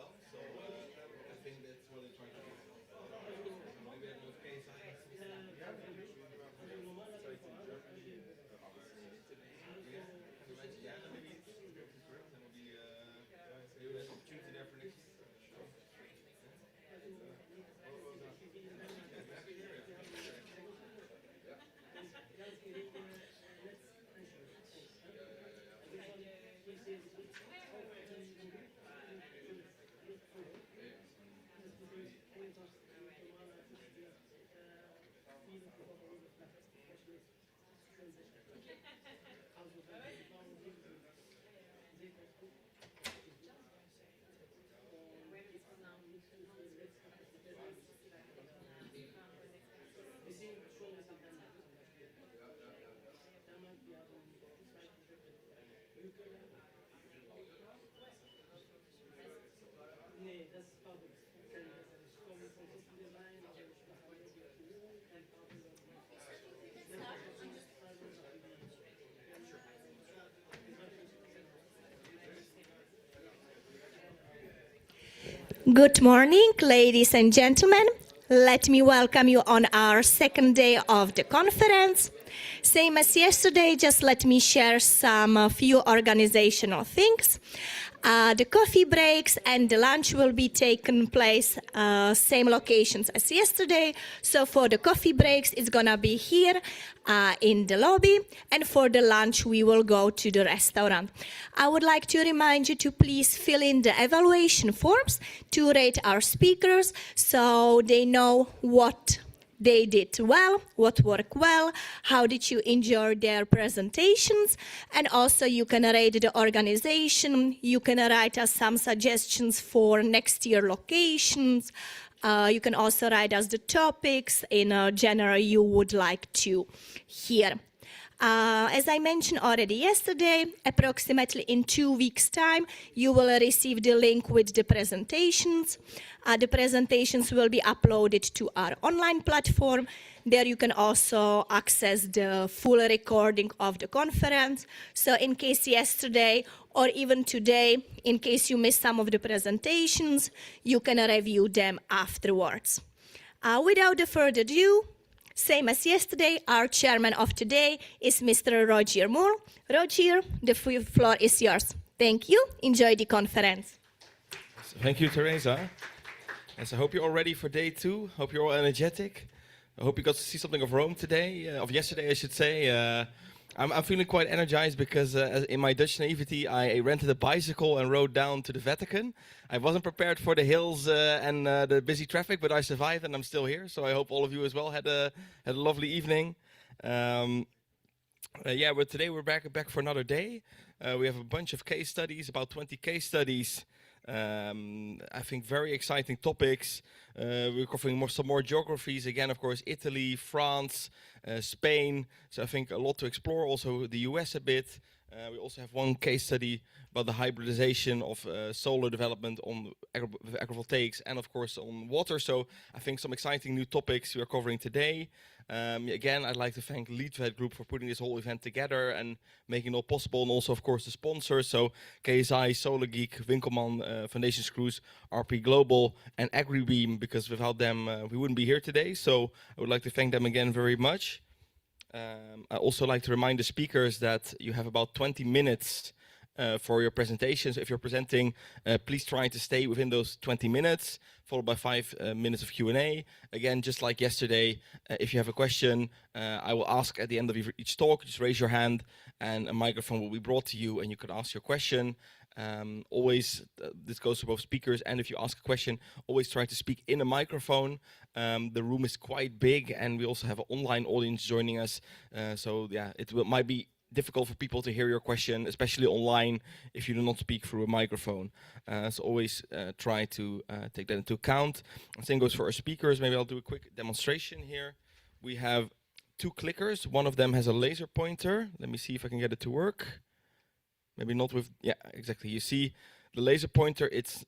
well. So I think that's what they're trying to do. Maybe I don't know if KSI has some stuff. Yeah, site in Germany, obviously in Italy. Yeah, I can imagine. Yeah, no, maybe it's great. Then will be maybe there's opportunity there for next year. Sure. Yeah. Yeah, happy New Year. Happy New Year. Yeah. Good morning, ladies and gentlemen. Let me welcome you on our second day of the conference. Same as yesterday, just let me share some few organizational things. The coffee breaks and the lunch will be taken place same locations as yesterday. So for the coffee breaks, it's gonna be here in the lobby, and for the lunch, we will go to the restaurant. I would like to remind you to please fill in the evaluation forms to rate our speakers so they know what they did well, what worked well, how did you enjoy their presentations, and also you can rate the organization, you can write us some suggestions for next year locations, you can also write us the topics in general you would like to hear. As I mentioned already yesterday, approximately in 2 weeks' time, you will receive the link with the presentations. The presentations will be uploaded to our online platform. There you can also access the full recording of the conference. So in case yesterday or even today, in case you missed some of the presentations, you can review them afterwards. Without further ado, same as yesterday, our chairman of today is Mr. Roger Moore. Roger, the floor is yours. Thank you. Enjoy the conference. Thank you, Teresa. Yes, I hope you're all ready for day 2. Hope you're all energetic. I hope you got to see something of Rome today, of yesterday, I should say. I'm feeling quite energized because in my Dutch naivety, I rented a bicycle and rode down to the Vatican. I wasn't prepared for the hills and the busy traffic, but I survived and I'm still here. So I hope all of you as well had a lovely evening. Yeah, but today we're back for another day. We have a bunch of case studies, about 20 case studies. I think very exciting topics. We're covering some more geographies. Again, of course, Italy, France, Spain. So I think a lot to explore. Also the US a bit. We also have one case study about the hybridization of solar development on AgriVoltaics and of course on water. So I think some exciting new topics we are covering today. Again, I'd like to thank Leadvet Group for putting this whole event together and making it all possible, and also of course the sponsors, so KSI, Solar Geek, Winkelmann, Foundation Screws, RP Global and AgriBeam, because without them we wouldn't be here today. So I would like to thank them again very much. I also like to remind the speakers that you have about 20 minutes for your presentations. If you're presenting, please try to stay within those 20 minutes, followed by 5 minutes of Q&A. Again, just like yesterday, if you have a question, I will ask at the end of each talk. Just raise your hand and a microphone will be brought to you and you can ask your question. Always, this goes for both speakers, and if you ask a question, always try to speak in a microphone. The room is quite big and we also have an online audience joining us. So yeah, might be difficult for people to hear your question, especially online, if you do not speak through a microphone. So always try to take that into account. The same goes for our speakers. Maybe I'll do a quick demonstration here. We have 2 clickers. One of them has a laser pointer. Let me see if I can get it to work. Maybe not with, yeah, exactly. You see the laser pointer, it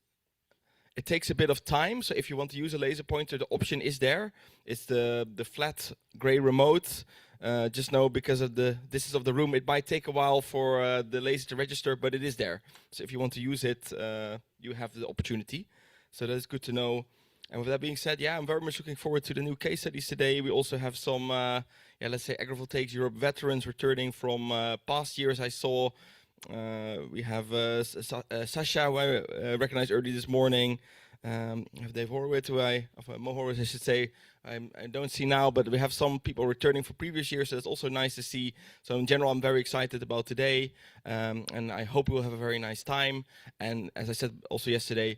takes a bit of time. So if you want to use a laser pointer, the option is there. It's the flat gray remote. Just know because of the distance of the room, it might take a while for the laser to register, but it is there. So if you want to use it, you have the opportunity. So that's good to know. And with that being said, yeah, I'm very much looking forward to the new case studies today. We also have some, let's say AgriVoltaics Europe veterans returning from past years. I saw we have Sasha, who I recognized early this morning. Have Dave Horowitz, Mo Horowitz, I should say. I don't see now, but we have some people returning from previous years, so it's also nice to see. So in general, I'm very excited about today, and I hope we'll have a very nice time. And as I said also yesterday,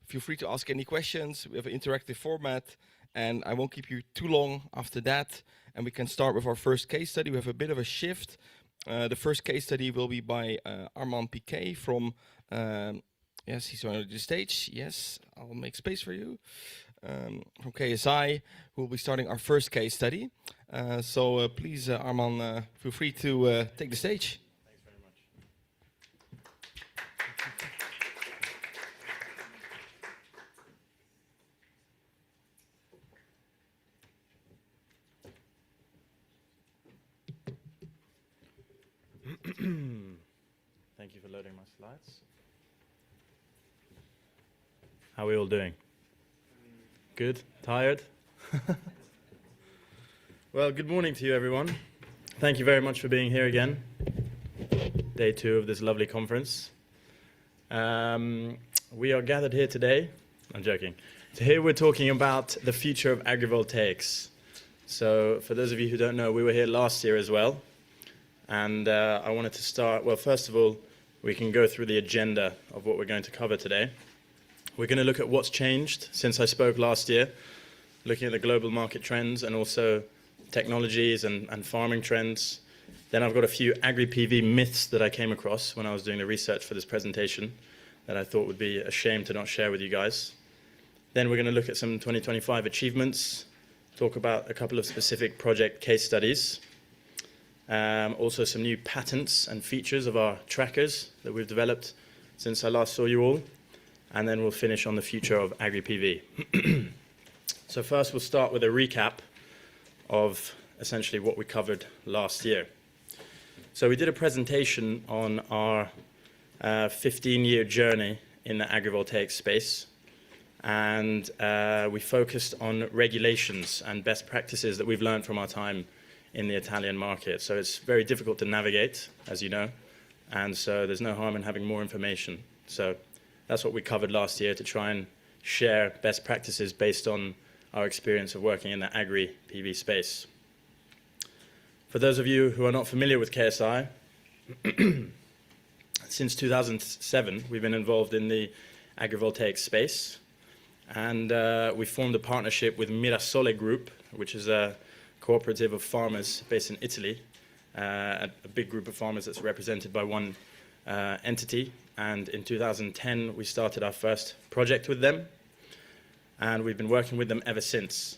feel free to ask any questions. We have an interactive format, and I won't keep you too long after that. And we can start with our first case study. We have a bit of a shift. The first case study will be by Armand Piquet from, yes, he's on the stage. Yes, I'll make space for you. From KSI, who will be starting our first case study. So please, Armand, feel free to take the stage. Thanks very much. Thank you for loading my slides. How are we all doing? Good? Tired? Well, good morning to you, everyone. Thank you very much for being here again. Day 2 of this lovely conference. We are gathered here today. I'm joking. So here we're talking about the future of agrivoltaics. So for those of you who don't know, we were here last year as well. And I wanted to start, well, first of all, we can go through the agenda of what we're going to cover today. We're going to look at what's changed since I spoke last year, looking at the global market trends and also technologies and farming trends. Then I've got a few agri-PV myths that I came across when I was doing the research for this presentation that I thought would be a shame to not share with you guys. Then we're going to look at some 2025 achievements, talk about a couple of specific project case studies, also some new patents and features of our trackers that we've developed since I last saw you all. And then we'll finish on the future of AgriPV. So first we'll start with a recap of essentially what we covered last year. So we did a presentation on our 15-year journey in the agrivoltaic space. And we focused on regulations and best practices that we've learned from our time in the Italian market. So it's very difficult to navigate, as you know. And so there's no harm in having more information. So that's what we covered last year, to try and share best practices based on our experience of working in the agri-PV space. For those of you who are not familiar with KSI, since 2007, we've been involved in the agrivoltaic space. And we formed a partnership with Mirasole Group, which is a cooperative of farmers based in Italy, a big group of farmers that's represented by one entity. And in 2010, we started our first project with them, and we've been working with them ever since.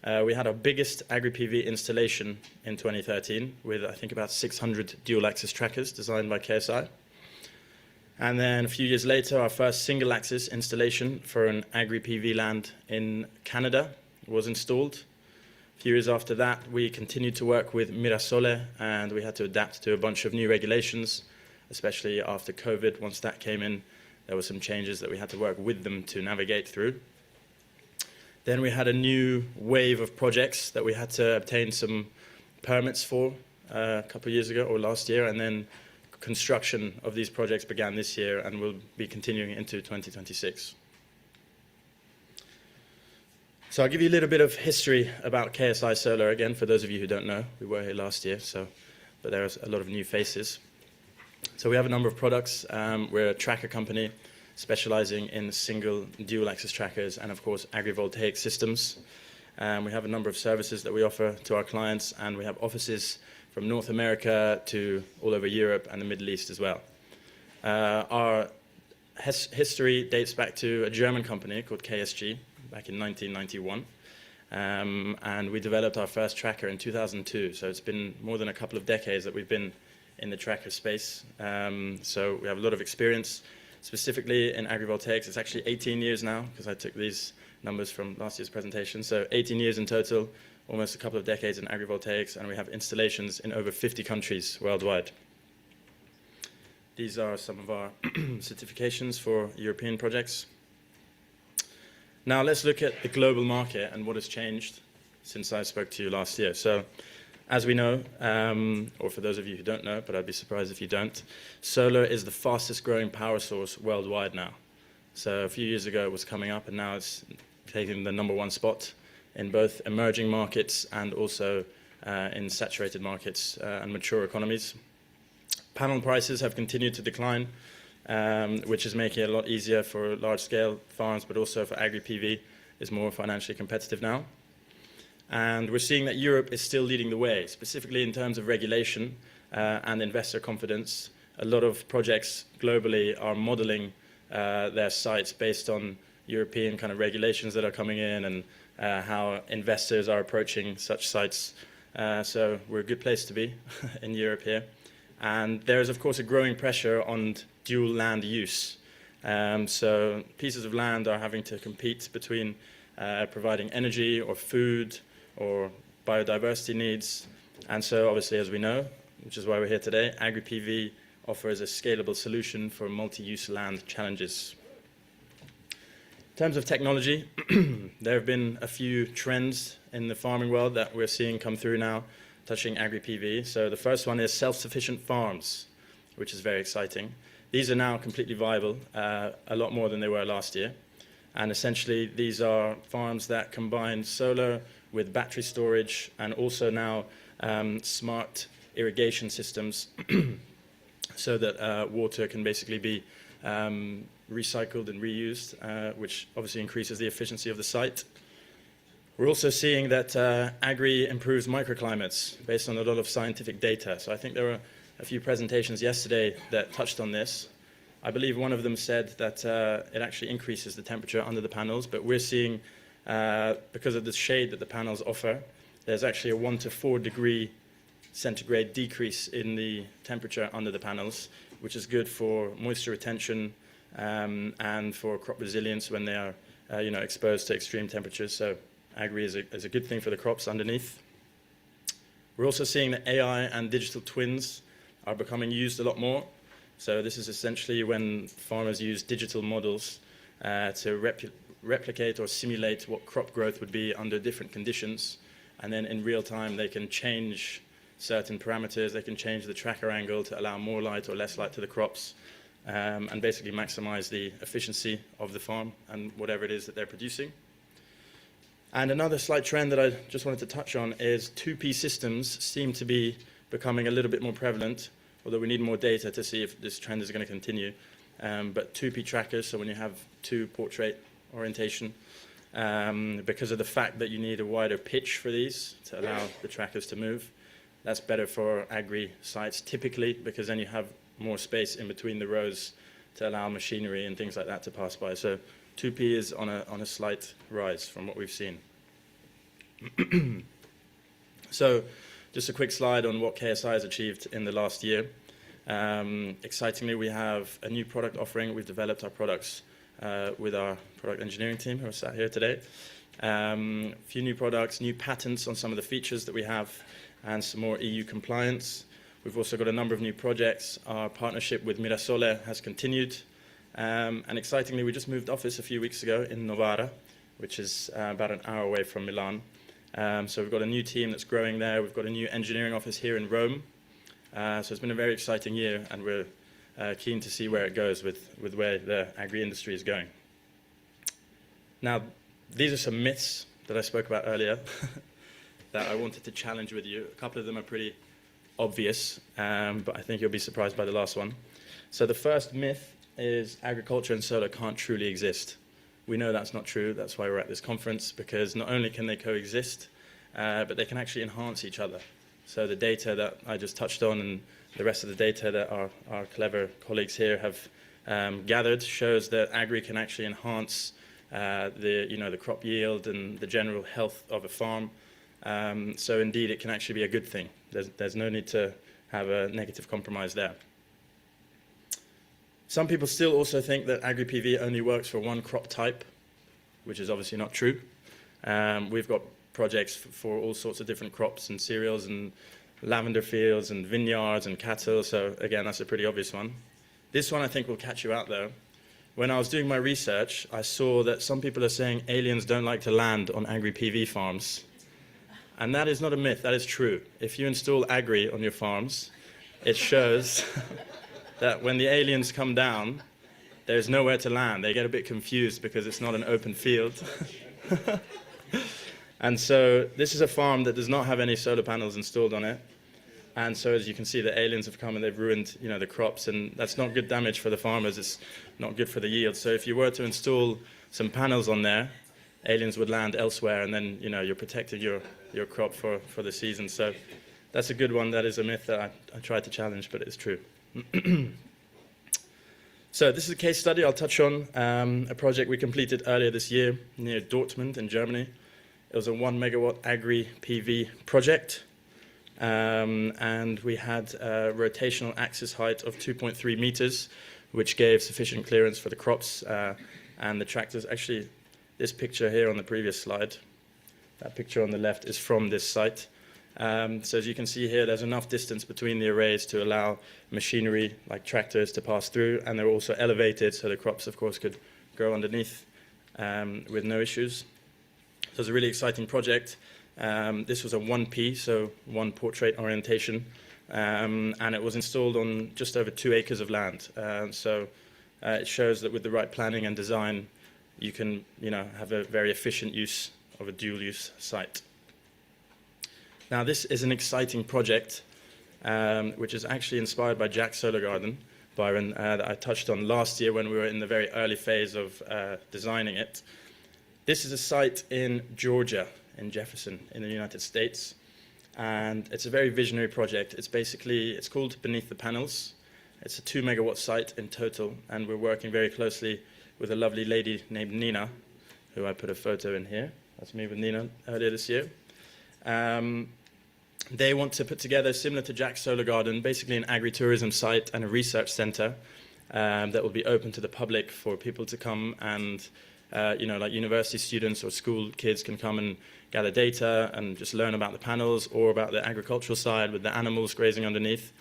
We had our biggest AgriPV installation in 2013 with, I think, about 600 dual-axis trackers designed by KSI. And then a few years later, our first single-axis installation for an AgriPV land in Canada was installed. A few years after that, we continued to work with Mirasole, and we had to adapt to a bunch of new regulations, especially after COVID. Once that came in, there were some changes that we had to work with them to navigate through. Then we had a new wave of projects that we had to obtain some permits for a couple of years ago, or last year, and then construction of these projects began this year and will be continuing into 2026. So I'll give you a little bit of history about KSI Solar again, for those of you who don't know. We were here last year, but there's a lot of new faces. So we have a number of products. We're a tracker company specializing in single dual-axis trackers and, of course, agrivoltaic systems. We have a number of services that we offer to our clients, and we have offices from North America to all over Europe and the Middle East as well. Our history dates back to a German company called KSG back in 1991. And we developed our first tracker in 2002. So it's been more than a couple of decades that we've been in the tracker space. So we have a lot of experience, specifically in agrivoltaics. It's actually 18 years now, because I took these numbers from last year's presentation. So 18 years in total, almost a couple of decades in agrivoltaics, and we have installations in over 50 countries worldwide. these are some of our certifications for European projects. Now let's look at the global market and what has changed since I spoke to you last year. So, as we know, or for those of you who don't know, but I'd be surprised if you don't, solar is the fastest growing power source worldwide now. So a few years ago it was coming up, and now it's taking the #1 spot in both emerging markets and also in saturated markets and mature economies. Panel prices have continued to decline, which is making it a lot easier for large-scale farms, but also for agri-PV is more financially competitive now. And we're seeing that Europe is still leading the way, specifically in terms of regulation and investor confidence. A lot of projects globally are modeling their sites based on European kind of regulations that are coming in and how investors are approaching such sites. So we're a good place to be in Europe here. And there is, of course, a growing pressure on dual land use. So pieces of land are having to compete between providing energy or food or biodiversity needs. And so obviously, as we know, which is why we're here today, AgriPV offers a scalable solution for multi-use land challenges. In terms of technology, there have been a few trends in the farming world that we're seeing come through now, touching AgriPV. So the first one is self-sufficient farms, which is very exciting. These are now completely viable, a lot more than they were last year. And essentially, these are farms that combine solar with battery storage and also now smart irrigation systems so that water can basically be recycled and reused, which obviously increases the efficiency of the site. We're also seeing that agri improves microclimates based on a lot of scientific data. So I think there were a few presentations yesterday that touched on this. I believe one of them said that it actually increases the temperature under the panels, but we're seeing, because of the shade that the panels offer, there's actually a 1 to 4 degree centigrade decrease in the temperature under the panels, which is good for moisture retention and for crop resilience when they are exposed to extreme temperatures. So agri is a good thing for the crops underneath. We're also seeing that AI and digital twins are becoming used a lot more. So this is essentially when farmers use digital models to replicate or simulate what crop growth would be under different conditions. And then in real time, they can change certain parameters. They can change the tracker angle to allow more light or less light to the crops and basically maximize the efficiency of the farm and whatever it is that they're producing. And another slight trend that I just wanted to touch on is 2P systems seem to be becoming a little bit more prevalent, although we need more data to see if this trend is going to continue. But 2P trackers, so when you have two portrait orientation, because of the fact that you need a wider pitch for these to allow the trackers to move, that's better for agri sites typically, because then you have more space in between the rows to allow machinery and things like that to pass by. So 2P is on a slight rise from what we've seen. So just a quick slide on what KSI has achieved in the last year. Excitingly, we have a new product offering. We've developed our products with our product engineering team who are sat here today. A few new products, new patents on some of the features that we have, and some more EU compliance. We've also got a number of new projects. Our partnership with Mirasole has continued. And excitingly, we just moved office a few weeks ago in Novara, which is about an hour away from Milan. So we've got a new team that's growing there. We've got a new engineering office here in Rome. So it's been a very exciting year, and we're keen to see where it goes with where the agri-industry is going. Now, these are some myths that I spoke about earlier that I wanted to challenge with you. A couple of them are pretty obvious, but I think you'll be surprised by the last one. So the first myth is agriculture and solar can't truly exist. We know that's not true. That's why we're at this conference, because not only can they coexist, but they can actually enhance each other. So the data that I just touched on and the rest of the data that our clever colleagues here have gathered shows that agri can actually enhance the crop yield and the general health of a farm. So indeed, it can actually be a good thing. There's no need to have a negative compromise there. Some people still also think that AgriPV only works for one crop type, which is obviously not true. We've got projects for all sorts of different crops and cereals and lavender fields and vineyards and cattle. So again, that's a pretty obvious one. This one I think will catch you out though. When I was doing my research, I saw that some people are saying aliens don't like to land on agri-PV farms. And that is not a myth, that is true. If you install agri on your farms, it shows that when the aliens come down, there's nowhere to land. They get a bit confused because it's not an open field. And so this is a farm that does not have any solar panels installed on it. And so as you can see, the aliens have come and they've ruined, the crops, and that's not good damage for the farmers. It's not good for the yield. So if you were to install some panels on there, aliens would land elsewhere, and then you're protecting your crop for the season. So that's a good one. That is a myth that I tried to challenge, but it's true. So this is a case study I'll touch on, a project we completed earlier this year near Dortmund in Germany. It was a 1 megawatt agri-PV project. And we had a rotational axis height of 2.3 meters, which gave sufficient clearance for the crops and the tractors. Actually, this picture here on the previous slide, that picture on the left is from this site. So as you can see here, there's enough distance between the arrays to allow machinery like tractors to pass through, and they're also elevated so the crops, of course, could grow underneath with no issues. So it's a really exciting project. This was a 1P, so one portrait orientation, and it was installed on just over 2 acres of land. So it shows that with the right planning and design, you can have a very efficient use of a dual-use site. Now this is an exciting project, which is actually inspired by Jack's Solar Garden, Byron, that I touched on last year when we were in the very early phase of designing it. This is a site in Georgia, in Jefferson, in the United States, and it's a very visionary project. It's called Beneath the Panels. It's a 2 megawatt site in total, and we're working very closely with a lovely lady named Nina, who I put a photo in here. That's me with Nina earlier this year. They want to put together, similar to Jack's Solar Garden, basically an agri-tourism site and a research center that will be open to the public for people to come and like university students or school kids can come and gather data and just learn about the panels or about the agricultural side with the animals grazing underneath.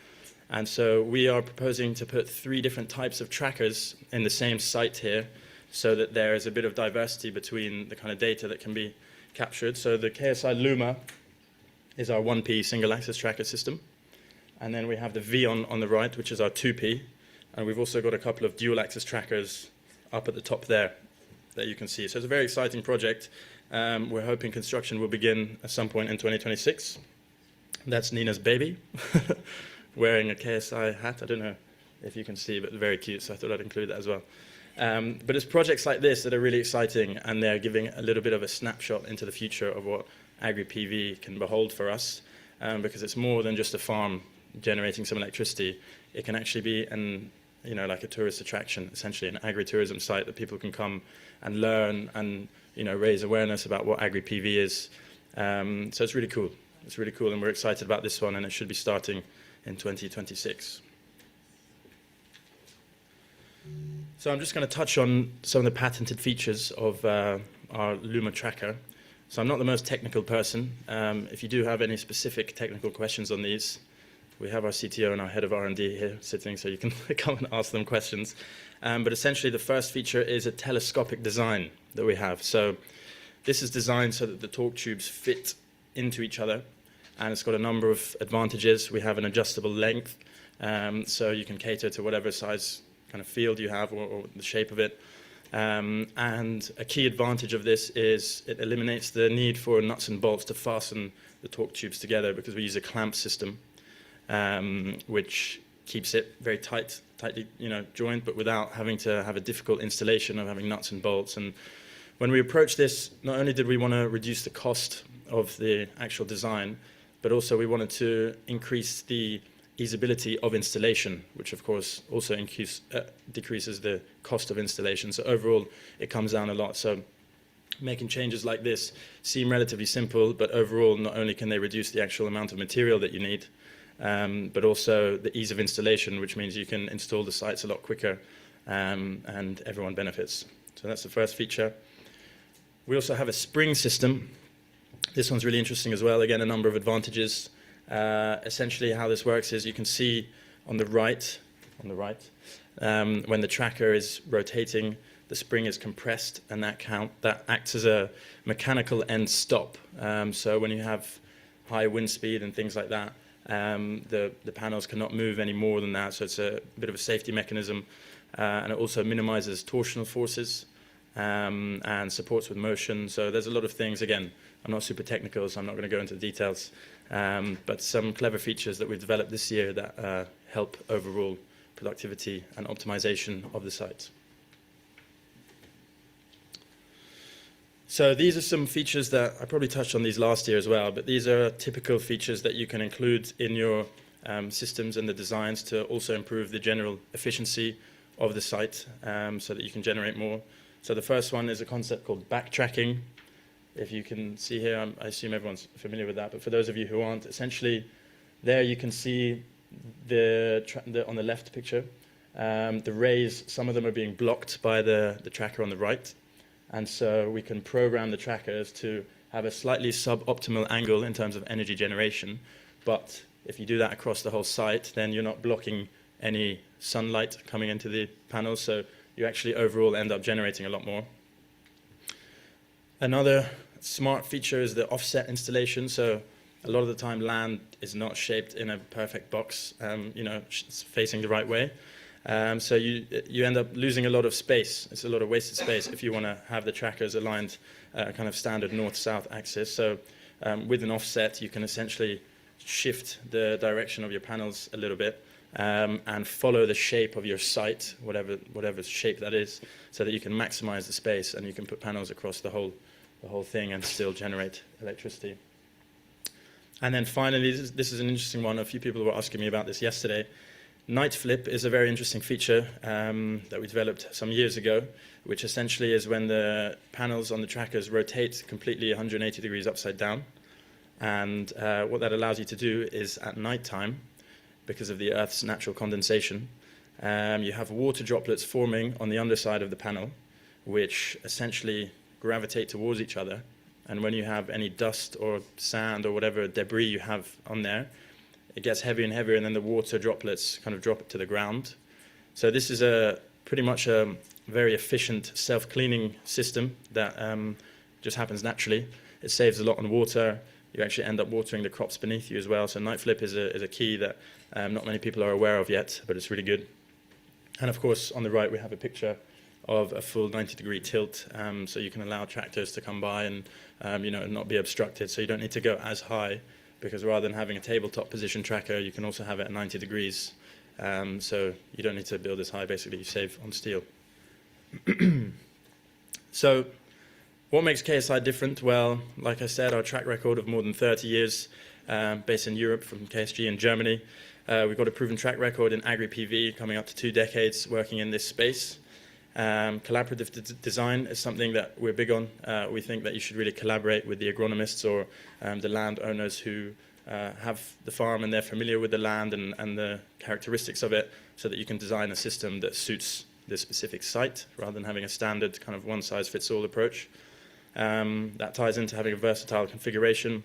And so we are proposing to put 3 different types of trackers in the same site here so that there is a bit of diversity between the kind of data that can be captured. So the KSI Luma is our 1P single axis tracker system. And then we have the Vion on the right, which is our 2P. And we've also got a couple of dual axis trackers up at the top there that you can see. So it's a very exciting project. We're hoping construction will begin at some point in 2026. That's Nina's baby, wearing a KSI hat. I don't know if you can see, but very cute, so I thought I'd include that as well. But it's projects like this that are really exciting, and they're giving a little bit of a snapshot into the future of what agri-PV can behold for us, because it's more than just a farm generating some electricity. It can actually be like a tourist attraction, essentially an agri-tourism site that people can come and learn and raise awareness about what agri-PV is. So it's really cool. It's really cool, and we're excited about this one, and it should be starting in 2026. So I'm just going to touch on some of the patented features of our Luma tracker. So I'm not the most technical person. If you do have any specific technical questions on these, we have our CTO and our head of R&D here sitting, so you can come and ask them questions. But essentially, the first feature is a telescopic design that we have. So this is designed so that the torque tubes fit into each other, and it's got a number of advantages. We have an adjustable length, so you can cater to whatever size kind of field you have or the shape of it. And a key advantage of this is it eliminates the need for nuts and bolts to fasten the torque tubes together, because we use a clamp system, which keeps it very tightly joined, but without having to have a difficult installation of having nuts and bolts. And when we approached this, not only did we want to reduce the cost of the actual design, but also we wanted to increase the easeability of installation, which of course also decreases the cost of installation. So overall, it comes down a lot. So making changes like this seem relatively simple, but overall, not only can they reduce the actual amount of material that you need, but also the ease of installation, which means you can install the sites a lot quicker, and everyone benefits. So that's the first feature. We also have a spring system. This one's really interesting as well. Again, a number of advantages. Essentially, how this works is you can see on the right, when the tracker is rotating, the spring is compressed, and that acts as a mechanical end stop. So when you have high wind speed and things like that, the panels cannot move any more than that. So it's a bit of a safety mechanism, and it also minimizes torsional forces and supports with motion. So there's a lot of things. Again, I'm not super technical, so I'm not going to go into details, but some clever features that we've developed this year that help overall productivity and optimization of the site. So these are some features that I probably touched on these last year as well, but these are typical features that you can include in your systems and the designs to also improve the general efficiency of the site, so that you can generate more. So the first one is a concept called backtracking. If you can see here, I assume everyone's familiar with that, but for those of you who aren't, essentially there you can see on the left picture, the rays, some of them are being blocked by the tracker on the right. And so we can program the trackers to have a slightly suboptimal angle in terms of energy generation. But if you do that across the whole site, then you're not blocking any sunlight coming into the panels. So you actually overall end up generating a lot more. Another smart feature is the offset installation. So a lot of the time land is not shaped in a perfect box, it's facing the right way. So you end up losing a lot of space. It's a lot of wasted space if you want to have the trackers aligned kind of standard north-south axis. So with an offset, you can essentially shift the direction of your panels a little bit and follow the shape of your site, whatever shape that is, so that you can maximize the space and you can put panels across the whole thing and still generate electricity. And then finally, this is an interesting one. A few people were asking me about this yesterday. Night flip is a very interesting feature that we developed some years ago, which essentially is when the panels on the trackers rotate completely 180 degrees upside down. And what that allows you to do is at nighttime, because of the Earth's natural condensation, you have water droplets forming on the underside of the panel, which essentially gravitate towards each other. And when you have any dust or sand or whatever debris you have on there, it gets heavier and heavier, and then the water droplets kind of drop to the ground. So this is pretty much a very efficient self-cleaning system that just happens naturally. It saves a lot on water. You actually end up watering the crops beneath you as well. So night flip is a key that not many people are aware of yet, but it's really good. And of course, on the right, we have a picture of a full 90-degree tilt, so you can allow tractors to come by and not be obstructed. So you don't need to go as high, because rather than having a tabletop position tracker, you can also have it at 90 degrees. So you don't need to build as high. Basically, you save on steel. So what makes KSI different? Well, like I said, our track record of more than 30 years, based in Europe from KSG in Germany. We've got a proven track record in agri-PV, coming up to 2 decades working in this space. Collaborative design is something that we're big on. We think that you should really collaborate with the agronomists or the landowners who have the farm and they're familiar with the land and the characteristics of it, so that you can design a system that suits the specific site rather than having a standard kind of one-size-fits-all approach. That ties into having a versatile configuration.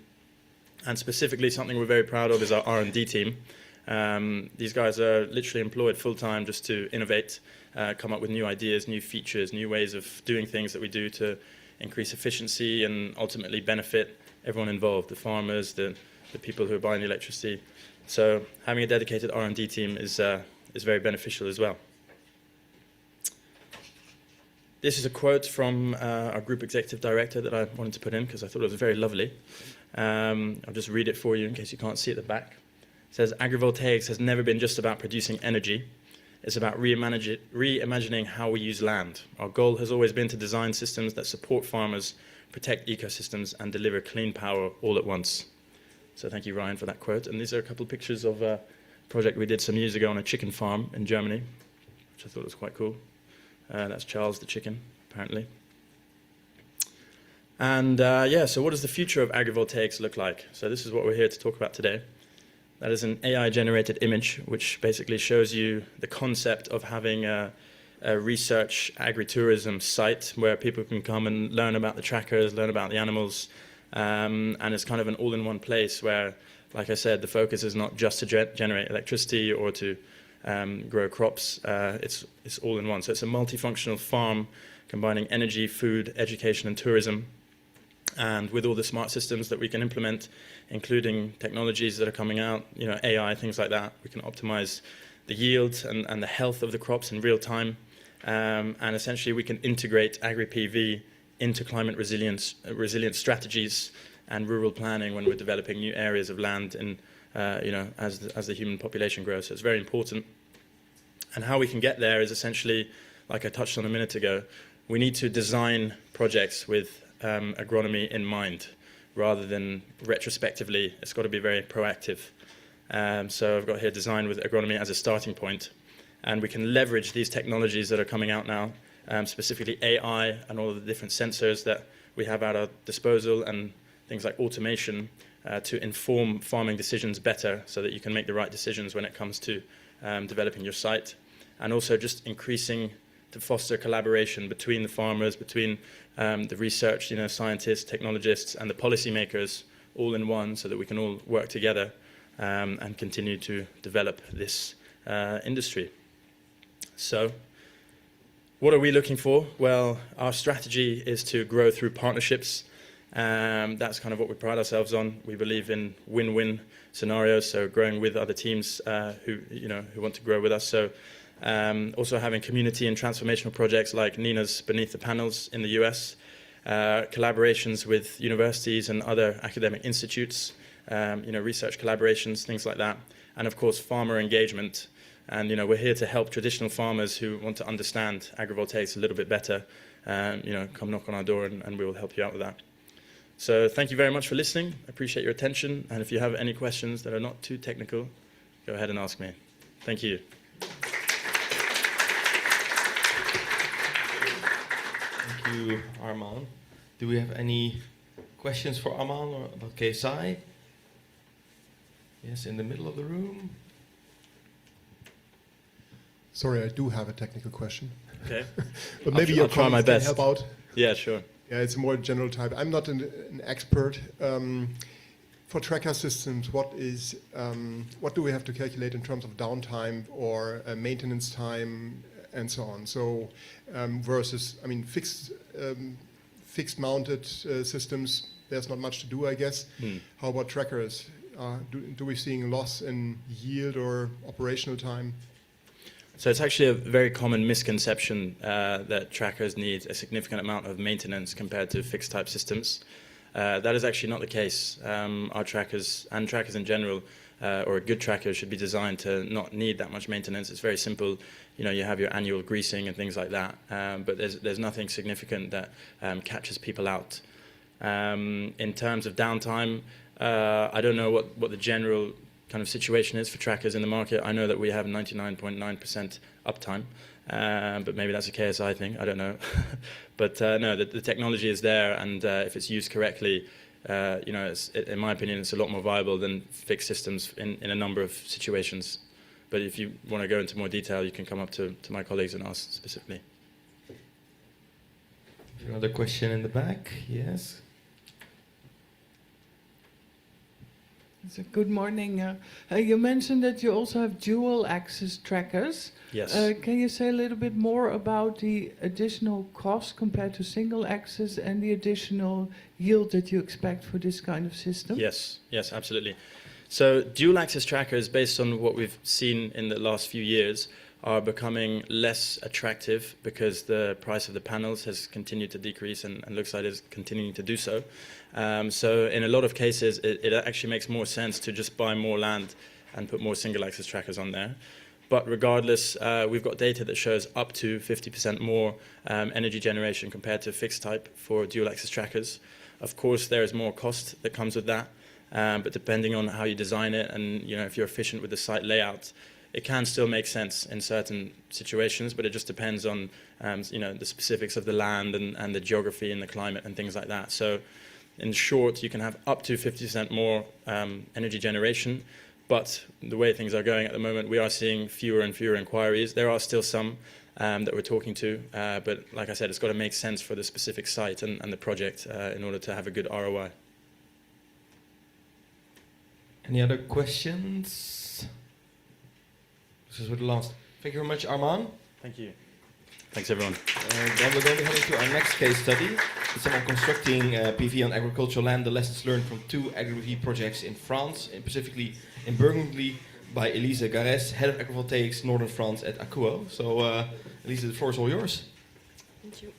And specifically, something we're very proud of is our R&D team. These guys are literally employed full-time just to innovate, come up with new ideas, new features, new ways of doing things that we do to increase efficiency and ultimately benefit everyone involved, the farmers, the people who are buying the electricity. So having a dedicated R&D team is very beneficial as well. This is a quote from our group executive director that I wanted to put in because I thought it was very lovely. I'll just read it for you in case you can't see at the back. It says, "Agrivoltaics has never been just about producing energy. It's about reimagining how we use land. Our goal has always been to design systems that support farmers, protect ecosystems, and deliver clean power all at once." So thank you, Ryan, for that quote. And these are a couple of pictures of a project we did some years ago on a chicken farm in Germany, which I thought was quite cool. That's Charles the chicken, apparently. And so what does the future of agrivoltaics look like? So this is what we're here to talk about today. That is an AI-generated image, which basically shows you the concept of having a research agritourism site where people can come and learn about the trackers, learn about the animals, and it's kind of an all-in-one place where, like I said, the focus is not just to generate electricity or to grow crops. It's all in one. So it's a multifunctional farm combining energy, food, education, and tourism. And with all the smart systems that we can implement, including technologies that are coming out, AI, things like that, we can optimize the yield and the health of the crops in real time. And essentially, we can integrate agri-PV into climate resilient strategies and rural planning when we're developing new areas of land in, as the human population grows. So it's very important. And how we can get there is essentially, like I touched on a minute ago, we need to design projects with agronomy in mind, rather than retrospectively. It's got to be very proactive. So I've got here design with agronomy as a starting point, and we can leverage these technologies that are coming out now, specifically AI and all of the different sensors that we have at our disposal, and things like automation to inform farming decisions better, so that you can make the right decisions when it comes to developing your site, and also just increasing to foster collaboration between the farmers, between the research, scientists, technologists, and the policymakers, all in one, so that we can all work together and continue to develop this industry. So, what are we looking for? Well, our strategy is to grow through partnerships. That's kind of what we pride ourselves on. We believe in win-win scenarios, so growing with other teams who want to grow with us. So. Also having community and transformational projects like Nina's Beneath the Panels in the US, collaborations with universities and other academic institutes, research collaborations, things like that, and of course farmer engagement. And we're here to help traditional farmers who want to understand agrivoltaics a little bit better. Come knock on our door and we will help you out with that. So thank you very much for listening. I appreciate your attention, and if you have any questions that are not too technical, go ahead and ask me. Thank you. Thank you, Arman. Do we have any questions for Arman or about KSI? Yes, in the middle of the room. Sorry, I do have a technical question. Okay. But maybe I'll try my best. Can help out. Yeah, sure. Yeah, it's a more general type. I'm not an expert. For tracker systems, what do we have to calculate in terms of downtime or maintenance time and so on? So versus, fixed mounted systems, there's not much to do, I guess. How about trackers? Do we seeing loss in yield or operational time? So it's actually a very common misconception that trackers need a significant amount of maintenance compared to fixed type systems. That is actually not the case. Our trackers, and trackers in general, or a good tracker, should be designed to not need that much maintenance. It's very simple. You have your annual greasing and things like that, but there's nothing significant that catches people out. In terms of downtime, I don't know what the general kind of situation is for trackers in the market. I know that we have 99.9% uptime, but maybe that's a KSI thing, I don't know. But no, the technology is there, and if it's used correctly, in my opinion, it's a lot more viable than fixed systems in a number of situations. But if you want to go into more detail, you can come up to my colleagues and ask specifically. Another question in the back, yes. So good morning. You mentioned that you also have dual axis trackers. Yes. Can you say a little bit more about the additional cost compared to single axis and the additional yield that you expect for this kind of system? Yes, absolutely. So dual axis trackers, based on what we've seen in the last few years, are becoming less attractive because the price of the panels has continued to decrease and looks like it's continuing to do so. So in a lot of cases, it actually makes more sense to just buy more land and put more single axis trackers on there. But regardless, we've got data that shows up to 50% more energy generation compared to fixed type for dual axis trackers. Of course, there is more cost that comes with that, but depending on how you design it and if you're efficient with the site layout, it can still make sense in certain situations, but it just depends on the specifics of the land and the geography and the climate and things like that. So in short, you can have up to 50% more energy generation, but the way things are going at the moment, we are seeing fewer and fewer inquiries. There are still some that we're talking to, but like I said, it's got to make sense for the specific site and the project in order to have a good ROI. Any other questions? This is with the last. Thank you very much, Arman. Thank you. Thanks, everyone. Then we're going to be heading to our next case study. It's on constructing PV on agricultural land, the lessons learned from 2 agri-PV projects in France, and specifically in Burgundy, by Elise Garès, Head of AgriVoltaics Northern France at Akuo. So, Elise, the floor is all yours. Thank you.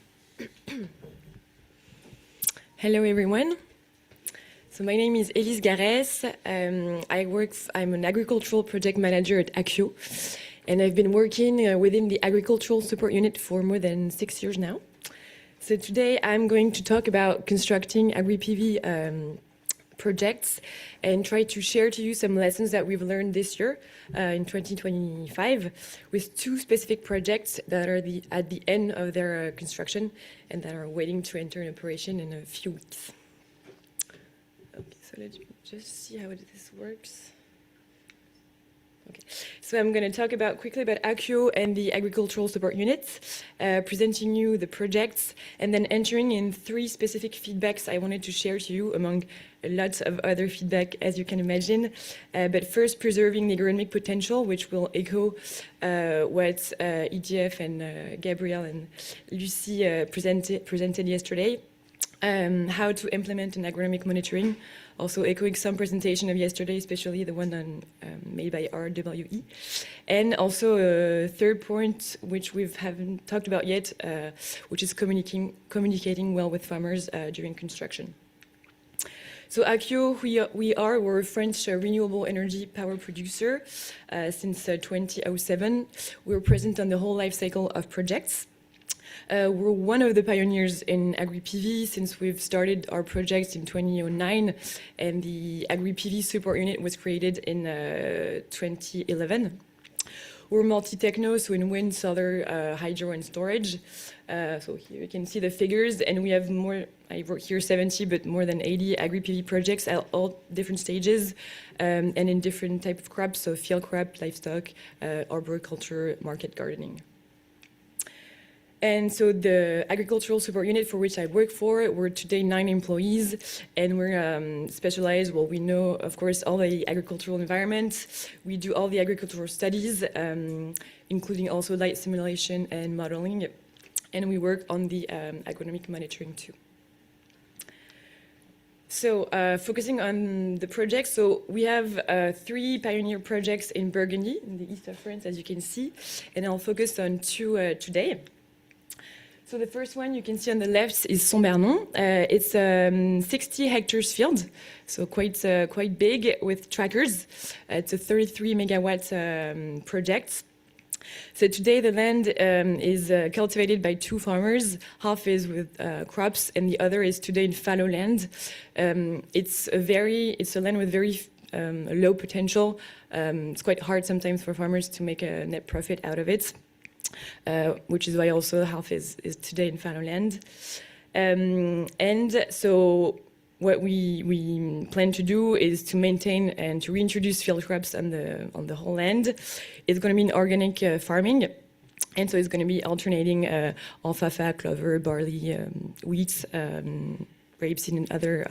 Hello, everyone. So my name is Elise Garès. I'm an agricultural project manager at Akuo, and I've been working within the agricultural support unit for more than 6 years now. So today I'm going to talk about constructing agri-PV projects and try to share to you some lessons that we've learned this year in 2025 with 2 specific projects that are at the end of their construction and that are waiting to enter in operation in a few weeks. Okay, so let's just see how this works. Okay, so I'm going to talk quickly about Akuo and the agricultural support units, presenting you the projects, and then entering in 3 specific feedbacks I wanted to share to you among lots of other feedback, as you can imagine. But first, preserving the agronomic potential, which will echo what EDF and Gabriel and Lucie presented yesterday. How to implement an agronomic monitoring, also echoing some presentation of yesterday, especially the one made by RWE. And also a third point, which we haven't talked about yet, which is communicating well with farmers during construction. So Akuo, we're a French renewable energy power producer since 2007. We're present on the whole life cycle of projects. We're one of the pioneers in agri-PV since we've started our projects in 2009, and the agri-PV support unit was created in 2011. We're multi-techno, so in wind, solar, hydro, and storage. So here you can see the figures, and we have more, I wrote here 70, but more than 80 agri-PV projects at all different stages and in different type of crops, so field crop, livestock, arboriculture, market gardening. And so the agricultural support unit for which I work for, we're today 9 employees, and we're specialized, well, we know, of course, all the agricultural environment. We do all the agricultural studies, including also light simulation and modeling, and we work on the agronomic monitoring too. So focusing on the projects, so we have 3 pioneer projects in Burgundy, in the east of France, as you can see, and I'll focus on 2 today. So the first one you can see on the left is Saint-Bernon. It's 60 hectares field, so quite big with trackers. It's a 33 megawatt project. So today the land is cultivated by 2 farmers. Half is with crops, and the other is today in fallow land. It's a land with very low potential. It's quite hard sometimes for farmers to make a net profit out of it. Which is why also half is today in fallow land. And so what we plan to do is to maintain and to reintroduce field crops on the whole land. It's going to be in organic farming. And so it's going to be alternating alfalfa, clover, barley, wheat, rapeseed, and other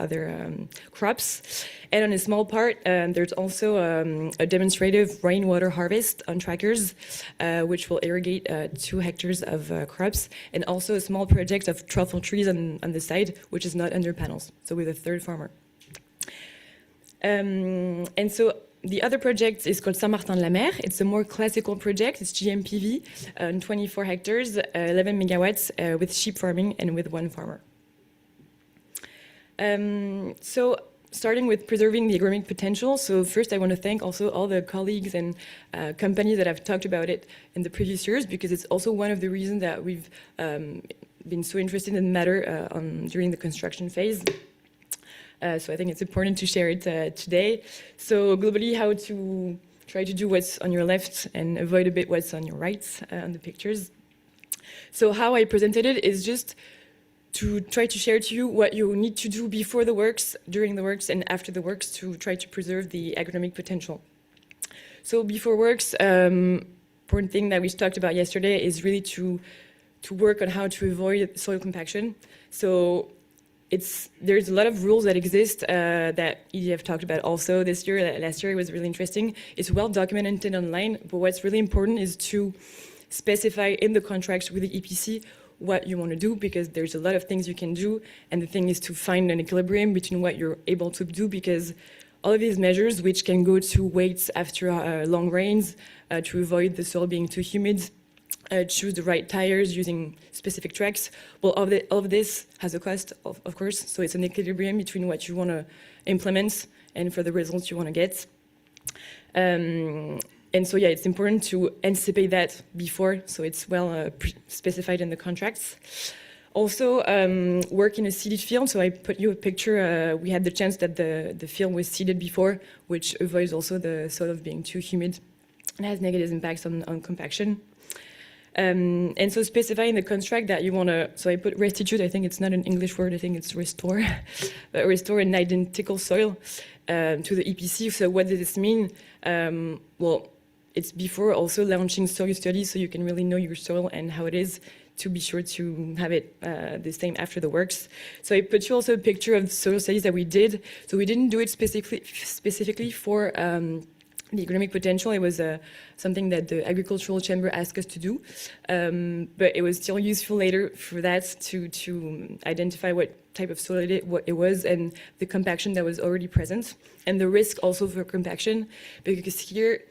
crops. And on a small part, there's also a demonstrative rainwater harvest on trackers, which will irrigate 2 hectares of crops, and also a small project of truffle trees on the side, which is not under panels, so with a 3rd farmer. And so the other project is called Saint-Martin-de-la-Mer. It's a more classical project. It's GMPV on 24 hectares, 11 megawatts, with sheep farming and with 1 farmer. So starting with preserving the agronomic potential. So first I want to thank also all the colleagues and companies that have talked about it in the previous years, because it's also one of the reasons that we've been so interested in the matter during the construction phase. So I think it's important to share it today. So globally, how to try to do what's on your left and avoid a bit what's on your right on the pictures. So how I presented it is just to try to share to you what you need to do before the works, during the works, and after the works to try to preserve the agronomic potential. So before works, important thing that we talked about yesterday is really to work on how to avoid soil compaction. So there's a lot of rules that exist that EDF talked about also this year. Last year it was really interesting. It's well documented online, but what's really important is to specify in the contracts with the EPC what you want to do, because there's a lot of things you can do, and the thing is to find an equilibrium between what you're able to do, because all of these measures, which can go to weights after long rains, to avoid the soil being too humid, choose the right tires using specific tracks. Well, all of this has a cost, of course, so it's an equilibrium between what you want to implement and for the results you want to get. And so, yeah, it's important to anticipate that before, so it's well specified in the contracts. Also, work in a seeded field, so I put you a picture. We had the chance that the field was seeded before, which avoids also the soil of being too humid and has negative impacts on compaction. And so specify in the contract that you want to, so I put restitute, I think it's not an English word, I think it's restore, but restore an identical soil to the EPC. So what does this mean? Well, it's before also launching soil studies, so you can really know your soil and how it is, to be sure to have it the same after the works. So I put you also a picture of the soil studies that we did. So we didn't do it specifically for the economic potential. It was something that the agricultural chamber asked us to do, but it was still useful later for that to identify what type of soil it was and the compaction that was already present, and the risk also for compaction, because here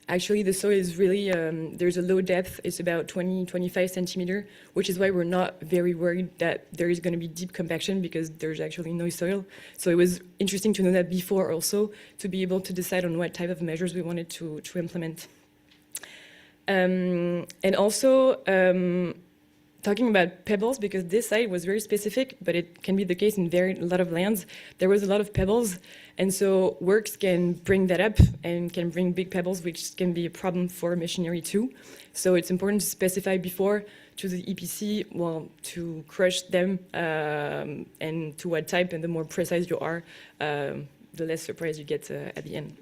actually the soil is really, there's a low depth, it's about 20-25 centimeter, which is why we're not very worried that there is going to be deep compaction, because there's actually no soil. So it was interesting to know that before also, to be able to decide on what type of measures we wanted to implement. And also, talking about pebbles, because this site was very specific, but it can be the case in a lot of lands. There was a lot of pebbles, and so works can bring that up and can bring big pebbles, which can be a problem for machinery too. So it's important to specify before to the EPC, well, to crush them and to what type, and the more precise you are, the less surprise you get at the end.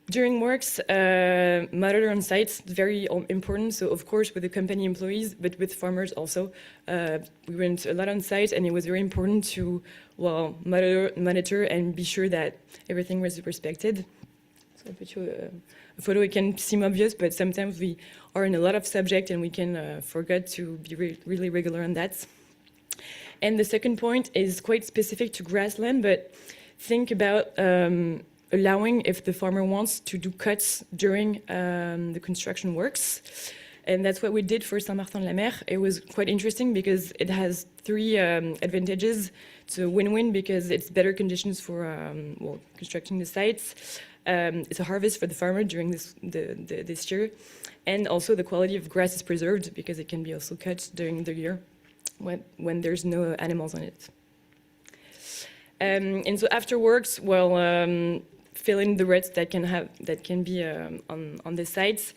During works, monitor on sites, very important. So of course with the company employees, but with farmers also. We went a lot on site, and it was very important to, well, monitor and be sure that everything was respected. So I put you a photo. It can seem obvious, but sometimes we are in a lot of subject and we can forget to be really regular on that. And the second point is quite specific to grassland, but think about allowing, if the farmer wants, to do cuts during the construction works. And that's what we did for Saint-Martin-de-la-Mer. It was quite interesting because it has three advantages. It's a win-win because it's better conditions for well, constructing the sites. It's a harvest for the farmer during this year. And also the quality of grass is preserved because it can be also cut during the year when there's no animals on it. And so after works, well, fill in the ruts that can be on the sites,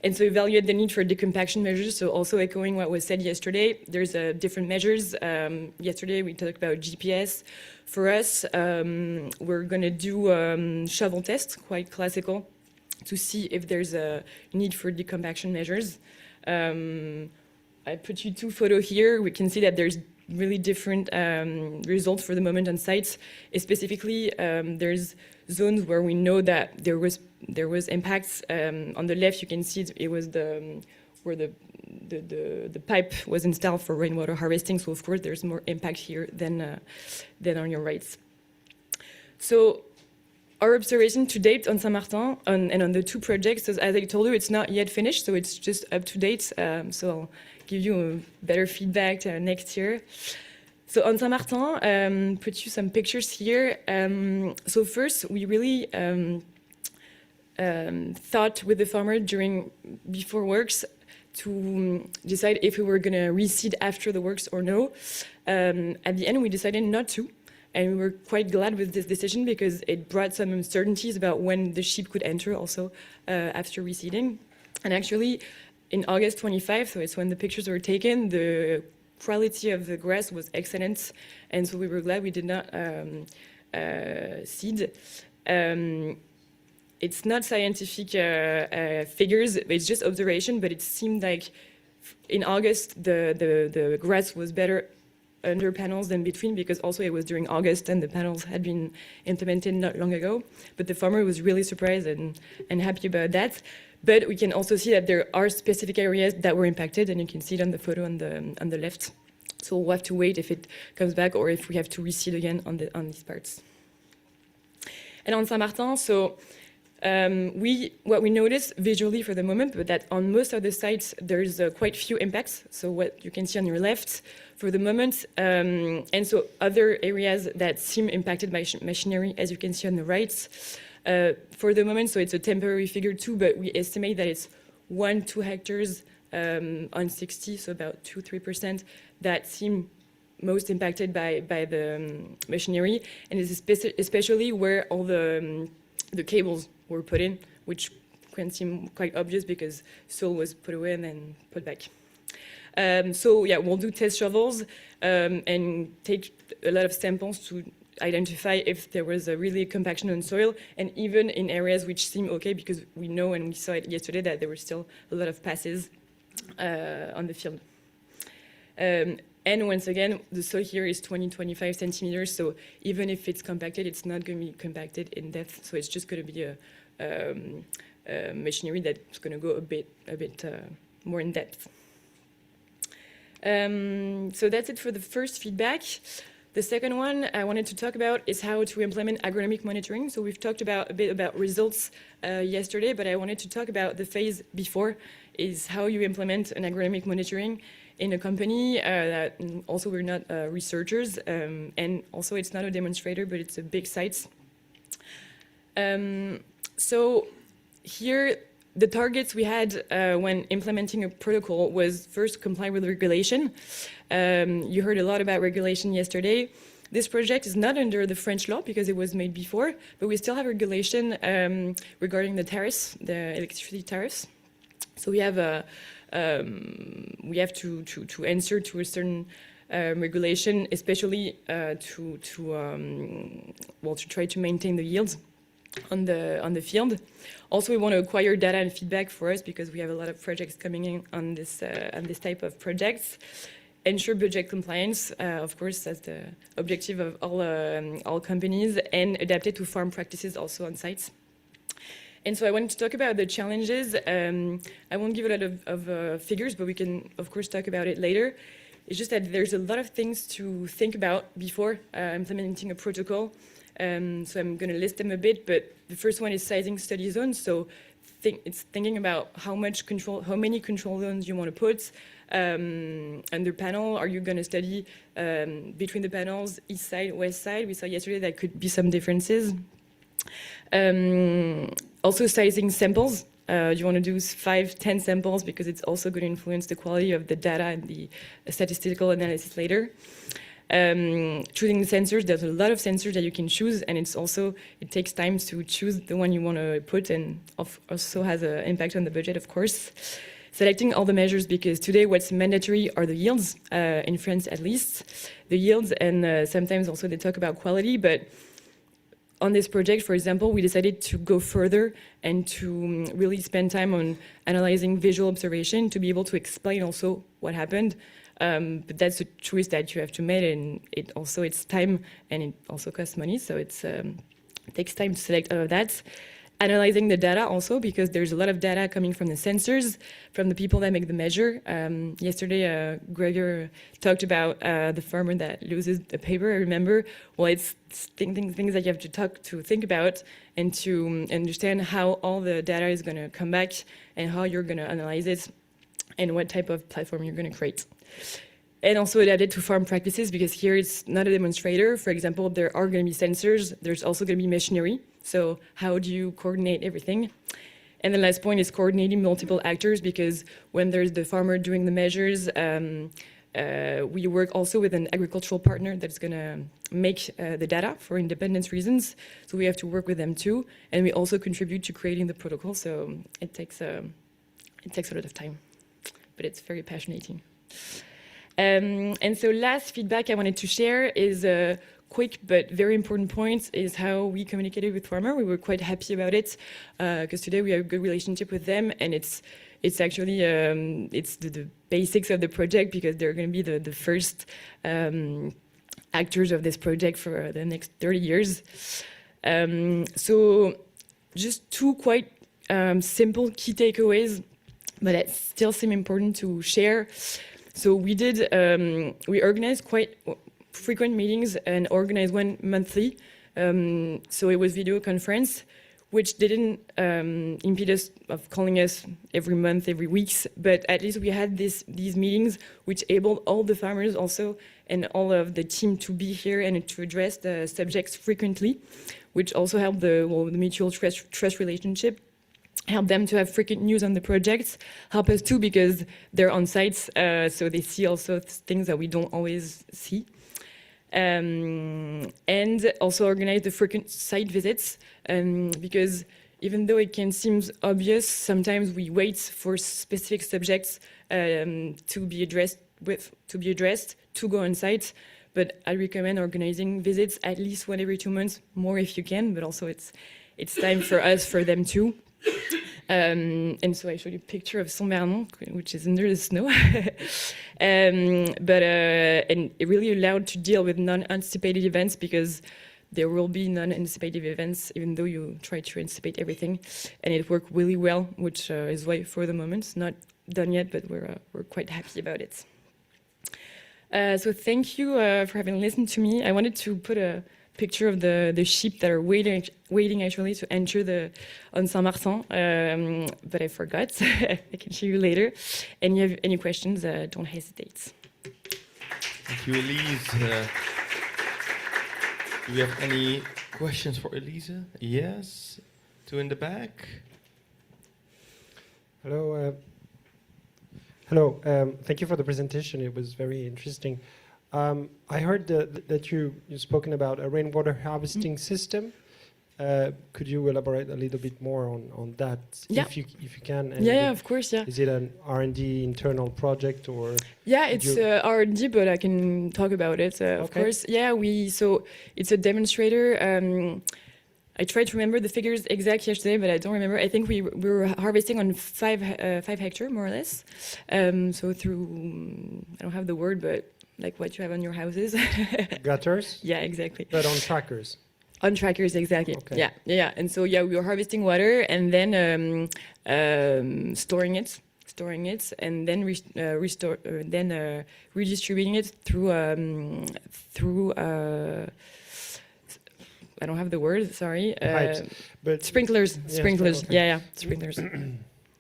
and so evaluate the need for decompaction measures. So also echoing what was said yesterday, there's different measures. Yesterday we talked about GPS. For us, we're going to do shovel tests, quite classical, to see if there's a need for decompaction measures. I put you two photos here. We can see that there's really different results for the moment on sites. Specifically, there's zones where we know that there was impacts. On the left, you can see it was where the pipe was installed for rainwater harvesting. So of course, there's more impact here than on your rights. So our observation to date on Saint-Martin and on the two projects, as I told you, it's not yet finished, so it's just up to date. So I'll give you a better feedback next year. So on Saint-Martin, put you some pictures here. So first, we really thought with the farmer before works to decide if we were going to reseed after the works or no. At the end, we decided not to. And we were quite glad with this decision because it brought some uncertainties about when the sheep could enter also after reseeding. And actually, in August 25, so it's when the pictures were taken, the quality of the grass was excellent. And so we were glad we did not seed. It's not scientific figures, it's just observation, but it seemed like in August, the grass was better under panels than between, because also it was during August and the panels had been implemented not long ago. But the farmer was really surprised and happy about that. But we can also see that there are specific areas that were impacted, and you can see it on the photo on the left. So we'll have to wait if it comes back or if we have to reseed again on these parts. And on Saint-Martin, so what we notice visually for the moment, but that on most of the sites, there's quite few impacts. So what you can see on your left for the moment, and so other areas that seem impacted by machinery, as you can see on the right. For the moment, so it's a temporary figure too, but we estimate that it's 1-2 hectares on 60, so about 2-3% that seem most impacted by the machinery, and it's especially where all the cables were put in, which can seem quite obvious because soil was put away and then put back. So yeah, we'll do test shovels and take a lot of samples to identify if there was a really compaction on soil, and even in areas which seem okay, because we know and we saw it yesterday that there were still a lot of passes on the field. And once again, the soil here is 20-25 centimeters, so even if it's compacted, it's not going to be compacted in depth, so it's just going to be a machinery that's going to go a bit more in depth. So that's it for the first feedback. The second one I wanted to talk about is how to implement agronomic monitoring. So we've talked a bit about results yesterday, but I wanted to talk about the phase before, is how you implement an agronomic monitoring in a company that also we're not researchers, and also it's not a demonstrator, but it's a big site. So here, the targets we had when implementing a protocol was first comply with regulation. You heard a lot about regulation yesterday. This project is not under the French law because it was made before, but we still have regulation regarding the tariffs, the electricity tariffs. So we have to answer to a certain regulation, especially to try to maintain the yields on the field. Also, we want to acquire data and feedback for us because we have a lot of projects coming in on this type of projects. Ensure budget compliance, of course, that's the objective of all companies, and adapt it to farm practices also on sites. And so I wanted to talk about the challenges. I won't give a lot of figures, but we can, of course, talk about it later. It's just that there's a lot of things to think about before implementing a protocol. So I'm going to list them a bit, but the first one is sizing study zones. So it's thinking about how many control zones you want to put under panel. Are you going to study between the panels, east side, west side? We saw yesterday that could be some differences. Also sizing samples. You want to do 5-10 samples because it's also going to influence the quality of the data and the statistical analysis later. Choosing the sensors, there's a lot of sensors that you can choose, and it takes time to choose the one you want to put, and also has an impact on the budget, of course. Selecting all the measures, because today what's mandatory are the yields, in France at least. The yields, and sometimes also they talk about quality, but on this project, for example, we decided to go further and to really spend time on analyzing visual observation to be able to explain also what happened. But that's a choice that you have to make, and it's time, and it also costs money, so it takes time to select all of that. Analyzing the data also, because there's a lot of data coming from the sensors, from the people that make the measure. Yesterday, Gregor talked about the farmer that loses the paper, I remember. Well, it's things that you have to think about and to understand how all the data is going to come back and how you're going to analyze it and what type of platform you're going to create. And also adapt it to farm practices, because here it's not a demonstrator. For example, there are going to be sensors. There's also going to be machinery. So how do you coordinate everything? And the last point is coordinating multiple actors, because when there's the farmer doing the measures, we work also with an agricultural partner that's going to make the data for independence reasons. So we have to work with them too. And we also contribute to creating the protocol. So it takes a lot of time, but it's very passionate. And so last feedback I wanted to share is a quick but very important point, is how we communicated with farmer. We were quite happy about it because today we have a good relationship with them, and it's it's actually it's the basics of the project, because they're going to be the first actors of this project for the next 30 years. So just two quite simple key takeaways, but that still seem important to share. So we organized quite frequent meetings and organized one monthly. So it was video conference, which didn't impede us of calling us every month, every weeks, but at least we had these meetings, which enabled all the farmers also and all of the team to be here and to address the subjects frequently, which also helped the mutual trust relationship, help them to have frequent news on the projects, help us too because they're on sites, so they see also things that we don't always see. And also organize the frequent site visits, because even though it can seem obvious, sometimes we wait for specific subjects to be addressed, to go on site. But I recommend organizing visits at least 1 every 2 months, more if you can, but also it's time for us, for them too. And so I showed you a picture of Saint-Bernon, which is under the snow. And it really allowed to deal with non-anticipated events, because there will be non-anticipated events, even though you try to anticipate everything. And it worked really well, which is why for the moment it's not done yet, but we're quite happy about it. So thank you for having listened to me. I wanted to put a picture of the sheep that are waiting actually to enter on Saint-Martin, but I forgot. I can show you later. And you have any questions, don't hesitate. Thank you, Elise. Do we have any questions for Elise? Yes, two in the back. Hello. Hello. Thank you for the presentation. It was very interesting. I heard that you've spoken about a rainwater harvesting system. Could you elaborate a little bit more on that, if you can? And Yeah, of course. Yeah. Is it an R&D internal project or? Yeah, it's R&D, but I can talk about it. Of course. Yeah, so it's a demonstrator. I tried to remember the figures exact yesterday, but I don't remember. I think we were harvesting on 5 hectares, more or less. So through, I don't have the word, but like what you have on your houses. Gutters? Yeah, exactly. But on trackers? On trackers, exactly. Okay. Yeah. And so, we were harvesting water and then storing it, and then redistributing it through I don't have the word, sorry. Pipes. But sprinklers. Yeah, Sprinklers. okay. Yeah, sprinklers.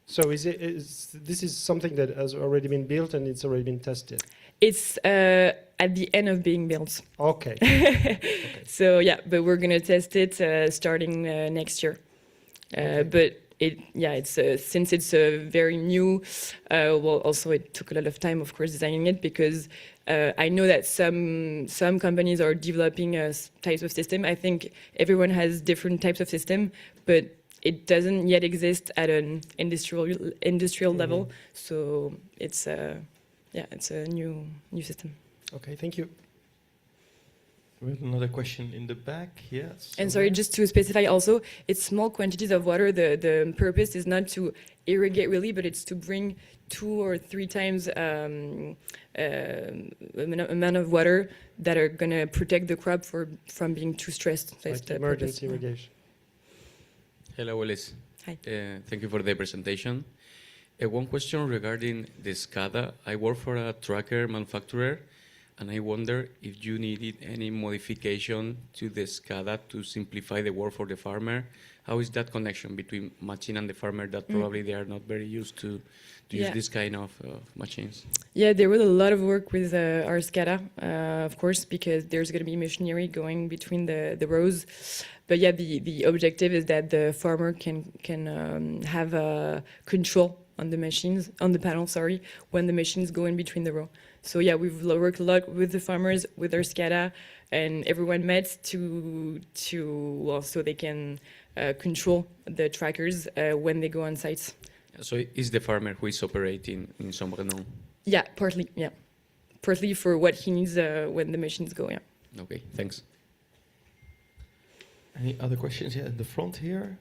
So this is something that has already been built and it's already been tested? It's at the end of being built. Okay. So but we're gonna test it starting next year. But it's since it's very new. Also it took a lot of time, of course, designing it, because I know that some companies are developing types of system. I think everyone has different types of system, but it doesn't yet exist at an industrial level. So it's it's a new system. Okay, thank you. We have another question in the back. Yes. And sorry, just to specify also, it's small quantities of water. The purpose is not to irrigate really, but it's to bring 2 or 3 times amount of water that are going to protect the crop from being too stressed. So Like emergency irrigation. Hello, Elise. Hi. Thank you for the presentation. One question regarding the SCADA. I work for a tracker manufacturer, and I wonder if you needed any modification to the SCADA to simplify the work for the farmer. How is that connection between machine and the farmer that probably they are not very used to use this kind of machines? Yeah, there was a lot of work with our SCADA, of course, because there's going to be machinery going between the rows. But the objective is that the farmer can have control on the machines, on the panel, when the machines go in between the row. So we've worked a lot with the farmers, with our SCADA, and everyone met so they can control the trackers when they go on sites. So is the farmer who is operating in Saint-Bernon? Yeah, partly, Partly for what he needs when the machines go, Okay, thanks. Any other questions? Yeah, in the front here.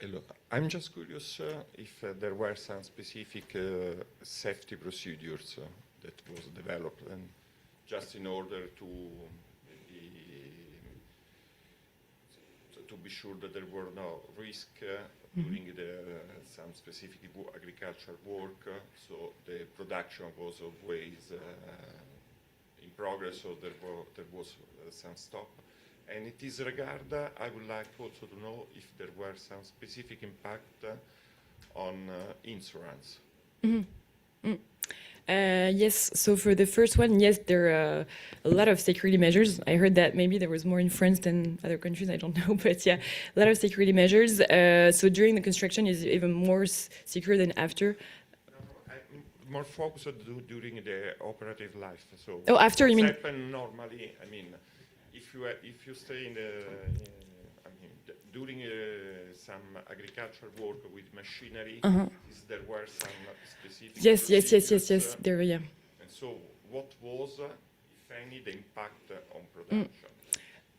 Hello. I'm just curious if there were some specific safety procedures that was developed, and just in order to be sure that there were no risk during some specific agricultural work, so the production was always in progress, so there was some stop. And in this regard, I would like also to know if there were some specific impact on insurance. Yes, so for the first one, yes, there are a lot of security measures. I heard that maybe there was more in France than other countries, I don't know, but yeah, a lot of security measures. So during the construction is even more secure than after. I'm more focused during the operative life. So oh, after you mean? Happen normally, I mean, if you stay in the, during some agricultural work with machinery, there were some specific Yes, there, yeah. And so what was, if any, the impact on production?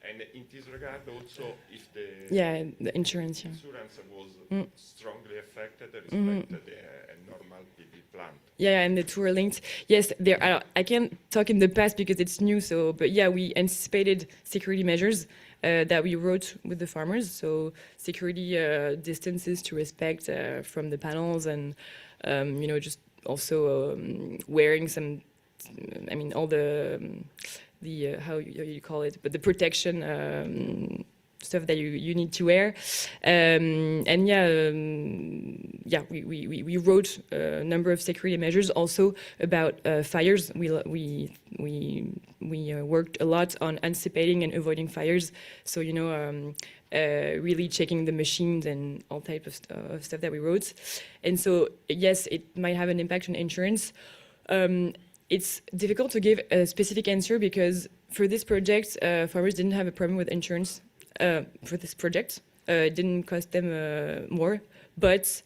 And in this regard also, if the insurance was strongly affected respect to the normal PV plant. Yeah, and the two are linked. Yes, there are, I can't talk in the past because it's new, so, but yeah, we anticipated security measures that we wrote with the farmers, so security distances to respect from the panels, and just also wearing some, all the how you call it, but the protection stuff that you need to wear, and we wrote a number of security measures also about fires. We worked a lot on anticipating and avoiding fires. So really checking the machines and all type of stuff that we wrote. And so yes, it might have an impact on insurance. It's difficult to give a specific answer because for this project, farmers didn't have a problem with insurance. For this project, it didn't cost them more, but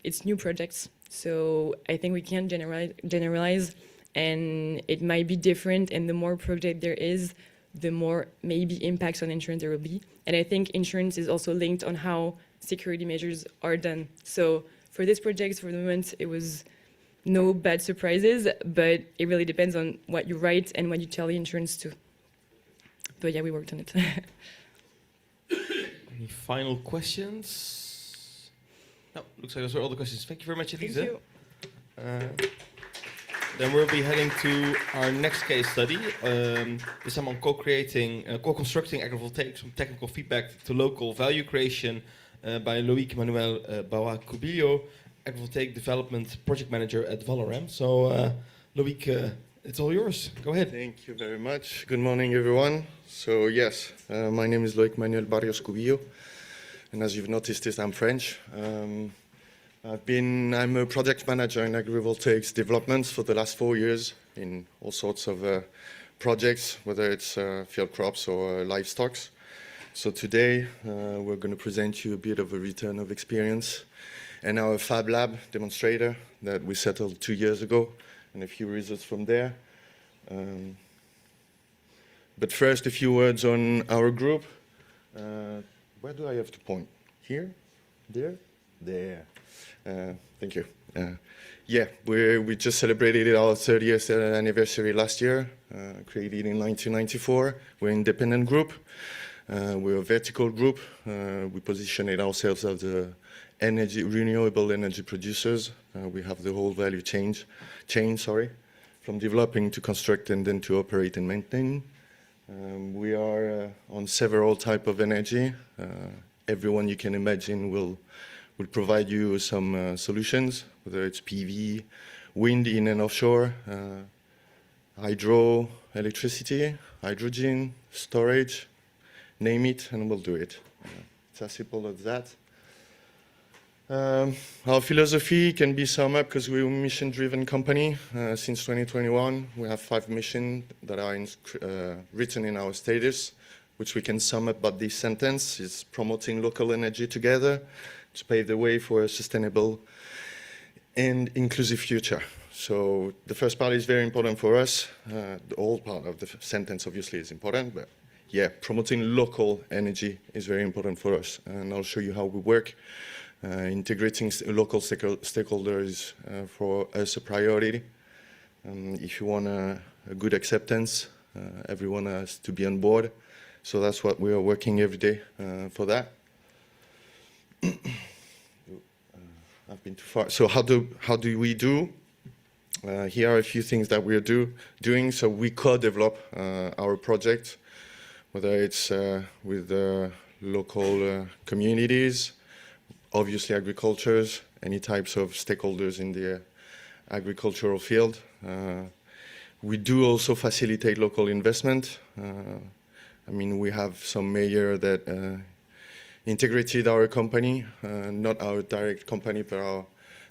it's new projects. So I think we can't generalize, and it might be different. And the more project there is, the more maybe impacts on insurance there will be. And I think insurance is also linked on how security measures are done. So for this project, for the moment, it was no bad surprises, but it really depends on what you write and what you tell the insurance to. But yeah, we worked on it. Any final questions? No, looks like those are all the questions. Thank you very much, Elise. Thank you. Then we'll be heading to our next case study. This time on co-constructing agrivoltaics from technical feedback to local value creation by Loic Manuel Bawa-Cubillo, agrivoltaic development project manager at Valorem. So, Loic, it's all yours. Go ahead. Thank you very much. Good morning, everyone. So yes, my name is Loic Manuel Barrios-Cubillo, and as you've noticed, I'm French. I'm a project manager in agrivoltaics developments for the last 4 years in all sorts of projects, whether it's field crops or livestock. So today we're going to present you a bit of a return of experience and our Fab Lab demonstrator that we settled 2 years ago, and a few results from there. But first, a few words on our group. Where do I have to point? Here? There? There. Thank you. We just celebrated our 30th anniversary last year, created in 1994. We're an independent group. We're a vertical group. We positioned ourselves as renewable energy producers. We have the whole value chain, from developing to construct and then to operate and maintain. We are on several types of energy. Everyone you can imagine will provide you some solutions, whether it's PV, wind in and offshore, hydro, electricity, hydrogen, storage, name it, and we'll do it. It's as simple as that. Our philosophy can be summed up because we're a mission-driven company. Since 2021, we have 5 missions that are written in our status, which we can sum up by this sentence: is promoting local energy together to pave the way for a sustainable and inclusive future. So the first part is very important for us. The whole part of the sentence obviously is important, but yeah, promoting local energy is very important for us, and I'll show you how we work. Integrating local stakeholders for us a priority. If you want a good acceptance, everyone has to be on board. So that's what we are working every day for that. I've been too far. So how do we do? Here are a few things that we are doing. So we co-develop our project, whether it's with local communities, obviously agricultures, any types of stakeholders in the agricultural field. We do also facilitate local investment. I mean, we have some mayor that integrated our company, not our direct company, but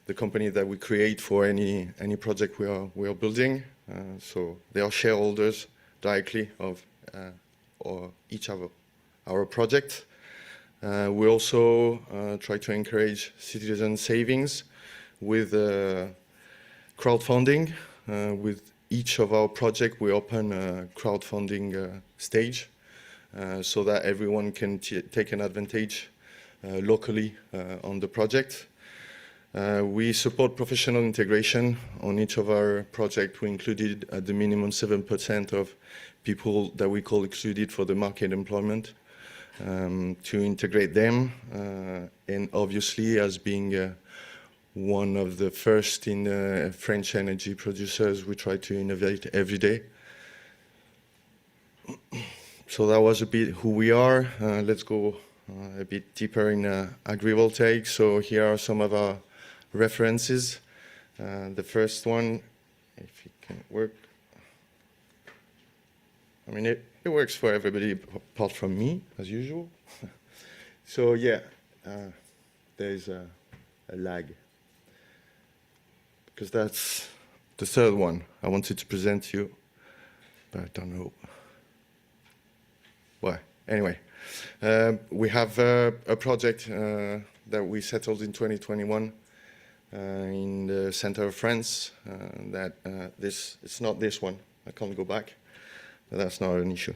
the company that we create for any project we are building. So they are shareholders directly of or each of our projects. We also try to encourage citizen savings with crowdfunding. With each of our projects, we open a crowdfunding stage so that everyone can take an advantage locally on the project. We support professional integration on each of our projects. We included at the minimum 7% of people that we call excluded for the market employment. To integrate them, and obviously as being one of the first in French energy producers, we try to innovate every day. So that was a bit who we are. Let's go a bit deeper in AgriVoltaics. So here are some of our references. The first one, if it can work. I mean, it works for everybody apart from me, as usual. So yeah, there's a lag. Because that's the third one I wanted to present to you, but I don't know why. Anyway, we have a project that we settled in 2021 in the center of France. It's not this one. I can't go back. That's not an issue.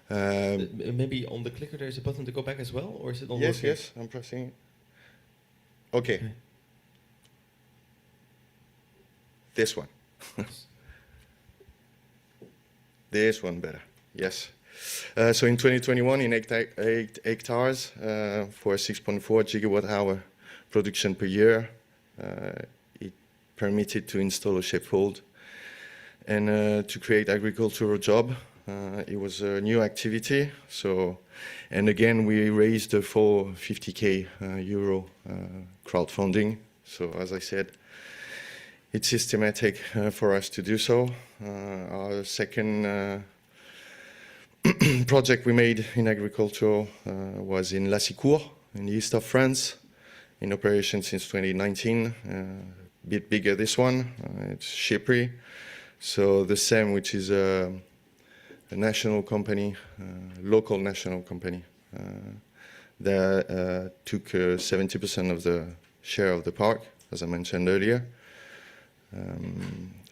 Maybe on the clicker there's a button to go back as well, or is it on? Yes, yes, I'm pressing it. Okay. This one. This one better. Yes. So in 2021, in 8 hectares for 6.4 gigawatt hour production per year, it permitted to install a sheepfold and to create agricultural job. It was a new activity. So, and again, we raised a full 50k euro crowdfunding. So as I said, it's systematic for us to do so. Our second project we made in agriculture was in La Sicour, in the east of France, in operation since 2019. A bit bigger this one. It's sheepery. So the SEM, which is a national company, local national company, that took 70% of the share of the park, as I mentioned earlier.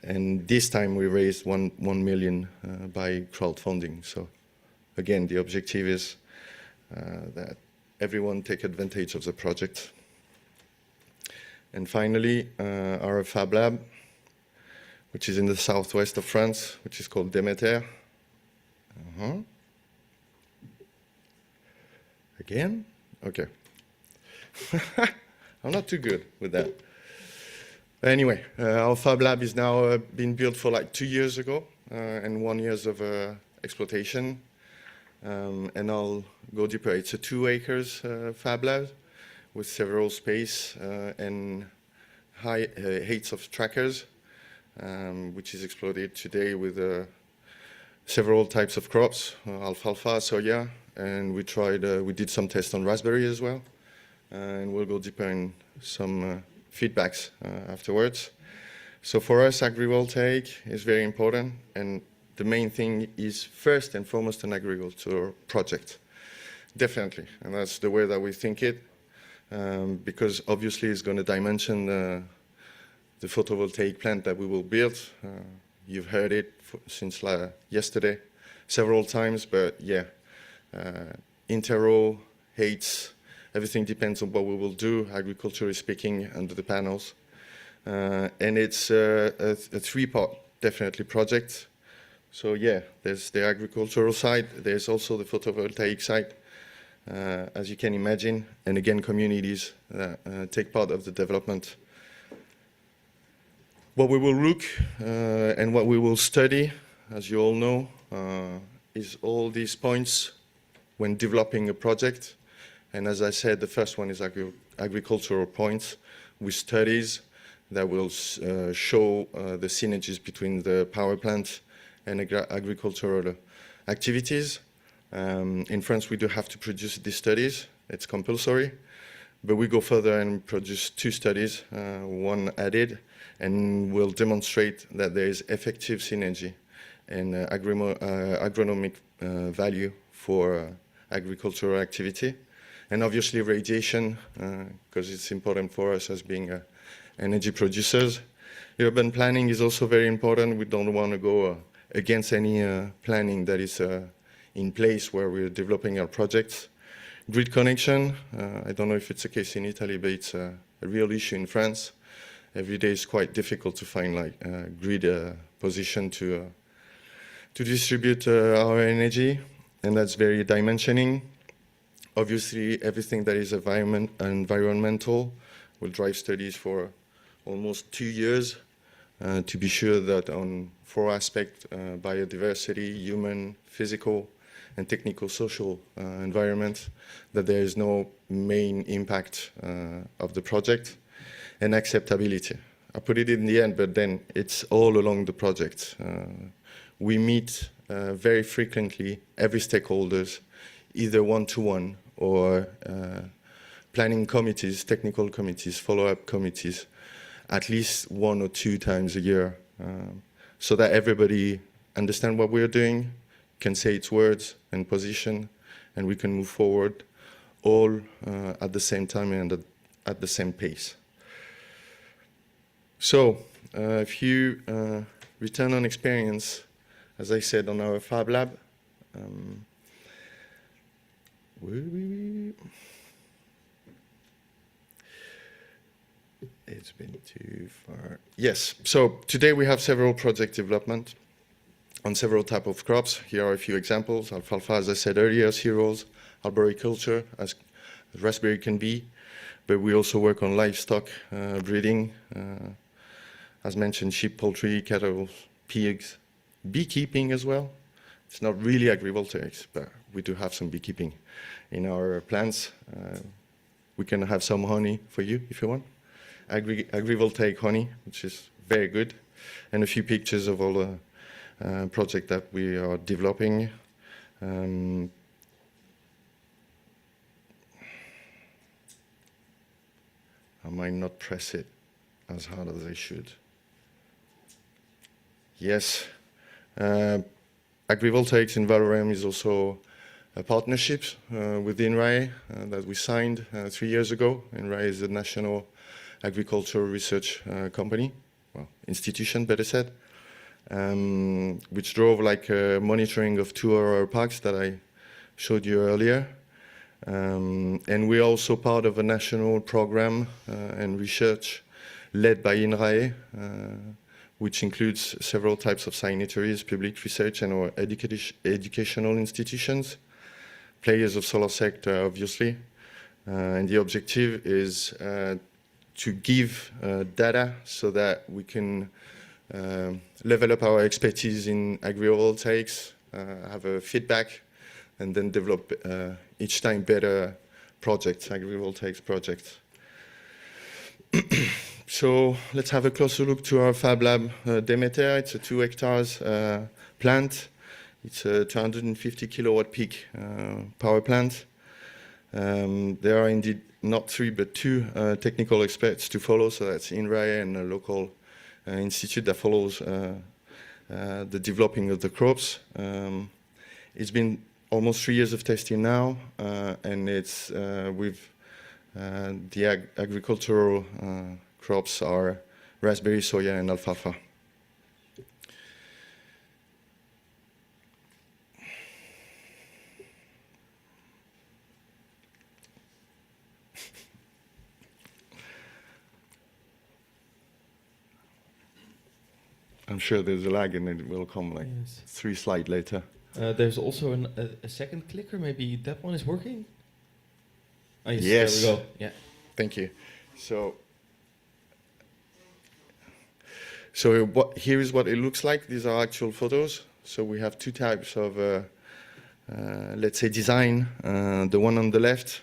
And this time we raised 1 million by crowdfunding. So again, the objective is that everyone take advantage of the project. And finally, our Fab Lab, which is in the southwest of France, which is called Demeter. Again? Okay. I'm not too good with that. Anyway, our Fab Lab is now been built for like 2 years ago and 1 year of exploitation. And I'll go deeper. It's a 2 acres Fab Lab with several space and high heights of trackers, which is exploited today with several types of crops, alfalfa, soya, and we did some tests on raspberry as well. And we'll go deeper in some feedbacks afterwards. So for us, agrivoltaic is very important, and the main thing is first and foremost an agricultural project, definitely, and that's the way that we think it, because obviously it's going to dimension the photovoltaic plant that we will build. You've heard it since yesterday several times, but yeah, interrow, heights, everything depends on what we will do, agriculturally speaking, under the panels. And it's a three-part, definitely, project. So yeah, there's the agricultural side, there's also the photovoltaic side, as you can imagine, and again, communities take part of the development. What we will look and what we will study, as you all know, is all these points when developing a project. And as I said, the first one is agricultural points with studies that will show the synergies between the power plant and agricultural activities. In France, we do have to produce these studies. It's compulsory. But we go further and produce 2 studies, one added, and we'll demonstrate that there is effective synergy and agronomic value for agricultural activity. And obviously radiation, because it's important for us as being energy producers. Urban planning is also very important. We don't want to go against any planning that is in place where we're developing our projects. Grid connection, I don't know if it's the case in Italy, but it's a real issue in France. Every day it's quite difficult to find like a grid position to distribute our energy, and that's very dimensioning. Obviously, everything that is environmental will drive studies for almost 2 years to be sure that on 4 aspects, biodiversity, human, physical, and technical social environment, that there is no main impact of the project, and acceptability. I put it in the end, but then it's all along the project. We meet very frequently every stakeholders, either one-to-one or planning committees, technical committees, follow-up committees, at least 1 or 2 times a year, so that everybody understands what we're doing, can say its words and position, and we can move forward all at the same time and at the same pace. So, a few return on experience, as I said, on our Fab Lab. It's been too far. Yes, so today we have several project development on several types of crops. Here are a few examples. Alfalfa, as I said earlier, cereals, arboriculture, as raspberry can be, but we also work on livestock breeding, as mentioned, sheep, poultry, cattle, pigs, beekeeping as well. It's not really agrivoltaics, but we do have some beekeeping in our plants. We can have some honey for you if you want. Agrivoltaic honey, which is very good, and a few pictures of all the projects that we are developing. I might not press it as hard as I should. Yes, AgriVoltaics in Valorem is also a partnership with INRAE that we signed 3 years ago. INRAE is the National Agricultural Research Company, well, institution, better said, which drove like monitoring of 2 of our parks that I showed you earlier. And we're also part of a national program and research led by INRAE, which includes several types of signatories, public research and or educational institutions, players of solar sector, obviously. And the objective is to give data so that we can level up our expertise in agrivoltaics, have a feedback, and then develop each time better projects, agrivoltaics projects. So let's have a closer look to our Fab Lab Demeter. It's a 2 hectares plant. It's a 250 kilowatt peak power plant. There are indeed not 3 but 2 technical experts to follow, so that's INRAE and a local institute that follows the developing of the crops. It's been almost 3 years of testing now, and it's with the agricultural crops are raspberry, soya, and alfalfa. I'm sure there's a lag and it will come like Yes. 3 slides later. There's also a second clicker. Maybe that one is working. Oh, yes, Yes. there we go. Yeah. Thank you. So here is what it looks like. These are actual photos. So we have 2 types of, let's say, design. The one on the left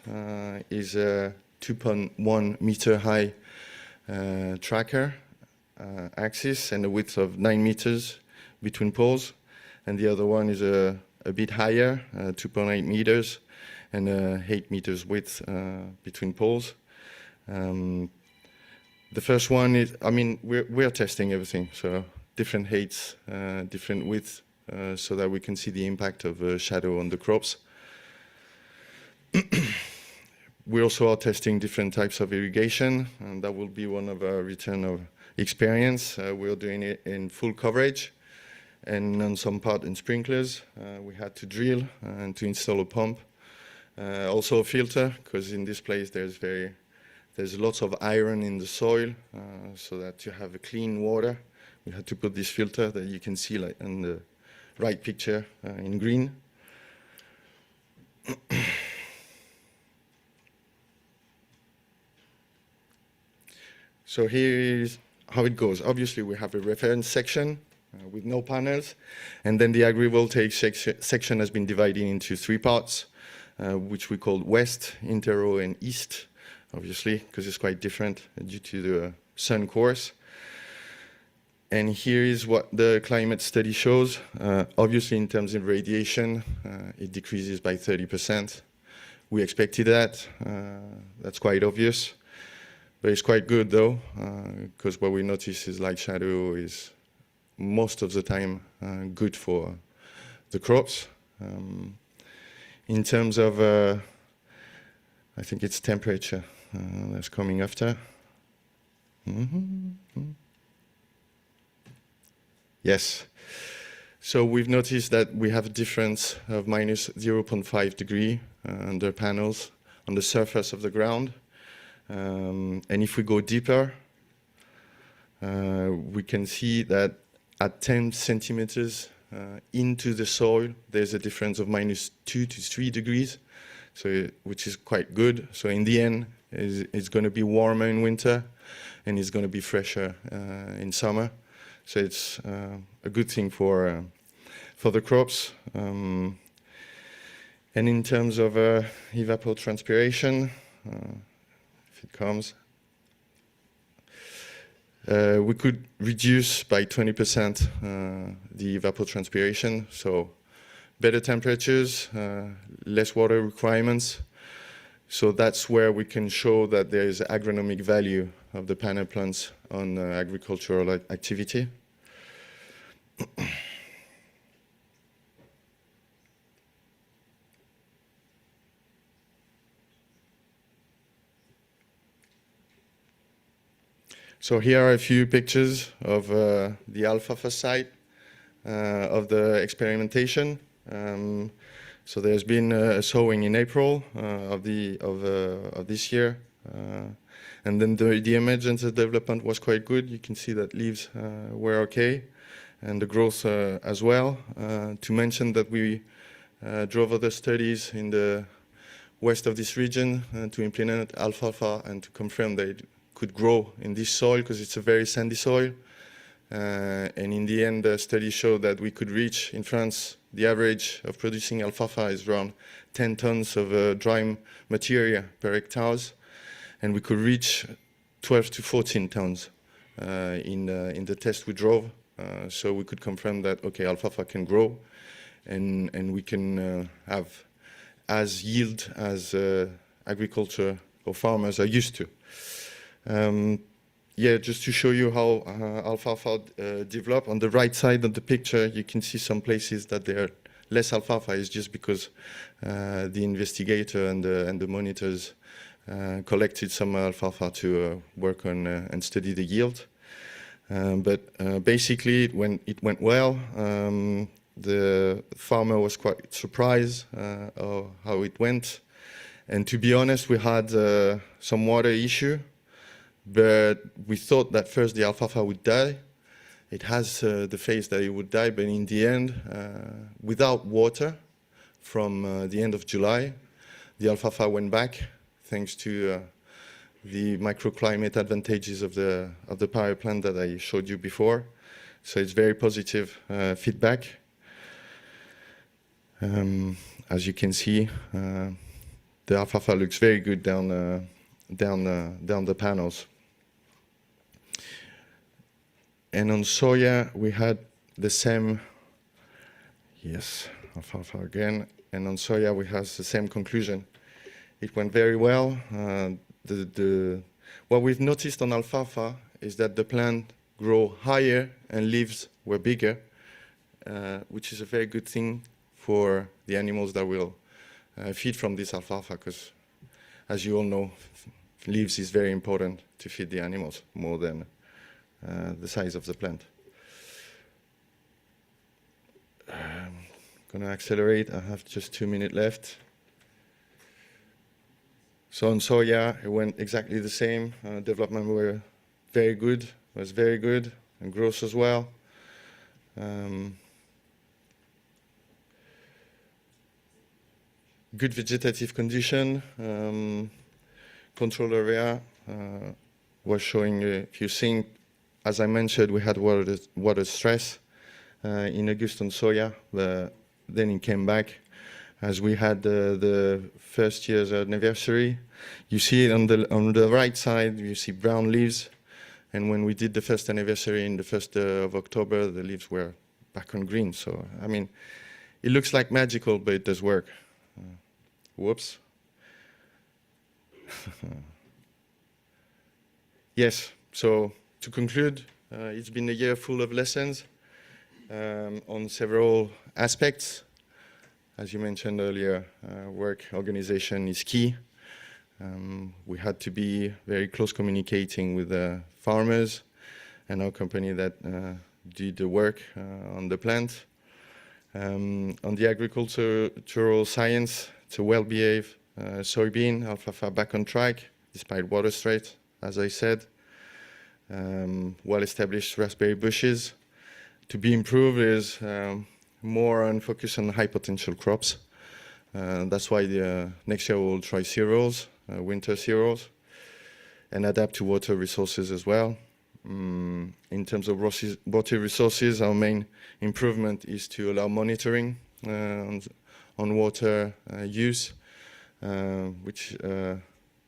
is a 2.1 meter high tracker axis and a width of 9 meters between poles. And the other one is a bit higher, 2.8 meters and 8 meters width between poles. The first one is, I mean, we're testing everything, so different heights, different widths, so that we can see the impact of shadow on the crops. We also are testing different types of irrigation, and that will be one of our return of experience. We're doing it in full coverage, and on some part in sprinklers. We had to drill and to install a pump. Also a filter, because in this place there's lots of iron in the soil, so that you have a clean water. We had to put this filter that you can see like in the right picture in green. So here is how it goes. Obviously we have a reference section with no panels, and then the AgriVoltaics section has been divided into 3 parts, which we call West, Interro, and East. Obviously, because it's quite different due to the sun course. And here is what the climate study shows. Obviously, in terms of radiation, it decreases by 30%. We expected that. That's quite obvious. But it's quite good, though, because what we notice is light shadow is most of the time good for the crops. In terms of, I think it's temperature. That's coming after. Yes. So we've noticed that we have a difference of minus 0.5 degree under panels on the surface of the ground. And if we go deeper, we can see that at 10 centimeters into the soil, there's a difference of minus 2 to 3 degrees, so which is quite good. So in the end, it's going to be warmer in winter, and it's going to be fresher in summer. So it's a good thing for the crops. And in terms of evapotranspiration, if it comes, we could reduce by 20% the evapotranspiration. So better temperatures, less water requirements. So that's where we can show that there is agronomic value of the panel plants on agricultural activity. So here are a few pictures of the alfalfa site of the experimentation. So there's been a sowing in April of this year, and then the emergence of development was quite good. You can see that leaves were okay, and the growth as well. To mention that we drove other studies in the west of this region to implement alfalfa and to confirm that it could grow in this soil because it's a very sandy soil. And in the end, the study showed that we could reach, in France, the average of producing alfalfa is around 10 tons of dry material per hectares, and we could reach 12 to 14 tons in the test we drove. So we could confirm that, okay, alfalfa can grow, and we can have as yield as agriculture or farmers are used to. Yeah, just to show you how alfalfa develop. On the right side of the picture, you can see some places that there are less alfalfa. It's just because the investigator and the monitors collected some alfalfa to work on and study the yield. But basically, when it went well, the farmer was quite surprised of how it went. And to be honest, we had some water issue. But we thought that first the alfalfa would die, it has the phase that it would die, but in the end, without water, from the end of July, the alfalfa went back thanks to the microclimate advantages of the power plant that I showed you before. So it's very positive feedback. As you can see, the alfalfa looks very good down the panels. And on soya, we had the same, yes, alfalfa again. And on soya, we have the same conclusion. It went very well. What we've noticed on alfalfa is that the plant grew higher and leaves were bigger, which is a very good thing for the animals that will feed from this alfalfa, because as you all know, leaves is very important to feed the animals more than the size of the plant. I'm going to accelerate. I have just 2 minutes left. So on soya, it went exactly the same. Development were very good, was very good, and growth as well. Good vegetative condition. Control area was showing, if you think, as I mentioned, we had water stress in August on soya, but then it came back as we had the first year's anniversary. You see it on the right side, you see brown leaves, and when we did the first anniversary in the 1st of October, the leaves were back on green. So, I mean, it looks like magical, but it does work. Whoops. Yes, so to conclude, it's been a year full of lessons on several aspects. As you mentioned earlier, work organization is key. We had to be very close communicating with the farmers and our company that did the work on the plant. On the agricultural science, it's a well-behaved soybean, alfalfa back on track, despite water stress, as I said. Well-established raspberry bushes. To be improved is more on focus on high potential crops. That's why next year we'll try cereals, winter cereals, and adapt to water resources as well. In terms of water resources, our main improvement is to allow monitoring on water use, which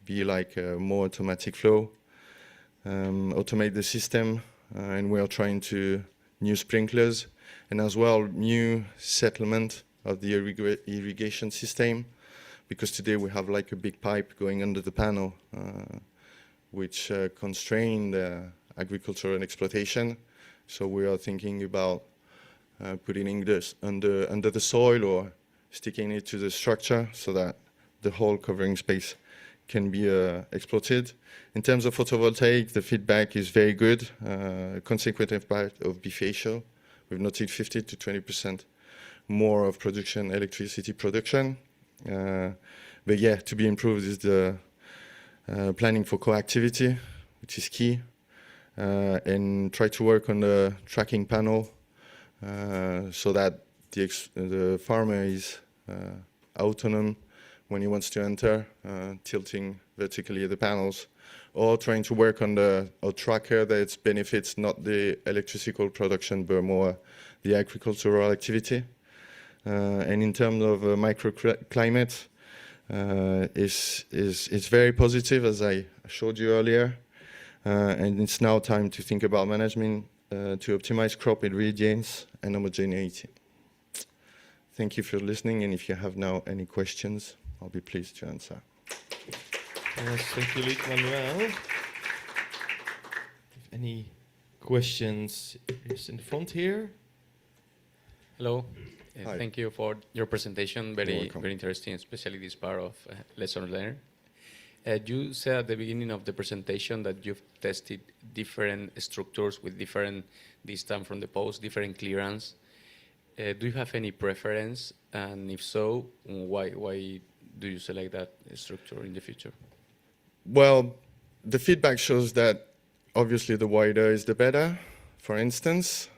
be like more automatic flow, automate the system, and we are trying to new sprinklers, and as well new settlement of the irrigation system, because today we have like a big pipe going under the panel, which constrain the agriculture and exploitation. So we are thinking about putting this under the soil or sticking it to the structure so that the whole covering space can be exploited. In terms of photovoltaic, the feedback is very good. Consequent impact of bifacial, we've noted 50 to 20% more of production, electricity production. But yeah, to be improved is the planning for coactivity, which is key, and try to work on the tracking panel so that the farmer is autonomous when he wants to enter, tilting vertically the panels, or trying to work on a tracker that benefits not the electrical production but more the agricultural activity. And in terms of microclimate, it's very positive, as I showed you earlier, and it's now time to think about management to optimize crop ingredients and homogeneity. Thank you for listening, and if you have now any questions, I'll be pleased to answer. Yes, thank you, Luc Manuel. If any questions, just in the front here. Hello. Hi. Thank you for your presentation. You're Very, welcome. very interesting, especially this part of lesson learned. You said at the beginning of the presentation that you've tested different structures with different distance from the post, different clearance. Do you have any preference? And if so, why do you select that structure in the future? Well, the feedback shows that obviously the wider is the better for instance,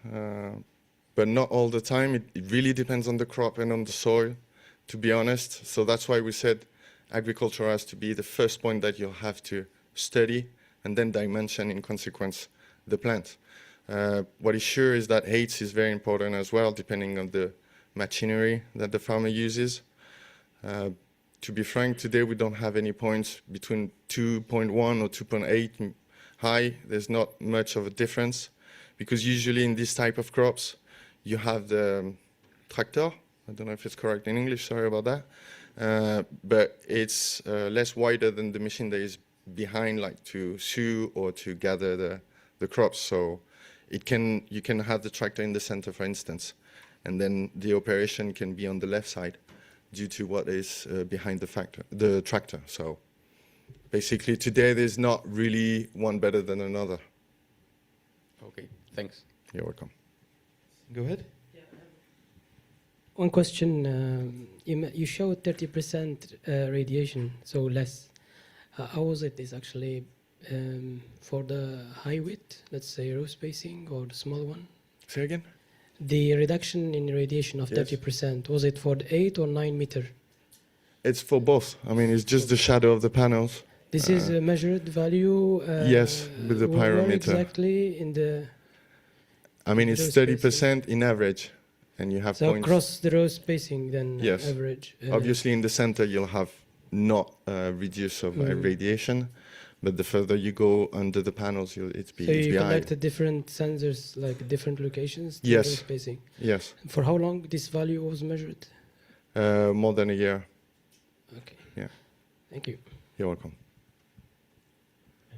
but not all the time. It really depends on the crop and on the soil, to be honest. So that's why we said agriculture has to be the first point that you'll have to study and then dimension in consequence the plant. What is sure is that height is very important as well, depending on the machinery that the farmer uses. To be frank, today we don't have any points between 2.1 or 2.8 high. There's not much of a difference, because usually in this type of crops, you have the tractor. I don't know if it's correct in English, sorry about that. But it's less wider than the machine that is behind, like to sow or to gather the crops. So you can have the tractor in the center, for instance, and then the operation can be on the left side due to what is behind the tractor. So basically today there's not really one better than another. Okay, thanks. You're welcome. Go ahead. One question, you showed 30% radiation, so less. How was it is actually for the high width, let's say row spacing, or the small one? Say again? The reduction in radiation of Yes. 30%, was it for the 8 or 9 meter? It's for both. I mean, it's just the shadow of the panels. This is a measured value? Yes, with the where pyrometer. exactly in the... I mean, it's row 30% in average, and you have So points. across the row spacing then, Yes. average? Obviously, in the center, you'll have not reduce of radiation, but the further you go under the panels, it's So you high. collected different sensors, like different locations? Yes. Different spacing. Yes, For how long this value was measured? more than a year. Okay. Yeah. Thank you. You're welcome.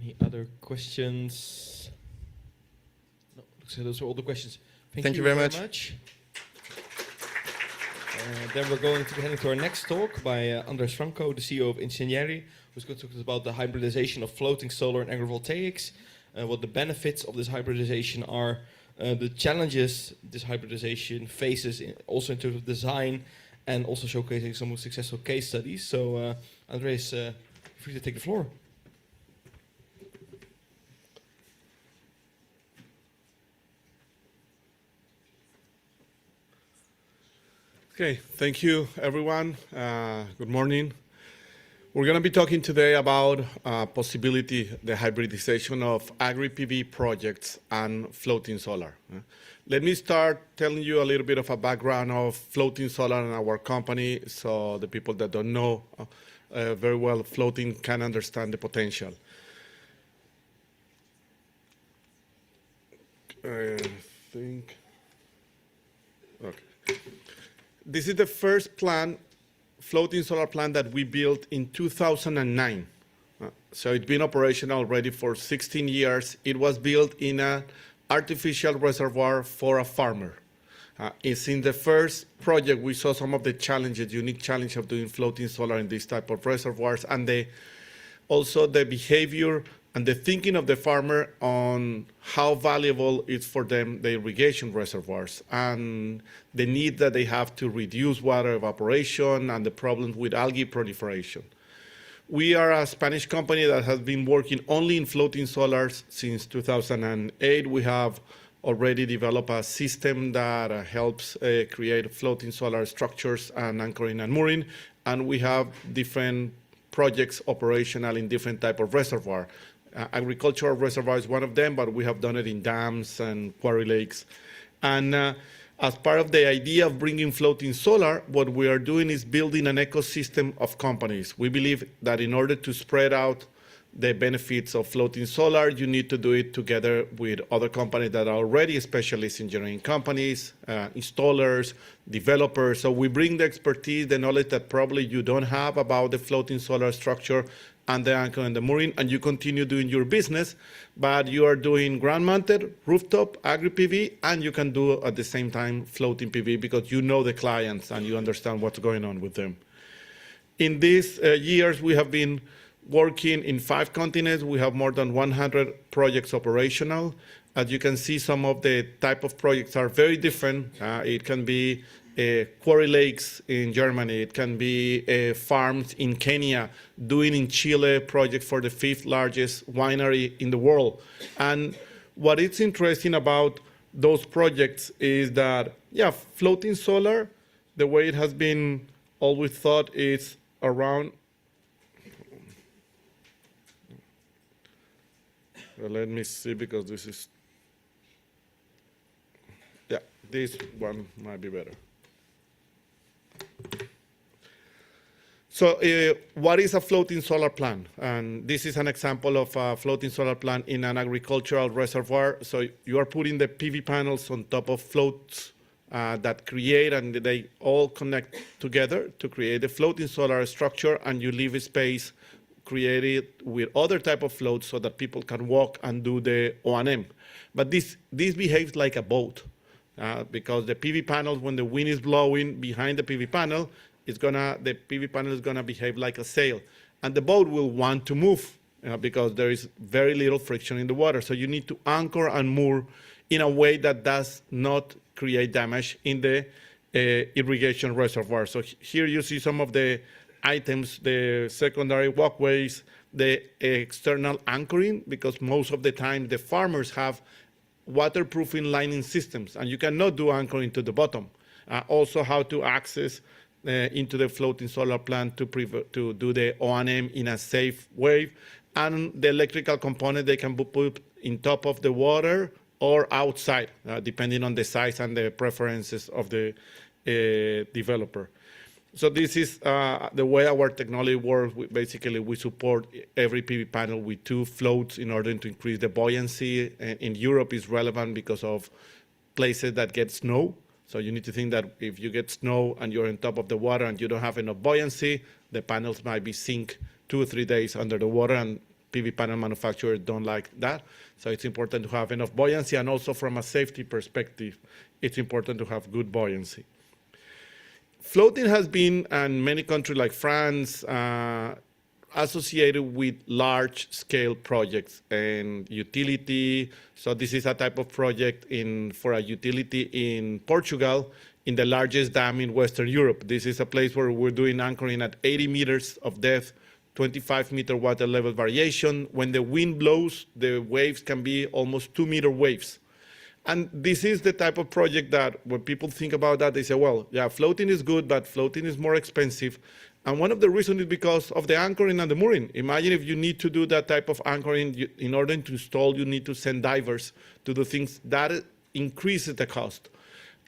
Any other questions? No, looks like those are all the questions. Thank you very much. Then we're going to be heading to our next talk by Andres Franco, the CEO of Ingegneri, who's going to talk about the hybridization of floating solar and agrivoltaics, what the benefits of this hybridization are, the challenges this hybridization faces, also in terms of design, and also showcasing some successful case studies. So, Andres, free to take the floor. Okay, thank you, everyone. Good morning. We're going to be talking today about possibility, the hybridization of agri-PV projects and floating solar. Let me start telling you a little bit of a background of floating solar and our company, so the people that don't know very well floating can understand the potential. Okay. This is the first plant, floating solar plant, that we built in 2009. So it's been operational already for 16 years. It was built in an artificial reservoir for a farmer. It's in the first project we saw some of the challenges, unique challenge of doing floating solar in this type of reservoirs, and also the behavior and the thinking of the farmer on how valuable it's for them, the irrigation reservoirs, and the need that they have to reduce water evaporation and the problems with algae proliferation. We are a Spanish company that has been working only in floating solars since 2008. We have already developed a system that helps create floating solar structures and anchoring and mooring, and we have different projects operational in different type of reservoir. Agricultural reservoir is one of them, but we have done it in dams and quarry lakes. And as part of the idea of bringing floating solar, what we are doing is building an ecosystem of companies. We believe that in order to spread out the benefits of floating solar, you need to do it together with other companies that are already specialist engineering companies, installers, developers. So we bring the expertise, the knowledge that probably you don't have about the floating solar structure and the anchor and the mooring, and you continue doing your business, but you are doing ground-mounted, rooftop, agri-PV, and you can do at the same time floating PV because you know the clients and you understand what's going on with them. In these years, we have been working in 5 continents. We have more than 100 projects operational. As you can see, some of the type of projects are very different. It can be quarry lakes in Germany. It can be farms in Kenya, doing in Chile project for the 5th largest winery in the world. And what is interesting about those projects is that, yeah, floating solar, the way it has been always thought is around, well, let me see, because this is, yeah, this one might be better. So what is a floating solar plant? And this is an example of a floating solar plant in an agricultural reservoir. So you are putting the PV panels on top of floats that create, and they all connect together to create a floating solar structure, and you leave a space created with other type of floats so that people can walk and do the O&M. But this behaves like a boat because the PV panels, when the wind is blowing behind the PV panel, the PV panel is gonna behave like a sail, and the boat will want to move because there is very little friction in the water. So you need to anchor and moor in a way that does not create damage in the irrigation reservoir. So here you see some of the items, the secondary walkways, the external anchoring, because most of the time the farmers have waterproofing lining systems, and you cannot do anchoring to the bottom. Also how to access into the floating solar plant to do the O&M in a safe way, and the electrical component they can put in top of the water or outside, depending on the size and the preferences of the developer. So this is the way our technology works. Basically, we support every PV panel with 2 floats in order to increase the buoyancy. In Europe, it's relevant because of places that get snow. So you need to think that if you get snow and you're on top of the water and you don't have enough buoyancy, the panels might be sink 2 or 3 days under the water, and PV panel manufacturers don't like that. So it's important to have enough buoyancy, and also from a safety perspective, it's important to have good buoyancy. Floating has been, in many countries like France, associated with large-scale projects and utility. So this is a type of project for a utility in Portugal, in the largest dam in Western Europe. This is a place where we're doing anchoring at 80 meters of depth, 25-meter water level variation. When the wind blows, the waves can be almost 2-meter waves. And this is the type of project that when people think about that, they say, well, yeah, floating is good, but floating is more expensive. And one of the reasons is because of the anchoring and the mooring. Imagine if you need to do that type of anchoring, in order to install, you need to send divers to do things. That increases the cost.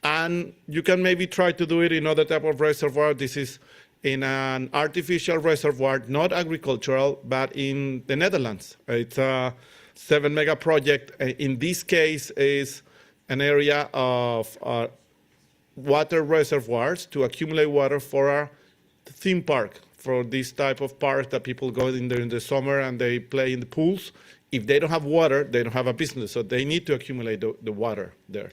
And you can maybe try to do it in other type of reservoir. This is in an artificial reservoir, not agricultural, but in the Netherlands. It's a 7 mega project. In this case, is an area of water reservoirs to accumulate water for a theme park, for this type of park that people go in there in the summer and they play in the pools. If they don't have water, they don't have a business, so they need to accumulate the water there.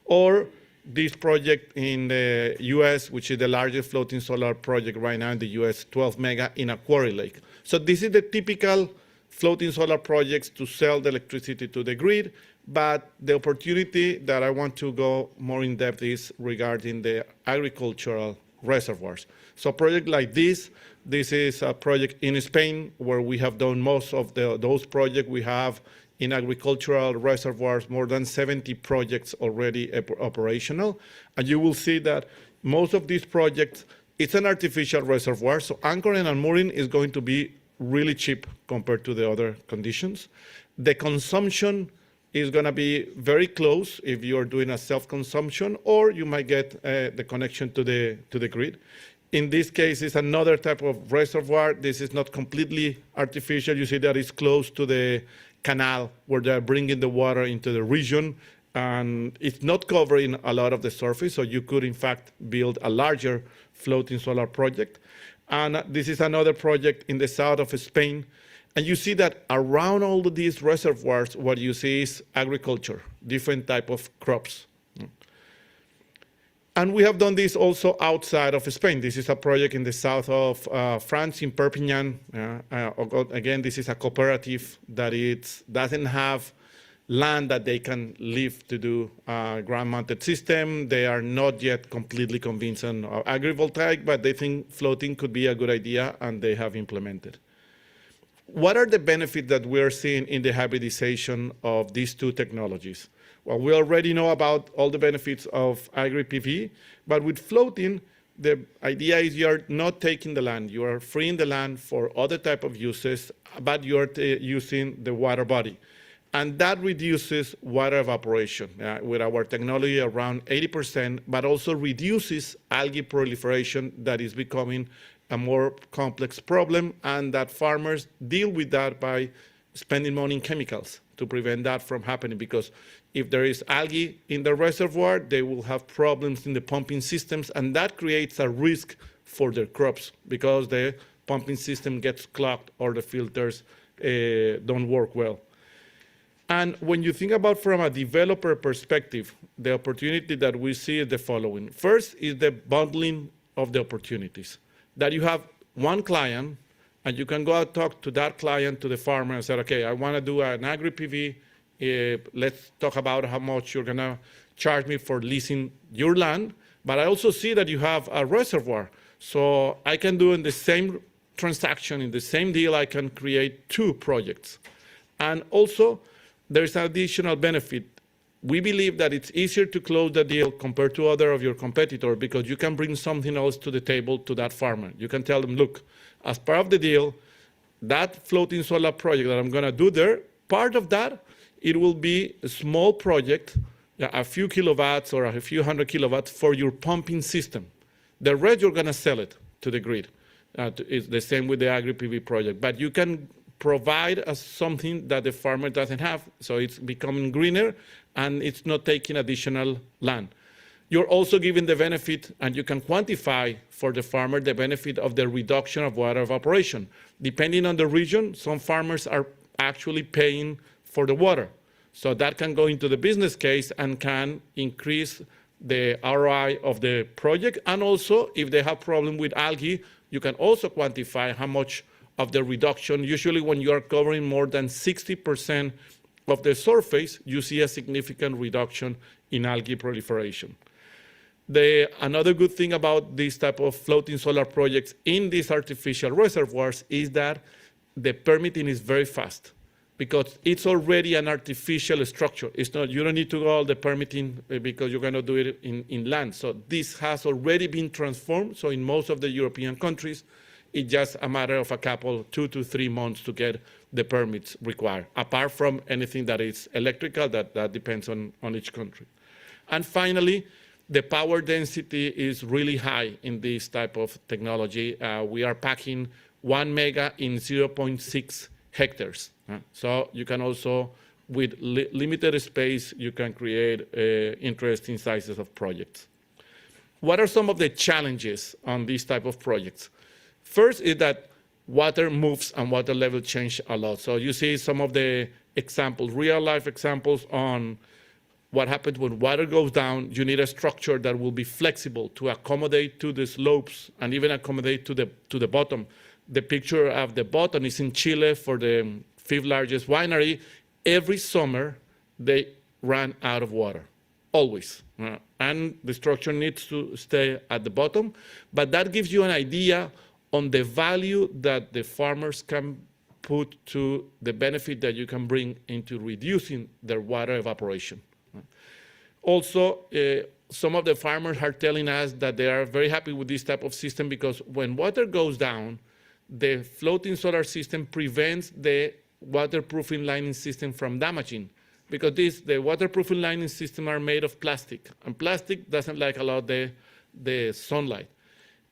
Or this project in the US, which is the largest floating solar project right now in the US, 12 mega in a quarry lake. So this is the typical floating solar projects to sell the electricity to the grid, but the opportunity that I want to go more in depth is regarding the agricultural reservoirs. So a project like this is a project in Spain where we have done most of those projects. We have in agricultural reservoirs more than 70 projects already operational. And you will see that most of these projects, it's an artificial reservoir, so anchoring and mooring is going to be really cheap compared to the other conditions. The consumption is going to be very close if you're doing a self-consumption, or you might get the connection to the grid. In this case, it's another type of reservoir. This is not completely artificial. You see that it's close to the canal where they're bringing the water into the region, and it's not covering a lot of the surface, so you could, in fact, build a larger floating solar project. And this is another project in the south of Spain. And you see that around all of these reservoirs, what you see is agriculture, different type of crops. And we have done this also outside of Spain. This is a project in the south of France, in Perpignan. Again, this is a cooperative that doesn't have land that they can live to do a ground-mounted system. They are not yet completely convinced on AgriVoltaics, but they think floating could be a good idea, and they have implemented. what are the benefits that we're seeing in the hybridization of these two technologies? Well, we already know about all the benefits of agri-PV, but with floating, the idea is you are not taking the land. You are freeing the land for other type of uses, but you are using the water body. And that reduces water evaporation with our technology around 80%, but also reduces algae proliferation that is becoming a more complex problem, and that farmers deal with that by spending money in chemicals to prevent that from happening, because if there is algae in the reservoir, they will have problems in the pumping systems, and that creates a risk for their crops because the pumping system gets clogged or the filters don't work well. And when you think about from a developer perspective, the opportunity that we see is the following. First is the bundling of the opportunities, that you have one client and you can go out talk to that client, to the farmer, and say, okay, I want to do an agri-PV. Let's talk about how much you're going to charge me for leasing your land. But I also see that you have a reservoir. So I can do in the same transaction, in the same deal, I can create two projects. And also, there's an additional benefit. We believe that it's easier to close the deal compared to other of your competitors because you can bring something else to the table to that farmer. You can tell them, look, as part of the deal, that floating solar project that I'm going to do there, part of that, it will be a small project, a few kilowatts or a few hundred kilowatts for your pumping system. The rest, you're going to sell it to the grid. It's the same with the agri-PV project. But you can provide us something that the farmer doesn't have, so it's becoming greener and it's not taking additional land. You're also giving the benefit, and you can quantify for the farmer the benefit of the reduction of water evaporation. Depending on the region, some farmers are actually paying for the water. So that can go into the business case and can increase the ROI of the project. And also, if they have problem with algae, you can also quantify how much of the reduction. Usually when you are covering more than 60% of the surface, you see a significant reduction in algae proliferation. Another good thing about this type of floating solar projects in these artificial reservoirs is that the permitting is very fast because it's already an artificial structure. It's not, you don't need to go all the permitting because you're going to do it in land. So this has already been transformed. So in most of the European countries, it's just a matter of a couple, 2 to 3 months to get the permits required, apart from anything that is electrical, that depends on each country. And finally, the power density is really high in this type of technology. We are packing 1 mega in 0.6 hectares. So you can also, with limited space, you can create interesting sizes of projects. What are some of the challenges on these type of projects? First is that water moves and water level change a lot. So you see some of the examples, real life examples on what happens when water goes down. You need a structure that will be flexible to accommodate to the slopes and even accommodate to the bottom. The picture of the bottom is in Chile for the 5th largest winery. Every summer, they run out of water, always. And the structure needs to stay at the bottom. But that gives you an idea on the value that the farmers can put to the benefit that you can bring into reducing their water evaporation. Also, some of the farmers are telling us that they are very happy with this type of system because when water goes down, the floating solar system prevents the waterproofing lining system from damaging, because the waterproofing lining system are made of plastic, and plastic doesn't like a lot the sunlight.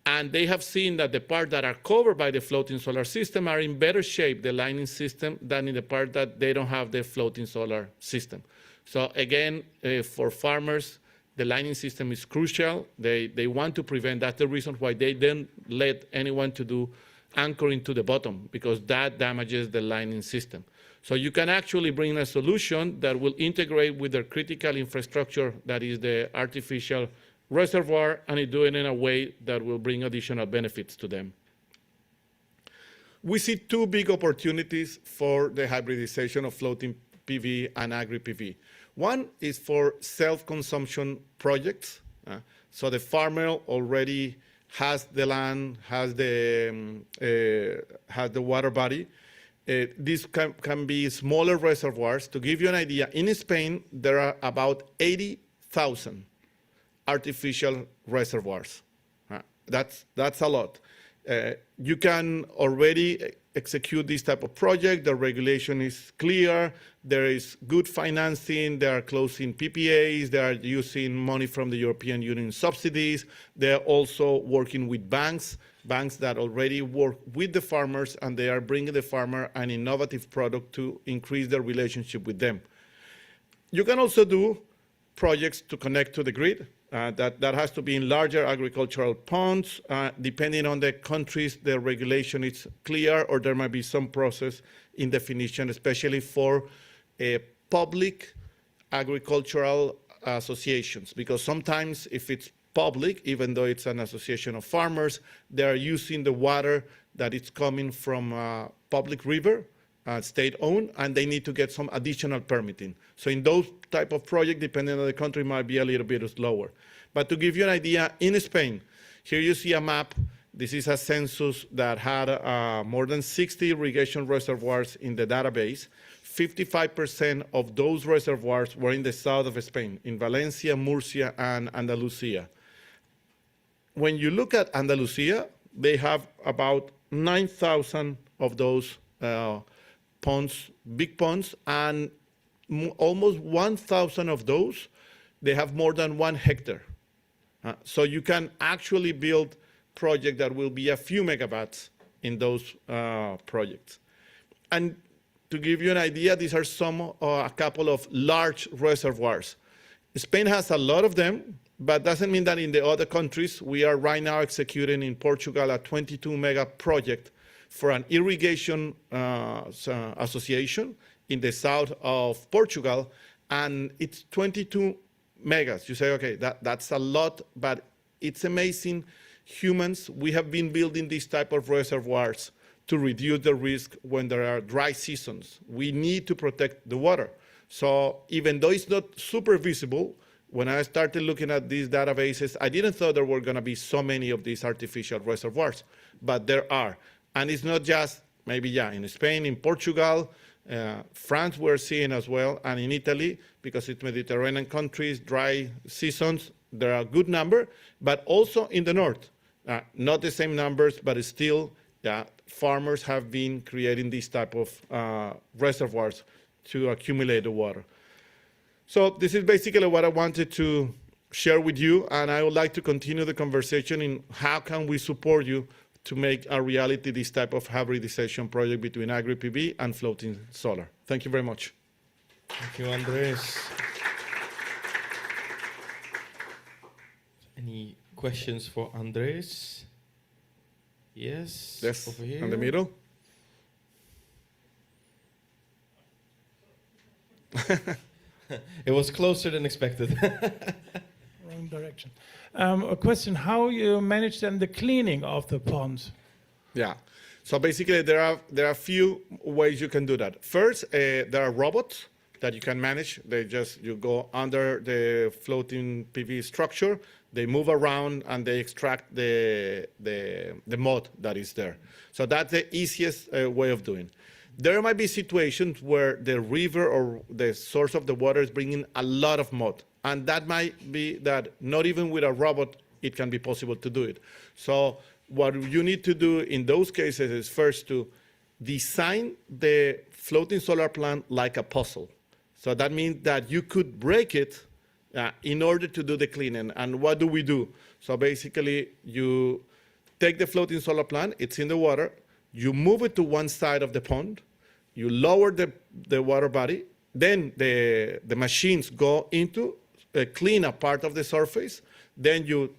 And they have seen that the parts that are covered by the floating solar system are in better shape, the lining system, than in the part that they don't have the floating solar system. So again, for farmers, the lining system is crucial. They want to prevent, that's the reason why they don't let anyone to do anchoring to the bottom, because that damages the lining system. So you can actually bring a solution that will integrate with their critical infrastructure, that is the artificial reservoir, and do it in a way that will bring additional benefits to them. We see two big opportunities for the hybridization of floating PV and agri-PV. One is for self-consumption projects. So the farmer already has the land, has the water body, These can be smaller reservoirs. To give you an idea, in Spain, there are about 80,000 artificial reservoirs. That's a lot. You can already execute this type of project. The regulation is clear. There is good financing. They are closing PPAs. They are using money from the European Union subsidies. They're also working with banks that already work with the farmers, and they are bringing the farmer an innovative product to increase their relationship with them. You can also do projects to connect to the grid. That has to be in larger agricultural ponds. Depending on the countries, the regulation is clear, or there might be some process in definition, especially for public agricultural associations, because sometimes if it's public, even though it's an association of farmers, they are using the water that is coming from a public river, state-owned, and they need to get some additional permitting. So in those type of projects, depending on the country, might be a little bit slower. But to give you an idea, in Spain, here you see a map. This is a census that had more than 60 irrigation reservoirs in the database. 55% of those reservoirs were in the south of Spain, in Valencia, Murcia, and Andalusia. When you look at Andalusia, they have about 9,000 of those ponds, big ponds, and almost 1,000 of those, they have more than 1 hectare. So you can actually build projects that will be a few megawatts in those projects. And to give you an idea, these are a couple of large reservoirs. Spain has a lot of them, but doesn't mean that in the other countries. We are right now executing in Portugal a 22 mega project for an irrigation association in the south of Portugal, and it's 22 megas. You say, okay, that's a lot, but it's amazing. Humans, we have been building these type of reservoirs to reduce the risk when there are dry seasons. We need to protect the water. So even though it's not super visible, when I started looking at these databases, I didn't thought there were going to be so many of these artificial reservoirs, but there are. And it's not just maybe, in Spain, in Portugal, France we're seeing as well, and in Italy, because it's Mediterranean countries, dry seasons, there are a good number, but also in the north. Not the same numbers, but still, farmers have been creating these type of reservoirs to accumulate the water. So this is basically what I wanted to share with you, and I would like to continue the conversation in how can we support you to make a reality this type of hybridization project between AgriPV and floating solar. Thank you very much. Thank you, Andres. Any questions for Andres? Yes. Yes, over here. in the middle. It was closer than expected. Wrong direction. A question: how you manage then the cleaning of the ponds? Yeah. So basically, there are a few ways you can do that. First, there are robots that you can manage. You go under the floating PV structure. They move around and they extract the mud that is there. So that's the easiest way of doing. There might be situations where the river or the source of the water is bringing a lot of mud. And that might be that not even with a robot, it can be possible to do it. So what you need to do in those cases is first to design the floating solar plant like a puzzle. So that means that you could break it in order to do the cleaning. And what do we do? So basically, you take the floating solar plant, it's in the water, you move it to one side of the pond, you lower the water body, then the machines go into clean a part of the surface, then you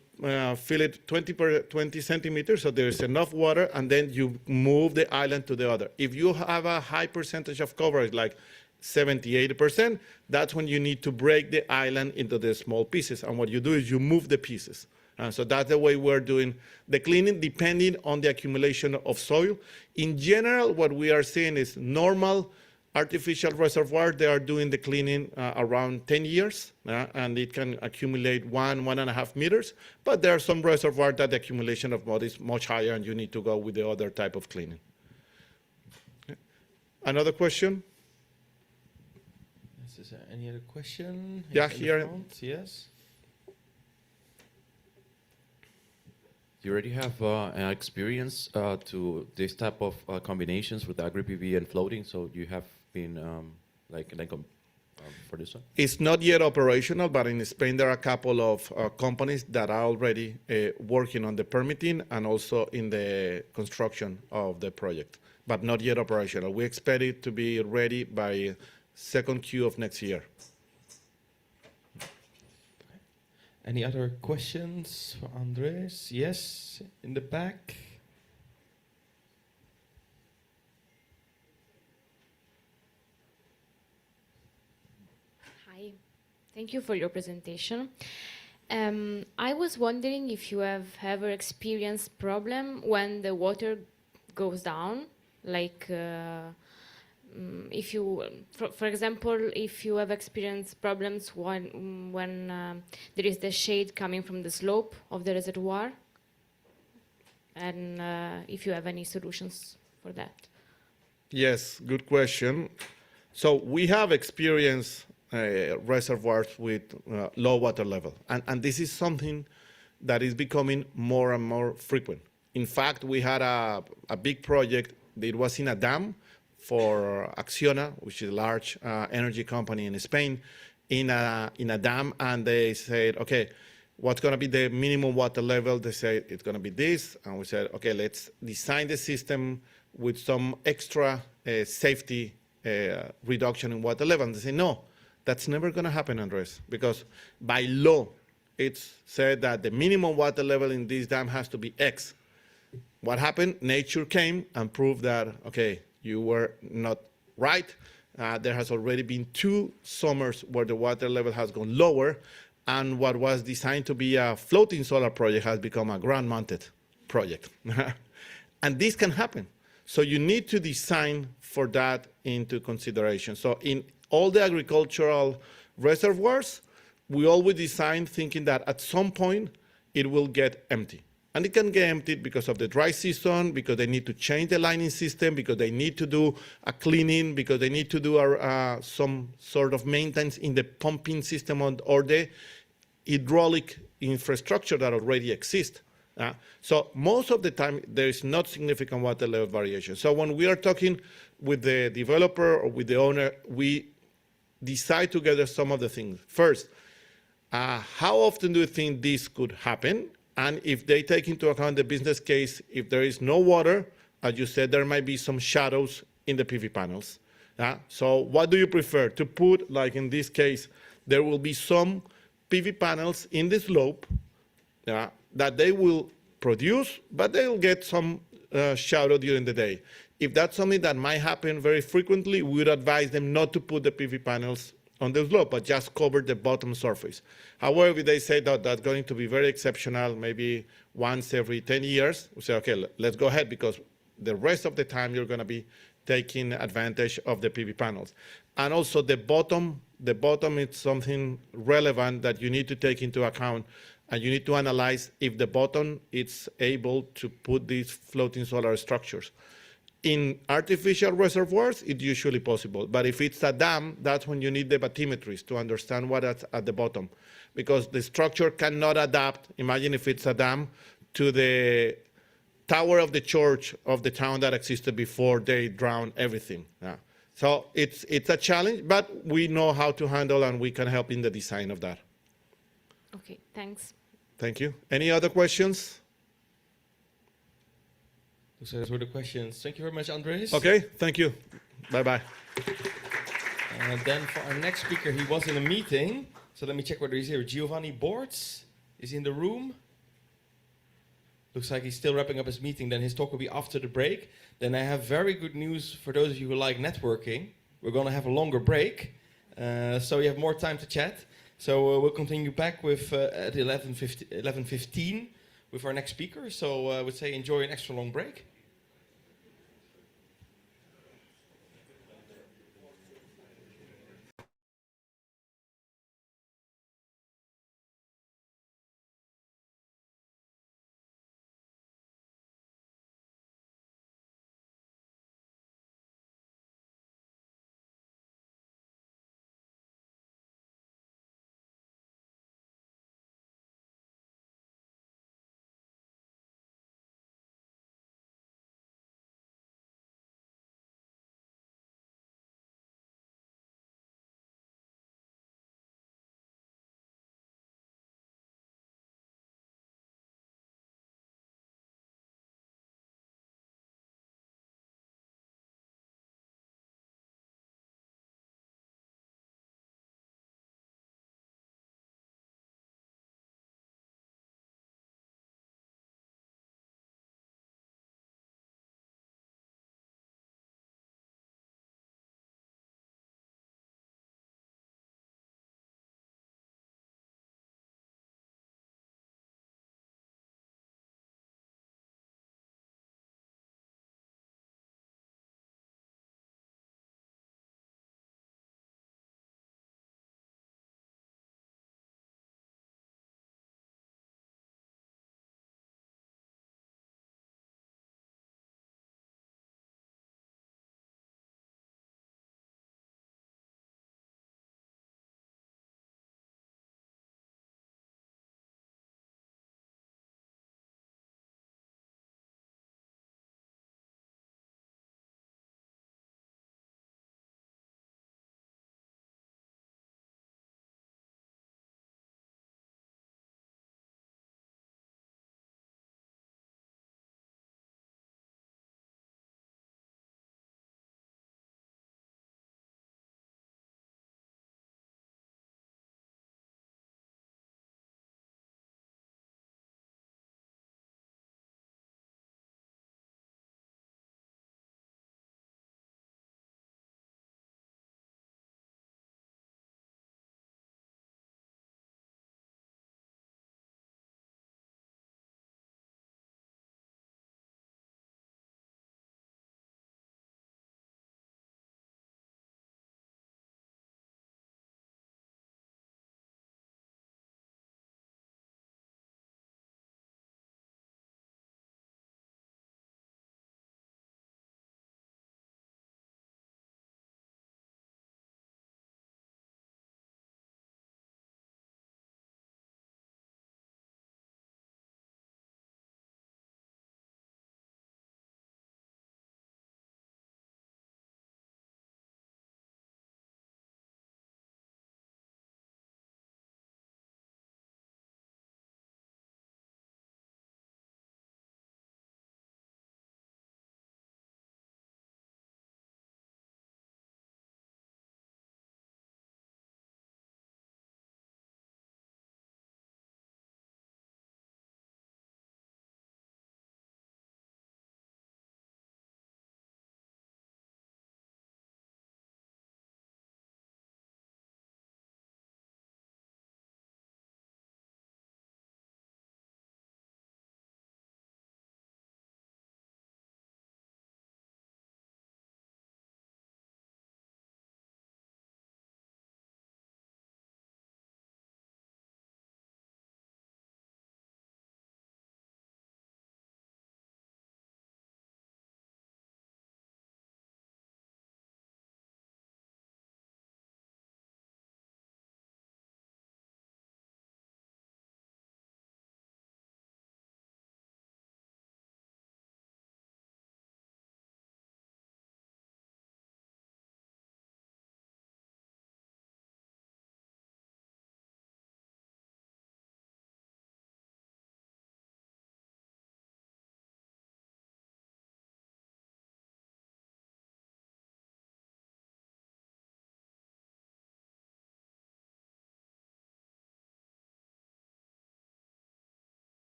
fill it 20 centimeters, so there's enough water, and then you move the island to the other. If you have a high percentage of coverage, like 70, 80%, that's when you need to break the island into the small pieces. And what you do is you move the pieces. So that's the way we're doing the cleaning, depending on the accumulation of soil. In general, what we are seeing is normal artificial reservoirs, they are doing the cleaning around 10 years, and it can accumulate 1.5 meters. But there are some reservoirs that the accumulation of mud is much higher, and you need to go with the other type of cleaning. Another question? Is there any other question? Yeah, Yes, in the here. front, yes. You already have an experience to this type of combinations with agri-PV and floating, so you have been for this one? It's not yet operational, but in Spain there are a couple of companies that are already working on the permitting and also in the construction of the project, but not yet operational. We expect it to be ready by second Q of next year. Any other questions for Andres? Yes, in the back. Hi, thank you for your presentation. I was wondering if you have ever experienced problem when the water goes down, like if you, for example, if you have experienced problems when there is the shade coming from the slope of the reservoir, and if you have any solutions for that. Yes, good question. So we have experienced reservoirs with low water level, and this is something that is becoming more and more frequent. In fact, we had a big project that was in a dam for Acciona, which is a large energy company in Spain, in a dam, and they said, okay, what's going to be the minimum water level? They said it's going to be this, and we said, okay, let's design the system with some extra safety reduction in water level. And they say, no, that's never going to happen, Andres, because by law, it's said that the minimum water level in this dam has to be X. What happened? Nature came and proved that, okay, you were not right. There has already been 2 summers where the water level has gone lower, and what was designed to be a floating solar project has become a ground-mounted project. And this can happen. So you need to design for that into consideration. So in all the agricultural reservoirs, we always design thinking that at some point it will get empty. And it can get emptied because of the dry season, because they need to change the lining system, because they need to do a cleaning, because they need to do some sort of maintenance in the pumping system or the hydraulic infrastructure that already exists. So most of the time, there is not significant water level variation. So when we are talking with the developer or with the owner, we decide together some of the things. First, how often do you think this could happen? And if they take into account the business case, if there is no water, as you said, there might be some shadows in the PV panels. So what do you prefer? To put, like in this case, there will be some PV panels in the slope that they will produce, but they will get some shadow during the day. If that's something that might happen very frequently, we would advise them not to put the PV panels on the slope, but just cover the bottom surface. However, if they say that that's going to be very exceptional, maybe once every 10 years, we say, okay, let's go ahead, because the rest of the time you're going to be taking advantage of the PV panels. And also the bottom is something relevant that you need to take into account, and you need to analyze if the bottom is able to put these floating solar structures. In artificial reservoirs, it's usually possible. But if it's a dam, that's when you need the bathymetries to understand what's at the bottom. Because the structure cannot adapt, imagine if it's a dam, to the tower of the church of the town that existed before they drowned everything. So it's a challenge, but we know how to handle, and we can help in the design of that. Okay, thanks. Thank you. Any other questions? So those were the questions. Thank you very much, Andres. Okay, thank you. Bye-bye. And then for our next speaker, he was in a meeting. So let me check whether he's here. Giovanni Boards is in the room. Looks like he's still wrapping up his meeting. Then his talk will be after the break. Then I have very good news for those of you who like networking. We're going to have a longer break. So you have more time to chat. So we'll continue back with at 11:15 with our next speaker. So I would say enjoy an extra long break.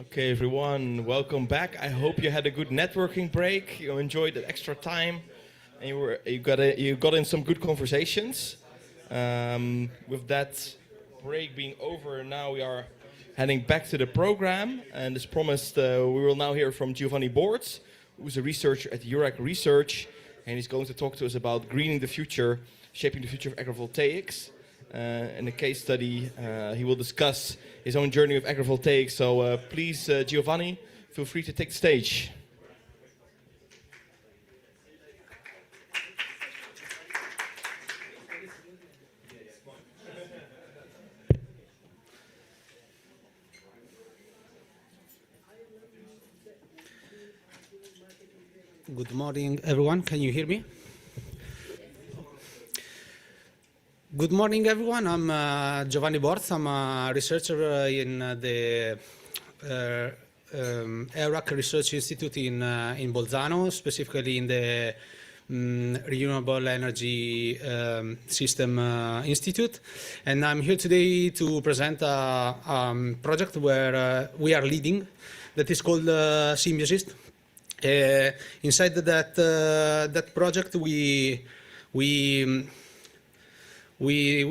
Okay, everyone, welcome back. I hope you had a good networking break. You enjoyed the extra time, and you got in some good conversations. With that break being over, now we are heading back to the program. And as promised, we will now hear from Giovanni Bortz, who's a researcher at URAC Research, and he's going to talk to us about greening the future, shaping the future of agrivoltaics. In the case study, he will discuss his own journey with agrivoltaics. So please, Giovanni, feel free to take the stage. Good morning, everyone. Can you hear me? Good morning, everyone. I'm Giovanni Bortz. I'm a researcher in the AgriVoltaics Research Institute in Bolzano, specifically in the Renewable Energy System Institute. And I'm here today to present a project where we are leading that is called Symbiosis. Inside that project, we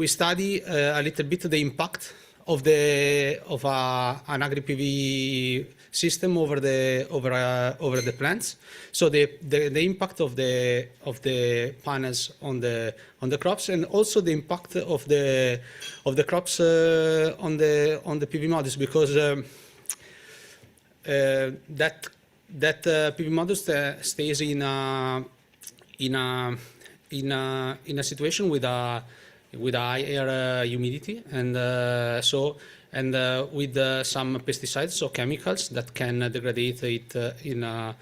study a little bit the impact of an agri-PV system over the plants. So the impact of the panels on the crops, and also the impact of the crops on the PV modules, because that PV module stays in a situation with a high air humidity, and with some pesticides, so chemicals that can degrade it in a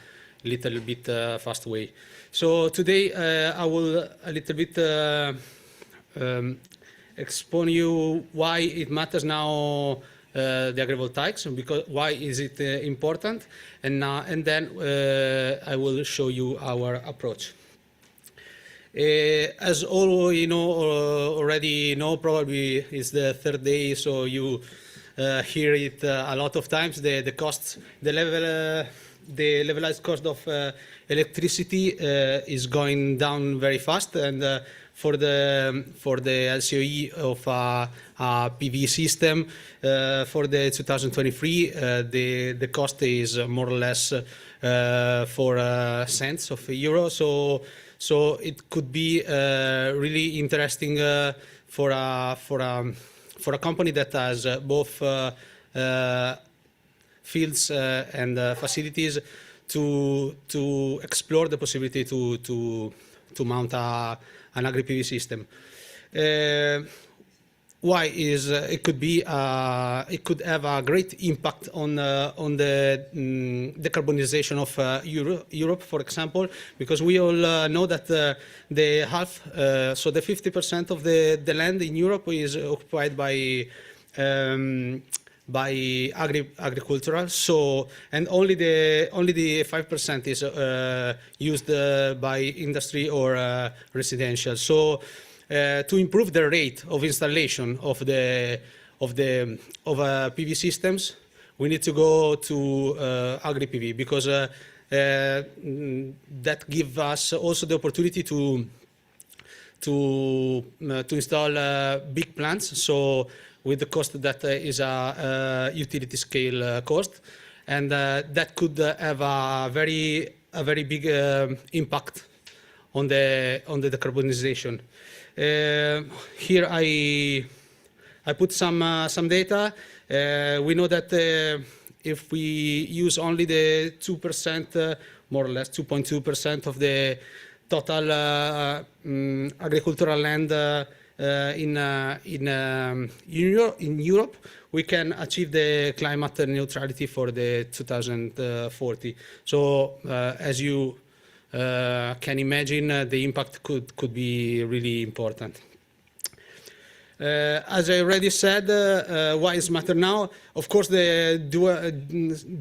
little bit fast way. So today I will a little bit explain you why it matters now, the agrivoltaics, because why is it important, and then I will show you our approach. As all you know, already know, probably it's the third day, so you hear it a lot of times. The costs, the levelized cost of electricity is going down very fast, and for the LCOE of a PV system for the 2023, the cost is more or less 4 cents of a euro. So it could be really interesting for a company that has both fields and facilities to explore the possibility to mount an agri-PV system. Why is it could be it could have a great impact on the decarbonization of Europe, for example, because we all know that the half, so the 50% of the land in Europe is occupied by agricultural. So, and only the 5% is used by industry or residential. So, to improve the rate of installation of PV systems, we need to go to agri-PV, because that gives us also the opportunity to install big plants. So with the cost that is a utility scale cost, and that could have a very big impact on the decarbonization. Here I put some data. We know that if we use only the 2%, more or less 2.2% of the total agricultural land in Europe, we can achieve the climate neutrality for the 2040. So as you can imagine, the impact could be really important. As I already said, why is matter now? Of course, the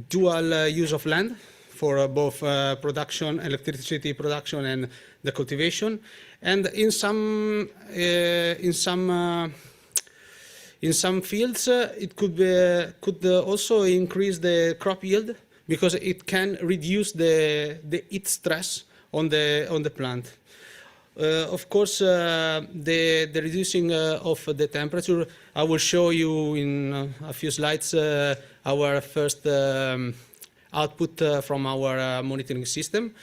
dual use of land for both production, electricity production, and the cultivation. And in some in some fields, it could also increase the crop yield because it can reduce the heat stress on the plant. Of course, the reducing of the temperature, I will show you in a few slides our first output from our monitoring system.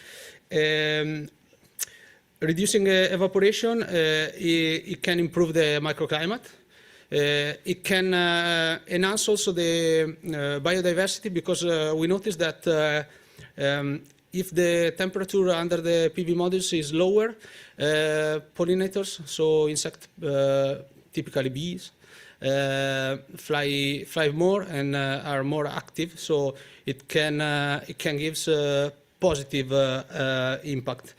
Reducing evaporation, it can improve the microclimate. It can enhance also the biodiversity because we noticed that if the temperature under the PV modules is lower, pollinators, so insect, typically bees, fly more and are more active. So it can give positive impact.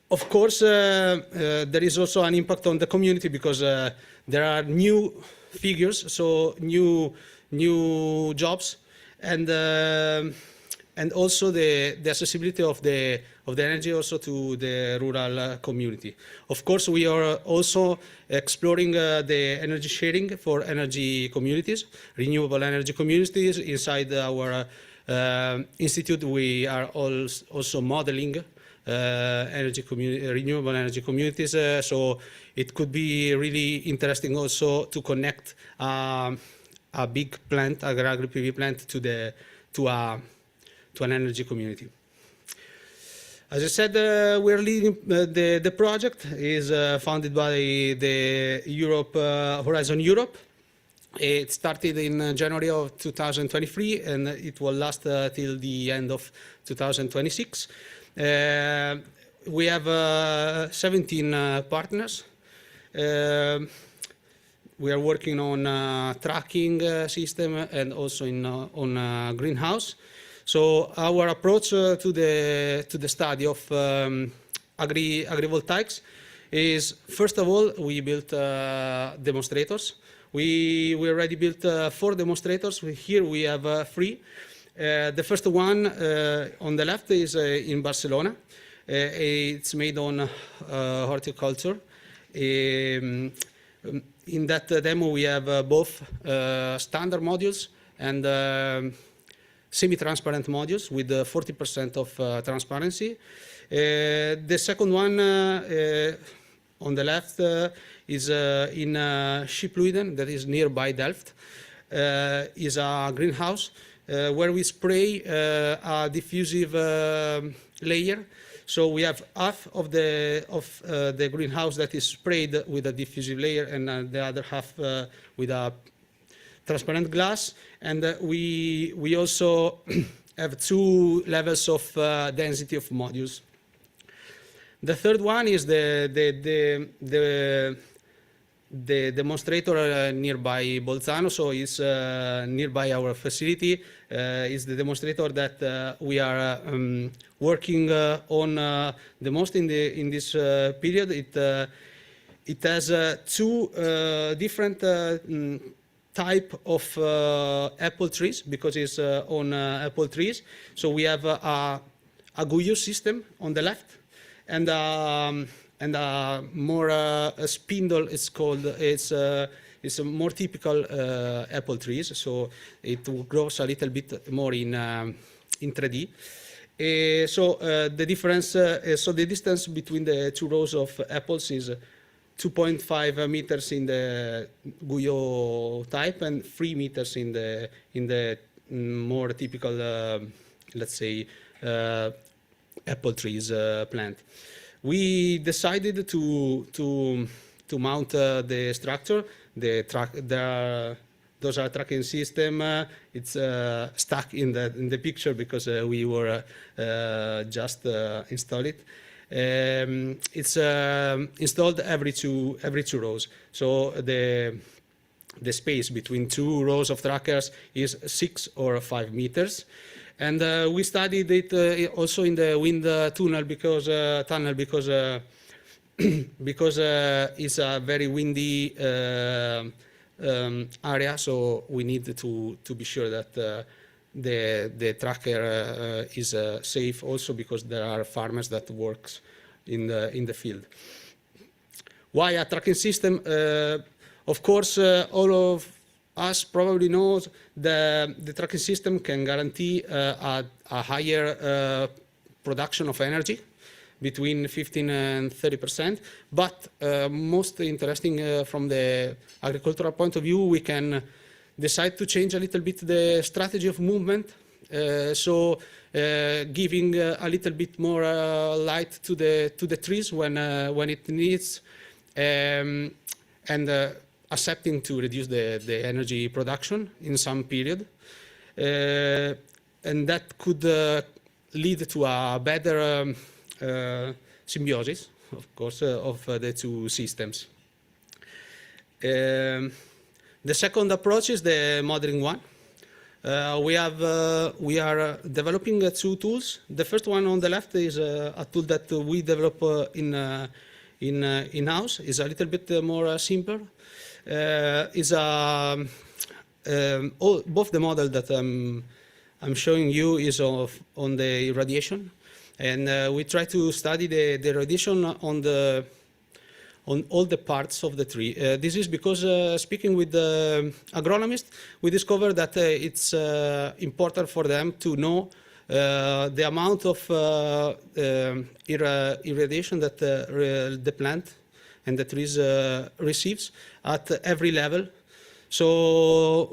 Of course, there is also an impact on the community because there are new figures, so new jobs, and also the accessibility of the energy also to the rural community. Of course, we are also exploring the energy sharing for energy communities, renewable energy communities. Inside our institute, we are also modeling renewable energy communities. So it could be really interesting also to connect a big plant, an agri-PV plant, to an energy community. As I said, we're leading the project is funded by the Horizon Europe. It started in January of 2023 and it will last till the end of 2026. We have 17 partners. We are working on tracking system and also on greenhouse. So our approach to the study of AgriVoltaics is, first of all, we built demonstrators. We already built 4 demonstrators. Here we have 3. The first one on the left is in Barcelona. It's made on horticulture. In that demo, we have both standard modules and semi-transparent modules with 40% of transparency. The second one on the left is in Schipluiden, that is nearby Delft, is a greenhouse where we spray a diffusive layer. So we have half of the greenhouse that is sprayed with a diffusive layer and the other half with a transparent glass. And we also have 2 levels of density of modules. The third one is the demonstrator nearby Bolzano, so it's nearby our facility. Is the demonstrator that we are working on the most in this period. It has 2 different type of apple trees because it's on apple trees. So we have a Guyot system on the left and a more a spindle. It's called. It's a more typical apple trees. So it grows a little bit more in 3D. So the difference. So the distance between the 2 rows of apples is 2.5 meters in the Guyot type and 3 meters in the more typical, let's say, apple trees plant. We decided to mount the structure. Those are tracking system. It's stuck in the picture because we were just installed it. It's installed every two rows. So the space between 2 rows of trackers is 6 or 5 meters. And we studied it also in the wind tunnel because it's a very windy area. So we need to be sure that the tracker is safe also because there are farmers that works in the field. Why a tracking system? Of course, all of us probably know the tracking system can guarantee a higher production of energy, between 15 and 30%. But most interesting from the agricultural point of view, we can decide to change a little bit the strategy of movement. Giving a little bit more light to the trees when it needs, and accepting to reduce the energy production in some period, and that could lead to a better symbiosis, of course, of the two systems. The second approach is the modeling one. We are developing two tools. The first one on the left is a tool that we develop in-house. It's a little bit more simple. Both the model that I'm showing you is on the irradiation, and we try to study the irradiation on all the parts of the tree. This is because speaking with the agronomist, we discovered that it's important for them to know the amount of irradiation that the plant and the trees receives at every level. So,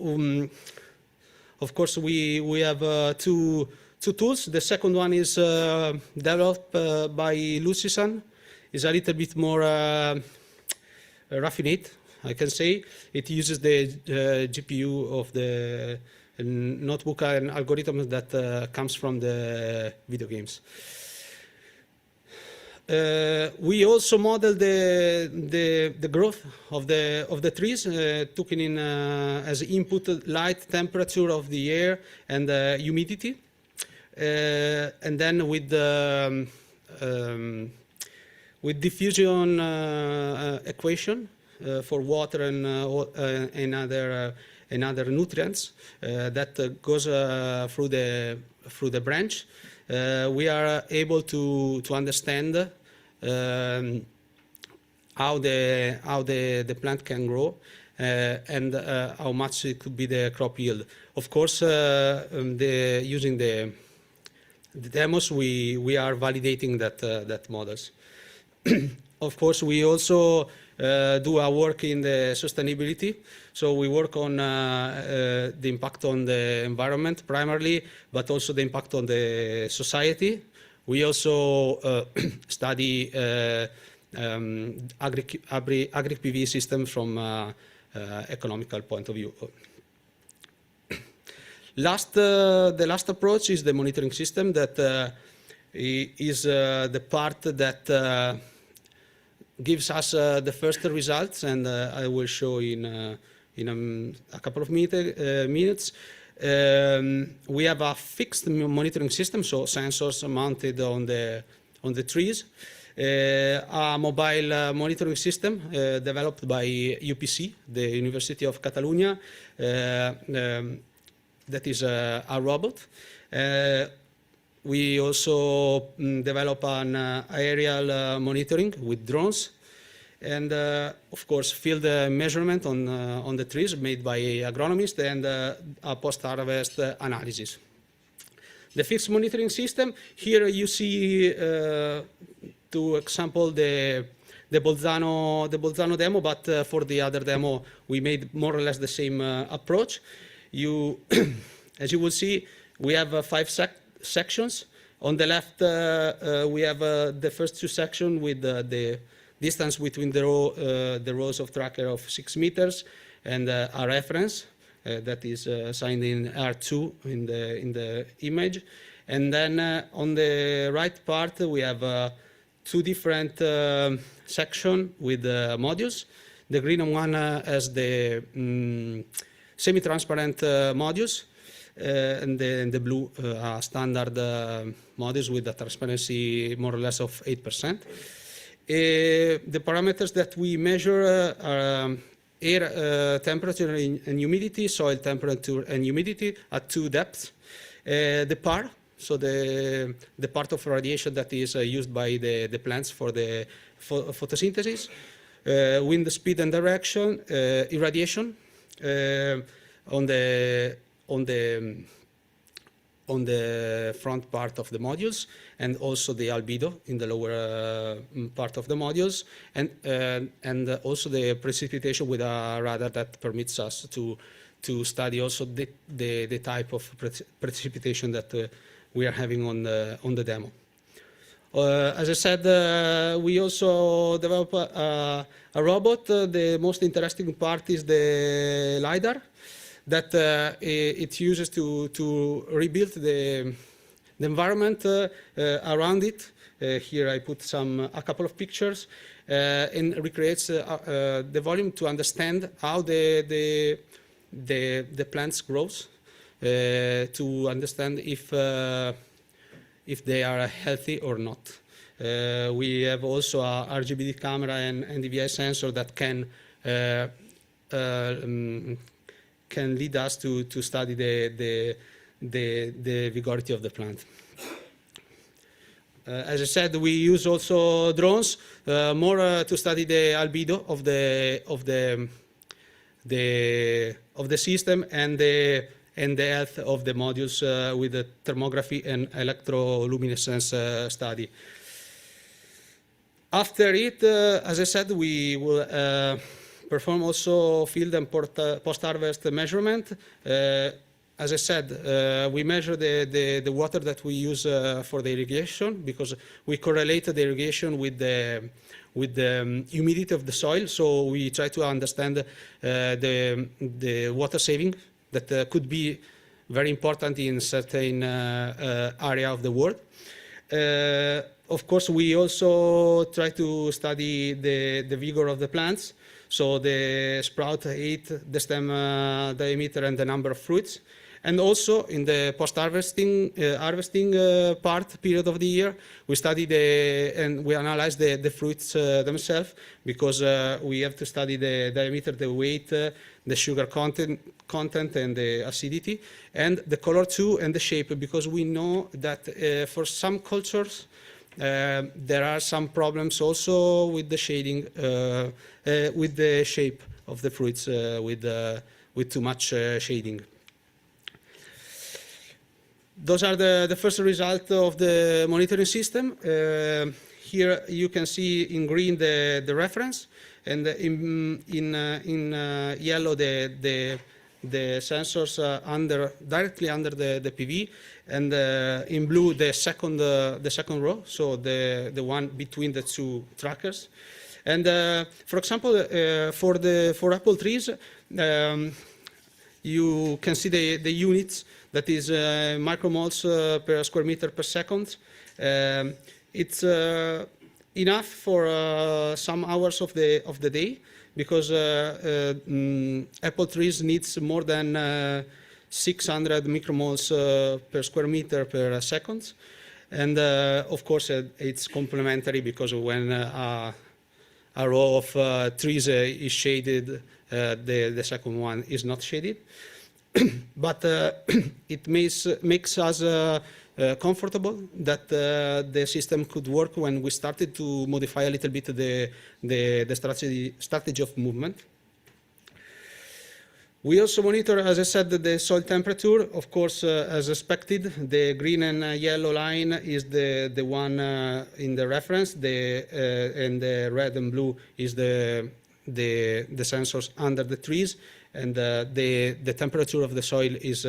of course, we have two tools. The second one is developed by Lucisan. Is a little bit more raffinate, I can say. It uses the GPU of the notebook and algorithms that comes from the video games. We also model the growth of the trees, taking in as input light, temperature of the air, and humidity, and then with diffusion equation for water and other nutrients that goes through the branch, we are able to understand how the plant can grow and how much it could be the crop yield. Of course, using the demos, we are validating that models. Of course, we also do our work in the sustainability. So we work on the impact on the environment primarily, but also the impact on the society. We also study agri-PV systems from economical point of view. The last approach is the monitoring system that is the part that gives us the first results, and I will show in a couple of minutes. We have a fixed monitoring system, so sensors mounted on the trees. A mobile monitoring system developed by UPC, the University of Catalonia, that is a robot. We also develop an aerial monitoring with drones, and of course field measurement on the trees made by agronomists, and a post-harvest analysis. The fixed monitoring system, here you see, to example, the Bolzano demo, but for the other demo we made more or less the same approach. As you will see, we have 5 sections. On the left, we have the first 2 sections with the distance between the rows of tracker of 6 meters and a reference that is signed in R2 in the image. And then on the right part, we have 2 different sections with modules. The green one has the semi-transparent modules, and the blue standard modules with a transparency more or less of 8%. The parameters that we measure are air temperature and humidity, soil temperature and humidity at 2 depths. The PAR, so the part of radiation that is used by the plants for the photosynthesis. wind speed and direction, irradiation on the front part of the modules, and also the albedo in the lower part of the modules, and also the precipitation with a radar that permits us to study also the type of precipitation that we are having on the demo. As I said, we also develop a robot. The most interesting part is the LiDAR that it uses to rebuild the environment around it. Here I put a couple of pictures and recreates the volume to understand how the plants grows, to understand if they are healthy or not. We have also a RGBD camera and DVI sensor that can lead us to study the vigority of the plant. As I said, we use also drones more to study the albedo of the system and the health of the modules with the thermography and electroluminescence study. After it, as I said, we will perform also field and post-harvest measurement. As I said, we measure the water that we use for the irrigation, because we correlate the irrigation with the humidity of the soil. So we try to understand the water saving that could be very important in certain area of the world. Of course, we also try to study the vigor of the plants, so the sprout height, the stem diameter, and the number of fruits. And also in the post-harvesting period of the year, we study and we analyze the fruits themselves, because we have to study the diameter, the weight, the sugar content, and the acidity, and the color too, and the shape, because we know that for some cultures there are some problems also with the shading, with the shape of the fruits, with too much shading. Those are the first result of the monitoring system. Here you can see in green the reference, and in yellow the sensors directly under the PV, and in blue the second row, so the one between the two trackers. And for example, for apple trees, you can see the units. That is micromoles per square meter per second. It's enough for some hours of the day, because apple trees needs more than 600 micromoles per square meter per second. And of course, it's complementary, because when a row of trees is shaded, the second one is not shaded. But it makes us comfortable that the system could work when we started to modify a little bit the strategy of movement. We also monitor, as I said, the soil temperature. Of course, as expected, the green and yellow line is the one in the reference, and the red and blue is the sensors under the trees. And the temperature of the soil is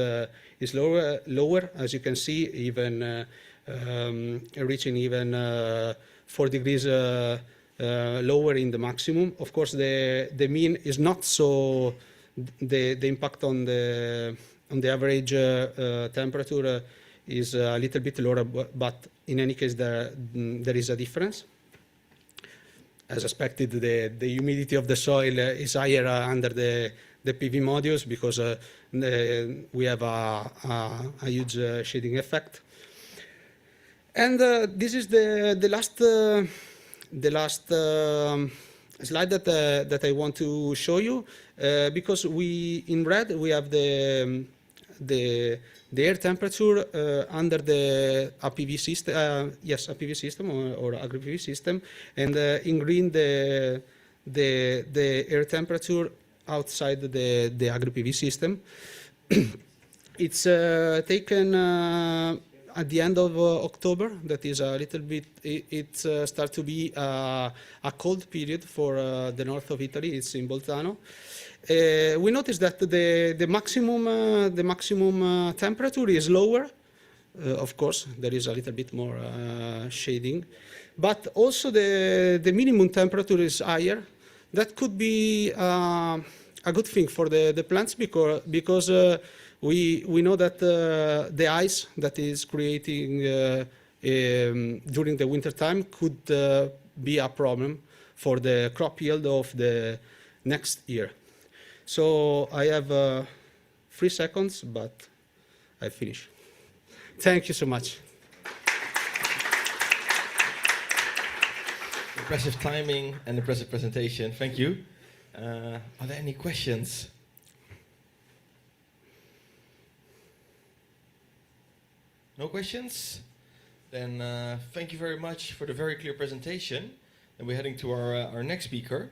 lower, as you can see, even reaching even 4 degrees lower in the maximum. Of course, the mean is not so. The impact on the average temperature is a little bit lower, but in any case, there is a difference. As expected, the humidity of the soil is higher under the PV modules, because we have a huge shading effect. And this is the last slide that I want to show you, because in red we have the air temperature under a PV system, a PV system or AgriPV system, and in green the the air temperature outside the AgriPV system. It's taken at the end of October. That is a little bit, it starts to be a cold period for the north of Italy. It's in Bolzano. We noticed that the maximum temperature is lower. Of course, there is a little bit more shading, but also the minimum temperature is higher. That could be a good thing for the plants because we know that the ice that is creating during the winter time could be a problem for the crop yield of the next year. So I have 3 seconds, but I finish. Thank you so much. Impressive timing and impressive presentation. Thank you. Are there any questions? No questions? Then thank you very much for the very clear presentation. And we're heading to our next speaker.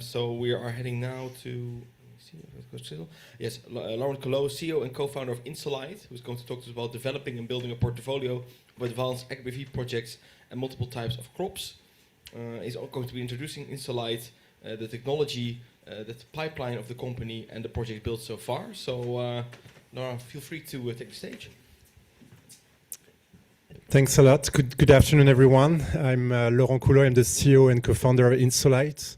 So we are heading now to, let me see if it goes still. Yes, Laurent Collot, CEO and co-founder of Insolite, who's going to talk to us about developing and building a portfolio of advanced AgriPV projects and multiple types of crops. He's going to be introducing Insolite, the technology, the pipeline of the company, and the project built so far. So, Laurent, feel free to take the stage. Thanks a lot. Good afternoon, everyone. I'm Laurent Collot. I'm the CEO and co-founder of Insolite.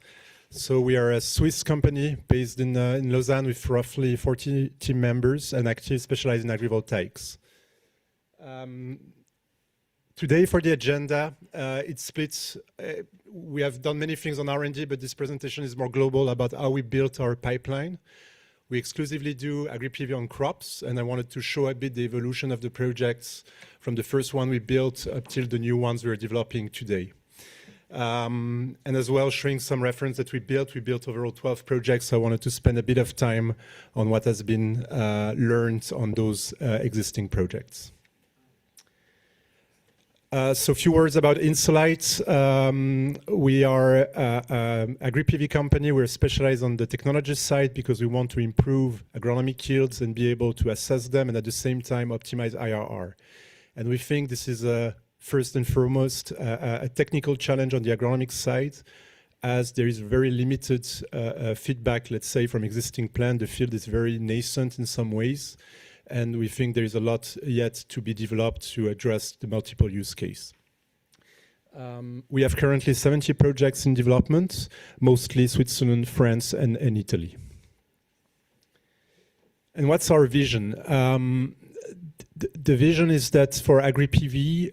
So we are a Swiss company based in Lausanne with roughly 40 team members and active, specialized in agrivoltaics. Today for the agenda, it splits. We have done many things on R&D, but this presentation is more global about how we built our pipeline. We exclusively do AgriPV on crops, and I wanted to show a bit the evolution of the projects from the first one we built up till the new ones we're developing today. And as well, showing some reference that we built overall 12 projects, so I wanted to spend a bit of time on what has been learned on those existing projects. So a few words about Insolite. We are an AgriPV company. We're specialized on the technology side because we want to improve agronomic yields and be able to assess them and at the same time optimize IRR. And we think this is first and foremost a technical challenge on the agronomic side, as there is very limited feedback, let's say, from existing plants. The field is very nascent in some ways. And we think there is a lot yet to be developed to address the multiple use case. We have currently 70 projects in development, mostly Switzerland, France, and Italy. And what's our vision? The vision is that for AgriPV,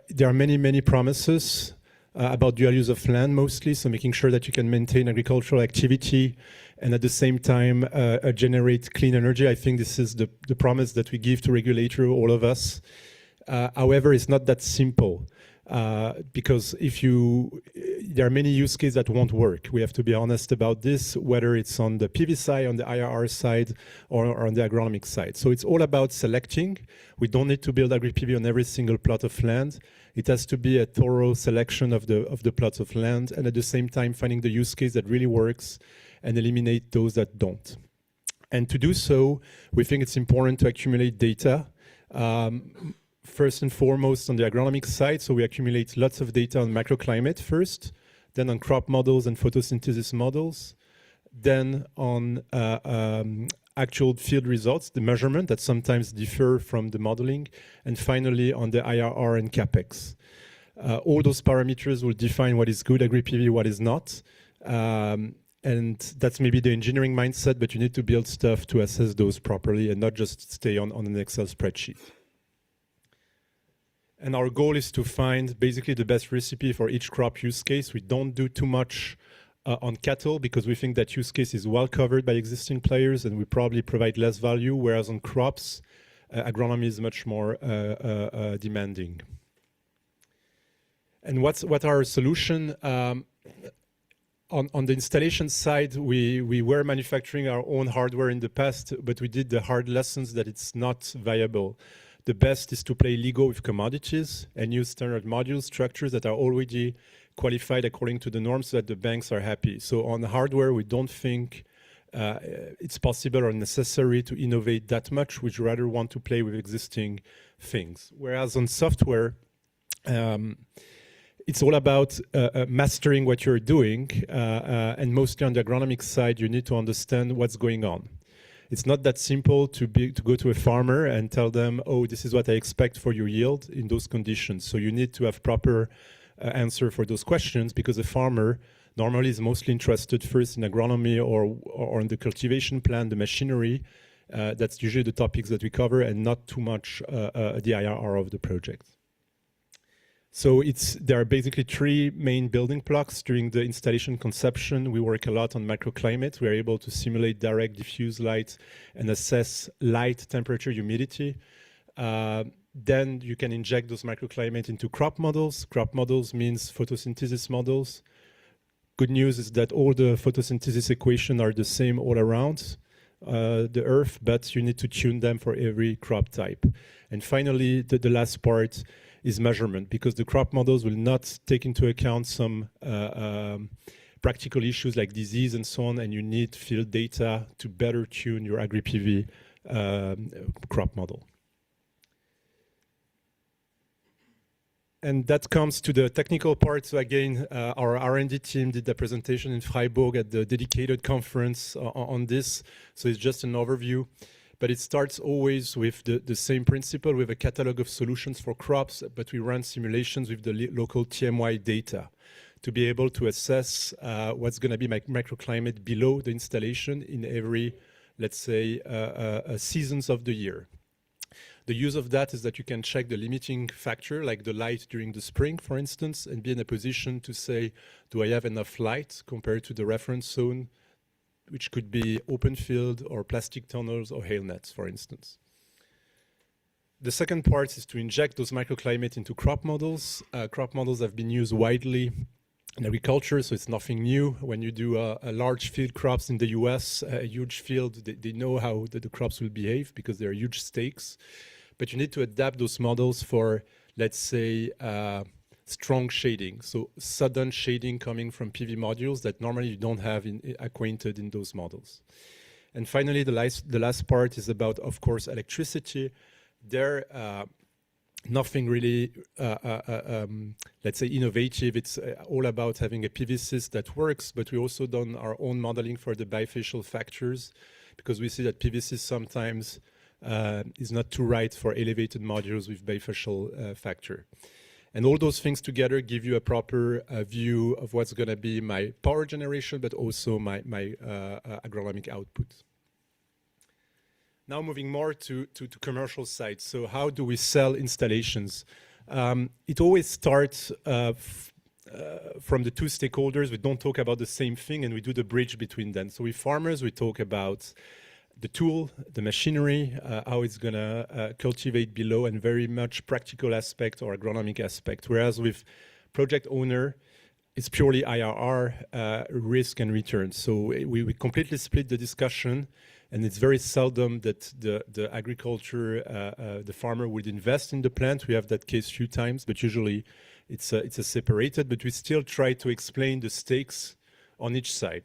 there are many promises about dual use of land mostly, so making sure that you can maintain agricultural activity and at the same time generate clean energy. I think this is the promise that we give to regulator, all of us. However, it's not that simple because there are many use cases that won't work. We have to be honest about this, whether it's on the PV side, on the IRR side, or on the agronomic side. So it's all about selecting. We don't need to build AgriPV on every single plot of land. It has to be a thorough selection of the plots of land, and at the same time finding the use case that really works and eliminate those that don't. And to do so, we think it's important to accumulate data. First and foremost on the agronomic side, so we accumulate lots of data on microclimate first, then on crop models and photosynthesis models, then on actual field results, the measurement that sometimes differ from the modeling, and finally on the IRR and CapEx. All those parameters will define what is good AgriPV, what is not. And that's maybe the engineering mindset, but you need to build stuff to assess those properly and not just stay on an Excel spreadsheet. And our goal is to find basically the best recipe for each crop use case. We don't do too much on cattle because we think that use case is well covered by existing players and we probably provide less value, whereas on crops, agronomy is much more demanding. And what our solution? On the installation side, we were manufacturing our own hardware in the past, but we did the hard lessons that it's not viable. The best is to play Lego with commodities and use standard module structures that are already qualified according to the norms so that the banks are happy. So on the hardware, we don't think it's possible or necessary to innovate that much. We'd rather want to play with existing things. Whereas on software, it's all about mastering what you're doing, and mostly on the agronomic side, you need to understand what's going on. It's not that simple to go to a farmer and tell them, oh, this is what I expect for your yield in those conditions. So you need to have proper answer for those questions, because a farmer normally is mostly interested first in agronomy or in the cultivation plan, the machinery. That's usually the topics that we cover, and not too much the IRR of the project. So there are basically three main building blocks during the installation conception. We work a lot on microclimate. We are able to simulate direct diffuse light and assess light, temperature, humidity. Then you can inject those microclimate into crop models. Crop models means photosynthesis models. Good news is that all the photosynthesis equations are the same all around the earth, but you need to tune them for every crop type. And finally, the last part is measurement, because the crop models will not take into account some practical issues like disease and so on, and you need field data to better tune your AgriPV crop model. And that comes to the technical part. So again, our R&D team did the presentation in Freiburg at the dedicated conference on this. So it's just an overview. But it starts always with the same principle, with a catalog of solutions for crops, but we run simulations with the local TMY data to be able to assess what's going to be microclimate below the installation in every, let's say, seasons of the year. The use of that is that you can check the limiting factor, like the light during the spring, for instance, and be in a position to say, do I have enough light compared to the reference zone, which could be open field or plastic tunnels or hail nets, for instance. The second part is to inject those microclimate into crop models. Crop models have been used widely in agriculture, so it's nothing new. When you do a large field crops in the US, a huge field, they know how the crops will behave because they're huge stakes. But you need to adapt those models for, let's say, strong shading, so sudden shading coming from PV modules that normally you don't have acquainted in those models. And finally, the last part is about, of course, electricity. There, nothing really, let's say, innovative. It's all about having a PV system that works, but we also done our own modeling for the bifacial factors, because we see that PVC sometimes is not too right for elevated modules with bifacial factor. And all those things together give you a proper view of what's going to be my power generation, but also my agronomic output. Now moving more to commercial sites. So how do we sell installations? It always starts from the two stakeholders. We don't talk about the same thing, and we do the bridge between them. So with farmers, we talk about the tool, the machinery, how it's going to cultivate below, and very much practical aspect or agronomic aspect. Whereas with project owner, it's purely IRR, risk and return. So we completely split the discussion, and it's very seldom that the agriculture, the farmer would invest in the plant. We have that case few times, but usually it's a separated, but we still try to explain the stakes on each side.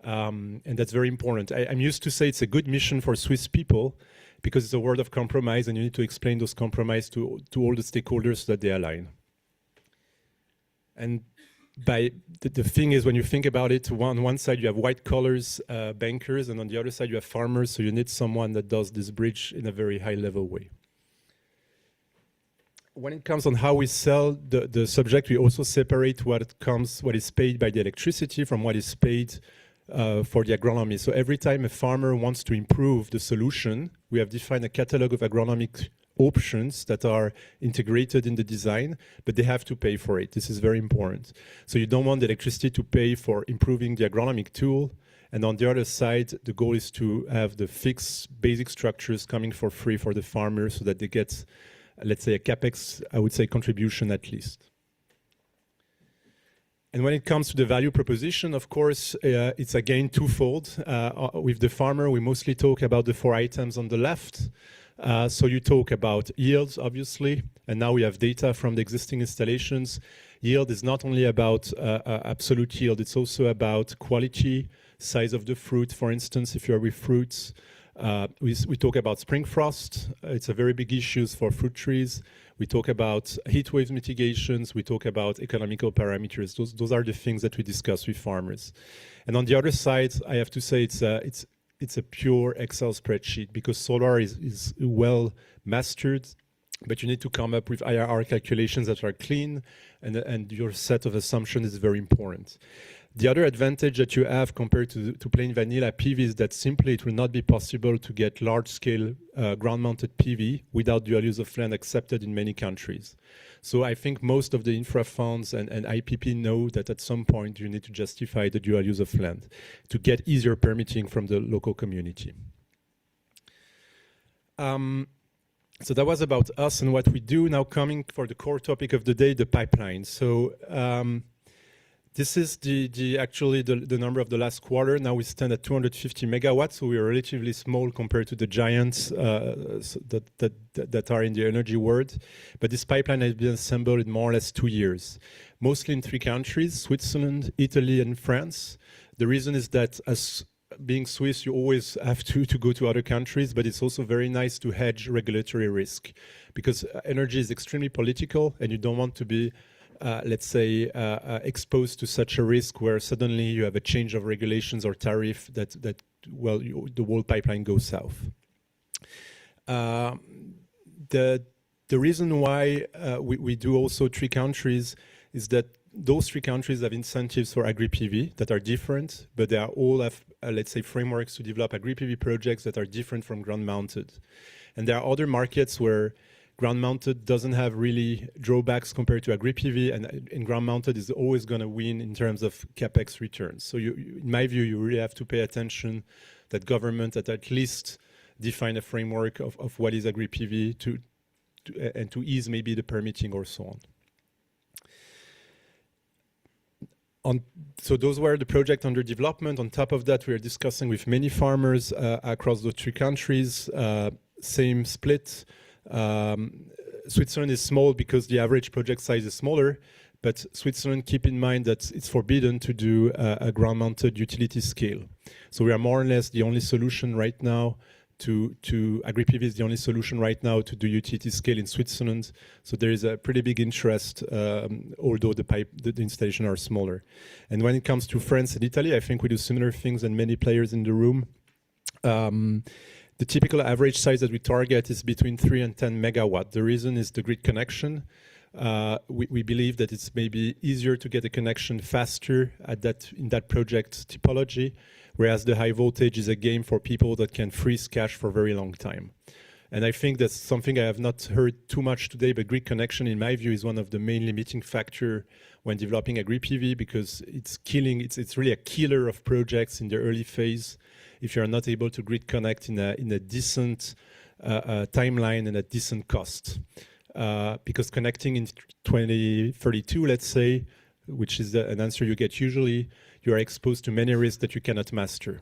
And that's very important. I'm used to say it's a good mission for Swiss people, because it's a word of compromise, and you need to explain those compromises to all the stakeholders so that they align. And the thing is, when you think about it, on one side you have white collars bankers, and on the other side you have farmers, so you need someone that does this bridge in a very high level way. When it comes on how we sell the subject, we also separate what is paid by the electricity from what is paid for the agronomy. So every time a farmer wants to improve the solution, we have defined a catalog of agronomic options that are integrated in the design, but they have to pay for it. This is very important. So you don't want the electricity to pay for improving the agronomic tool, and on the other side, the goal is to have the fixed basic structures coming for free for the farmer, so that they get, let's say, a capex, I would say, contribution at least. And when it comes to the value proposition, of course, it's again twofold. With the farmer, we mostly talk about the 4 items on the left. So you talk about yields, obviously, and now we have data from the existing installations. yield is not only about absolute yield, it's also about quality, size of the fruit. For instance, if you're with fruits, we talk about spring frost. It's a very big issue for fruit trees. We talk about heat wave mitigations. We talk about economical parameters. Those are the things that we discuss with farmers. And on the other side, I have to say it's a pure Excel spreadsheet, because solar is well mastered, but you need to come up with IRR calculations that are clean, and your set of assumptions is very important. The other advantage that you have compared to plain vanilla PV is that simply it will not be possible to get large-scale ground-mounted PV without dual use of land accepted in many countries. So I think most of the infra funds and IPP know that at some point you need to justify the dual use of land to get easier permitting from the local community. So that was about us and what we do. Now coming for the core topic of the day, the pipeline. So this is actually the number of the last quarter. Now we stand at 250 megawatts, so we are relatively small compared to the giants that are in the energy world. But this pipeline has been assembled in more or less 2 years, mostly in 3 countries: Switzerland, Italy, and France. The reason is that as being Swiss, you always have to go to other countries, but it's also very nice to hedge regulatory risk, because energy is extremely political, and you don't want to be let's say, exposed to such a risk where suddenly you have a change of regulations or tariff that the whole pipeline goes south. The reason why we do also 3 countries is that those 3 countries have incentives for agri-PV that are different, but they are all have, let's say, frameworks to develop agri-PV projects that are different from ground-mounted. And there are other markets where ground-mounted doesn't have really drawbacks compared to agri-PV, and ground-mounted is always going to win in terms of capex returns. So in my view, you really have to pay attention that government at least define a framework of what is agri-PV and to ease maybe the permitting or so on. So those were the projects under development. On top of that, we are discussing with many farmers across the 3 countries, same split. Switzerland is small because the average project size is smaller, but Switzerland, keep in mind that it's forbidden to do a ground-mounted utility scale. So we are more or less the only solution right now to agri-PV is the only solution right now to do utility scale in Switzerland. So there is a pretty big interest, although the installations are smaller. And when it comes to France and Italy, I think we do similar things than many players in the room. The typical average size that we target is between 3 and 10 megawatt. The reason is the grid connection. We believe that it's maybe easier to get a connection faster in that project typology, whereas the high voltage is a game for people that can freeze cash for a very long time. And I think that's something I have not heard too much today, but grid connection, in my view, is one of the main limiting factors when developing agri-PV, because it's really a killer of projects in the early phase if you're not able to grid connect in a decent timeline and a decent cost. Because connecting in 2032, let's say, which is an answer you get usually, you are exposed to many risks that you cannot master.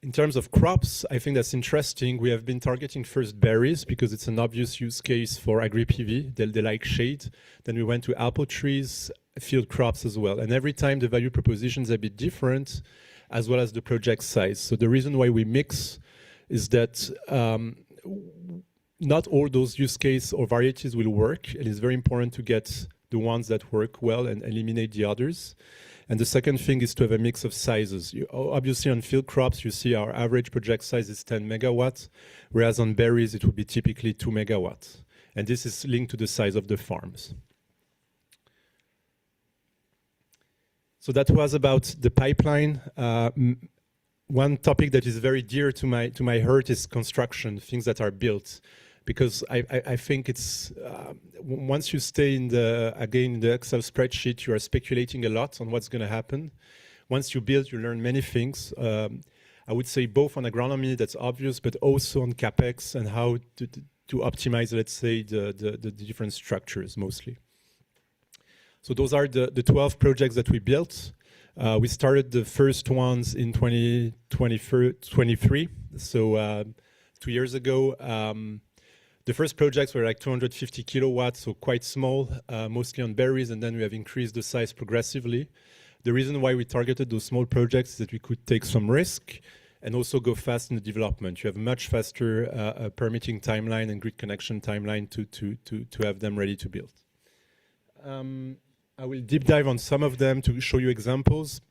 In terms of crops, I think that's interesting. We have been targeting first berries because it's an obvious use case for agri-PV. They like shade. Then we went to apple trees, field crops as well. And every time the value proposition is a bit different, as well as the project size. So the reason why we mix is that not all those use cases or varieties will work. It is very important to get the ones that work well and eliminate the others. And the second thing is to have a mix of sizes. Obviously on field crops, you see our average project size is 10 megawatts, whereas on berries, it would be typically 2 megawatts. And this is linked to the size of the farms. So that was about the pipeline. One topic that is very dear to my heart is construction, things that are built. Because I think it's, once you stay in the Excel spreadsheet, you are speculating a lot on what's going to happen. Once you build, you learn many things. I would say both on agronomy, that's obvious, but also on CapEx and how to optimize, let's say, the different structures mostly. So those are the 12 projects that we built. We started the first ones in 2023, so 2 years ago. The first projects were like 250 kilowatts, so quite small, mostly on berries, and then we have increased the size progressively. The reason why we targeted those small projects is that we could take some risk and also go fast in the development. You have much faster permitting timeline and grid connection timeline to have them ready to build. I will deep dive on some of them to show you examples.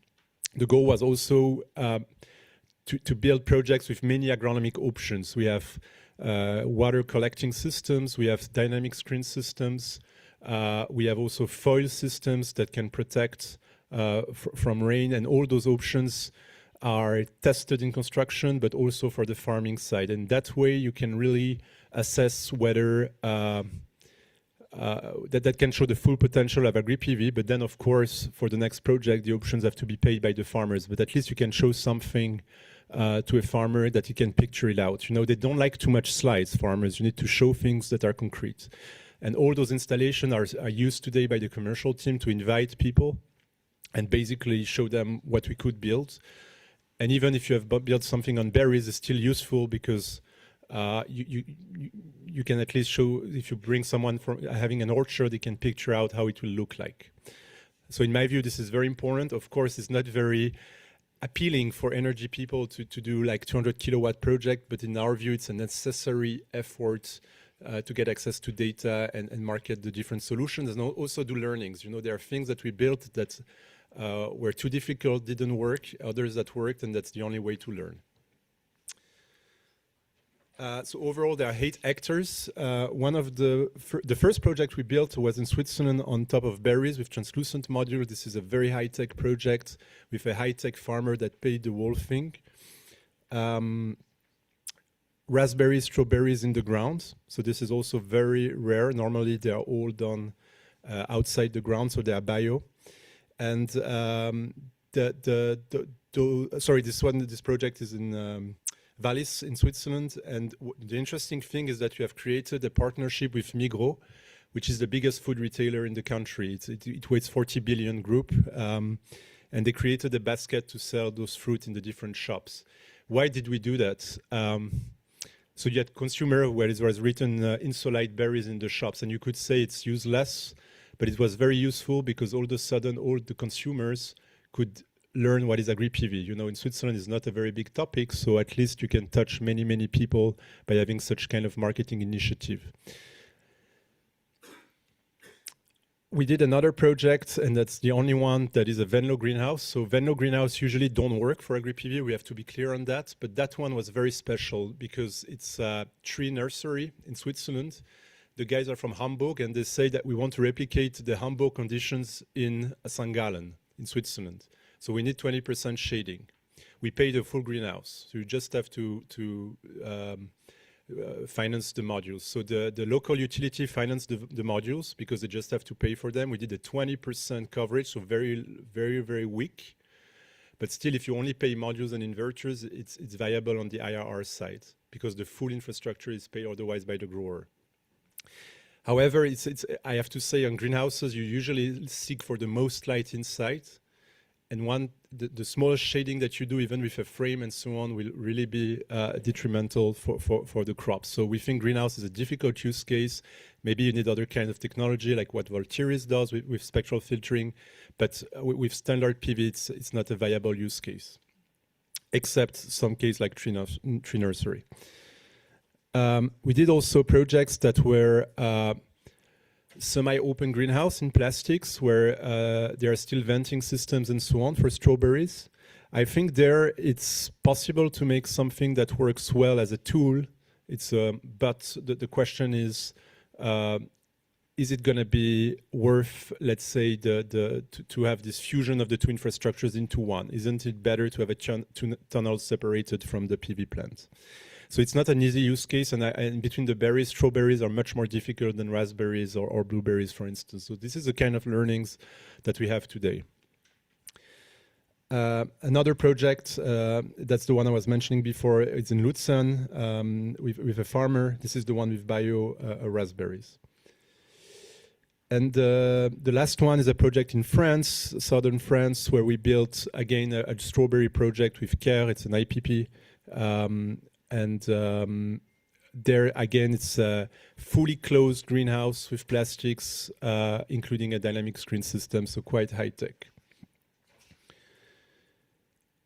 The goal was also to build projects with many agronomic options. We have water collecting systems, we have dynamic screen systems, we have also foil systems that can protect from rain, and all those options are tested in construction, but also for the farming side. And that way you can really assess whether that can show the full potential of AgriPV, but then of course for the next project the options have to be paid by the farmers, but at least you can show something to a farmer that he can picture it out. You know, they don't like too much slides, farmers. You need to show things that are concrete. And all those installations are used today by the commercial team to invite people and basically show them what we could build. And even if you have built something on berries, it's still useful because you can at least show, if you bring someone from having an orchard, they can picture out how it will look like. So in my view, this is very important. Of course, it's not very appealing for energy people to do like 200 kilowatt project, but in our view, it's a necessary effort to get access to data and market the different solutions, and also do learnings. You know, there are things that we built that were too difficult, didn't work, others that worked, and that's the only way to learn. So overall, there are 8 hectares. One of the first project we built was in Switzerland on top of berries with translucent module. This is a very high-tech project with a high-tech farmer that paid the whole thing. Raspberries, strawberries in the ground. So this is also very rare. Normally, they are all done outside the ground, so they are bio. And this project is in Wallis in Switzerland, and the interesting thing is that we have created a partnership with Migros, which is the biggest food retailer in the country. It weighs 40 billion group, and they created a basket to sell those fruit in the different shops. Why did we do that? So you had consumer where it was written insolite berries in the shops, and you could say it's useless, but it was very useful because all of a sudden all the consumers could learn what is AgriPV. You know, in Switzerland it's not a very big topic, so at least you can touch many, many people by having such kind of marketing initiative. We did another project, and that's the only one that is a Venlo greenhouse. So Venlo greenhouse usually don't work for AgriPV, we have to be clear on that, but that one was very special because it's a tree nursery in Switzerland. The guys are from Hamburg, and they say that we want to replicate the Hamburg conditions in St. Gallen in Switzerland. So we need 20% shading. We pay the full greenhouse. So you just have to finance the modules. So the local utility financed the modules because they just have to pay for them. We did a 20% coverage, so very, very, very weak. But still, if you only pay modules and inverters, it's viable on the IRR side because the full infrastructure is paid otherwise by the grower. However, I have to say on greenhouses, you usually seek for the most light inside. And the smallest shading that you do, even with a frame and so on, will really be detrimental for the crops. So we think greenhouse is a difficult use case. Maybe you need other kind of technology like what Voltaics does with spectral filtering. But with standard PV, it's not a viable use case, except some case like tree nursery. We did also projects that were semi-open greenhouse in plastics where there are still venting systems and so on for strawberries. I think there it's possible to make something that works well as a tool. But the question is it going to be worth, let's say, to have this fusion of the two infrastructures into one? Isn't it better to have two tunnels separated from the PV plant? So it's not an easy use case, and between the berries, strawberries are much more difficult than raspberries or blueberries, for instance. So this is the kind of learnings that we have today. Another project, that's the one I was mentioning before, it's in Luzern with a farmer. This is the one with bio raspberries. And the last one is a project in France, southern France, where we built, again, a strawberry project with CARE. It's an IPP. And there again, it's a fully closed greenhouse with plastics, including a dynamic screen system, so quite high tech.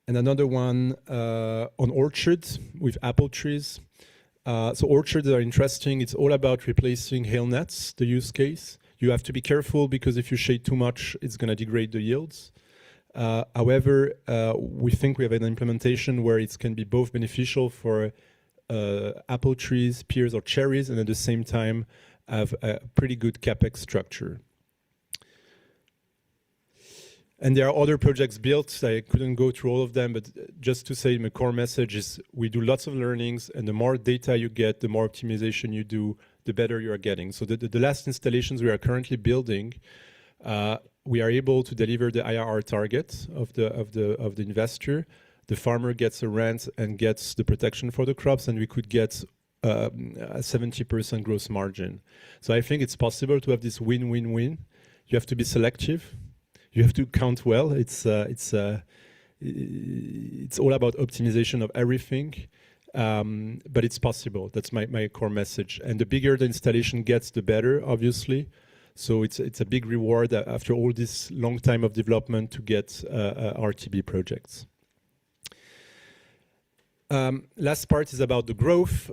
And another one on orchards with apple trees. So orchards are interesting. It's all about replacing hail nets, the use case. You have to be careful because if you shade too much, it's going to degrade the yields. However, we think we have an implementation where it can be both beneficial for apple trees, pears, or cherries, and at the same time have a pretty good capex structure. And there are other projects built. I couldn't go through all of them, but just to say my core message is we do lots of learnings, and the more data you get, the more optimization you do, the better you are getting. So the last installations we are currently building, we are able to deliver the IRR target of the investor. The farmer gets a rent and gets the protection for the crops, and we could get a 70% gross margin. So I think it's possible to have this win-win-win. You have to be selective. You have to count well. It's all about optimization of everything, but it's possible. That's my core message. And the bigger the installation gets, the better, obviously. So it's a big reward after all this long time of development to get RTB projects. Last part is about the growth.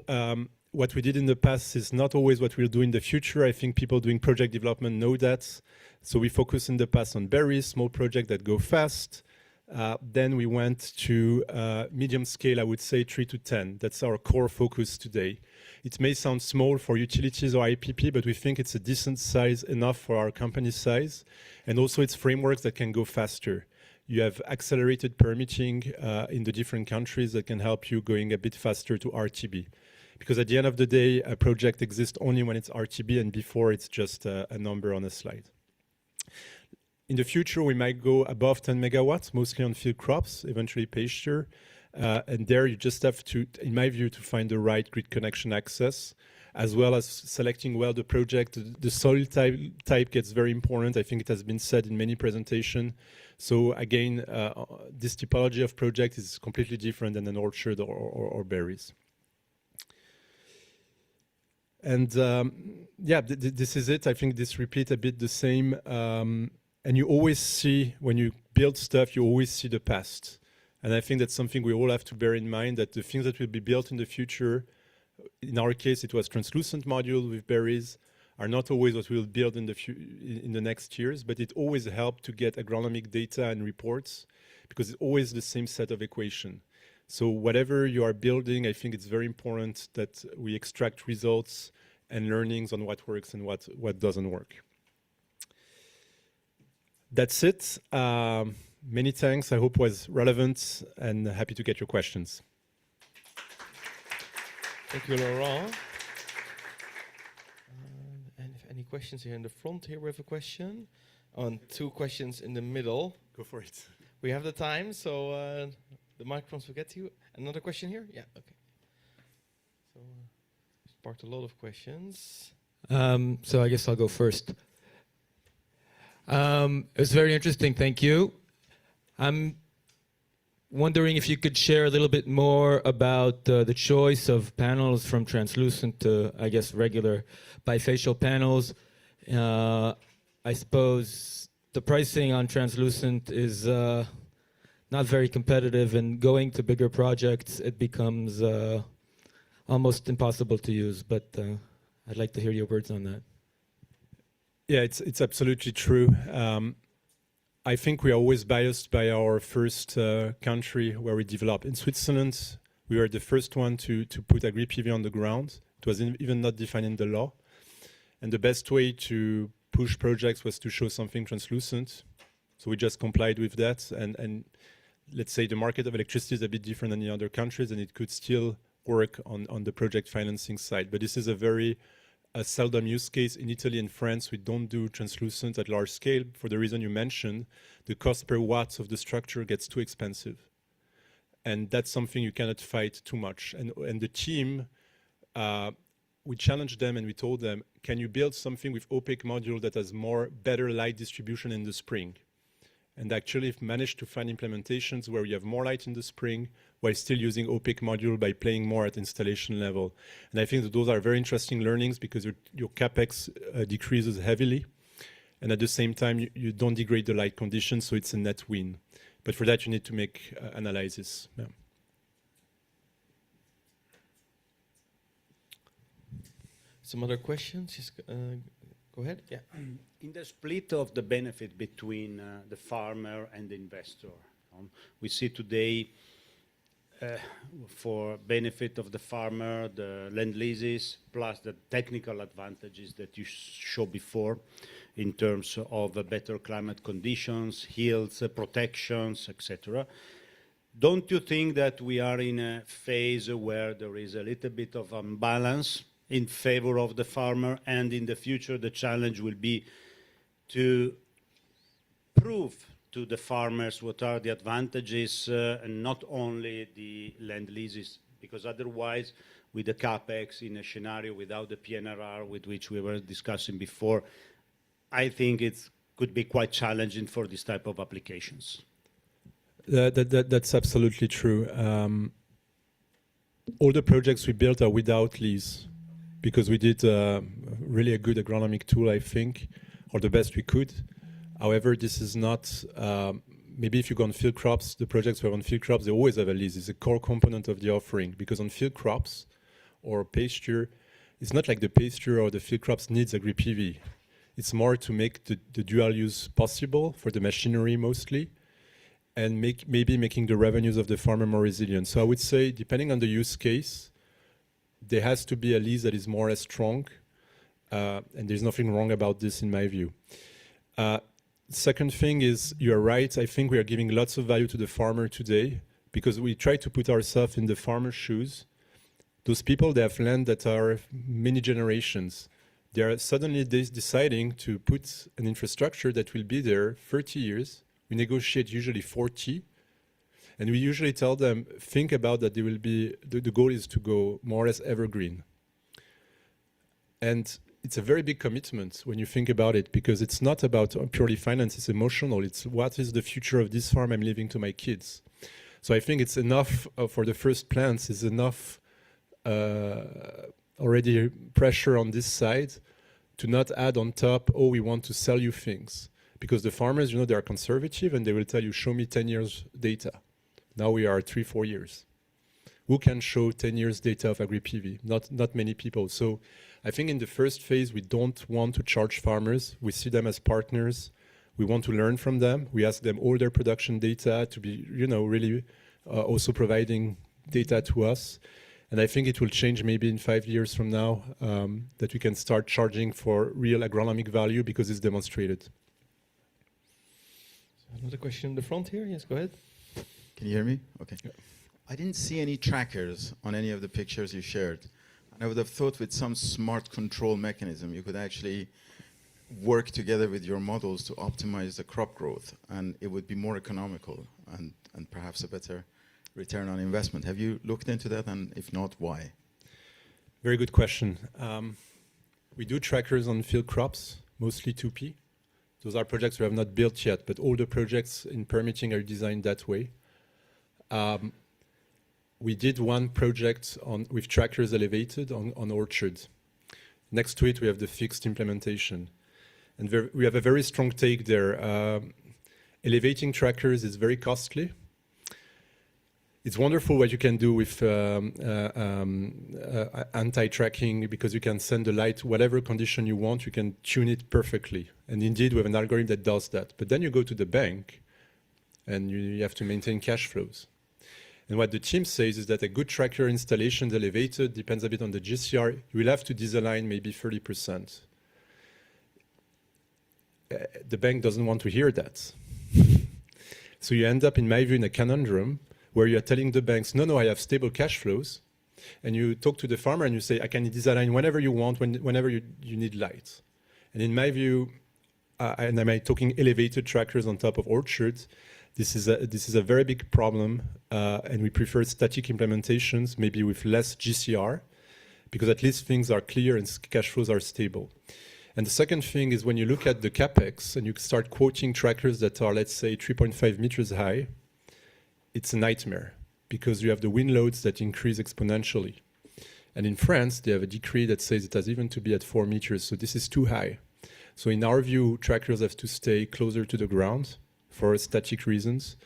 What we did in the past is not always what we'll do in the future. I think people doing project development know that. So we focused in the past on berries, small projects that go fast. Then we went to medium scale, I would say 3 to 10. That's our core focus today. It may sound small for utilities or IPP, but we think it's a decent size enough for our company size. And also it's frameworks that can go faster. You have accelerated permitting in the different countries that can help you going a bit faster to RTB. Because at the end of the day, a project exists only when it's RTB, and before it's just a number on a slide. In the future, we might go above 10 megawatts, mostly on field crops, eventually pasture. And there you just have to, in my view, to find the right grid connection access, as well as selecting well the project. The soil type gets very important. I think it has been said in many presentations. So again, this typology of project is completely different than an orchard or berries. And yeah, this is it. I think this repeats a bit the same. And you always see, when you build stuff, you always see the past. And I think that's something we all have to bear in mind, that the things that will be built in the future, in our case, it was translucent module with berries, are not always what we'll build in the next years, but it always helps to get agronomic data and reports, because it's always the same set of equation. So whatever you are building, I think it's very important that we extract results and learnings on what works and what doesn't work. That's it. Many thanks. I hope it was relevant, and happy to get your questions. Thank you, Laurent. And if any questions here in the front, here we have a question. On 2 questions in the middle. Go for it. We have the time, so the microphones will get to you. Another question here? Yeah, okay. So, sparked a lot of questions. So I guess I'll go first. It was very interesting, thank you. I'm wondering if you could share a little bit more about the choice of panels from translucent to, I guess, regular bifacial panels. I suppose the pricing on translucent is not very competitive, and going to bigger projects, it becomes almost impossible to use, but I'd like to hear your words on that. Yeah, it's absolutely true. I think we are always biased by our first country where we develop. In Switzerland, we were the first one to put AgriPV on the ground. It was even not defined in the law. And the best way to push projects was to show something translucent. So we just complied with that. And let's say the market of electricity is a bit different than in other countries, and it could still work on the project financing side. But this is a very seldom use case. In Italy and France, we don't do translucent at large scale for the reason you mentioned. The cost per watt of the structure gets too expensive. And that's something you cannot fight too much. And the team, we challenged them and we told them, can you build something with opaque module that has better light distribution in the spring? and actually managed to find implementations where you have more light in the spring while still using opaque module by playing more at installation level. And I think that those are very interesting learnings because your capex decreases heavily, and at the same time you don't degrade the light conditions, so it's a net win. But for that you need to make analysis. Yeah. Some other questions? Just, go ahead. Yeah. In the split of the benefit between the farmer and the investor, we see today for benefit of the farmer, the land leases plus the technical advantages that you showed before in terms of better climate conditions, yields, protections, etc. Don't you think that we are in a phase where there is a little bit of imbalance in favor of the farmer, and in the future the challenge will be to prove to the farmers what are the advantages and not only the land leases, because otherwise with the capex in a scenario without the PNRR with which we were discussing before, I think it could be quite challenging for this type of applications. That's absolutely true. All the projects we built are without lease because we did really a good agronomic tool, I think, or the best we could. However, this is not, maybe if you go on field crops, the projects we have on field crops, they always have a lease. It's a core component of the offering because on field crops or pasture, it's not like the pasture or the field crops needs AgriPV. It's more to make the dual use possible for the machinery mostly, and maybe making the revenues of the farmer more resilient. So I would say, depending on the use case, there has to be a lease that is more or less strong, and there's nothing wrong about this in my view. Second thing is, you're right, I think we are giving lots of value to the farmer today because we try to put ourselves in the farmer's shoes. Those people, they have land that are many generations. They are suddenly deciding to put an infrastructure that will be there 30 years. We negotiate usually 40. And we usually tell them, think about that they will be, the goal is to go more or less evergreen. And it's a very big commitment when you think about it, because it's not about purely finance, it's emotional. It's what is the future of this farm I'm leaving to my kids. So I think it's enough for the first plants, is enough already pressure on this side to not add on top, oh, we want to sell you things. Because the farmers, they are conservative and they will tell you, show me 10 years data. Now we are 3-4 years. Who can show 10 years data of AgriPV? Not many people. So I think in the first phase, we don't want to charge farmers. We see them as partners. We want to learn from them. We ask them all their production data to be, really also providing data to us. And I think it will change maybe in 5 years from now that we can start charging for real agronomic value because it's demonstrated. Another question in the front here. Yes, go ahead. Can you hear me? Okay. Yeah. I didn't see any trackers on any of the pictures you shared. And I would have thought with some smart control mechanism, you could actually work together with your models to optimize the crop growth, and it would be more economical and perhaps a better return on investment. Have you looked into that, and if not, why? Very good question. We do trackers on field crops, mostly 2P. Those are projects we have not built yet, but all the projects in permitting are designed that way. We did one project with trackers elevated on orchards. Next to it, we have the fixed implementation. And we have a very strong take there. Elevating trackers is very costly. It's wonderful what you can do with anti-tracking, because you can send the light whatever condition you want, you can tune it perfectly. And indeed, we have an algorithm that does that. But then you go to the bank, and you have to maintain cash flows. And what the team says is that a good tracker installation elevated depends a bit on the GCR. You will have to disalign maybe 30%. The bank doesn't want to hear that. So you end up, in my view, in a conundrum where you're telling the banks, no, I have stable cash flows. And you talk to the farmer and you say, I can disalign whenever you want, whenever you need light. And in my view, and I'm talking elevated trackers on top of orchards, this is a very big problem, and we prefer static implementations, maybe with less GCR, because at least things are clear and cash flows are stable. And the second thing is when you look at the capex and you start quoting trackers that are, let's say, 3.5 meters high, it's a nightmare because you have the wind loads that increase exponentially. And in France, they have a decree that says it has even to be at 4 meters, so this is too high. So in our view, trackers have to stay closer to the ground for static reasons.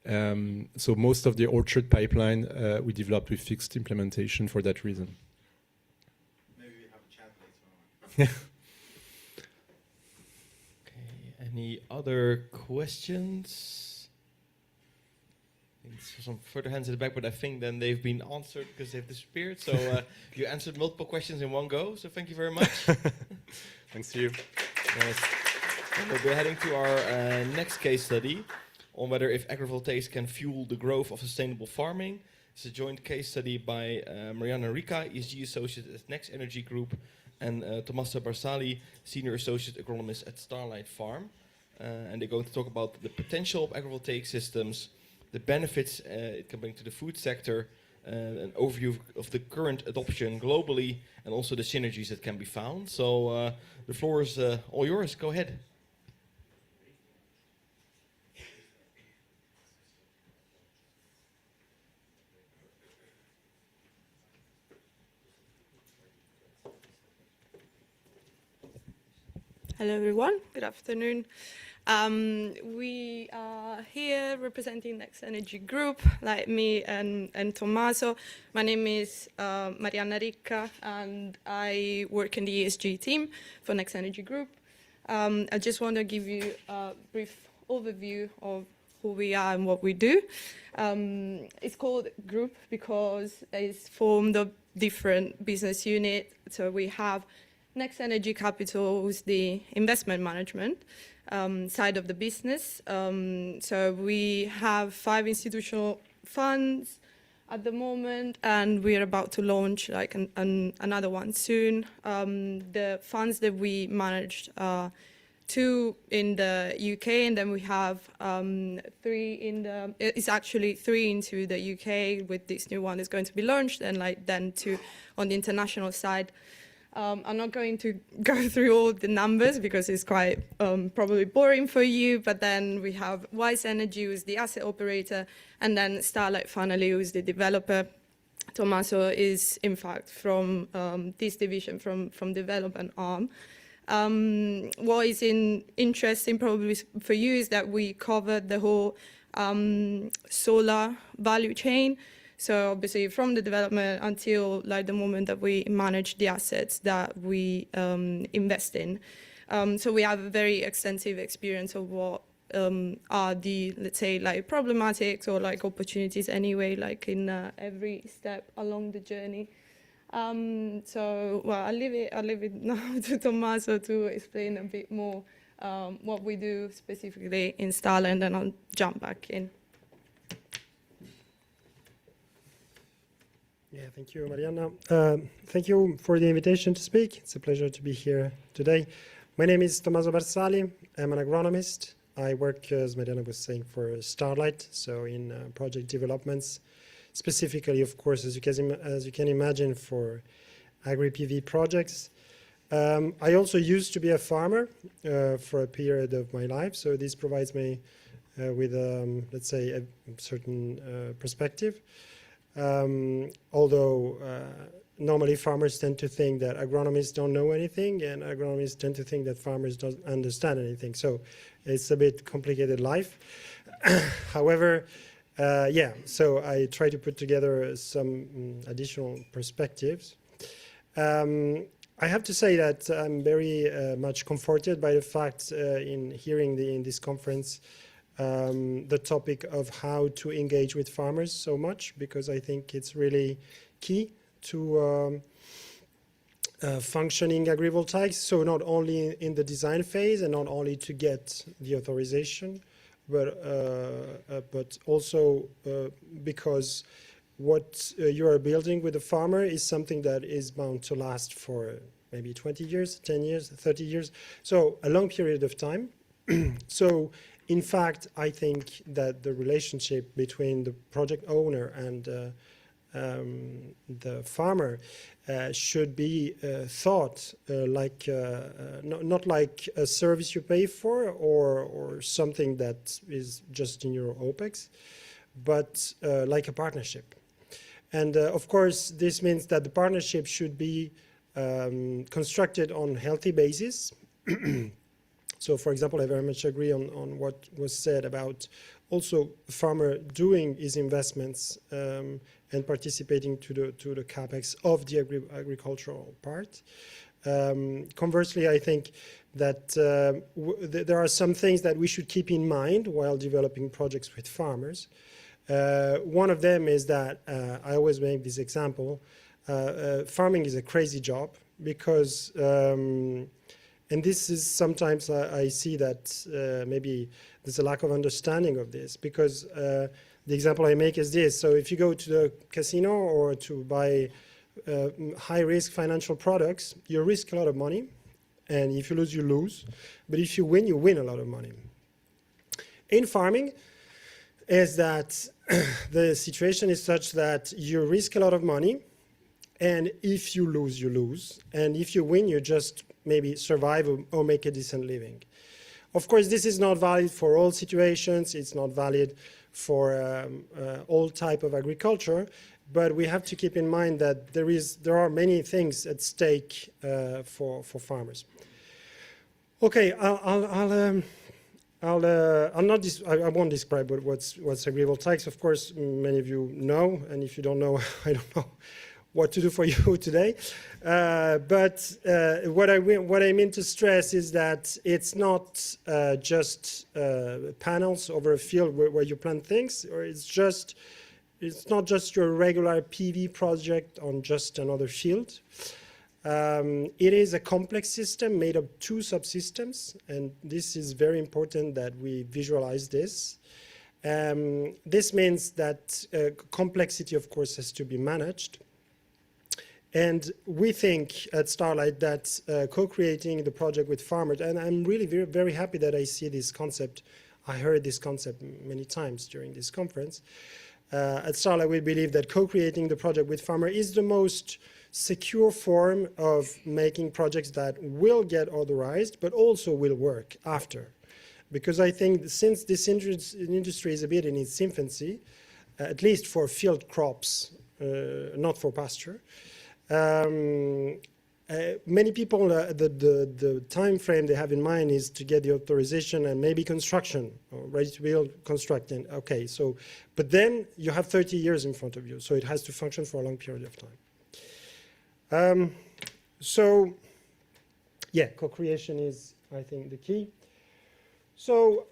So most of the orchard pipeline we developed with fixed implementation for that reason. Maybe we have a chat later on. Okay, any other questions? Some further hands in the back, but I think then they've been answered because they've disappeared. So you answered multiple questions in one go, so thank you very much. Thanks to you. Yes. And we're heading to our next case study on whether if agrivoltaics can fuel the growth of sustainable farming. It's a joint case study by Mariana Rica, ESG Associate at Next Energy Group, and Tommaso Barsali, Senior Associate Agronomist at Starlight Farm. And they're going to talk about the potential of agrivoltaic systems, the benefits it can bring to the food sector, an overview of the current adoption globally, and also the synergies that can be found. So the floor is all yours. Go ahead. Hello everyone, good afternoon. We are here representing Next Energy Group, like me and Tommaso. My name is Mariana Ricca and I work in the ESG team for Next Energy Group. I just want to give you a brief overview of who we are and what we do. It's called Group because it's formed of different business units. So we have Next Energy Capital, who's the investment management side of the business. So we have 5 institutional funds at the moment, and we're about to launch like another one soon. The funds that we managed are 2 in the UK, and then we have 3 in the. It's actually 3 into the UK with this new one that's going to be launched, and like then 2 on the international side. I'm not going to go through all the numbers because it's quite probably boring for you, but then we have Wise Energy, who's the asset operator, and then Starlight finally, who's the developer. Tommaso is, in fact, from this division, from development arm. What is interesting probably for you is that we covered the whole solar value chain. So obviously from the development until like the moment that we manage the assets that we invest in. So we have a very extensive experience of what are the, let's say, like problematics or like opportunities anyway, like in every step along the journey. So well, I'll leave it now to Tommaso to explain a bit more what we do specifically in Starlight, and then I'll jump back in. Yeah, thank you, Mariana. Thank you for the invitation to speak. It's a pleasure to be here today. My name is Tommaso Barsali. I'm an agronomist. I work, as Mariana was saying, for Starlight, so in project developments, specifically, of course, as you can imagine, for agri-PV projects. I also used to be a farmer for a period of my life, so this provides me with, let's say, a certain perspective. Although normally farmers tend to think that agronomists don't know anything, and agronomists tend to think that farmers don't understand anything. So it's a bit complicated life. However, yeah, so I try to put together some additional perspectives. I have to say that I'm very much comforted by the fact in hearing in this conference the topic of how to engage with farmers so much, because I think it's really key to functioning agrivoltaics. So not only in the design phase and not only to get the authorization, but also because what you are building with the farmer is something that is bound to last for maybe 20 years, 10 years, 30 years. So a long period of time. So in fact, I think that the relationship between the project owner and the farmer should be thought like not like a service you pay for or something that is just in your OPEX, but like a partnership. And of course, this means that the partnership should be constructed on healthy basis. So, for example, I very much agree on what was said about also the farmer doing his investments and participating to the capex of the agricultural part. Conversely, I think that there are some things that we should keep in mind while developing projects with farmers. One of them is that I always make this example. Farming is a crazy job because, and this is sometimes I see that maybe there's a lack of understanding of this, because the example I make is this. So if you go to the casino or to buy high-risk financial products, you risk a lot of money, and if you lose, you lose. But if you win a lot of money. In farming, is that the situation is such that you risk a lot of money, and if you lose, you lose. And if you win, you just maybe survive or make a decent living. Of course, this is not valid for all situations. It's not valid for all type of agriculture. But we have to keep in mind that there are many things at stake for farmers. Okay, I won't describe what's AgriVoltaics. Of course, many of you know, and if you don't know, I don't know what to do for you today. But what I mean to stress is that it's not just panels over a field where you plant things, or it's not just your regular PV project on just another field. It is a complex system made of two subsystems, and this is very important that we visualize this. This means that complexity, of course, has to be managed. And we think at Starlight that co-creating the project with farmers, and I'm really very, very happy that I see this concept. I heard this concept many times during this conference. At Starlight, we believe that co-creating the project with farmer is the most secure form of making projects that will get authorized, but also will work after. Because I think since this industry is a bit in its infancy, at least for field crops, not for pasture, many people, the time frame they have in mind is to get the authorization and maybe construction, or ready to build, constructing. Okay, so, but then you have 30 years in front of you, so it has to function for a long period of time. So, yeah, co-creation is, I think, the key. So,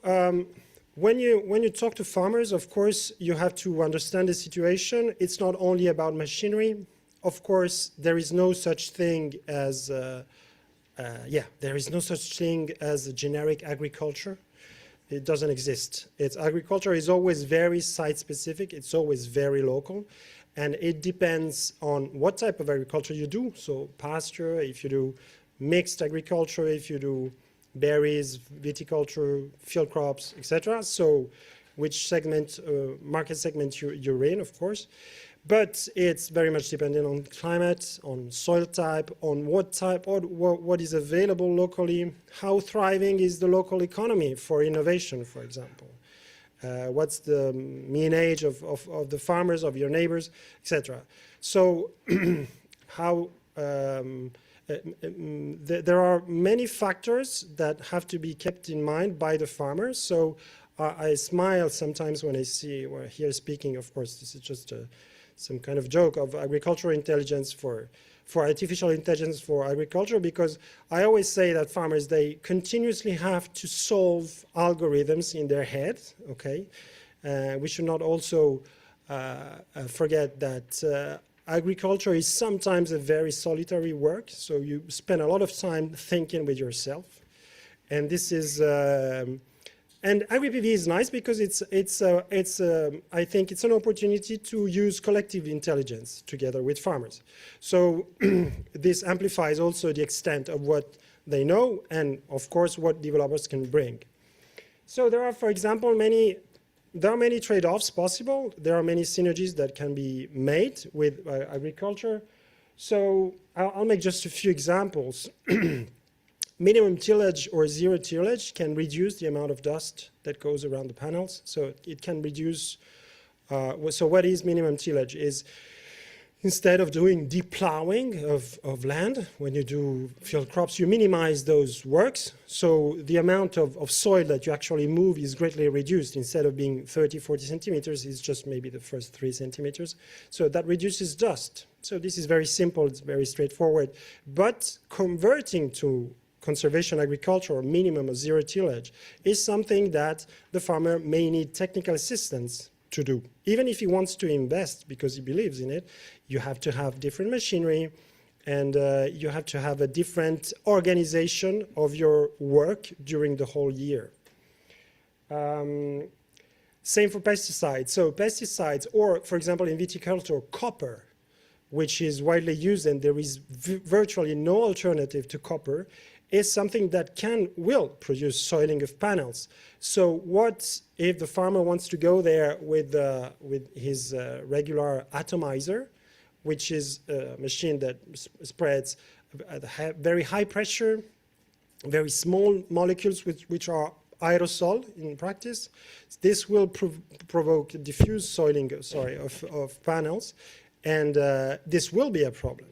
when you talk to farmers, of course, you have to understand the situation. It's not only about machinery. Of course, there is no such thing as, there is no such thing as a generic agriculture. It doesn't exist. Agriculture is always very site-specific. It's always very local. And it depends on what type of agriculture you do. So pasture, if you do mixed agriculture, if you do berries, viticulture, field crops, etc. So which segment, market segment you're in, of course. But it's very much dependent on climate, on soil type, on what is available locally, how thriving is the local economy for innovation, for example. What's the mean age of the farmers, of your neighbors, etc. So there are many factors that have to be kept in mind by the farmers. So I smile sometimes when I hear speaking. Of course, this is just some kind of joke of agricultural intelligence for artificial intelligence for agriculture, because I always say that farmers, they continuously have to solve algorithms in their head, okay? We should not also forget that agriculture is sometimes a very solitary work, so you spend a lot of time thinking with yourself. And this is, and AgriPV is nice because I think it's an opportunity to use collective intelligence together with farmers. So this amplifies also the extent of what they know and, of course, what developers can bring. So there are, for example, many there are many trade-offs possible. There are many synergies that can be made with agriculture. So I'll make just a few examples. Minimum tillage or zero tillage can reduce the amount of dust that goes around the panels. So it can reduce, so what is minimum tillage? Is instead of doing deep plowing of land, when you do field crops, you minimize those works. So the amount of soil that you actually move is greatly reduced. Instead of being 30, 40 centimeters, it's just maybe the first 3 centimeters. So that reduces dust. So this is very simple, it's very straightforward. But converting to conservation agriculture or minimum of zero tillage is something that the farmer may need technical assistance to do. Even if he wants to invest because he believes in it, you have to have different machinery and you have to have a different organization of your work during the whole year. Same for pesticides. So pesticides, or for example in viticulture, copper, which is widely used and there is virtually no alternative to copper, is something that will produce soiling of panels. So what if the farmer wants to go there with his regular atomizer, which is a machine that spreads at very high pressure, very small molecules which are aerosol in practice. This will provoke diffuse soiling of panels, and this will be a problem.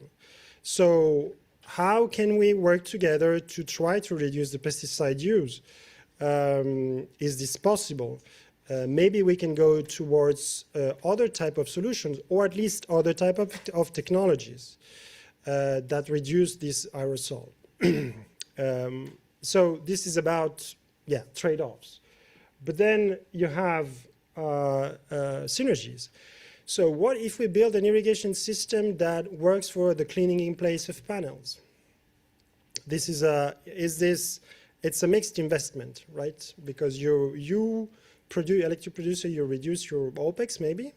So how can we work together to try to reduce the pesticide use? Is this possible? Maybe we can go towards other type of solutions, or at least other type of technologies that reduce this aerosol. So this is about, trade-offs. But then you have synergies. So what if we build an irrigation system that works for the cleaning in place of panels? This is it's a mixed investment, right? Because you produce, electric producer, you reduce your OPEX maybe,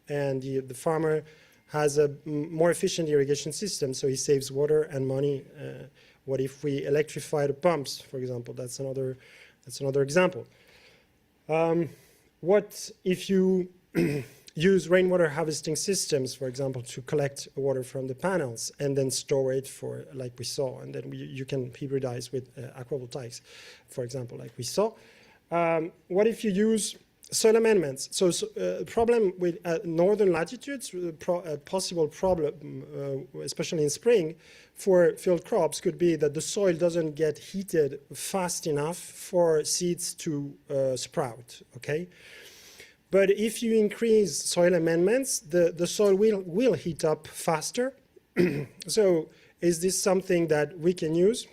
and the farmer has a more efficient irrigation system, so he saves water and money. What if we electrify the pumps, for example? That's another example. What if you use rainwater harvesting systems, for example, to collect water from the panels and then store it for, like we saw, and then you can hybridize with AgriVoltaics, for example, like we saw. What if you use soil amendments? So problem with northern latitudes, a possible problem, especially in spring, for field crops could be that the soil doesn't get heated fast enough for seeds to sprout, okay? But if you increase soil amendments, the soil will heat up faster. So is this something that we can use?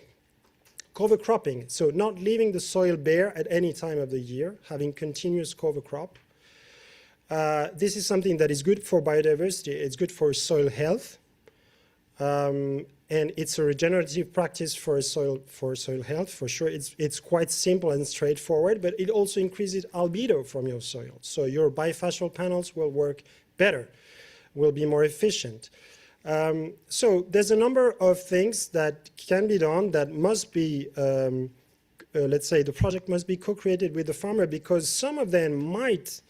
Cover cropping, so not leaving the soil bare at any time of the year, having continuous cover crop. This is something that is good for biodiversity, it's good for soil health, and it's a regenerative practice for soil health, for sure. It's quite simple and straightforward, but it also increases albedo from your soil. So your bifacial panels will work better, will be more efficient. So there's a number of things that can be done that must be, let's say the project must be co-created with the farmer, because some of them might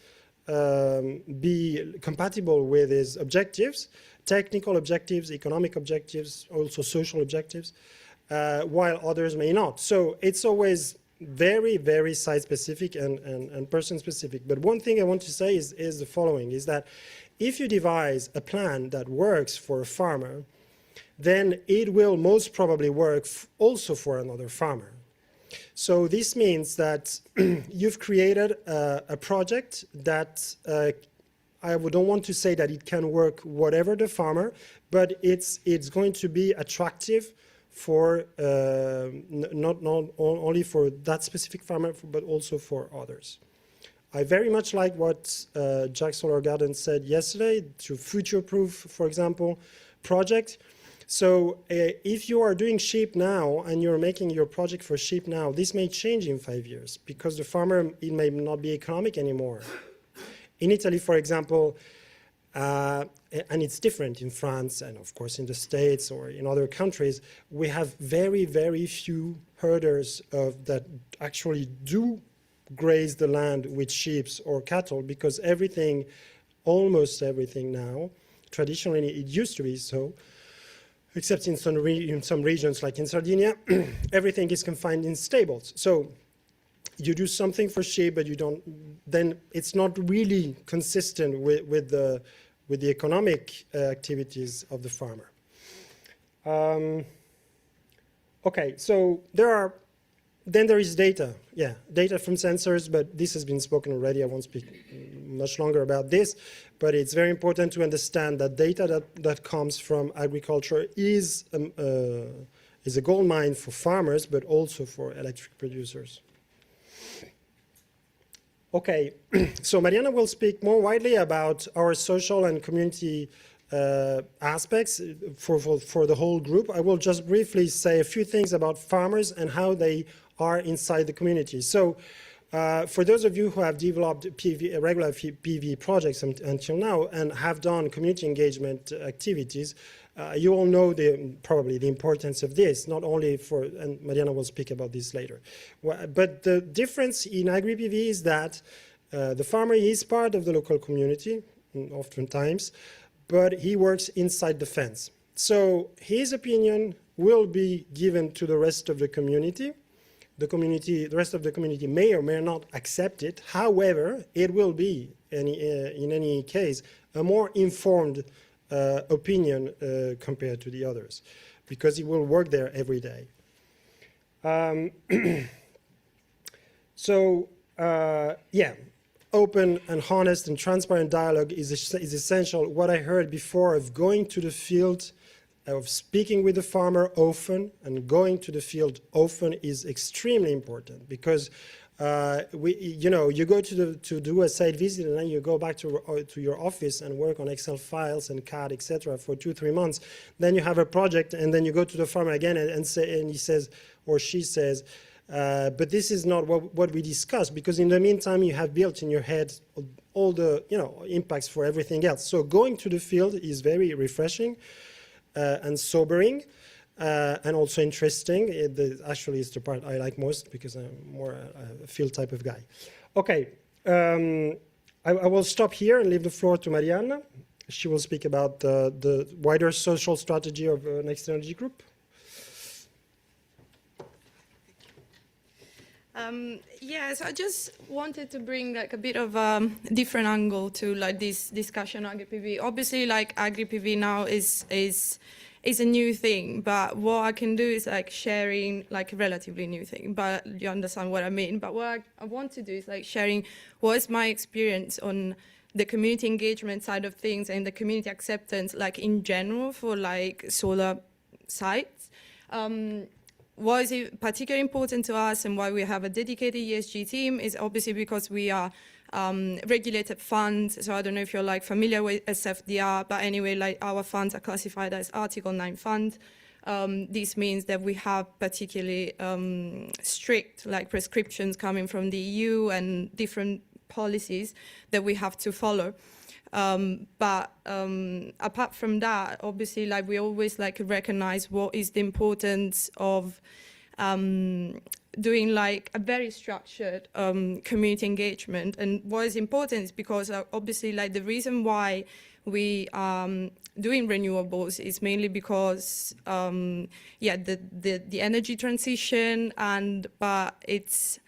be compatible with his objectives, technical objectives, economic objectives, also social objectives, while others may not. So it's always very, very site-specific and person-specific. But one thing I want to say is the following, is that if you devise a plan that works for a farmer, then it will most probably work also for another farmer. So this means that you've created a project that I don't want to say that it can work whatever the farmer, but it's going to be attractive for not only for that specific farmer, but also for others. I very much like what Jack Solar-Garden said yesterday to future-proof, for example, project. So if you are doing sheep now and you're making your project for sheep now, this may change in 5 years because the farmer, it may not be economic anymore. In Italy, for example, and it's different in France and of course in the States or in other countries, we have very, very few herders that actually do graze the land with sheep or cattle, because everything, almost everything now, traditionally it used to be so, except in some regions like in Sardinia, everything is confined in stables. So you do something for sheep, but you don't, then it's not really consistent with the economic activities of the farmer. Okay, so then there is data. Yeah, data from sensors, but this has been spoken already. I won't speak much longer about this, but it's very important to understand that data that comes from agriculture is a gold mine for farmers, but also for electric producers. Okay, so Mariana will speak more widely about our social and community aspects for the whole group. I will just briefly say a few things about farmers and how they are inside the community. So for those of you who have developed regular PV projects until now and have done community engagement activities, you all know probably the importance of this, not only for, and Mariana will speak about this later. But the difference in AgriPV is that the farmer is part of the local community, oftentimes, but he works inside the fence. So his opinion will be given to the rest of the community. The rest of the community may or may not accept it. However, it will be, in any case, a more informed opinion compared to the others, because he will work there every day. Yeah, open and honest and transparent dialogue is essential. What I heard before of going to the field, of speaking with the farmer often and going to the field often is extremely important, because you go to do a site visit and then you go back to your office and work on Excel files and CAD, etc. for 2-3 months. Then you have a project and then you go to the farmer again and he says or she says, but this is not what we discussed, because in the meantime you have built in your head all the impacts for everything else. So going to the field is very refreshing and sobering. And also interesting. Actually, it's the part I like most, because I'm more a field type of guy. Okay, I will stop here and leave the floor to Mariana. She will speak about the wider social strategy of Next Energy Group. Yes, I just wanted to bring like a bit of a different angle to like this discussion on AgriPV. Obviously, like AgriPV now is a new thing, but what I can do is like sharing like a relatively new thing, but you understand what I mean. But what I want to do is like sharing what is my experience on the community engagement side of things and the community acceptance like in general for like solar sites. Why is it particularly important to us and why we have a dedicated ESG team is obviously because we are regulated funds. So I don't know if you're like familiar with SFDR, but anyway, like our funds are classified as Article 9 funds. This means that we have particularly strict like prescriptions coming from the EU and different policies that we have to follow. But apart from that, obviously, like we always like recognize what is the importance of doing like a very structured community engagement. And what is important is because obviously like the reason why we doing renewables is mainly because the energy transition, but it's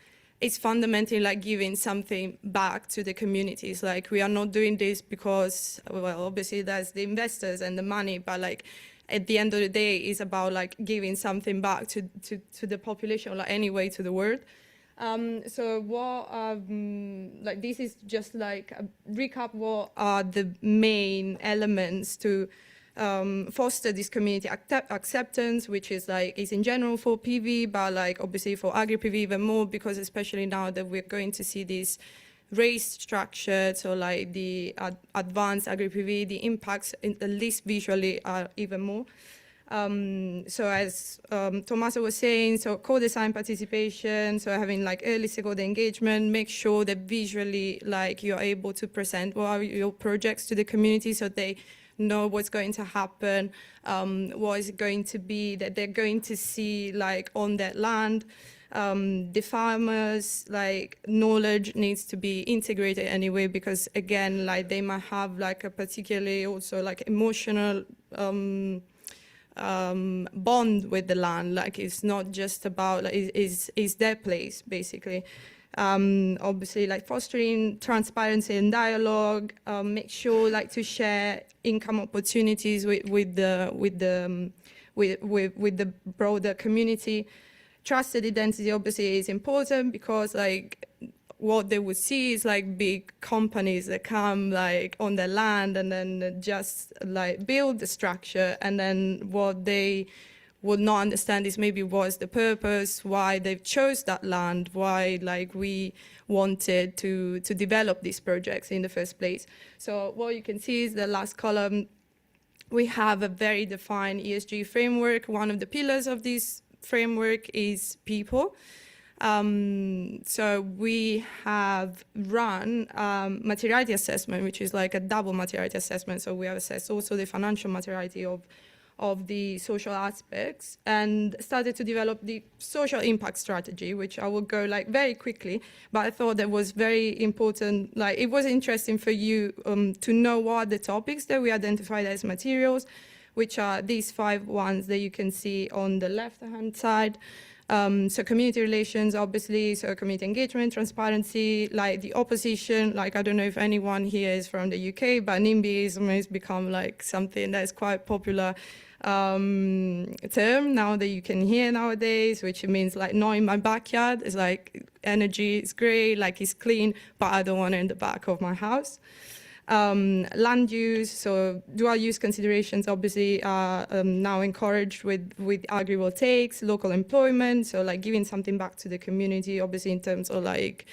fundamentally like giving something back to the communities. Like we are not doing this because, well, obviously that's the investors and the money, but like at the end of the day, it's about like giving something back to the population, like anyway to the world. So what, like this is just like a recap what are the main elements to foster this community acceptance, which is like is in general for PV, but like obviously for AgriPV even more, because especially now that we're going to see this raised structure, so like the advanced AgriPV, the impacts at least visually are even more. So as Tommaso was saying, so co-design participation, so having like early stakeholder engagement, make sure that visually like you're able to present what are your projects to the community so they know what's going to happen, what is going to be that they're going to see like on that land. The farmers like knowledge needs to be integrated anyway, because again, like they might have like a particularly also like emotional bond with the land. Like it's not just about like, is their place basically. Obviously, like fostering transparency and dialogue, make sure like to share income opportunities with the broader community. Trusted identity obviously is important, because like what they would see is like big companies that come like on their land and then just like build the structure, and then what they would not understand is maybe what's the purpose, why they've chose that land, why like we wanted to develop these projects in the first place. So what you can see is the last column. We have a very defined ESG framework. One of the pillars of this framework is people. So we have run materiality assessment, which is like a double materiality assessment. So we have assessed also the financial materiality of the social aspects, and started to develop the social impact strategy, which I will go like very quickly, but I thought that was very important. Like it was interesting for you to know what are the topics that we identified as materials, which are these 5 ones that you can see on the left-hand side. So community relations, obviously, so community engagement, transparency, like the opposition, like I don't know if anyone here is from the UK, but NIMBYism has become like something that's quite popular term now that you can hear nowadays, which means like not in my backyard. It's like energy is great, like it's clean, but I don't want it in the back of my house. Land use, so dual use considerations obviously are now encouraged with AgriVoltaics, local employment, so like giving something back to the community, obviously in terms of like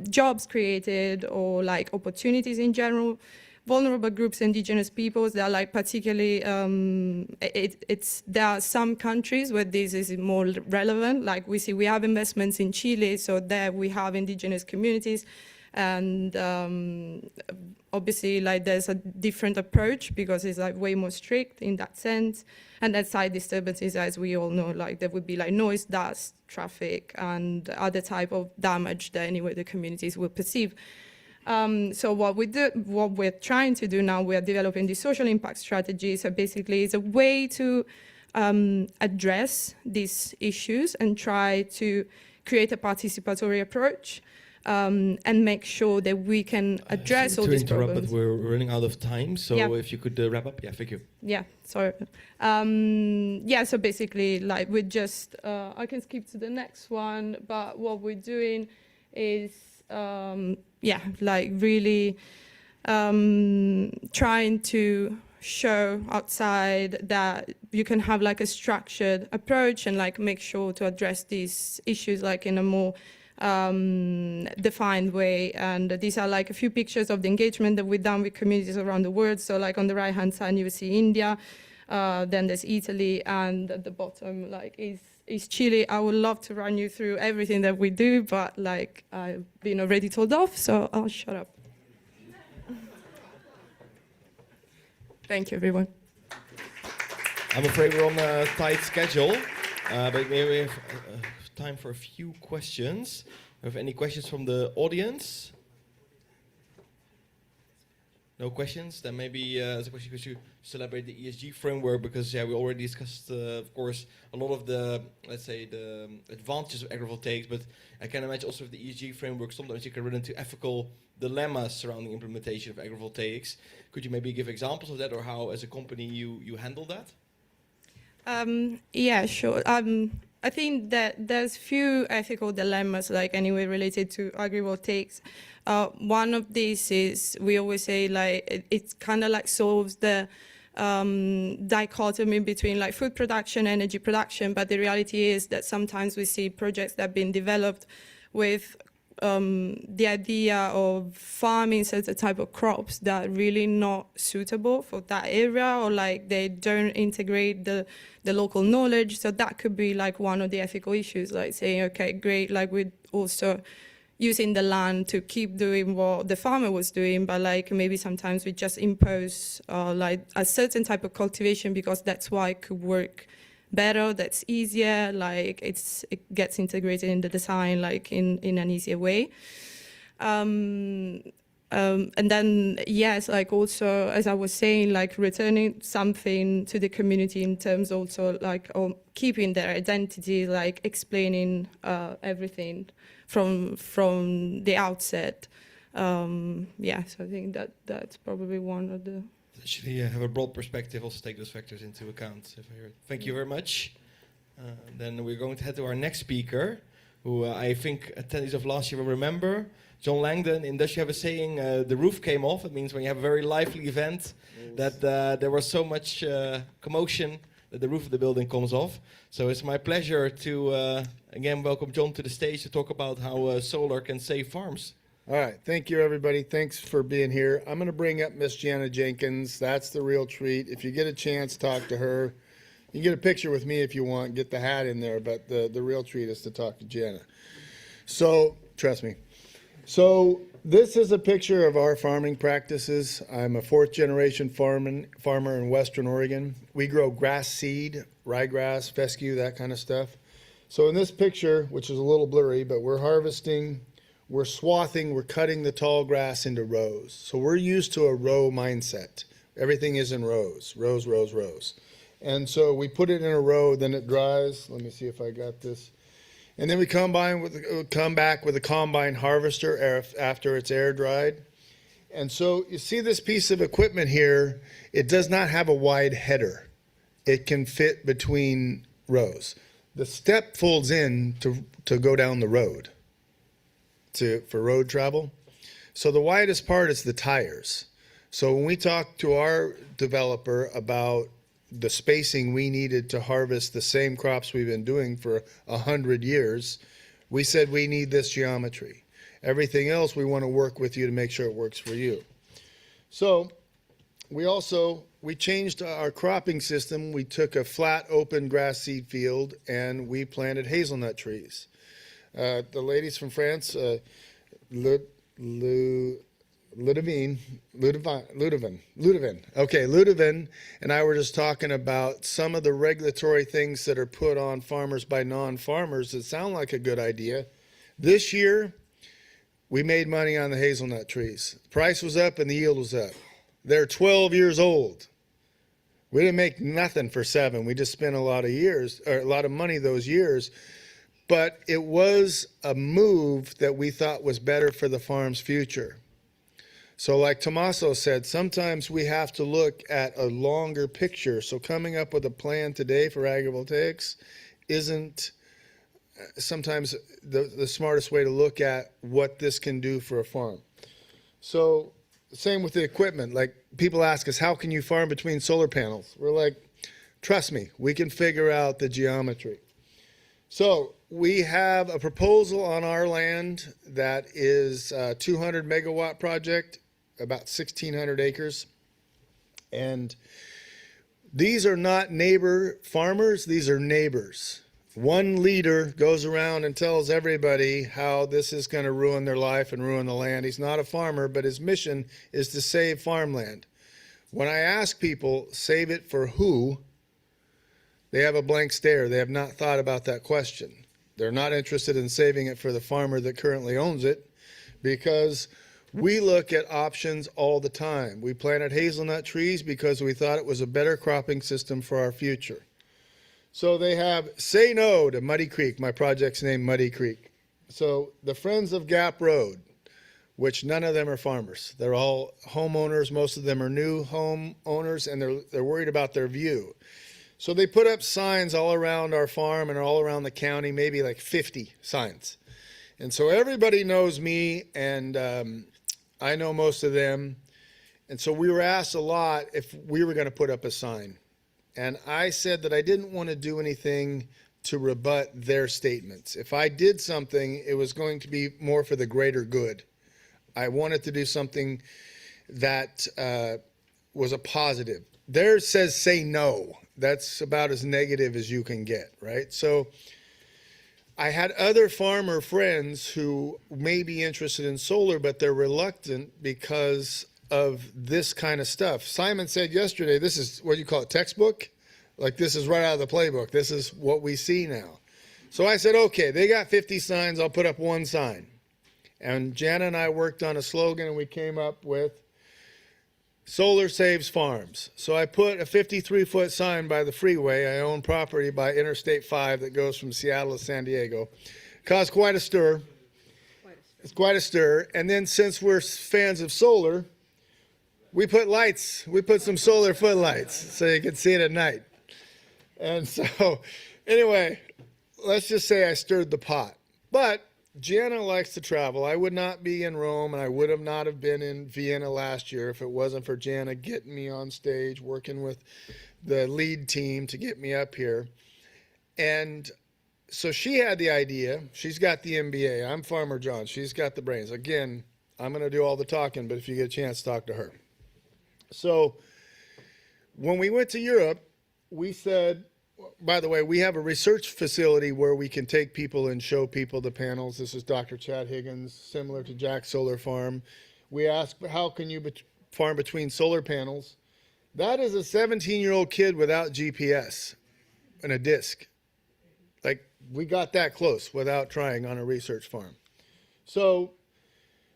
jobs created or like opportunities in general. Vulnerable groups, indigenous peoples, they are like particularly, there are some countries where this is more relevant, like we have investments in Chile, so there we have indigenous communities, and obviously like there's a different approach because it's like way more strict in that sense. And then side disturbances, as we all know, like there would be like noise, dust, traffic, and other type of damage that anyway the communities will perceive. So what we're trying to do now, we are developing the social impact strategy. So basically it's a way to address these issues and try to create a participatory approach. And make sure that we can address all these problems. But we're running out of time, so yeah. If you could wrap up, yeah, thank you. Yeah, sorry. Yeah, so basically, like we just, I can skip to the next one, but what we're doing is, yeah, like really trying to show outside that you can have like a structured approach and like make sure to address these issues like in a more defined way. And these are like a few pictures of the engagement that we've done with communities around the world. So like on the right hand side you will see India, then there's Italy, and at the bottom like is Chile. I would love to run you through everything that we do, but like I've been already told off, so I'll shut up. Thank you, everyone. I'm afraid we're on a tight schedule, but maybe we have time for a few questions. Have any questions from the audience? No questions? Then maybe as a question, could you celebrate the ESG framework? Because yeah, we already discussed, of course, a lot of the, let's say, the advantages of agrivoltaics. But I can imagine also with the ESG framework, sometimes you can run into ethical dilemmas surrounding implementation of agrivoltaics. Could you maybe give examples of that, or how, as a company, you handle that? Yeah, sure. I think that there's few ethical dilemmas, like anyway, related to agrivoltaics. One of these is, we always say, like, it kind of like solves the dichotomy between like food production, energy production, but the reality is that sometimes we see projects that have been developed with the idea of farming certain type of crops that are really not suitable for that area, or like they don't integrate the local knowledge. So that could be like one of the ethical issues, like saying, okay, great, like we're also using the land to keep doing what the farmer was doing, but like maybe sometimes we just impose like a certain type of cultivation because that's why it could work better, that's easier, like it gets integrated in the design like in an easier way. And then, yes, like also, as I was saying, like returning something to the community in terms also like keeping their identity, like explaining everything from the outset. Yeah, so I think that's probably one of the... Actually, have a broad perspective, also take those factors into account. If I heard. Thank you very much. Then we're going to head to our next speaker, who I think attendees of last year will remember. John Langdon. In Dutch, you have a saying, the roof came off. It means when you have a very lively event, that there was so much commotion that the roof of the building comes off. So it's my pleasure to, again, welcome John to the stage to talk about how solar can save farms. All right. Thank you, everybody. Thanks for being here. I'm going to bring up Miss Jana Jenkins. That's the real treat. If you get a chance, talk to her. You can get a picture with me if you want. Get the hat in there. But the real treat is to talk to Jana. So, trust me. So, this is a picture of our farming practices. I'm a fourth-generation farmer in Western Oregon. We grow grass seed, ryegrass, fescue, that kind of stuff. So, in this picture, which is a little blurry, but we're harvesting... We're swathing, we're cutting the tall grass into rows. So we're used to a row mindset. Everything is in rows, rows, rows, rows. And so we put it in a row, then it dries. Let me see if I got this. And then we come back with a combine harvester after it's air dried. And so you see this piece of equipment here, it does not have a wide header. It can fit between rows. The step folds in to go down the road. For road travel. So the widest part is the tires. So when we talked to our developer about the spacing we needed to harvest the same crops we've been doing for 100 years, we said we need this geometry. Everything else we want to work with you to make sure it works for you. So we changed our cropping system. We took a flat open grass seed field and we planted hazelnut trees. The ladies from France, Ludovine. Okay, Ludovine and I were just talking about some of the regulatory things that are put on farmers by non-farmers that sound like a good idea. This year, we made money on the hazelnut trees. The price was up and the yield was up. They're 12 years old. We didn't make nothing for 7. We just spent a lot of money those years. But it was a move that we thought was better for the farm's future. So like Tommaso said, sometimes we have to look at a longer picture. So coming up with a plan today for agrivoltaics isn't sometimes the smartest way to look at what this can do for a farm. So same with the equipment. Like people ask us, how can you farm between solar panels? We're like, trust me, we can figure out the geometry. So we have a proposal on our land that is a 200 megawatt project, about 1,600 acres. And these are not neighbor farmers, these are neighbors. One leader goes around and tells everybody how this is going to ruin their life and ruin the land. He's not a farmer, but his mission is to save farmland. When I ask people, save it for who? They have a blank stare. They have not thought about that question. They're not interested in saving it for the farmer that currently owns it because we look at options all the time. We planted hazelnut trees because we thought it was a better cropping system for our future. So they have Say No to Muddy Creek. My project's named Muddy Creek. So the Friends of Gap Road, which none of them are farmers. They're all homeowners. Most of them are new homeowners, and they're worried about their view. So they put up signs all around our farm and all around the county, maybe like 50 signs. And so everybody knows me, and I know most of them. And so we were asked a lot if we were going to put up a sign. And I said that I didn't want to do anything to rebut their statements. If I did something, it was going to be more for the greater good. I wanted to do something that was a positive. Theirs says say no. That's about as negative as you can get, right? So I had other farmer friends who may be interested in solar, but they're reluctant because of this kind of stuff. Simon said yesterday, this is what you call it, textbook. Like this is right out of the playbook. This is what we see now. So I said, okay, they got 50 signs. I'll put up one sign. And Jana and I worked on a slogan and we came up with Solar Saves Farms. So I put a 53-foot sign by the freeway. I own property by Interstate 5 that goes from Seattle to San Diego. Caused quite a stir. It's quite a stir. And then since we're fans of solar, we put lights. We put some solar footlights so you can see it at night. And so anyway, let's just say I stirred the pot. But Jana likes to travel. I would not be in Rome and I would have not have been in Vienna last year if it wasn't for Jana getting me on stage, working with the lead team to get me up here. And so she had the idea. She's got the MBA. I'm Farmer John. She's got the brains. Again, I'm going to do all the talking, but if you get a chance, talk to her. So when we went to Europe, we said, by the way, we have a research facility where we can take people and show people the panels. This is Dr. Chad Higgins, similar to Jack's Solar Farm. We asked, how can you farm between solar panels? That is a 17-year-old kid without GPS and a disc. Like, we got that close without trying on a research farm. So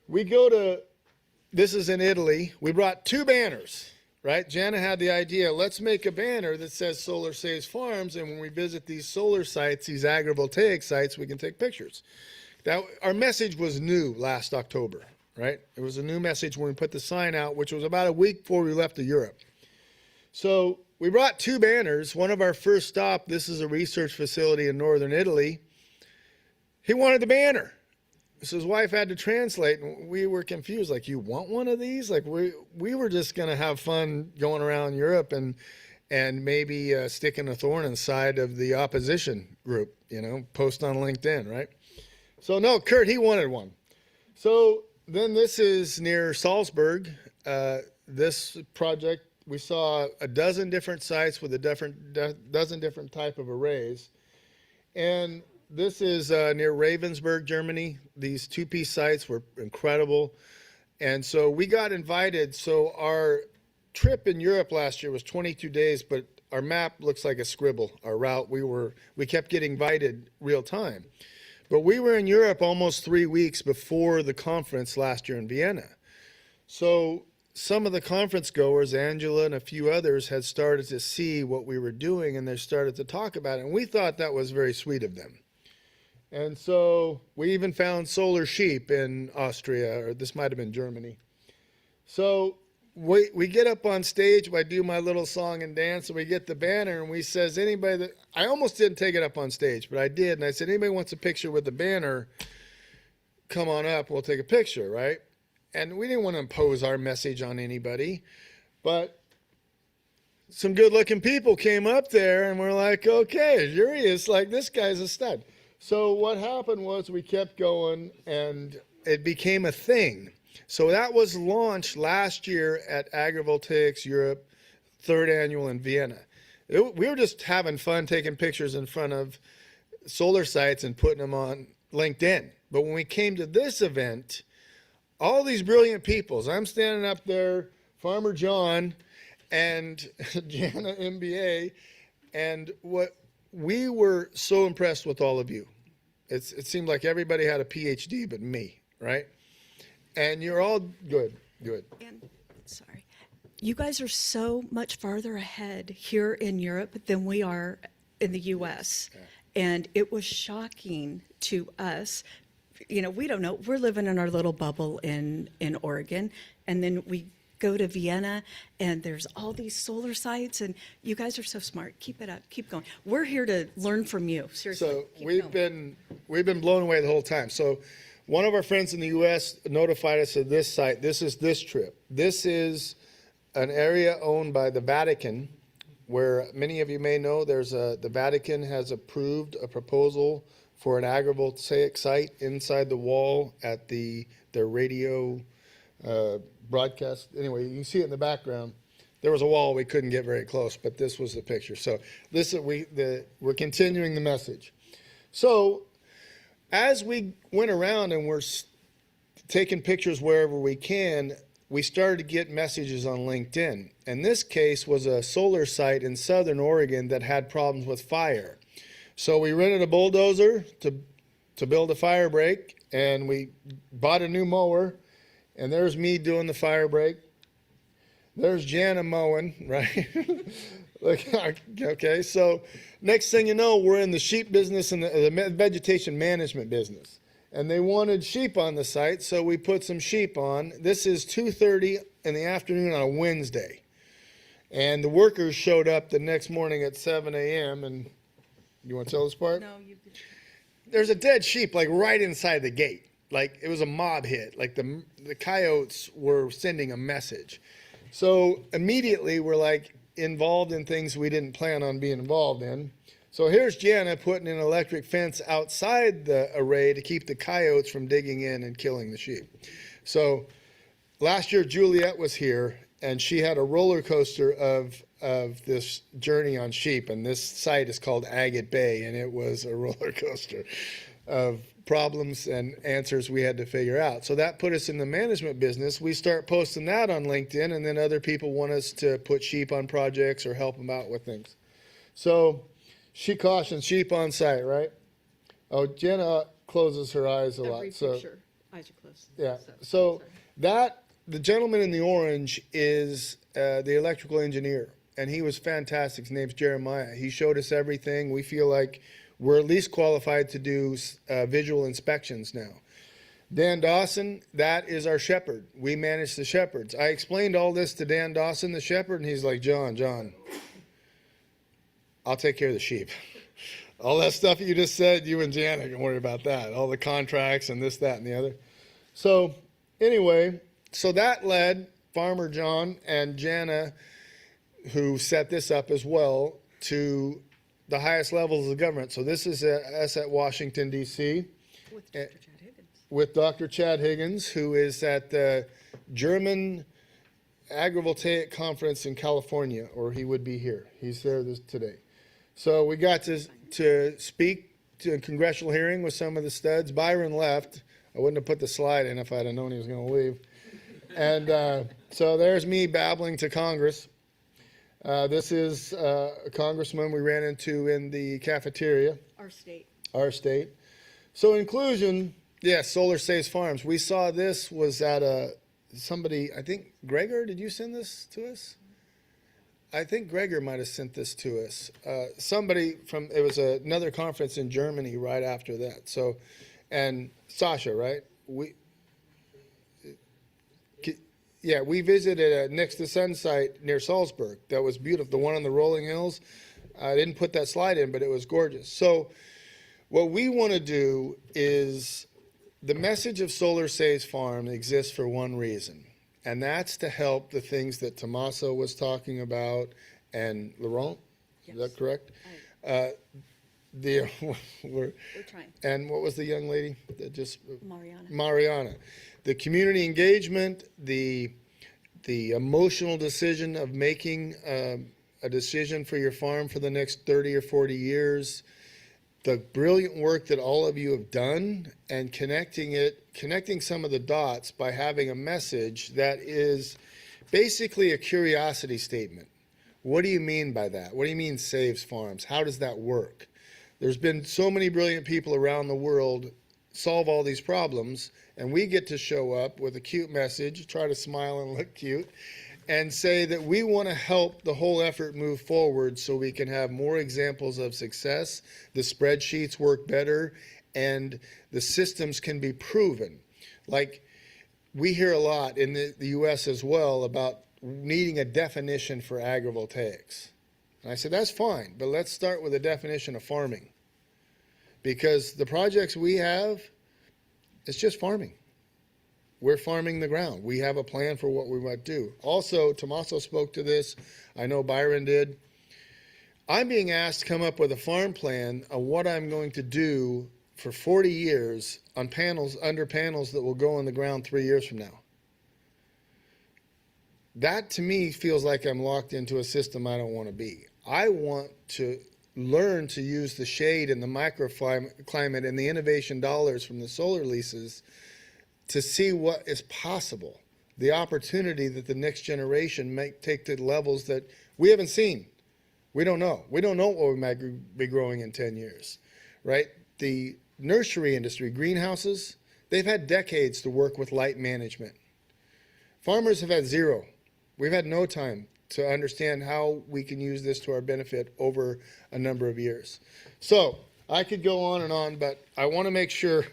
we go to, this is in Italy. We brought 2 banners. Right? Jana had the idea, let's make a banner that says Solar Saves Farms, and when we visit these solar sites, these agrivoltaic sites, we can take pictures. Our message was new last October, right? It was a new message when we put the sign out, which was about a week before we left to Europe. So we brought 2 banners. One of our first stop, this is a research facility in northern Italy. He wanted the banner. So his wife had to translate, and we were confused. Like, you want one of these? Like, we were just going to have fun going around Europe and maybe sticking a thorn inside of the opposition group, you know, post on LinkedIn, right? So no, Kurt, he wanted one. So then this is near Salzburg. This project, we saw a dozen different sites with a dozen different type of arrays. And this is near Ravensburg, Germany. These 2-piece sites were incredible. And so we got invited. So our trip in Europe last year was 22 days, but our map looks like a scribble. Our route, we kept getting invited real time. But we were in Europe almost 3 weeks before the conference last year in Vienna. So some of the conference goers, Angela and a few others, had started to see what we were doing, and they started to talk about it. And we thought that was very sweet of them. And so we even found solar sheep in Austria, or this might have been Germany. So we get up on stage, I do my little song and dance, and we get the banner, and we says, anybody that, I almost didn't take it up on stage, but I did, and I said, anybody wants a picture with the banner, come on up, we'll take a picture, right? And we didn't want to impose our message on anybody, but some good-looking people came up there, and we're like, okay, Urius, like, this guy's a stud. So what happened was we kept going, and it became a thing. So that was launched last year at AgriVoltaics Europe, 3rd annual in Vienna. We were just having fun taking pictures in front of solar sites and putting them on LinkedIn. But when we came to this event, all these brilliant people, I'm standing up there, Farmer John and Jana MBA, and we were so impressed with all of you. It seemed like everybody had a PhD but me, right? And you're all good. And, sorry. You guys are so much farther ahead here in Europe than we are in the U.S. Yeah. And it was shocking to us. You know, we don't know. We're living in our little bubble in Oregon. And then we go to Vienna, and there's all these solar sites, and you guys are so smart. Keep it up. Keep going. We're here to learn from you. Seriously. So we've been blown away the whole time. So one of our friends in the U.S. notified us of this site. This is this trip. This is an area owned by the Vatican, where many of you may know the Vatican has approved a proposal for an agrivoltaic site inside the wall at their radio broadcast. Anyway, you can see it in the background. There was a wall, we couldn't get very close, but this was the picture. So we're continuing the message. So as we went around and we're taking pictures wherever we can, we started to get messages on LinkedIn. And this case was a solar site in southern Oregon that had problems with fire. So we rented a bulldozer to build a fire break, and we bought a new mower, and there's me doing the fire break. There's Jana mowing, right? Okay, so next thing you know, we're in the sheep business and the vegetation management business. And they wanted sheep on the site, so we put some sheep on. This is 2:30 in the afternoon on a Wednesday. And the workers showed up the next morning at 7 a.m. And you want to tell this part? No, you did. There's a dead sheep like right inside the gate. Like it was a mob hit. Like the coyotes were sending a message. So immediately we're like involved in things we didn't plan on being involved in. So here's Jana putting an electric fence outside the array to keep the coyotes from digging in and killing the sheep. So last year Juliet was here, and she had a roller coaster of this journey on sheep, and this site is called Agate Bay, and it was a roller coaster of problems and answers we had to figure out. So that put us in the management business. We start posting that on LinkedIn, and then other people want us to put sheep on projects or help them out with things. So she cautions sheep on site, right? Oh, Jenna closes her eyes a lot. Every So picture, eyes are closed. yeah. So that the gentleman in the orange is the electrical engineer, and he was fantastic. His name's Jeremiah. He showed us everything. We feel like we're at least qualified to do visual inspections now. Dan Dawson, that is our shepherd. We manage the shepherds. I explained all this to Dan Dawson, the shepherd, and he's like, John, I'll take care of the sheep. All that stuff you just said, you and Jana can worry about that. All the contracts and this, that, and the other. So anyway, so that led Farmer John and Jana, who set this up as well, to the highest levels of the government. So this is us at Washington, D.C. With Dr. Chad Higgins, who is at the German AgriVoltaic conference in California, or he would be here. He's there today. So we got to speak to a congressional hearing with some of the studs. Byron left. I wouldn't have put the slide in if I'd have known he was going to leave. And so there's me babbling to Congress. This is a congressman we ran into in the cafeteria. Our state. So inclusion, yes, Solar Saves Farms. We saw this was at somebody, I think, Gregor, did you send this to us? I think Gregor might have sent this to us. Somebody from, it was another conference in Germany right after that. So, and Sasha, right? We visited a Next to Sun site near Salzburg. That was beautiful. The one on the rolling hills. I didn't put that slide in, but it was gorgeous. So what we want to do is the message of Solar Saves Farm exists for one reason, and that's to help the things that Tommaso was talking about and Laurent. Yes. Is that correct? We're trying. And what was the young lady that just? Mariana. The community engagement, the emotional decision of making a decision for your farm for the next 30 or 40 years, the brilliant work that all of you have done, and connecting some of the dots by having a message that is basically a curiosity statement. What do you mean by that? What do you mean saves farms? How does that work? There's been so many brilliant people around the world solve all these problems, and we get to show up with a cute message, try to smile and look cute, and say that we want to help the whole effort move forward so we can have more examples of success, the spreadsheets work better, and the systems can be proven. Like we hear a lot in the US as well about needing a definition for agrivoltaics. And I said, that's fine, but let's start with a definition of farming. Because the projects we have, it's just farming. We're farming the ground. We have a plan for what we might do. Also, Tommaso spoke to this. I know Byron did. I'm being asked to come up with a farm plan of what I'm going to do for 40 years on panels, under panels that will go in the ground 3 years from now. That to me feels like I'm locked into a system I don't want to be. I want to learn to use the shade and the microclimate and the innovation dollars from the solar leases to see what is possible. the opportunity that the next generation may take to levels that we haven't seen. We don't know. We don't know what we might be growing in 10 years, right? The nursery industry, greenhouses, they've had decades to work with light management. Farmers have had zero. We've had no time to understand how we can use this to our benefit over a number of years. So I could go on, but I want to make sure.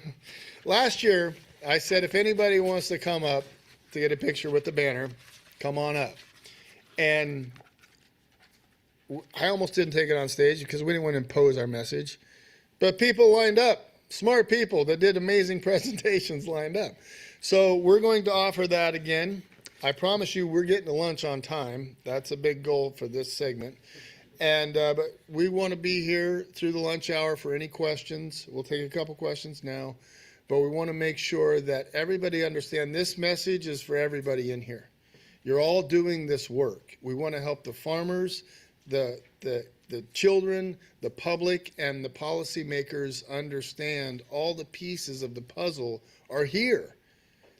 Last year, I said if anybody wants to come up to get a picture with the banner, come on up. And I almost didn't take it on stage because we didn't want to impose our message. But people lined up, smart people that did amazing presentations lined up. So we're going to offer that again. I promise you we're getting to lunch on time. That's a big goal for this segment. And but we want to be here through the lunch hour for any questions. We'll take a couple questions now. But we want to make sure that everybody understands this message is for everybody in here. You're all doing this work. We want to help the farmers, the children, the public, and the policymakers understand all the pieces of the puzzle are here.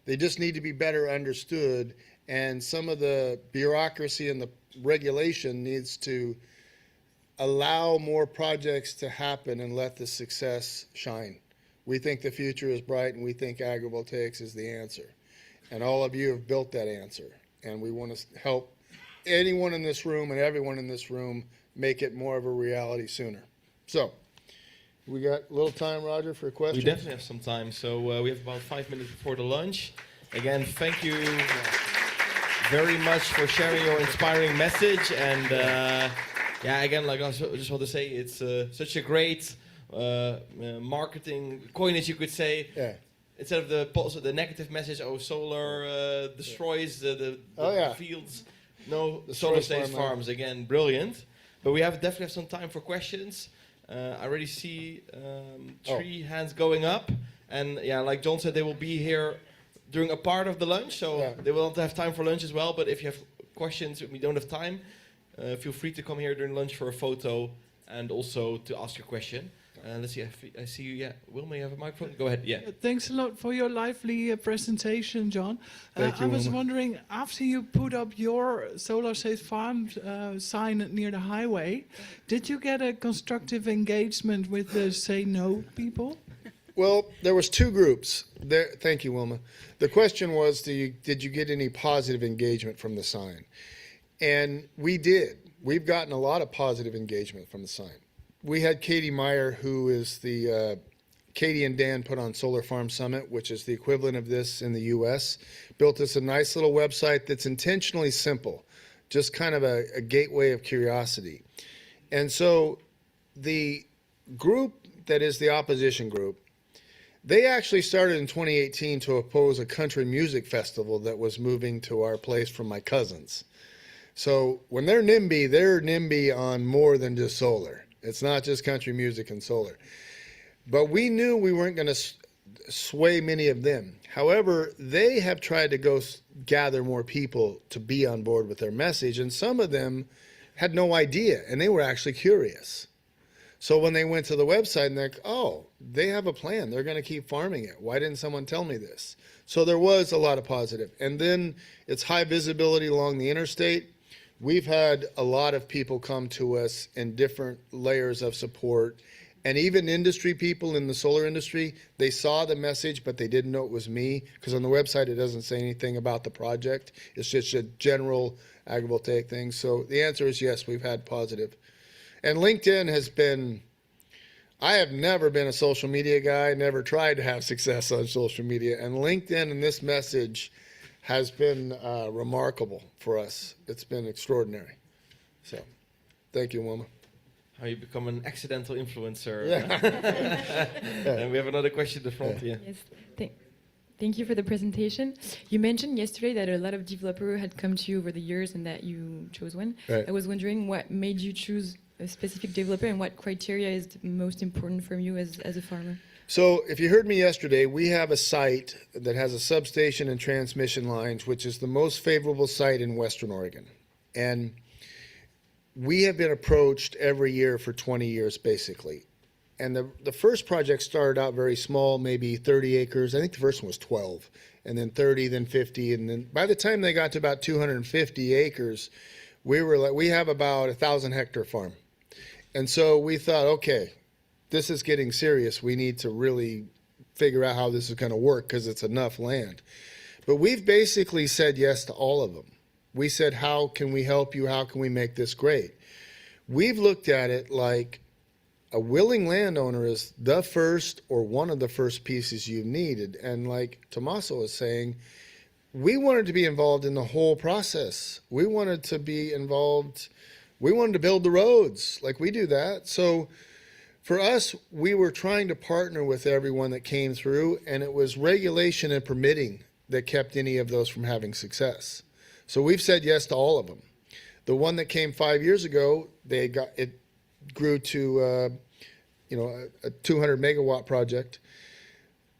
They just need to be better understood, and some of the bureaucracy and the regulation needs to allow more projects to happen and let the success shine. We think the future is bright, and we think agrivoltaics is the answer. And all of you have built that answer, and we want to help anyone in this room and everyone in this room make it more of a reality sooner. So, we got a little time, Roger, for questions? We definitely have some time. So we have about 5 minutes before the lunch. Again, thank you very much for sharing your inspiring message. And yeah, again, like I just want to say, it's such a great marketing coinage, you could say. Yeah. Instead of the negative message, oh, solar destroys the fields. No, solar saves farms. Again, brilliant. But we definitely have some time for questions. I already see 3 hands going up. And yeah, like John said, they will be here during a part of the lunch. So they will not have time for lunch as well. But if you have questions and we don't have time, feel free to come here during lunch for a photo and also to ask your question. Let's see, I see you. Yeah, Wilma, you have a microphone? Go ahead. Yeah. Thanks a lot for your lively presentation, John. Thank you, I was Wilma. wondering, after you put up your Solar Safe Farm sign near the highway, did you get a constructive engagement with the Say No people? Well, there was 2 groups. There. Thank you, Wilma. The question was, did you get any positive engagement from the sign? And we did. We've gotten a lot of positive engagement from the sign. We had Katie Meyer, who is the Katie and Dan put on Solar Farm Summit, which is the equivalent of this in the U.S., built us a nice little website that's intentionally simple, just kind of a gateway of curiosity. And so the group that is the opposition group, they actually started in 2018 to oppose a country music festival that was moving to our place from my cousins. So when they're NIMBY on more than just solar. It's not just country music and solar. But we knew we weren't going to sway many of them. However, they have tried to gather more people to be on board with their message, and some of them had no idea, and they were actually curious. So when they went to the website, and they're like, oh, they have a plan. They're going to keep farming it. Why didn't someone tell me this? So there was a lot of positive. And then it's high visibility along the interstate. We've had a lot of people come to us in different layers of support, and even industry people in the solar industry, they saw the message, but they didn't know it was me, because on the website it doesn't say anything about the project. It's just a general agrivoltaic thing. So the answer is yes, we've had positive. And LinkedIn has been, I have never been a social media guy, never tried to have success on social media, and LinkedIn and this message has been remarkable for us. It's been extraordinary. So, thank you, Wilma. How you become an accidental influencer. Yeah. And we have another question at the front. Yeah. Yes. Thank you for the presentation. You mentioned yesterday that a lot of developers had come to you over the years and that you chose one. Right. I was wondering what made you choose a specific developer and what criteria is the most important for you as a farmer? So if you heard me yesterday, we have a site that has a substation and transmission lines, which is the most favorable site in Western Oregon. And we have been approached every year for 20 years, basically. And the first project started out very small, maybe 30 acres. I think the first one was 12, and then 30, then 50. And then by the time they got to about 250 acres, we have about 1,000-hectare farm. And so we thought, okay, this is getting serious. We need to really figure out how this is going to work because it's enough land. But we've basically said yes to all of them. We said, how can we help you? How can we make this great? We've looked at it like a willing landowner is the first or one of the first pieces you needed. And like Tommaso was saying, we wanted to be involved in the whole process. We wanted to be involved. We wanted to build the roads like we do that. So for us, we were trying to partner with everyone that came through, and it was regulation and permitting that kept any of those from having success. So we've said yes to all of them. The one that came 5 years ago, it grew to a 200 megawatt project.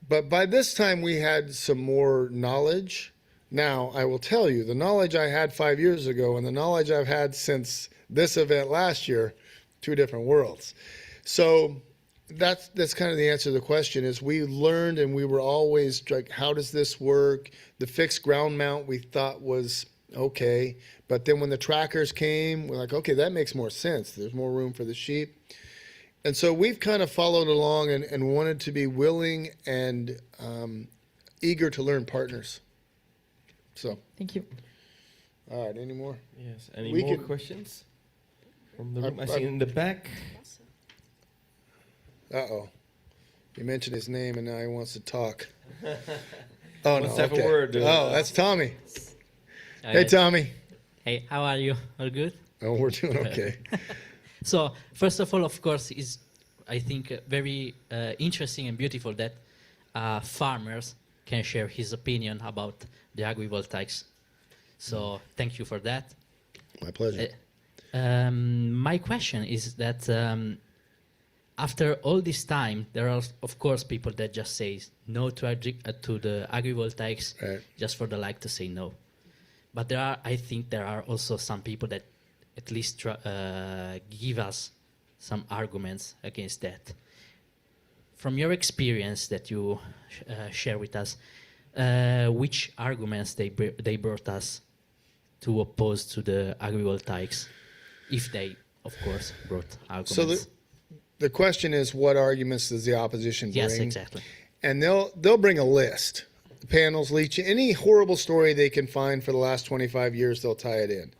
But by this time, we had some more knowledge. Now, I will tell you, the knowledge I had 5 years ago and the knowledge I've had since this event last year, two different worlds. So that's kind of the answer to the question is we learned and we were always like, how does this work? The fixed ground mount we thought was okay. But then when the trackers came, we're like, okay, that makes more sense. There's more room for the sheep. And so we've kind of followed along and wanted to be willing and eager to learn partners. So. Thank you. All right, any more? Yes, any more questions from the room? I see in the back. Uh-oh. You mentioned his name and now he wants to talk. Oh, Let's no, have okay. a word. Oh, that's Tommy. Hey, Tommy. Hey, how are you? All good? Oh, we're doing okay. So, first of all, of course, is I think very interesting and beautiful that farmers can share his opinion about the agrivoltaics. So, thank you for that. My pleasure. My question is that after all this time, there are, of course, people that just say no to the agrivoltaics just for the like to say no. But I think there are also some people that at least give us some arguments against that. From your experience that you share with us, which arguments they brought us to oppose to the agrivoltaics, if they, of course, brought arguments? So the question is, what arguments does the opposition bring? Yes, exactly. And they'll bring a list. Panels, leaching, any horrible story they can find for the last 25 years, they'll tie it in.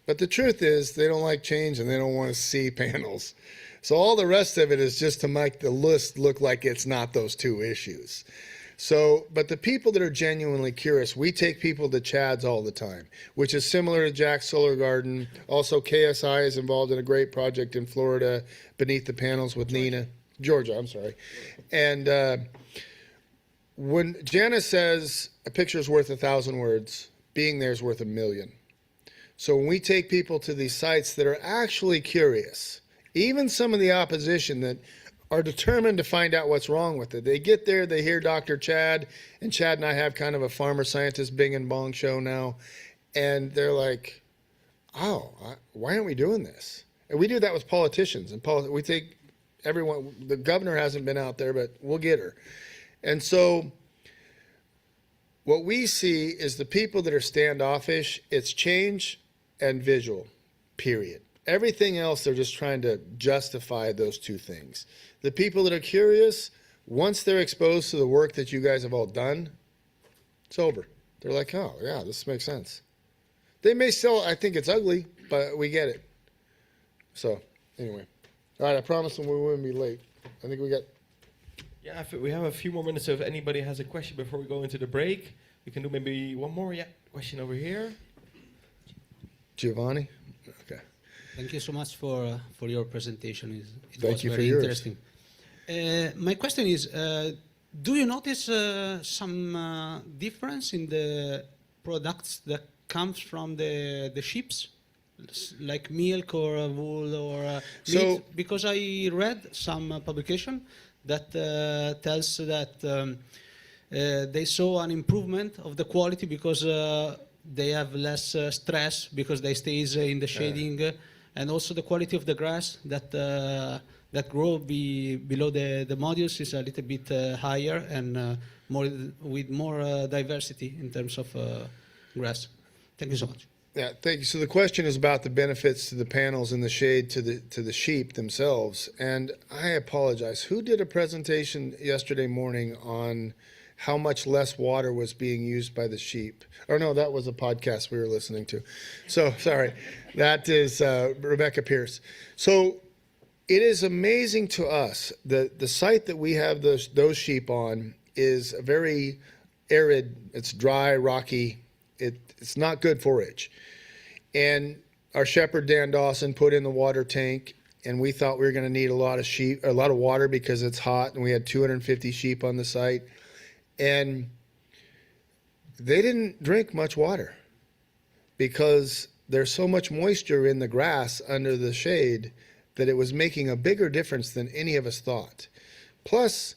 But the truth is, they don't like change and they don't want to see panels. So all the rest of it is just to make the list look like it's not those two issues. So, but the people that are genuinely curious, we take people to Chad's all the time, which is similar to Jack's Solar Garden. Also, KSI is involved in a great project in Florida, Beneath the Panels with Georgia, I'm sorry. And when Janice says a picture is worth 1,000 words, being there is worth 1,000,000. So when we take people to these sites that are actually curious, even some of the opposition that are determined to find out what's wrong with it, they get there, they hear Dr. Chad, and Chad and I have kind of a farmer scientist bing and bong show now, and they're like, oh, why aren't we doing this? And we do that with politicians. And we take everyone, the governor hasn't been out there, but we'll get her. And so what we see is the people that are standoffish, it's change and visual, period. Everything else, they're just trying to justify those two things. The people that are curious, once they're exposed to the work that you guys have all done, it's over. They're like, oh, yeah, this makes sense. They may still, I think it's ugly, but we get it. So, anyway. All right, I promised them we wouldn't be late. I think we got... Yeah, we have a few more minutes, so if anybody has a question before we go into the break, we can do maybe one more. Yeah, question over here. Giovanni? Okay. Thank you so much for your presentation. It Thank was you for very yours. interesting. My question is, do you notice some difference in the products that comes from the sheeps, like milk or wool or meat? Because I read some publication that tells that they saw an improvement of the quality because they have less stress because they stay in the shading, and also the quality of the grass that that grow below the modules is a little bit higher and with more diversity in terms of grass. Thank you so much. Yeah, thank you. So the question is about the benefits to the panels in the shade to the sheep themselves. And I apologize. Who did a presentation yesterday morning on how much less water was being used by the sheep? Oh no, that was a podcast we were listening to. So sorry, that is Rebecca Pierce. So it is amazing to us that the site that we have those sheep on is very arid. It's dry, rocky. It's not good forage. And our shepherd, Dan Dawson, put in the water tank, and we thought we were going to need a lot of water because it's hot, and we had 250 sheep on the site. And they didn't drink much water because there's so much moisture in the grass under the shade that it was making a bigger difference than any of us thought. Plus,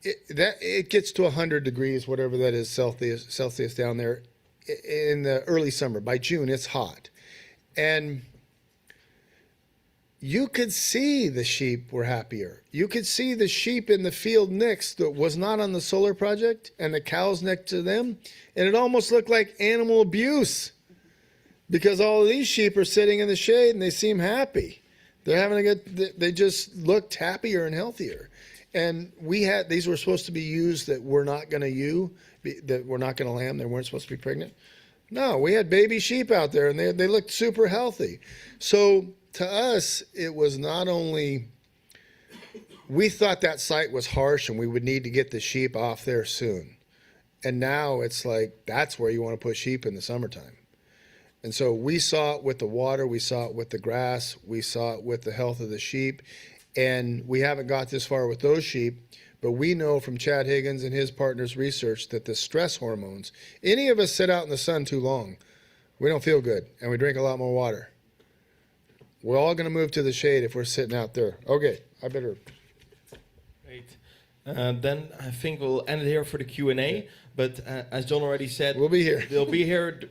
it gets to 100 degrees, whatever that is, Celsius down there in the early summer. By June, it's hot. And you could see the sheep were happier. You could see the sheep in the field next that was not on the solar project and the cows next to them. And it almost looked like animal abuse because all of these sheep are sitting in the shade and they seem happy. They just looked happier and healthier. And these were supposed to be ewes that were not going to that were not going to lamb. They weren't supposed to be pregnant. No, we had baby sheep out there and they looked super healthy. So to us, it was not only, we thought that site was harsh and we would need to get the sheep off there soon. And now it's like, that's where you want to put sheep in the summertime. And so we saw it with the water, we saw it with the grass, we saw it with the health of the sheep. And we haven't got this far with those sheep, but we know from Chad Higgins and his partners' research that the stress hormones, any of us sit out in the sun too long, we don't feel good and we drink a lot more water. We're all going to move to the shade if we're sitting out there. Okay, I better. Great. Then I think we'll end it here for the Q&A. But as John already said, we'll be here. They'll be here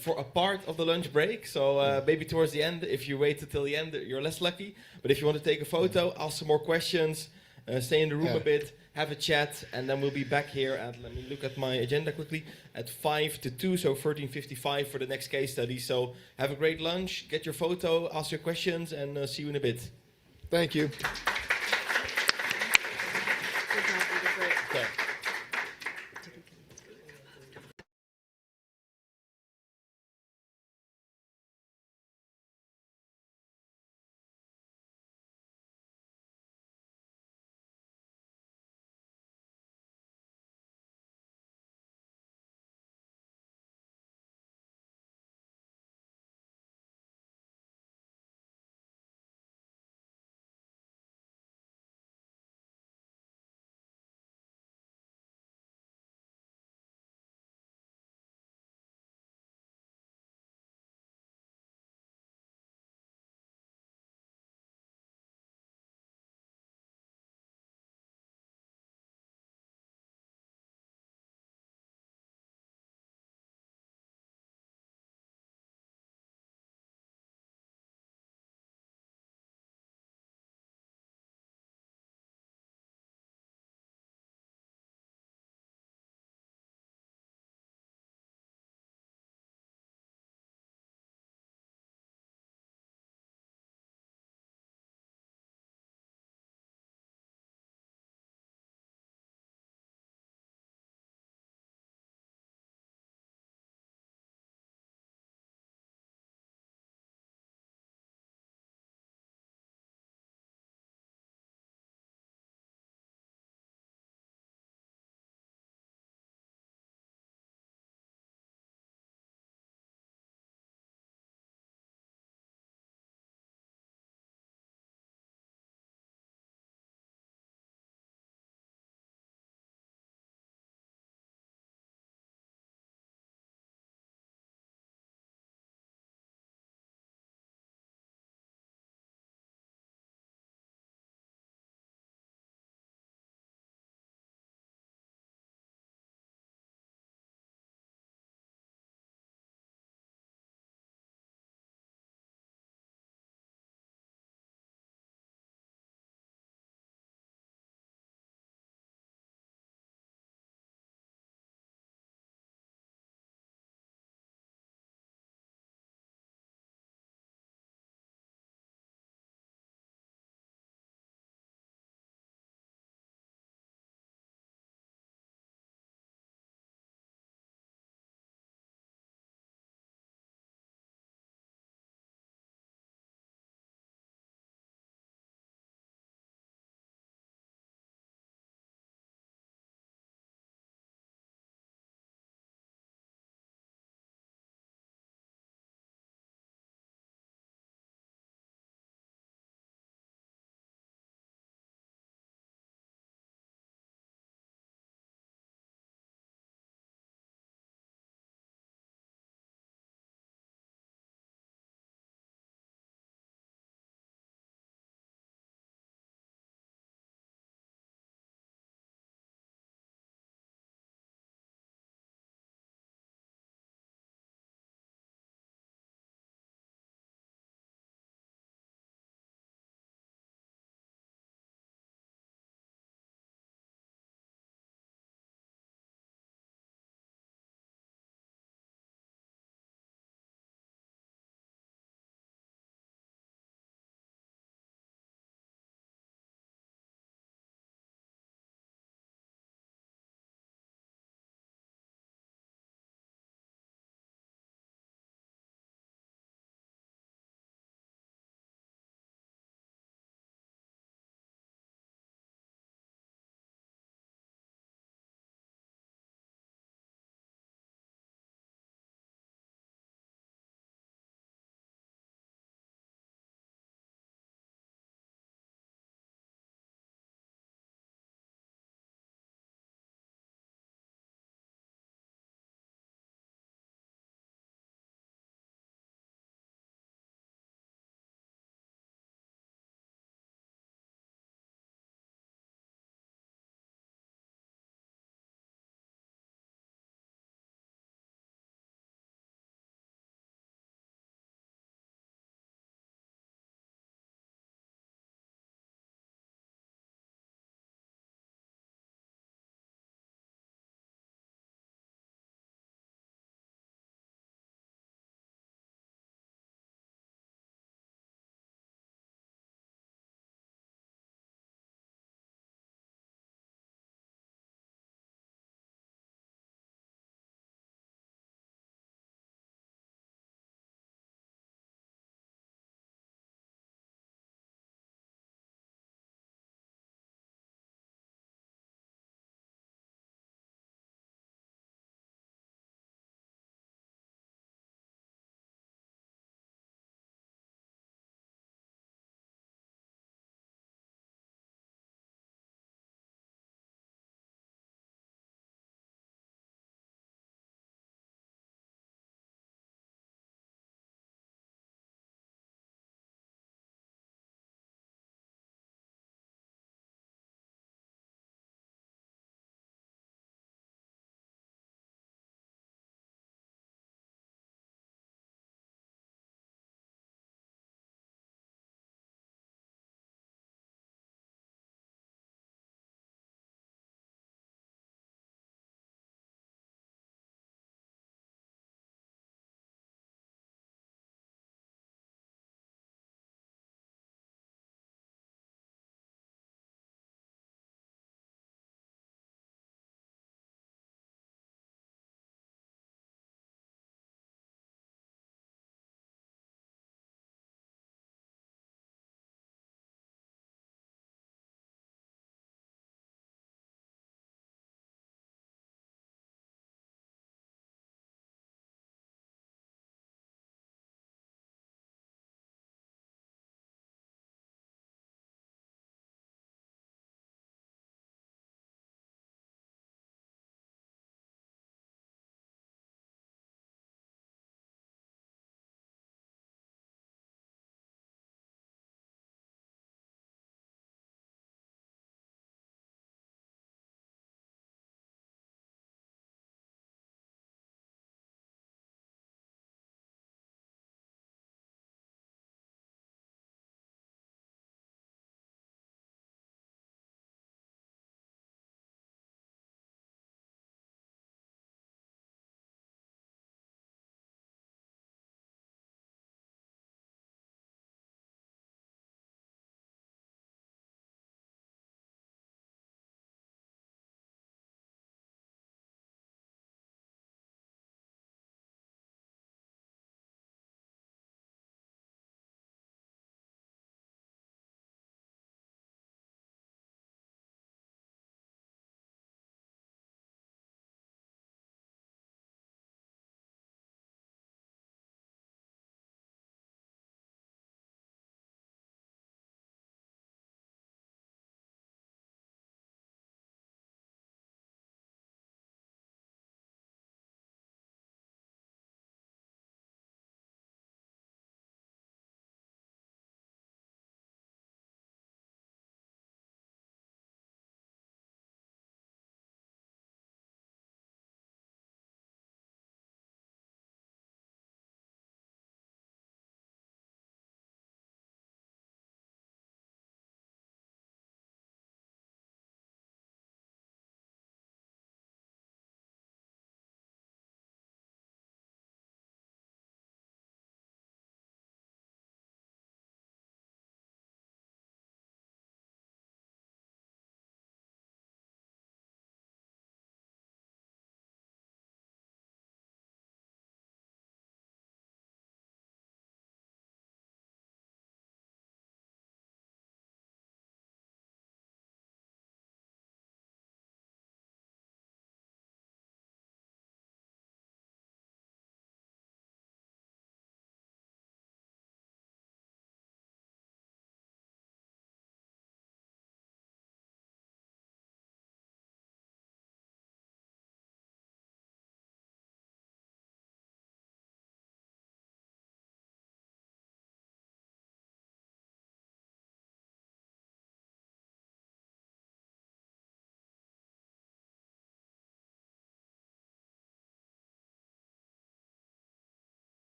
for a part of the lunch break. So maybe towards the end, if you wait until the end, you're less lucky. But if you want to take a photo, ask some more questions, stay in the room a bit, have a chat, and then we'll be back here. And let me look at my agenda quickly at 5 to 2, so 13:55 for the next case study. So have a great lunch, get your photo, ask your questions, and see you in a bit. Thank you. Okay.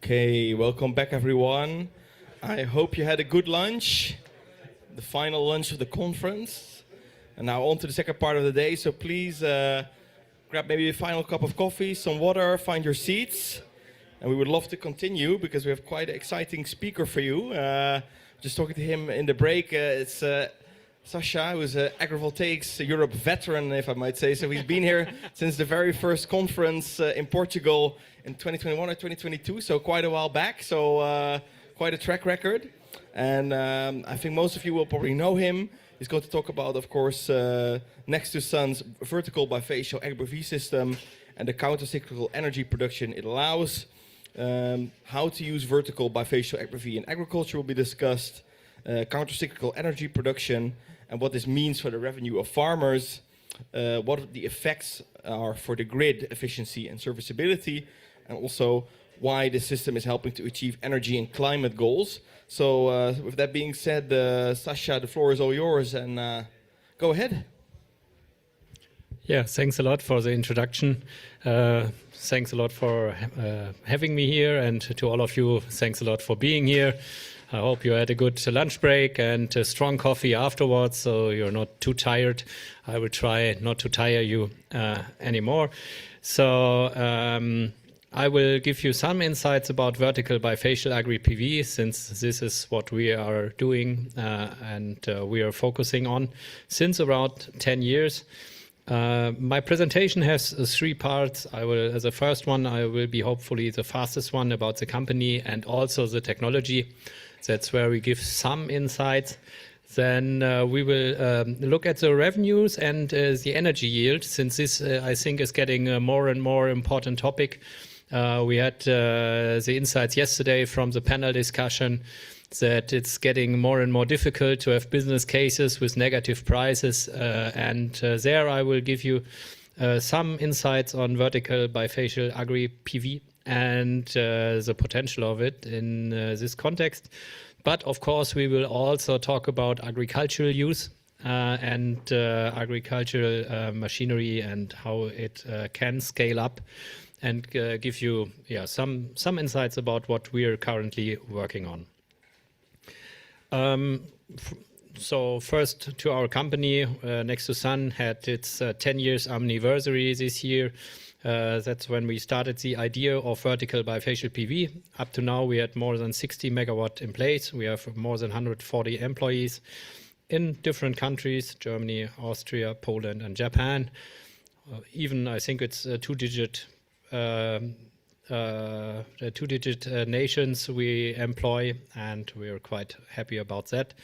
Okay, welcome back everyone. I hope you had a good lunch, the final lunch of the conference. And now on to the second part of the day, so please grab maybe a final cup of coffee, some water, find your seats. And we would love to continue because we have quite an exciting speaker for you. Just talking to him in the break, it's Sasha, who's an AgriVoltaics Europe veteran, if I might say. So he's been here since the very first conference in Portugal in 2021 or 2022, so quite a while back. So quite a track record. And I think most of you will probably know him. He's going to talk about, of course, next to Sun's vertical bifacial AgriPV system and the counter-cyclical energy production it allows. How to use vertical bifacial AgriPV in agriculture will be discussed. Counter-cyclical energy production and what this means for the revenue of farmers. What the effects are for the grid efficiency and serviceability, and also why the system is helping to achieve energy and climate goals. So with that being said, Sasha, the floor is all yours, and go ahead. Yeah, thanks a lot for the introduction. Thanks a lot for having me here, and to all of you, thanks a lot for being here. I hope you had a good lunch break and a strong coffee afterwards, so you're not too tired. I will try not to tire you anymore. So I will give you some insights about vertical bifacial AgriPV, since this is what we are doing and we are focusing on since around 10 years. My presentation has three parts. As a first one, I will be hopefully the fastest one about the company and also the technology. That's where we give some insights. Then we will look at the revenues and the energy yield, since this, I think, is getting a more and more important topic. We had the insights yesterday from the panel discussion that it's getting more and more difficult to have business cases with negative prices. And there I will give you some insights on vertical bifacial AgriPV and the potential of it in this context. But of course, we will also talk about agricultural use and agricultural machinery and how it can scale up, and give you some insights about what we are currently working on. So first to our company, Next to Sun had its 10 years anniversary this year. That's when we started the idea of vertical bifacial PV. Up to now, we had more than 60 megawatt in place. We have more than 140 employees in different countries: Germany, Austria, Poland, and Japan. Even I think it's two-digit nations we employ, and we are quite happy about that.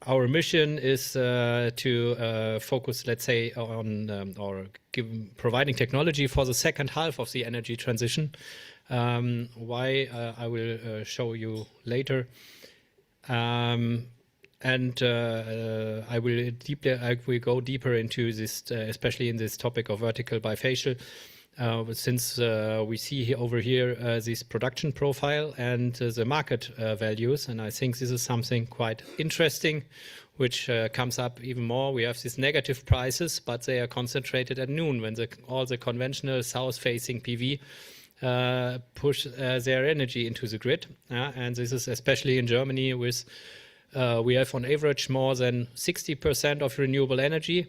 Our mission is to focus, let's say, on providing technology for the second half of the energy transition. Why I will show you later. I will go deeper into this, especially in this topic of vertical bifacial, since we see over here this production profile and the market values, and I think this is something quite interesting, which comes up even more. We have these negative prices, but they are concentrated at noon, when all the conventional south-facing PV push their energy into the grid. And this is especially in Germany, with we have on average more than 60% of renewable energy,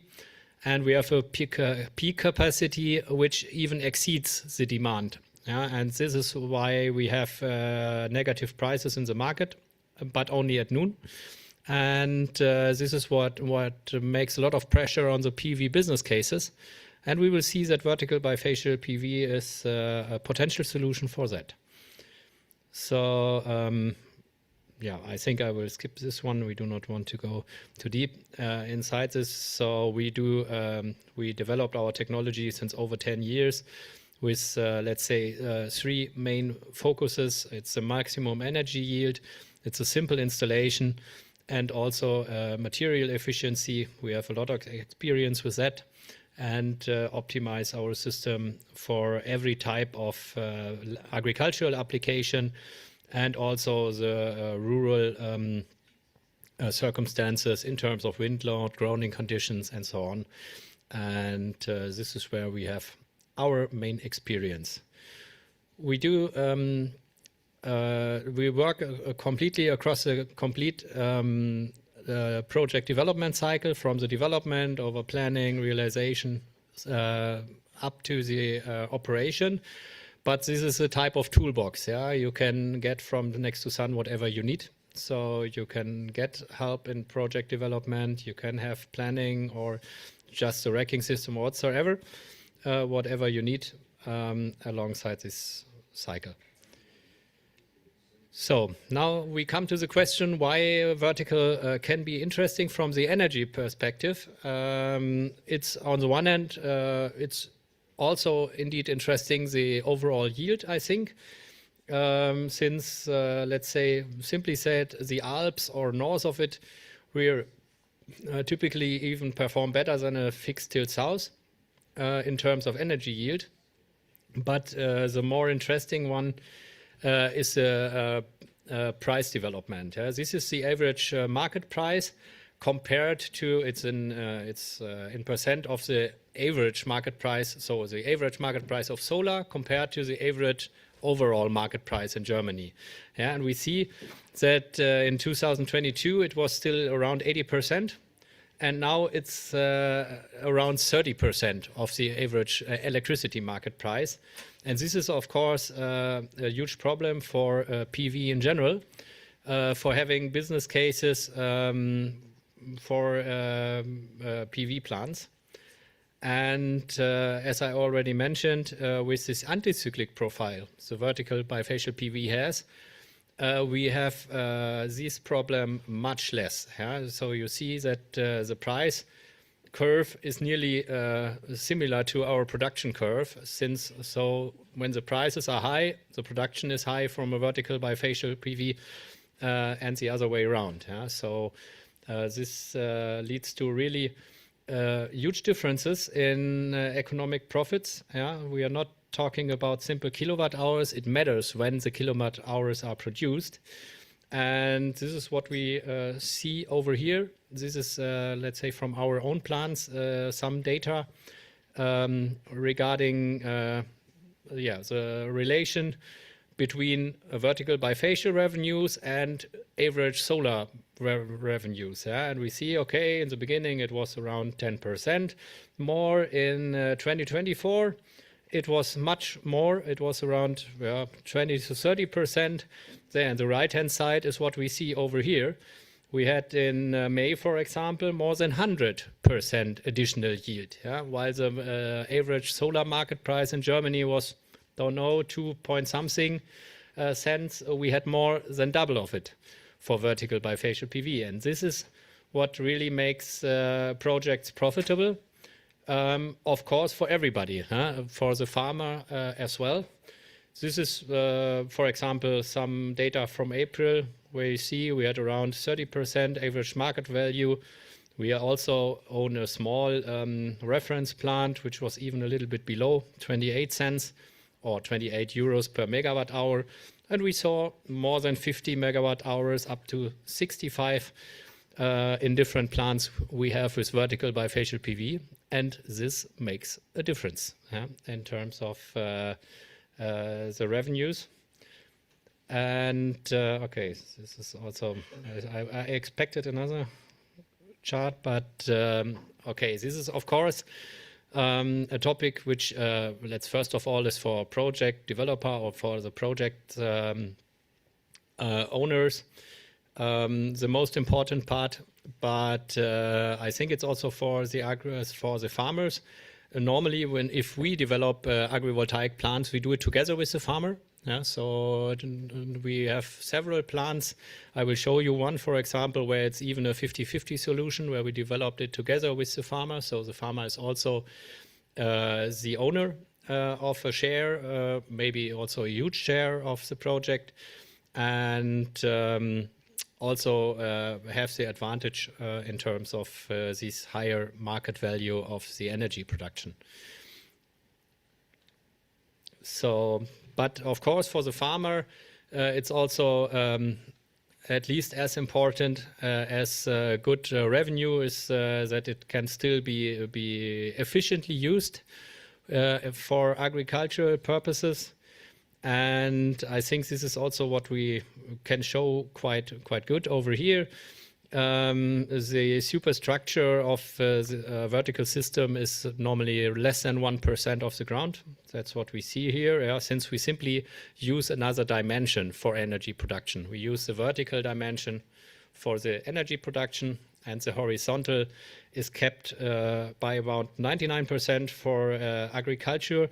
and we have a peak capacity which even exceeds the demand. And this is why we have negative prices in the market, but only at noon. And this is what makes a lot of pressure on the PV business cases. And we will see that vertical bifacial PV is a potential solution for that. So yeah, I think I will skip this one. We do not want to go too deep inside this. So we developed our technology since over 10 years with, let's say, three main focuses. It's the maximum energy yield, it's a simple installation, and also material efficiency. We have a lot of experience with that, and optimize our system for every type of agricultural application, and also the rural circumstances in terms of wind load, grounding conditions, and so on. And this is where we have our main experience. we do we work completely across a complete project development cycle, from the development over planning, realization, up to the operation. But this is a type of toolbox. Yeah, you can get from the next to sun whatever you need. So you can get help in project development. You can have planning or just a racking system or whatsoever, whatever you need alongside this cycle. So now we come to the question why vertical can be interesting from the energy perspective. It's on the one hand, it's also indeed interesting the overall yield, I think, since let's say, simply said, the Alps or north of it, we're typically even perform better than a fixed tilt south in terms of energy yield. But the more interesting one is the price development. This is the average market price compared to it's in percent of the average market price. So the average market price of solar compared to the average overall market price in Germany. Yeah, and we see that in 2022 it was still around 80%. And now it's around 30% of the average electricity market price. And this is, of course, a huge problem for PV in general, for having business cases for PV plants. And as I already mentioned, with this anti-cyclic profile, the vertical bifacial PV has, we have this problem much less. Yeah? So you see that the price curve is nearly similar to our production curve, since so when the prices are high, the production is high from a vertical bifacial PV and the other way around. Yeah? So this leads to really huge differences in economic profits. Yeah? We are not talking about simple kilowatt hours. It matters when the kilowatt hours are produced. And this is what we see over here. This is, let's say, from our own plants, some data regarding the relation between vertical bifacial revenues and average solar revenues. Yeah? And we see, okay, in the beginning it was around 10% more. In 2024, it was much more. It was around 20 to 30%. There on the right-hand side is what we see over here. We had in May, for example, more than 100% additional yield, yeah? While the average solar market price in Germany was, don't know, 2 point something cents. We had more than double of it for vertical bifacial PV. And this is what really makes projects profitable. Of course, for everybody, for the farmer as well. This is, for example, some data from April, where you see we had around 30% average market value. We also own a small reference plant, which was even a little bit below 28 cents or 28 euros per megawatt hour. And we saw more than 50 megawatt hours, up to 65 in different plants we have with vertical bifacial PV. And this makes a difference in terms of the revenues. And okay, this is also, I expected another chart, but okay, this is of course a topic which, let's first of all, is for project developer or for the project owners, the most important part. But I think it's also for the farmers. Normally, if we develop agrivoltaic plants, we do it together with the farmer. Yeah, so we have several plants. I will show you one, for example, where it's even a 50-50 solution, where we developed it together with the farmer. So the farmer is also the owner of a share, maybe also a huge share of the project, and also have the advantage in terms of this higher market value of the energy production. So, but of course, for the farmer, it's also at least as important as good revenue is that it can still be efficiently used for agricultural purposes. And I think this is also what we can show quite good over here. The superstructure of the vertical system is normally less than 1% of the ground. That's what we see here, since we simply use another dimension for energy production. We use the vertical dimension for the energy production, and the horizontal is kept by about 99% for agriculture.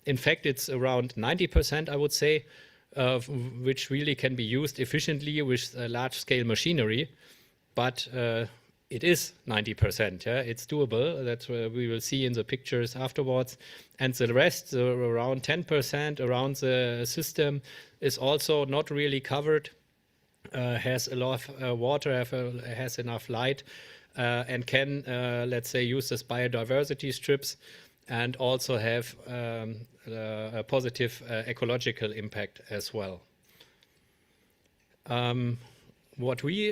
In fact, it's around 90%, I would say, which really can be used efficiently with large-scale machinery. But it is 90%. Yeah? It's doable. That's what we will see in the pictures afterwards. And the rest, around 10% around the system, is also not really covered. Has a lot of water, has enough light, and can, let's say, use as biodiversity strips, and also have a positive ecological impact as well. What we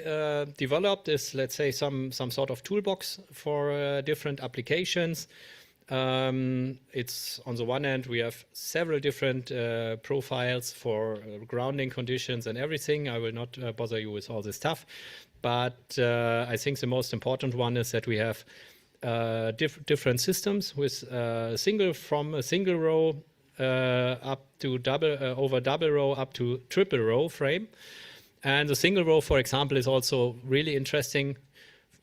developed is, let's say, some sort of toolbox for different applications. It's on the one hand, we have several different profiles for grounding conditions and everything. I will not bother you with all this stuff, but I think the most important one is that we have different systems with from a single row up to over double row up to triple row frame. And the single row, for example, is also really interesting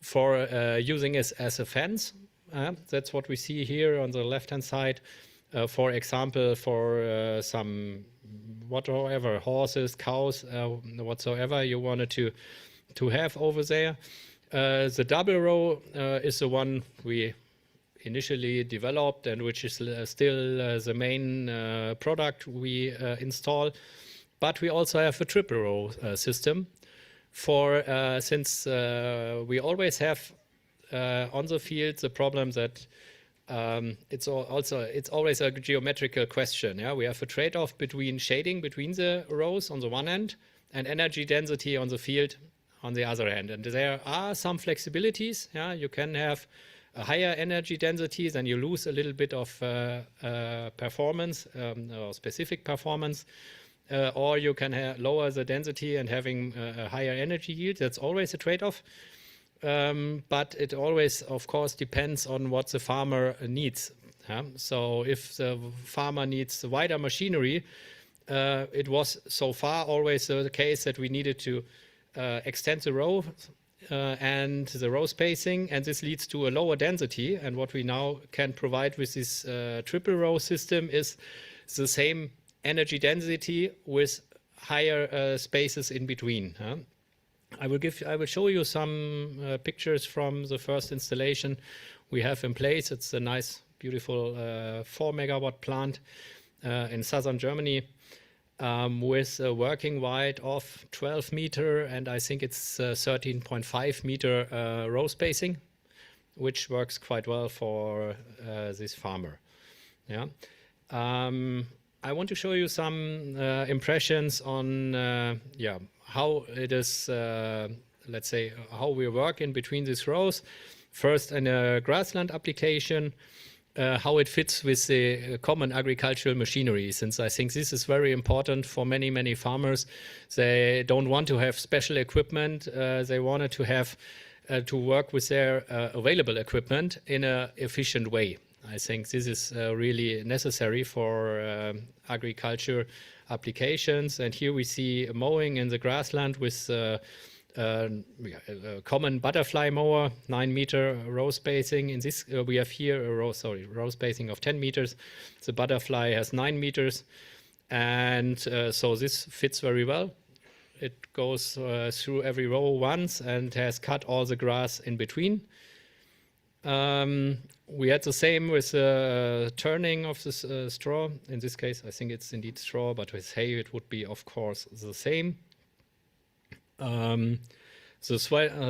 for using it as a fence. That's what we see here on the left-hand side. For example, for some whatever, horses, cows, whatsoever you wanted to have over there. The double row is the one we initially developed and which is still the main product we install. But we also have a triple row system since we always have on the field the problem that it's always a geometrical question. Yeah, we have a trade-off between shading between the rows on the one hand and energy density on the field on the other hand. And there are some flexibilities. Yeah, you can have a higher energy densities and you lose a little bit of performance or specific performance. Or you can lower the density and having a higher energy yield. That's always a trade-off. But it always, of course, depends on what the farmer needs. So if the farmer needs wider machinery, it was so far always the case that we needed to extend the row and the row spacing, and this leads to a lower density. And what we now can provide with this triple row system is the same energy density with higher spaces in between. I will show you some pictures from the first installation we have in place. It's a nice, beautiful 4 megawatt plant in southern Germany with a working wide of 12 meter, and I think it's 13.5 meter row spacing, which works quite well for this farmer. Yeah. I want to show you some impressions on how it is, let's say, how we work in between these rows. First, in a grassland application, how it fits with the common agricultural machinery, since I think this is very important for many, many farmers. They don't want to have special equipment. They wanted to have to work with their available equipment in an efficient way. I think this is really necessary for agriculture applications. And here we see mowing in the grassland with a common butterfly mower, 9 meter row spacing. In this, we have here a row spacing of 10 meters. The butterfly has 9 meters. And so this fits very well. It goes through every row once and has cut all the grass in between. We had the same with turning of this straw. In this case, I think it's indeed straw, but with hay it would be, of course, the same. The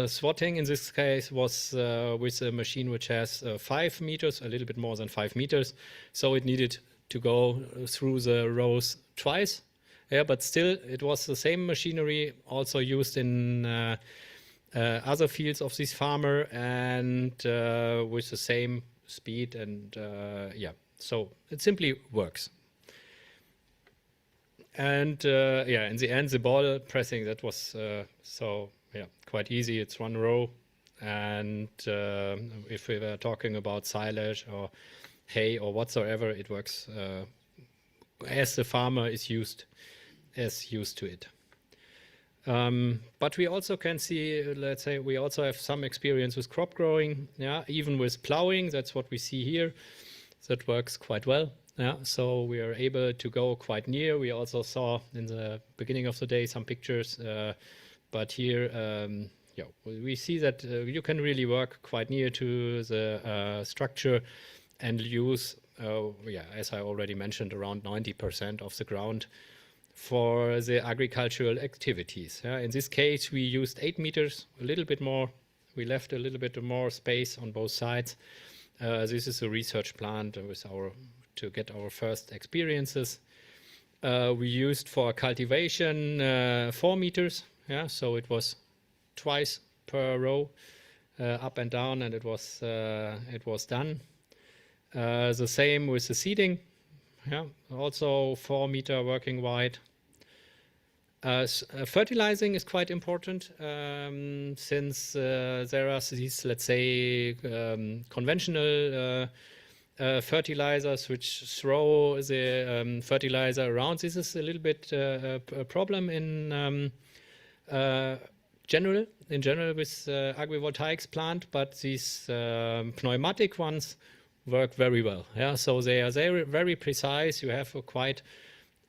swatting in this case was with a machine which has 5 meters, a little bit more than 5 meters. So it needed to go through the rows twice. Yeah, but still it was the same machinery also used in other fields of this farmer, and with the same speed, and so it simply works. And yeah, in the end, the ball pressing, that was quite easy. It's one row. And if we were talking about silage or hay or whatsoever, it works as the farmer is used to it. But we also can see, let's say, we also have some experience with crop growing, yeah, even with plowing. That's what we see here. That works quite well. Yeah, so we are able to go quite near. We also saw in the beginning of the day some pictures, but here, yeah, we see that you can really work quite near to the structure and use, yeah, as I already mentioned, around 90% of the ground for the agricultural activities. Yeah. In this case, we used 8 meters, a little bit more. We left a little bit more space on both sides. This is a research plant with to get our first experiences. We used for cultivation 4 meters. Yeah, so it was twice per row, up and down, and it was done. The same with the seeding. Yeah, also 4 meter working wide. Fertilizing is quite important since there are these, let's say, conventional fertilizers which throw the fertilizer around. This is a little bit a problem in general with agrivoltaics plant, but these pneumatic ones work very well. Yeah, so they are very precise. You have a quite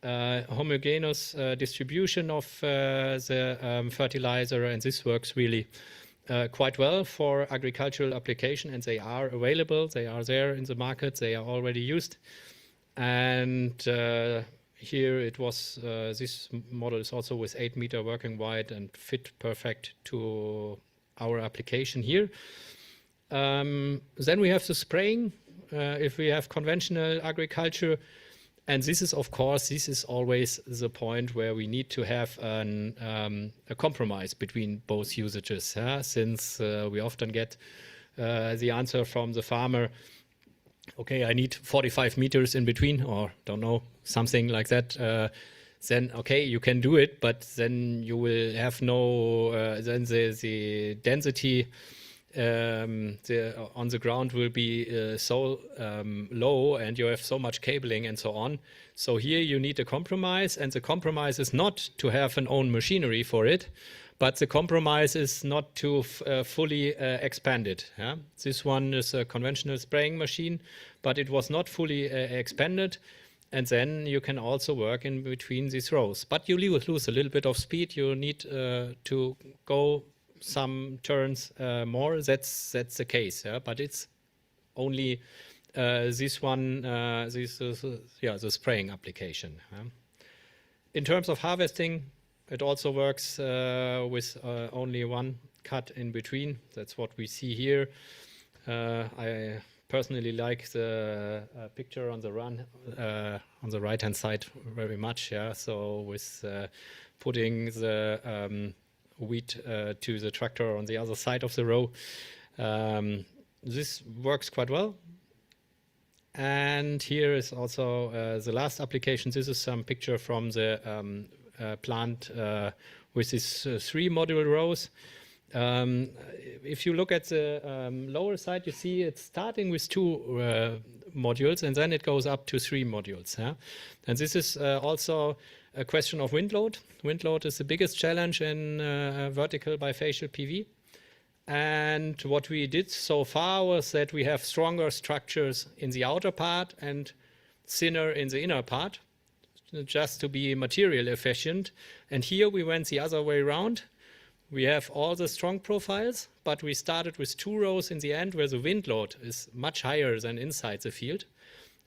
homogeneous distribution of the fertilizer, and this works really quite well for agricultural application, and they are available. They are there in the market. They are already used. And here it was, this model is also with 8 meter working wide and fit perfect to our application here. Then we have the spraying. If we have conventional agriculture, and this is, of course, this is always the point where we need to have a compromise between both usages, since we often get the answer from the farmer, okay, I need 45 meters in between, or don't know, something like that. Then, okay, you can do it, but then you will have no, then the density on the ground will be so low, and you have so much cabling and so on. So here you need a compromise, and the compromise is not to have an own machinery for it, but the compromise is not to fully expand it. Yeah? This one is a conventional spraying machine, but it was not fully expanded, and then you can also work in between these rows. But you lose a little bit of speed. You need to go some turns more. That's the case, yeah? But it's only this one, the spraying application. Yeah? In terms of harvesting, it also works with only one cut in between. That's what we see here. I personally like the picture on the right-hand side very much. Yeah, so with putting the wheat to the tractor on the other side of the row. This works quite well. And here is also the last application. This is some picture from the plant with these 3 module rows. If you look at the lower side, you see it's starting with 2 modules, and then it goes up to 3 modules. Yeah? And this is also a question of wind load. Wind load is the biggest challenge in vertical bifacial PV. And what we did so far was that we have stronger structures in the outer part and thinner in the inner part, just to be material efficient. And here we went the other way around. We have all the strong profiles, but we started with 2 rows in the end where the wind load is much higher than inside the field.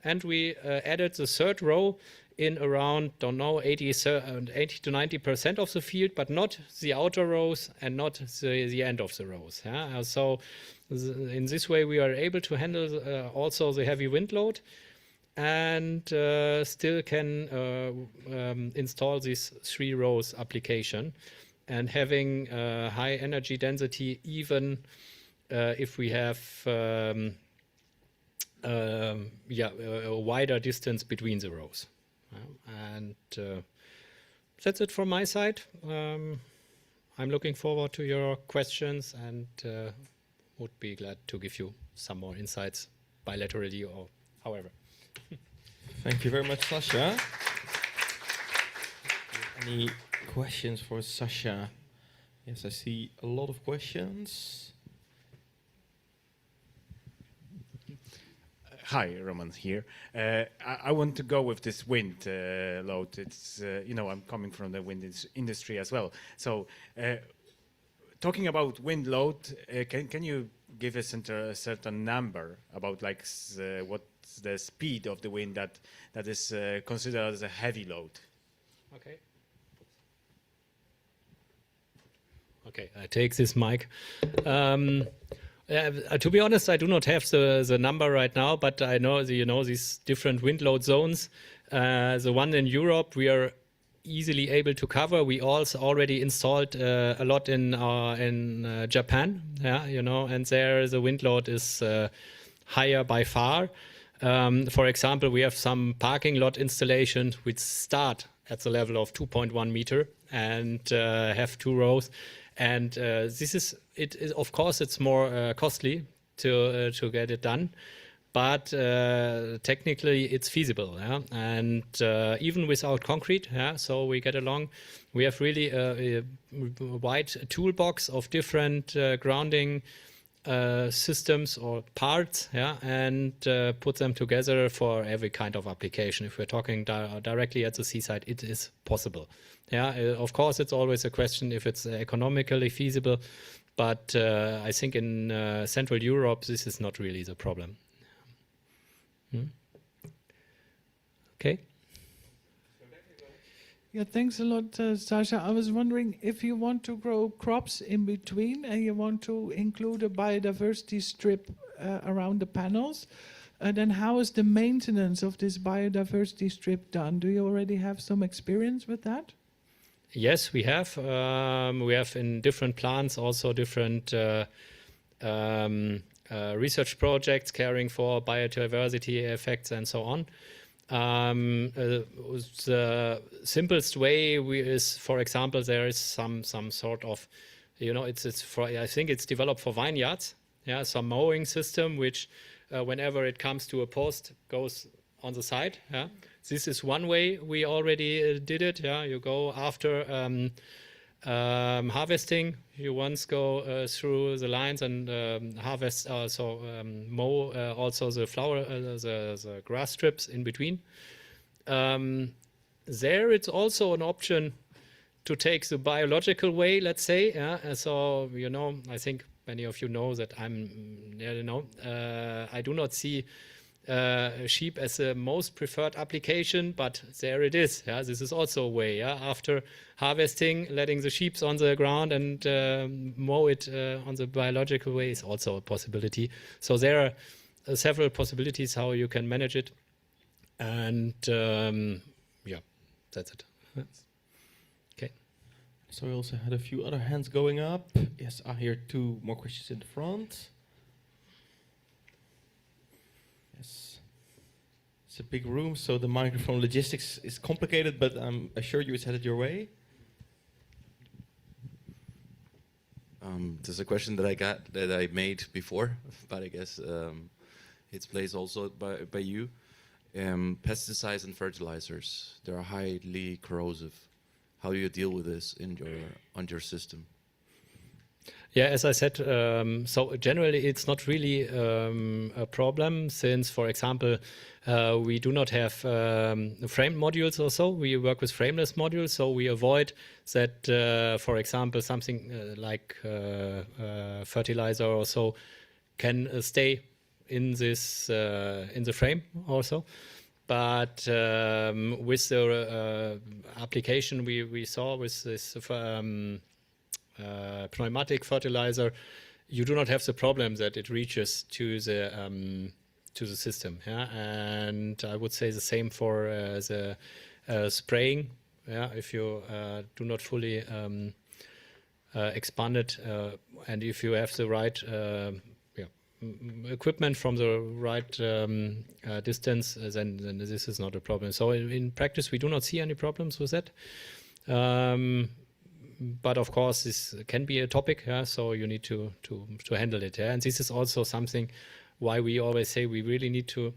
And we added the 3rd row in around, don't know, 80 to 90% of the field, but not the outer rows and not the end of the rows. Yeah? So in this way, we are able to handle also the heavy wind load, and still can install this 3 rows application, and having high energy density even if we have a wider distance between the rows. And that's it from my side. I'm looking forward to your questions and would be glad to give you some more insights bilaterally or however. Thank you very much, Sasha. Any questions for Sasha? Yes, I see a lot of questions. Hi, Roman here. I want to go with this wind load. It's I'm coming from the wind industry as well. So, talking about wind load, can you give us a certain number about what's the speed of the wind that is considered as a heavy load? Okay. Okay, I take this mic. To be honest, I do not have the number right now, but I know these different wind load zones. The one in Europe we are easily able to cover. We also already installed a lot in Japan, and there the wind load is higher by far. For example, we have some parking lot installations which start at the level of 2.1 meter and have 2 rows. And of course, it's more costly to get it done, but technically it's feasible. Yeah? And even without concrete, so we get along. We have really a wide toolbox of different grounding systems or parts, and put them together for every kind of application. If we're talking directly at the seaside, it is possible. Of course, it's always a question if it's economically feasible, but I think in Central Europe, this is not really the problem. Okay. Yeah, thanks a lot, Sasha. I was wondering if you want to grow crops in between and you want to include a biodiversity strip around the panels, then how is the maintenance of this biodiversity strip done? Do you already have some experience with that? Yes, we have. We have in different plants also different research projects caring for biodiversity effects and so on. The simplest way is, for example, there is some sort of, I think it's developed for vineyards. Some mowing system which, whenever it comes to a post, goes on the side. This is one way we already did it. You go after harvesting. You once go through the lines and harvest, mow also the flower, the grass strips in between. There it's also an option to take the biological way, let's say. So, I think many of you know that I do not see sheep as the most preferred application, but there it is. This is also a way. After harvesting, letting the sheep on the ground and mow it on the biological way is also a possibility. So there are several possibilities how you can manage it, and that's it. Okay. So we also had a few other hands going up. Yes, I hear 2 more questions in the front. Yes. It's a big room, so the microphone logistics is complicated, but I'm assured you it's headed your way. There's a question that I made before, but I guess it's placed also by you. Pesticides and fertilizers, they are highly corrosive. How do you deal with this on your system? Yeah, as I said, so generally it's not really a problem since, for example, we do not have framed modules or so. We work with frameless modules, so we avoid that, for example, something like fertilizer or so can stay in this in the frame also. But with the application we saw with this pneumatic fertilizer, you do not have the problem that it reaches to the system. And I would say the same for the spraying. If you do not fully expand it, and if you have the right equipment from the right distance, then this is not a problem. So in practice, we do not see any problems with that. But of course, this can be a topic, yeah, so you need to handle it. Yeah? And this is also something why we always say we really need to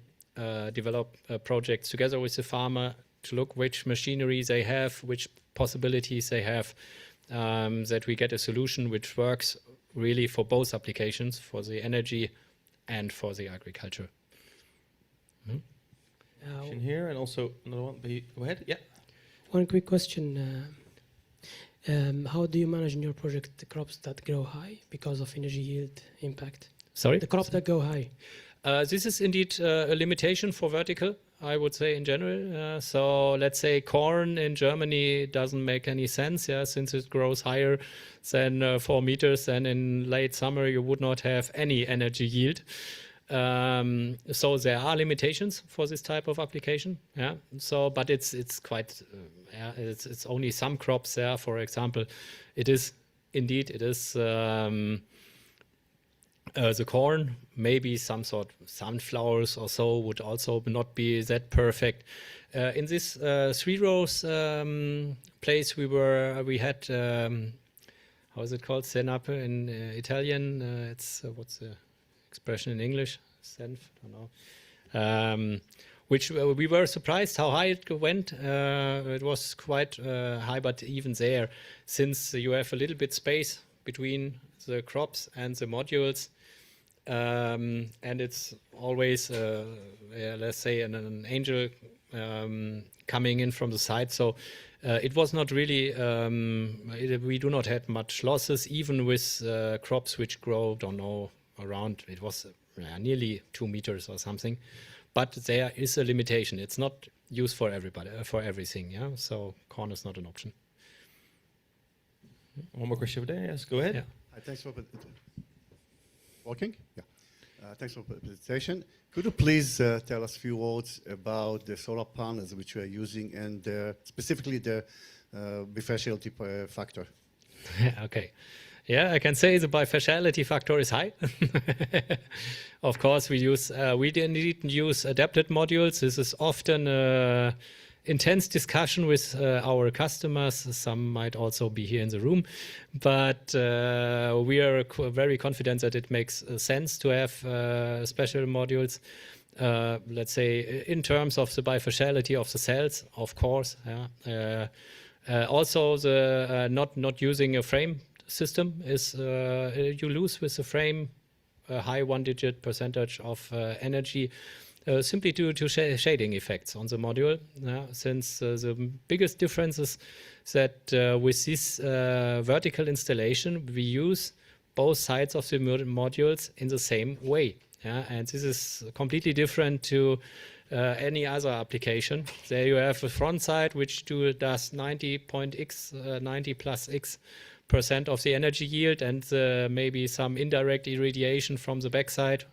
develop projects together with the farmer to look which machinery they have, which possibilities they have, that we get a solution which works really for both applications, for the energy and for the agriculture. Question here, and also another one. Go ahead. Yeah. One quick question. How do you manage in your project the crops that grow high because of energy yield impact? Sorry? The crops that go high. This is indeed a limitation for vertical, I would say in general. So let's say corn in Germany doesn't make any sense, yeah, since it grows higher than 4 meters, and in late summer you would not have any energy yield. So there are limitations for this type of application, yeah. So, but it's quite, yeah, it's only some crops there. For example, it is the corn, maybe some sort of sunflowers or so would also not be that perfect. In this 3 rows place we had how is it called? Senape in Italian. It's what's the expression in English? Senf, I don't know. Which we were surprised how high it went. It was quite high, but even there, since you have a little bit space between the crops and the modules, and it's always, let's say, an angel coming in from the side. So it was not really, we do not have much losses, even with crops which grow, don't know, around, it was nearly 2 meters or something. But there is a limitation. It's not used for everybody, for everything. Yeah, so corn is not an option. One more question over there. Yes, go ahead. Yeah. Thanks for working. Yeah. Thanks for the presentation. Could you please tell us a few words about the solar panels which we are using, and specifically the bifaciality factor? Okay. Yeah, I can say the bifaciality factor is high. Of course, we didn't use adapted modules. This is often intense discussion with our customers. Some might also be here in the room, but we are very confident that it makes sense to have special modules. Let's say in terms of the bifaciality of the cells, of course. Yeah. Also, the not using a frame system is you lose with the frame a high 1-digit percentage of energy simply due to shading effects on the module. Since the biggest difference is that with this vertical installation, we use both sides of the modules in the same way. Yeah? And this is completely different to any other application. There you have a front side which does 90 plus X % of the energy yield, and maybe some indirect irradiation from the backside.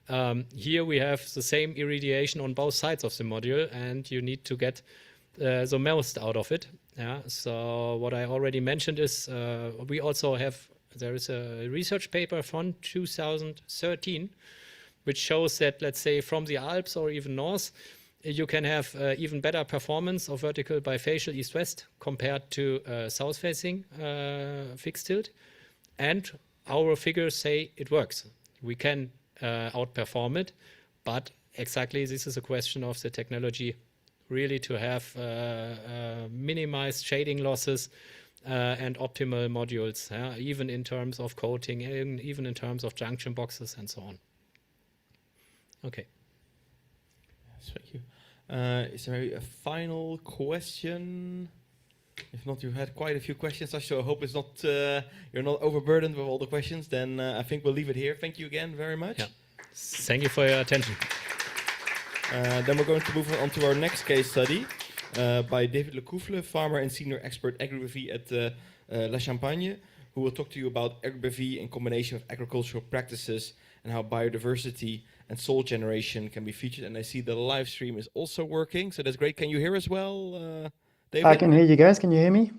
Here we have the same irradiation on both sides of the module, and you need to get the most out of it. Yeah. So what I already mentioned is we also have, there is a research paper from 2013 which shows that, let's say, from the Alps or even north, you can have even better performance of vertical bifacial east-west compared to south-facing fixed tilt. And our figures say it works. We can outperform it, but exactly this is a question of the technology, really to have minimized shading losses and optimal modules, even in terms of coating, even in terms of junction boxes and so on. Okay. Yes, thank you. Is there a final question? If not, you've had quite a few questions, so I hope it's not you're not overburdened with all the questions. Then I think we'll leave it here. Thank you again very much. Yeah. Thank you for your attention. Then we're going to move on to our next case study by David Lecoufle, farmer and senior expert AgriVoltaics at La Champagne, who will talk to you about AgriVoltaics in combination with agricultural practices and how biodiversity and soil generation can be featured. And I see the live stream is also working, so that's great. Can you hear us well, David? I can hear you guys. Can you hear me?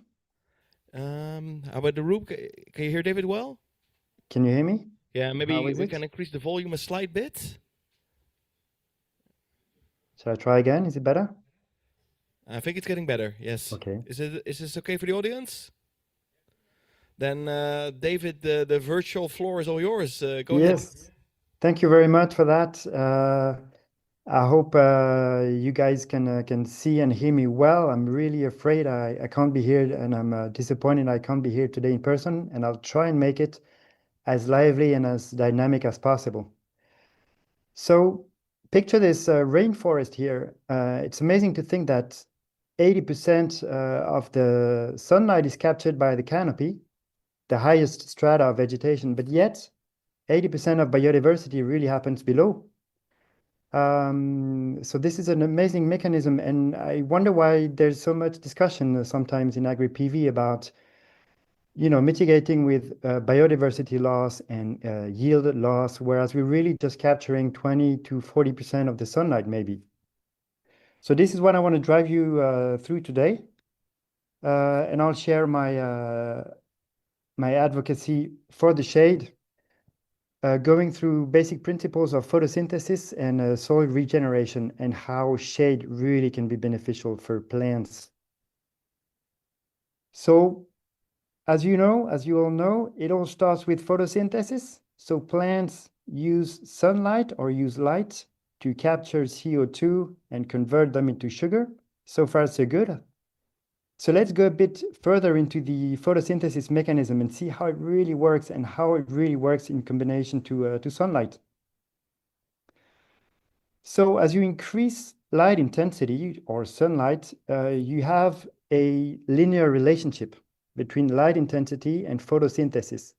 How about the room? Can you hear David well? Can you hear me? Yeah, maybe How is we it? can increase the volume a slight bit. Shall I try again? Is it better? I think it's getting better. Yes. Okay. Is this okay for the audience? Then David, the virtual floor is all yours. Go ahead. Yes. Thank you very much for that. I hope you guys can see and hear me well. I'm really afraid I can't be here, and I'm disappointed I can't be here today in person, and I'll try and make it as lively and as dynamic as possible. So picture this rainforest here. It's amazing to think that 80% of the sunlight is captured by the canopy, the highest strata of vegetation, but yet 80% of biodiversity really happens below. So this is an amazing mechanism, and I wonder why there's so much discussion sometimes in agri-PV about, mitigating with biodiversity loss and yield loss, whereas we're really just capturing 20 to 40% of the sunlight, maybe. So this is what I want to drive you through today, and I'll share my advocacy for the shade, going through basic principles of photosynthesis and soil regeneration, and how shade really can be beneficial for plants. So, as you all know, it all starts with photosynthesis. So plants use sunlight or use light to capture CO2 and convert them into sugar. So far, so good. So let's go a bit further into the photosynthesis mechanism and see how it really works and how it really works in combination to sunlight. So as you increase light intensity or sunlight, you have a linear relationship between light intensity and photosynthesis.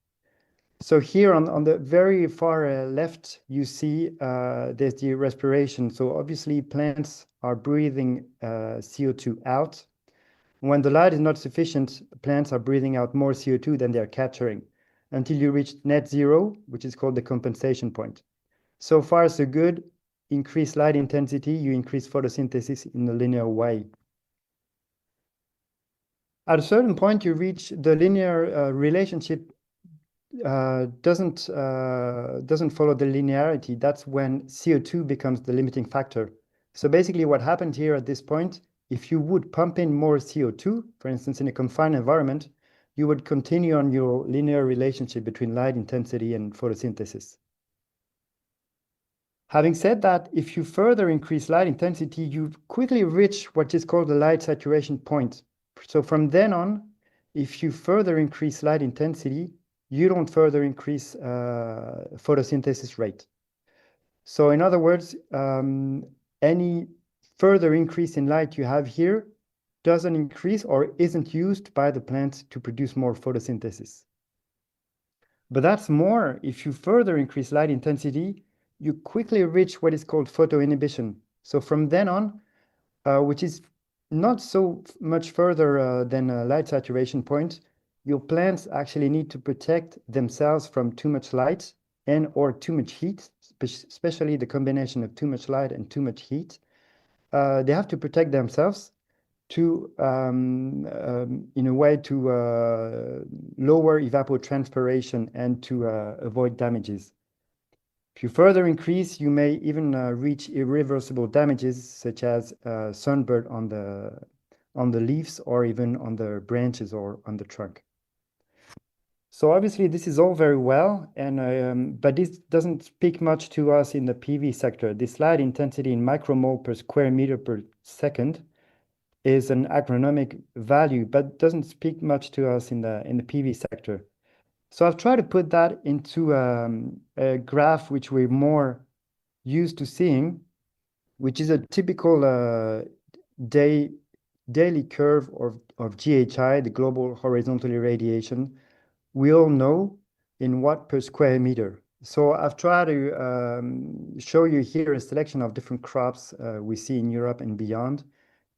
So here on the very far left, you see there's the respiration. So obviously plants are breathing CO2 out. When the light is not sufficient, plants are breathing out more CO2 than they're capturing until you reach net zero, which is called the compensation point. So far, so good. Increase light intensity, you increase photosynthesis in a linear way. At a certain point, you reach the linear relationship doesn't follow the linearity. That's when CO2 becomes the limiting factor. So basically what happened here at this point, if you would pump in more CO2, for instance, in a confined environment, you would continue on your linear relationship between light intensity and photosynthesis. Having said that, if you further increase light intensity, you quickly reach what is called the light saturation point. So from then on, if you further increase light intensity, you don't further increase photosynthesis rate. So in other words, any further increase in light you have here doesn't increase or isn't used by the plant to produce more photosynthesis. But that's more, if you further increase light intensity, you quickly reach what is called photoinhibition. So from then on, which is not so much further than a light saturation point, your plants actually need to protect themselves from too much light and or too much heat, especially the combination of too much light and too much heat. They have to protect themselves to, in a way, to lower evapotranspiration and to avoid damages. If you further increase, you may even reach irreversible damages, such as sunburn on the leaves or even on the branches or on the trunk. So obviously this is all very well, and but this doesn't speak much to us in the PV sector. This light intensity in micromole per square meter per second is an agronomic value, but doesn't speak much to us in the PV sector. So I've tried to put that into a graph which we're more used to seeing, which is a typical daily curve of GHI, the global horizontal irradiation. We all know in watt per square meter. So I've tried to show you here a selection of different crops we see in Europe and beyond,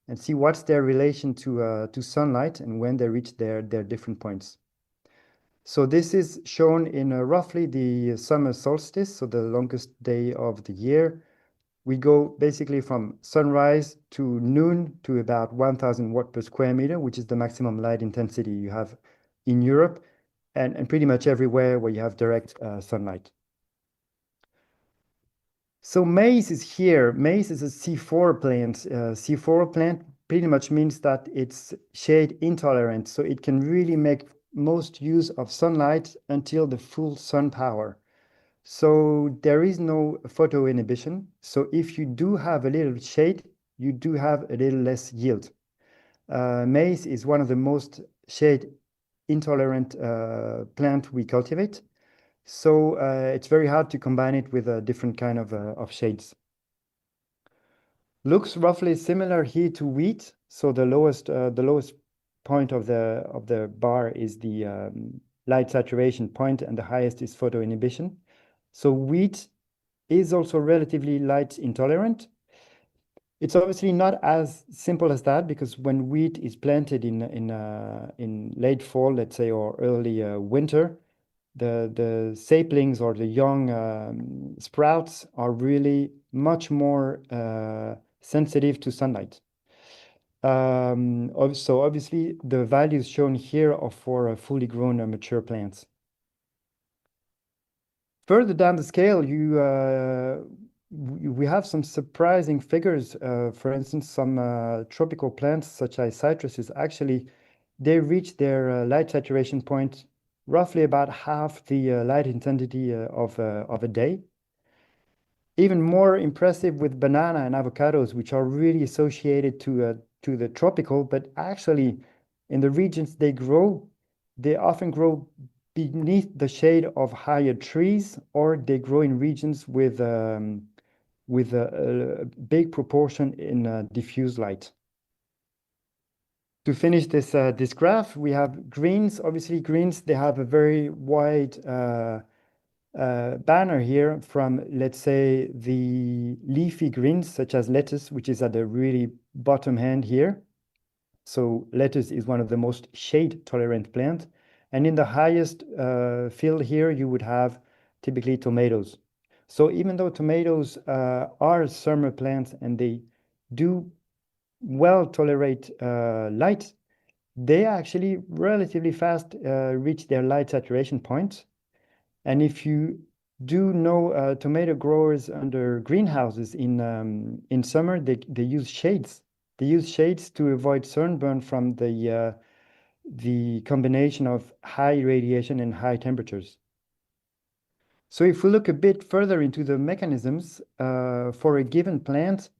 and see what's their relation to sunlight and when they reach their different points. So this is shown in roughly the summer solstice, so the longest day of the year. We go basically from sunrise to noon to about 1000 watt per square meter, which is the maximum light intensity you have in Europe and pretty much everywhere where you have direct sunlight. So maize is here. Maize is a C4 plant. C4 plant pretty much means that it's shade intolerant. So it can really make most use of sunlight until the full sun power. So there is no photo inhibition. So if you do have a little shade, you do have a little less yield. Maize is one of the most shade intolerant plant we cultivate. So it's very hard to combine it with a different kind of shades. Looks roughly similar here to wheat. So the lowest point of the bar is the light saturation point, and the highest is photo inhibition. So wheat is also relatively light intolerant. It's obviously not as simple as that, because when wheat is planted in late fall, let's say, or early winter, the saplings or the young sprouts are really much more sensitive to sunlight. So obviously the values shown here are for fully grown mature plants. Further down the scale, we have some surprising figures. For instance, some tropical plants such as citruses, actually, they reach their light saturation point roughly about half the light intensity of a day. Even more impressive with banana and avocados, which are really associated to the tropical, but actually in the regions they grow, they often grow beneath the shade of higher trees, or they grow in regions with a big proportion in diffuse light. To finish this graph, we have greens. Obviously, greens, they have a very wide banner here from, let's say, the leafy greens, such as lettuce, which is at the really bottom hand here. So lettuce is one of the most shade-tolerant plants. And in the highest field here, you would have typically tomatoes. So even though tomatoes are summer plants and they do well tolerate light, they actually relatively fast reach their light saturation point. And if you do know tomato growers under greenhouses in summer, they use shades. They use shades to avoid sunburn from the combination of high radiation and high temperatures. So if we look a bit further into the mechanisms for a given plant,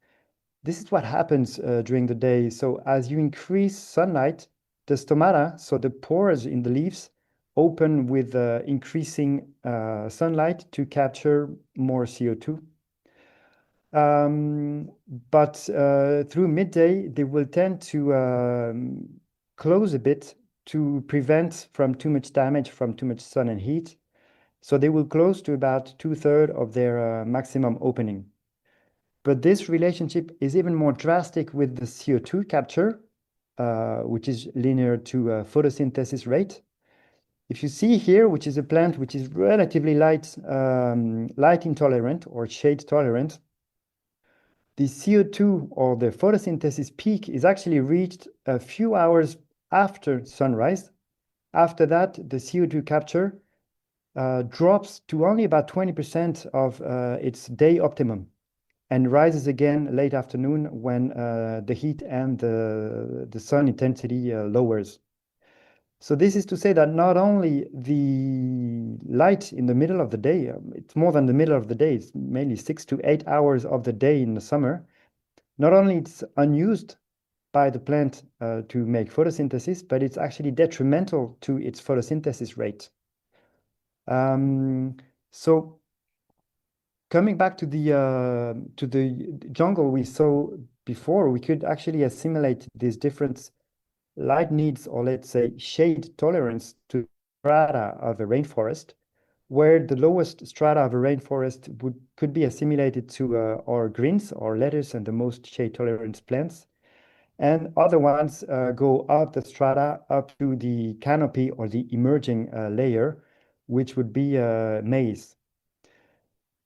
this is what happens during the day. So as you increase sunlight, the stomata, so the pores in the leaves, open with increasing sunlight to capture more CO2. But through midday, they will tend to close a bit to prevent from too much damage from too much sun and heat. So they will close to about 2/3 of their maximum opening. But this relationship is even more drastic with the CO2 capture, which is linear to photosynthesis rate. If you see here, which is a plant which is relatively light intolerant or shade tolerant, the CO2 or the photosynthesis peak is actually reached a few hours after sunrise. After that, the CO2 capture drops to only about 20% of its day optimum, and rises again late afternoon when the heat and the sun intensity lowers. So this is to say that not only the light in the middle of the day, it's more than the middle of the day, it's mainly 6 to 8 hours of the day in the summer, not only it's unused by the plant to make photosynthesis, but it's actually detrimental to its photosynthesis rate. So coming back to the jungle we saw before, we could actually assimilate these different light needs, or let's say shade tolerance, to strata of a rainforest, where the lowest strata of a rainforest could be assimilated to our greens or lettuce and the most shade tolerant plants, and other ones go up the strata up to the canopy or the emerging layer, which would be maize.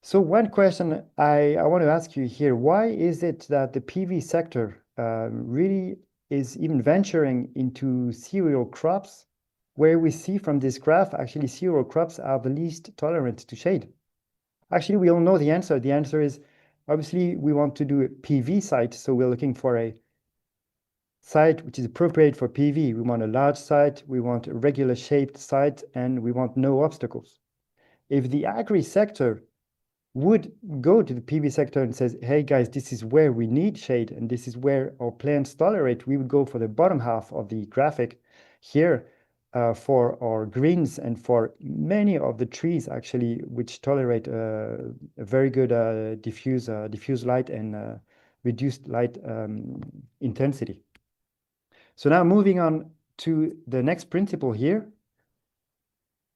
So one question I want to ask you here, why is it that the PV sector really is even venturing into cereal crops, where we see from this graph, actually cereal crops are the least tolerant to shade? Actually, we all know the answer. The answer is, obviously, we want to do a PV site, so we're looking for a site which is appropriate for PV. We want a large site, we want a regular shaped site, and we want no obstacles. If the agri sector would go to the PV sector and says, hey guys, this is where we need shade and this is where our plants tolerate, we would go for the bottom half of the graphic here for our greens and for many of the trees actually, which tolerate a very good diffuse light and reduced light intensity. So now moving on to the next principle here,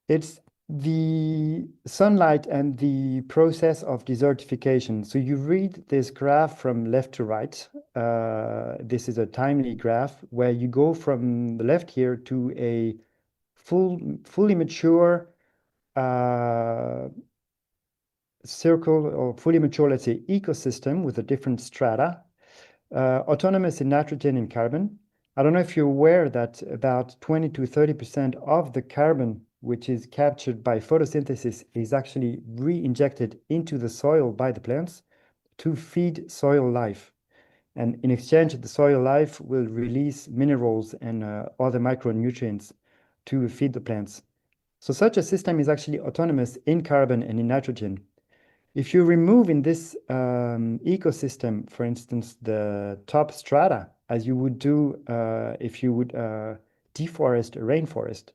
it's the sunlight and the process of desertification. So you read this graph from left to right. This is a timely graph where you go from the left here to a fully mature circle or fully mature, let's say, ecosystem with a different strata, autonomous in nitrogen and carbon. I don't know if you're aware that about 20 to 30% of the carbon which is captured by photosynthesis is actually re-injected into the soil by the plants to feed soil life. And in exchange, the soil life will release minerals and other micronutrients to feed the plants. So such a system is actually autonomous in carbon and in nitrogen. If you remove in this ecosystem, for instance, the top strata, as you would do if you would deforest a rainforest,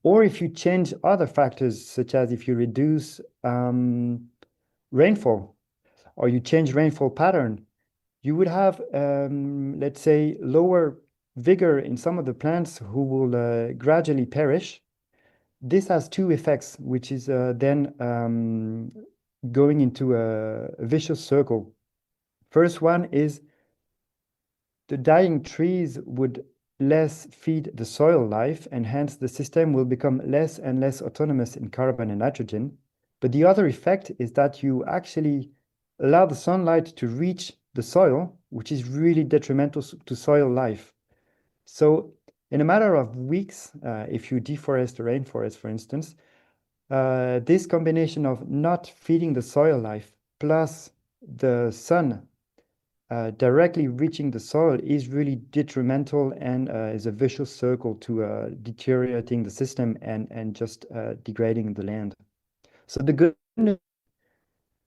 or if you change other factors, such as if you reduce rainfall, or you change rainfall pattern, you would have, let's say, lower vigor in some of the plants who will gradually perish. This has two effects, which is then going into a vicious circle. First one is the dying trees would less feed the soil life, and hence the system will become less and less autonomous in carbon and nitrogen. But the other effect is that you actually allow the sunlight to reach the soil, which is really detrimental to soil life. So in a matter of weeks, if you deforest a rainforest, for instance, this combination of not feeding the soil life plus the sun directly reaching the soil is really detrimental and is a vicious circle to deteriorating the system and just degrading the land. So the good news,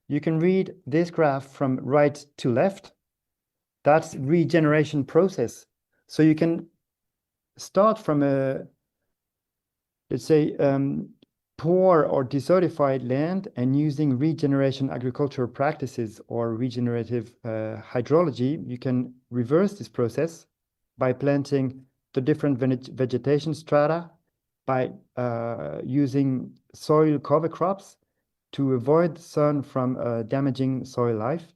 you can read this graph from right to left. That's regeneration process. So you can start from a, let's say, poor or desertified land and using regeneration agricultural practices or regenerative hydrology, you can reverse this process by planting the different vegetation strata, by using soil cover crops to avoid the sun from damaging soil life.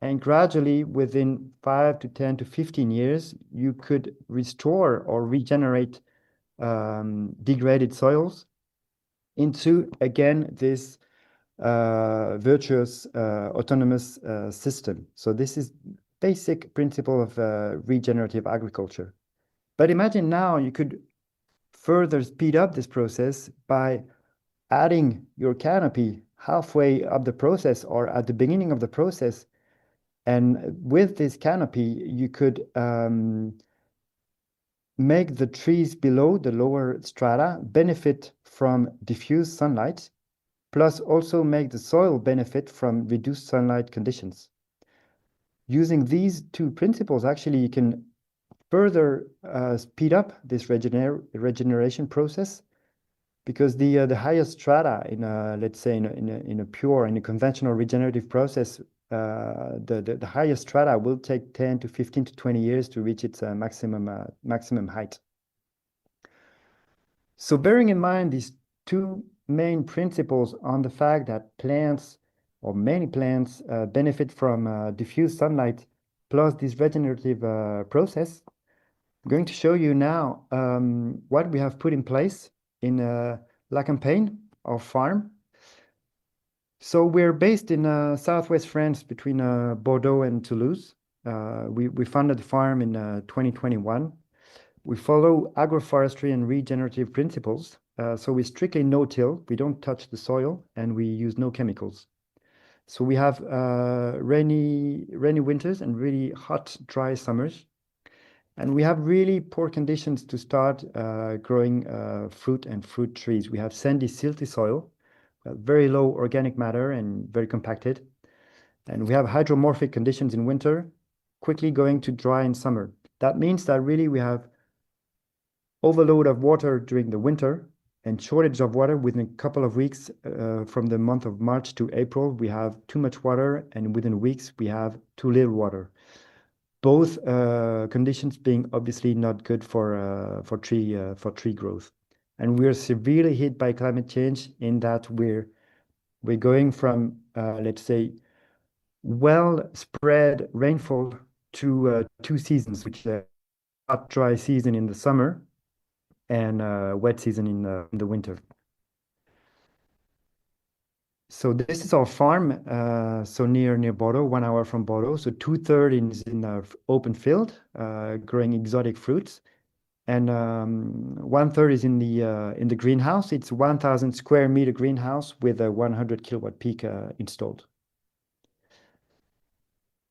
And gradually, within 5 to 10 to 15 years, you could restore or regenerate degraded soils into, again, this virtuous autonomous system. So this is basic principle of regenerative agriculture. But imagine now you could further speed up this process by adding your canopy halfway up the process or at the beginning of the process. And with this canopy, you could make the trees below the lower strata benefit from diffuse sunlight, plus also make the soil benefit from reduced sunlight conditions. Using these two principles, actually, you can further speed up this regeneration process, because the highest strata in a, let's say, in a pure, in a conventional regenerative process, the highest strata will take 10 to 15 to 20 years to reach its maximum height. So bearing in mind these two main principles on the fact that plants, or many plants, benefit from diffuse sunlight plus this regenerative process, I'm going to show you now what we have put in place in La Campagne, our farm. So we're based in southwest France between Bordeaux and Toulouse. We funded the farm in 2021. We follow agroforestry and regenerative principles. So we strictly no-till, we don't touch the soil, and we use no chemicals. So we have rainy winters and really hot, dry summers. And we have really poor conditions to start growing fruit and fruit trees. We have sandy, silty soil, very low organic matter and very compacted. And we have hydromorphic conditions in winter, quickly going to dry in summer. That means that really we have overload of water during the winter and shortage of water within a couple of weeks. From the month of March to April, we have too much water, and within weeks we have too little water. Both conditions being obviously not good for tree growth. And we're severely hit by climate change in that we're going from let's say well spread rainfall to 2 seasons, which is hot dry season in the summer and wet season in the winter. So this is our farm, so near Bordeaux, 1 hour from Bordeaux. So 2/3 is in an open field, growing exotic fruits, and 1/3 is in the greenhouse. It's 1,000 square meter greenhouse with a 100 kilowatt peak installed.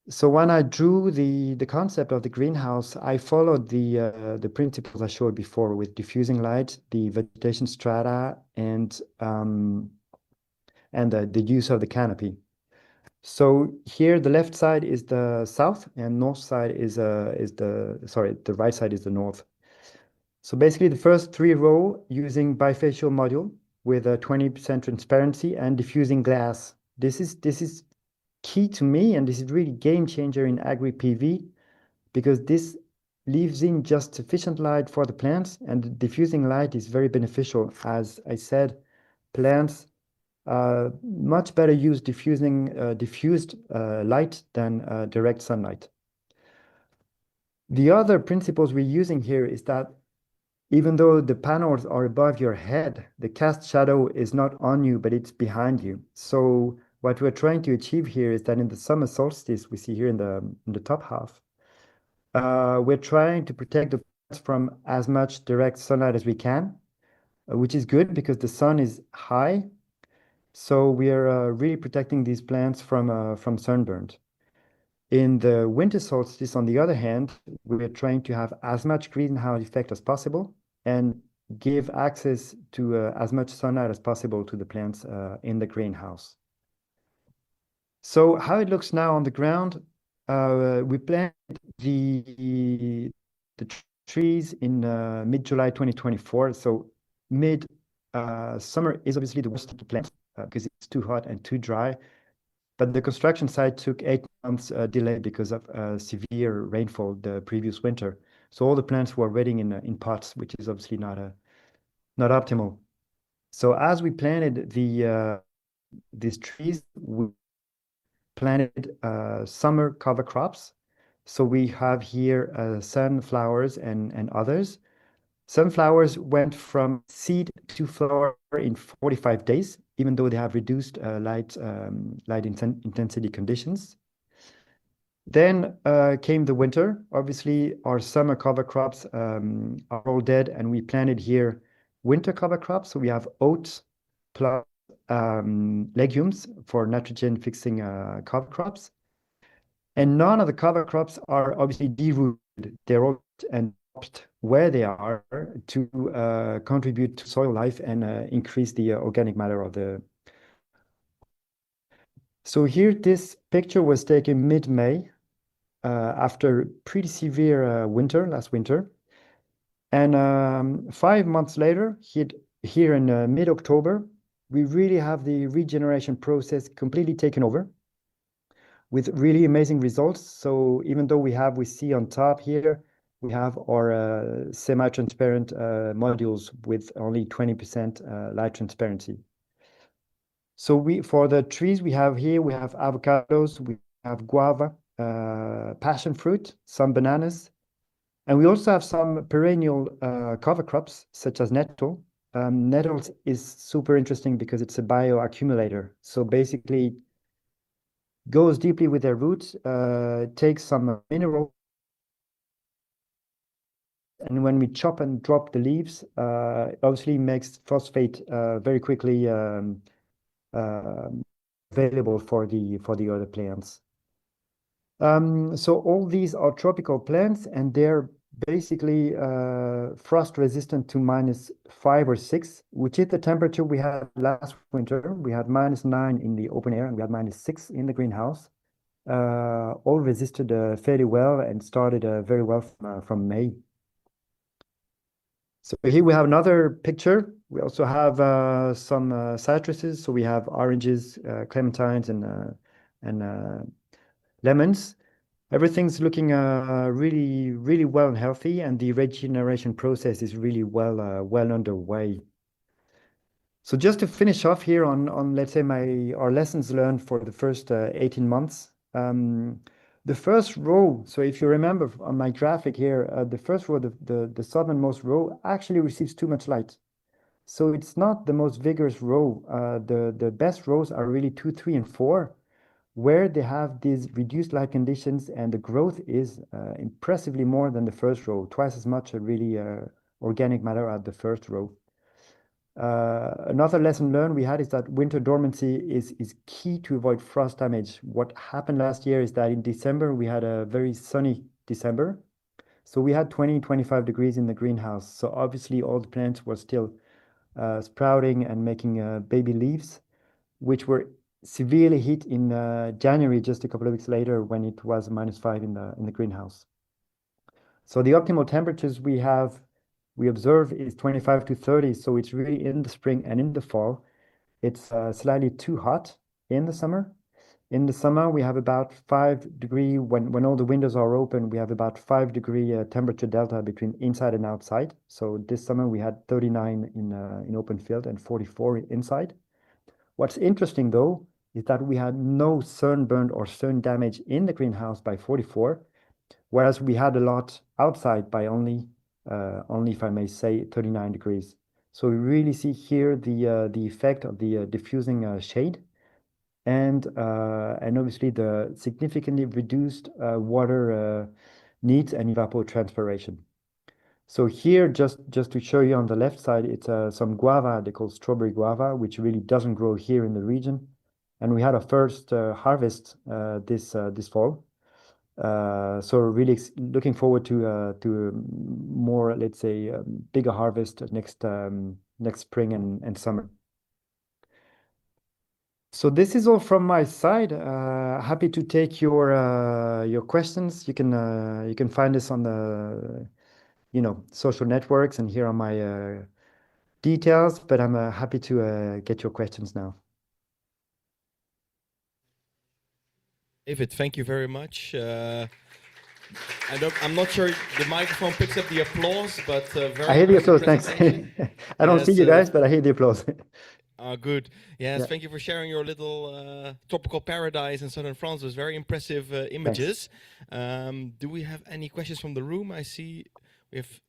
So when I drew the concept of the greenhouse, I followed the principles I showed before with diffusing light, the vegetation strata, and the use of the canopy. So here the left side is the south, and north side is the right side is the north. So basically the first 3 row using bifacial module with a 20% transparency and diffusing glass. This is key to me, and this is really game changer in agri-PV, because this leaves in just sufficient light for the plants, and the diffusing light is very beneficial. As I said, plants much better use diffused light than direct sunlight. The other principles we're using here is that even though the panels are above your head, the cast shadow is not on you, but it's behind you. So what we're trying to achieve here is that in the summer solstice, we see here in the top half, we're trying to protect the plants from as much direct sunlight as we can, which is good because the sun is high. So we are really protecting these plants from sunburn. In the winter solstice, on the other hand, we're trying to have as much greenhouse effect as possible and give access to as much sunlight as possible to the plants in the greenhouse. So how it looks now on the ground, we planted the trees in mid-July 2024. So mid-summer is obviously the worst to plant because it's too hot and too dry. But the construction site took 8 months delay because of severe rainfall the previous winter. So all the plants were waiting in pots, which is obviously not optimal. So as we planted these trees, we planted summer cover crops. So we have here sunflowers and others. Sunflowers went from seed to flower in 45 days, even though they have reduced light intensity conditions. Then came the winter. Obviously, our summer cover crops are all dead, and we planted here winter cover crops. So we have oats plus legumes for nitrogen-fixing cover crops. And none of the cover crops are obviously derooted. They're all and where they are to contribute to soil life and increase the organic matter of the. So here, this picture was taken mid-May after pretty severe winter last winter. And 5 months later, here in mid-October, we really have the regeneration process completely taken over with really amazing results. So even though we see on top here, we have our semi-transparent modules with only 20% light transparency. So for the trees we have here, we have avocados, we have guava, passion fruit, some bananas, and we also have some perennial cover crops such as nettle. Nettles is super interesting because it's a bioaccumulator. So basically, goes deeply with their roots, takes some mineral. And when we chop and drop the leaves, it obviously makes phosphate very quickly available for the other plants. So all these are tropical plants, and they're basically frost resistant to -5 or 6, which is the temperature we had last winter. We had -9 in the open air and we had -6 in the greenhouse. All resisted fairly well and started very well from May. So here we have another picture. We also have some citruses. So we have oranges, clementines, and lemons. Everything's looking really, really well and healthy, and the regeneration process is really well underway. So just to finish off here on let's say our lessons learned for the first 18 months. The first row, so if you remember on my graphic here, the first row, the southernmost row actually receives too much light. So it's not the most vigorous row. The best rows are really 2, 3, and 4, where they have these reduced light conditions and the growth is impressively more than the first row, twice as much really organic matter at the first row. Another lesson learned we had is that winter dormancy is key to avoid frost damage. What happened last year is that in December, we had a very sunny December. So we had 20, 25 degrees in the greenhouse. So obviously all the plants were still sprouting and making baby leaves, which were severely hit in January, just a couple of weeks later when it was -5 in the greenhouse. So the optimal temperatures we observe is 25 to 30. So it's really in the spring and in the fall. It's slightly too hot in the summer. In the summer, we have about 5 degree, when all the windows are open, we have about 5 degree temperature delta between inside and outside. So this summer we had 39 in open field and 44 inside. What's interesting though, is that we had no sunburn or sun damage in the greenhouse by 44, whereas we had a lot outside by only, if I may say, 39 degrees. So we really see here the effect of the diffusing shade and obviously the significantly reduced water needs and evapotranspiration. So here, just to show you on the left side, it's some guava they call strawberry guava, which really doesn't grow here in the region. And we had a first harvest this fall. So really looking forward to more, let's say, bigger harvest next spring and summer. So this is all from my side. Happy to take your questions. You can find us on the social networks and here are my details. But I'm happy to get your questions now. David, thank you very much. I'm not sure the microphone picks up the applause, but very I hear the applause. impressive Thanks. presentation. I don't Yes, see you guys, but I hear the applause. Good. Yes, Yeah. thank you for sharing your little tropical paradise in southern France. It was very impressive images. Do we have any questions from the room? I see we have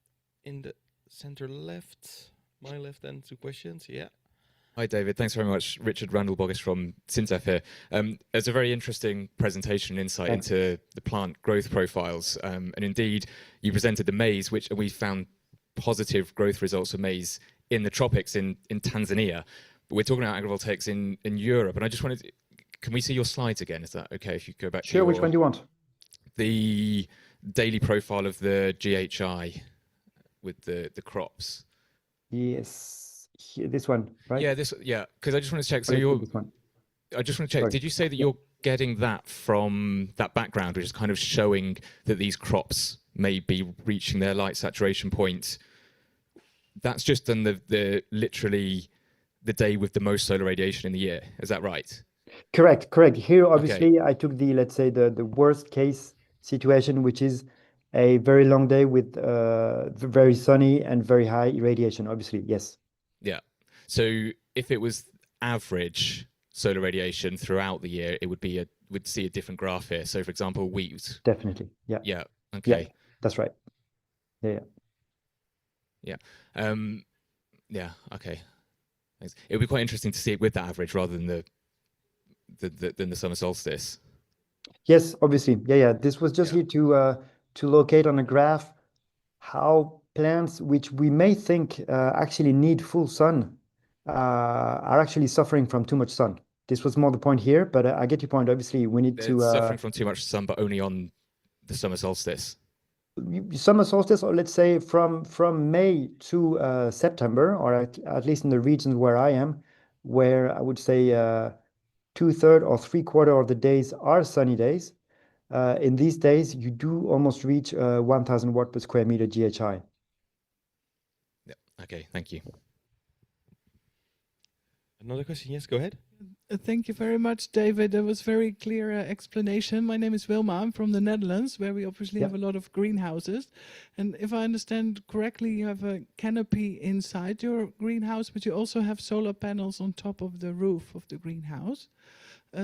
in the center left, my left end, 2 questions. Yeah. Hi, David. Thanks very much. Richard Randall-Boggis from Syntef here. It's a very interesting presentation, insight into the plant growth profiles. And indeed, you presented the maize, which we found positive growth results for maize in the tropics in Tanzania. But we're talking about agrivoltaics in Europe. And I just wanted to, can we see your slides again? Is that okay if you go back to Sure, which one do you want? The daily profile of the GHI with the crops. Yes. Here, this one, right? Yeah, because I just want to check. So I just want to check. Sorry. Did you say that you're getting that from that background, which is kind of showing that these crops may be reaching their light saturation point? That's just on the literally the day with the most solar radiation in the year. Is that right? Correct. Here, obviously, I took let's say the worst case situation, which is a very long day with very sunny and very high irradiation. Obviously, yes. Yeah. So if it was average solar radiation throughout the year, it would be would see a different graph here. So for example, wheat. Definitely. Yeah. Yeah. Okay. Yeah, that's right. Yeah. Yeah. Yeah. Okay. Thanks. It would be quite interesting to see it with the average rather than the summer solstice. Yes, obviously. Yeah. This was just here to locate on a graph how plants, which we may think actually need full sun, are actually suffering from too much sun. This was more the point here, but I get your point. Obviously, we need to... suffering from too much sun, but only on the summer solstice. summer solstice, or let's say from May to September, or at least in the regions where I am, where I would say 2/3 or 3/4 of the days are sunny days. In these days, you do almost reach 1,000 watt per square meter GHI. Yeah. Okay. Thank you. Another question? Yes, go ahead. Thank you very much, David. That was very clear explanation. My name is Wilma. I'm from the Netherlands, where we obviously have a lot of greenhouses. And if I understand correctly, you have a canopy inside your greenhouse, but you also have solar panels on top of the roof of the greenhouse.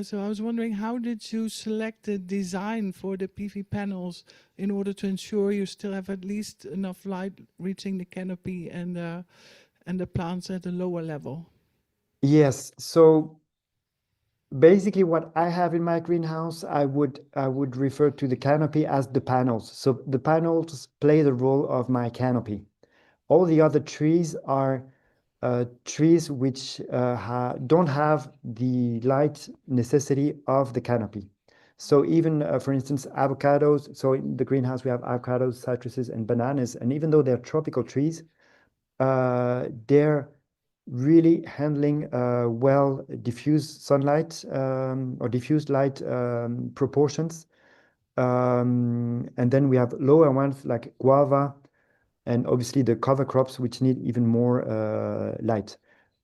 So I was wondering, how did you select the design for the PV panels in order to ensure you still have at least enough light reaching the canopy and the plants at a lower level? Yes. So basically, what I have in my greenhouse, I would refer to the canopy as the panels. So the panels play the role of my canopy. All the other trees are trees which don't have the light necessity of the canopy. So even, for instance, avocados. So in the greenhouse, we have avocados, citruses, and bananas. And even though they're tropical trees, they're really handling well diffused sunlight or diffused light proportions. And then we have lower ones like guava, and obviously the cover crops, which need even more light.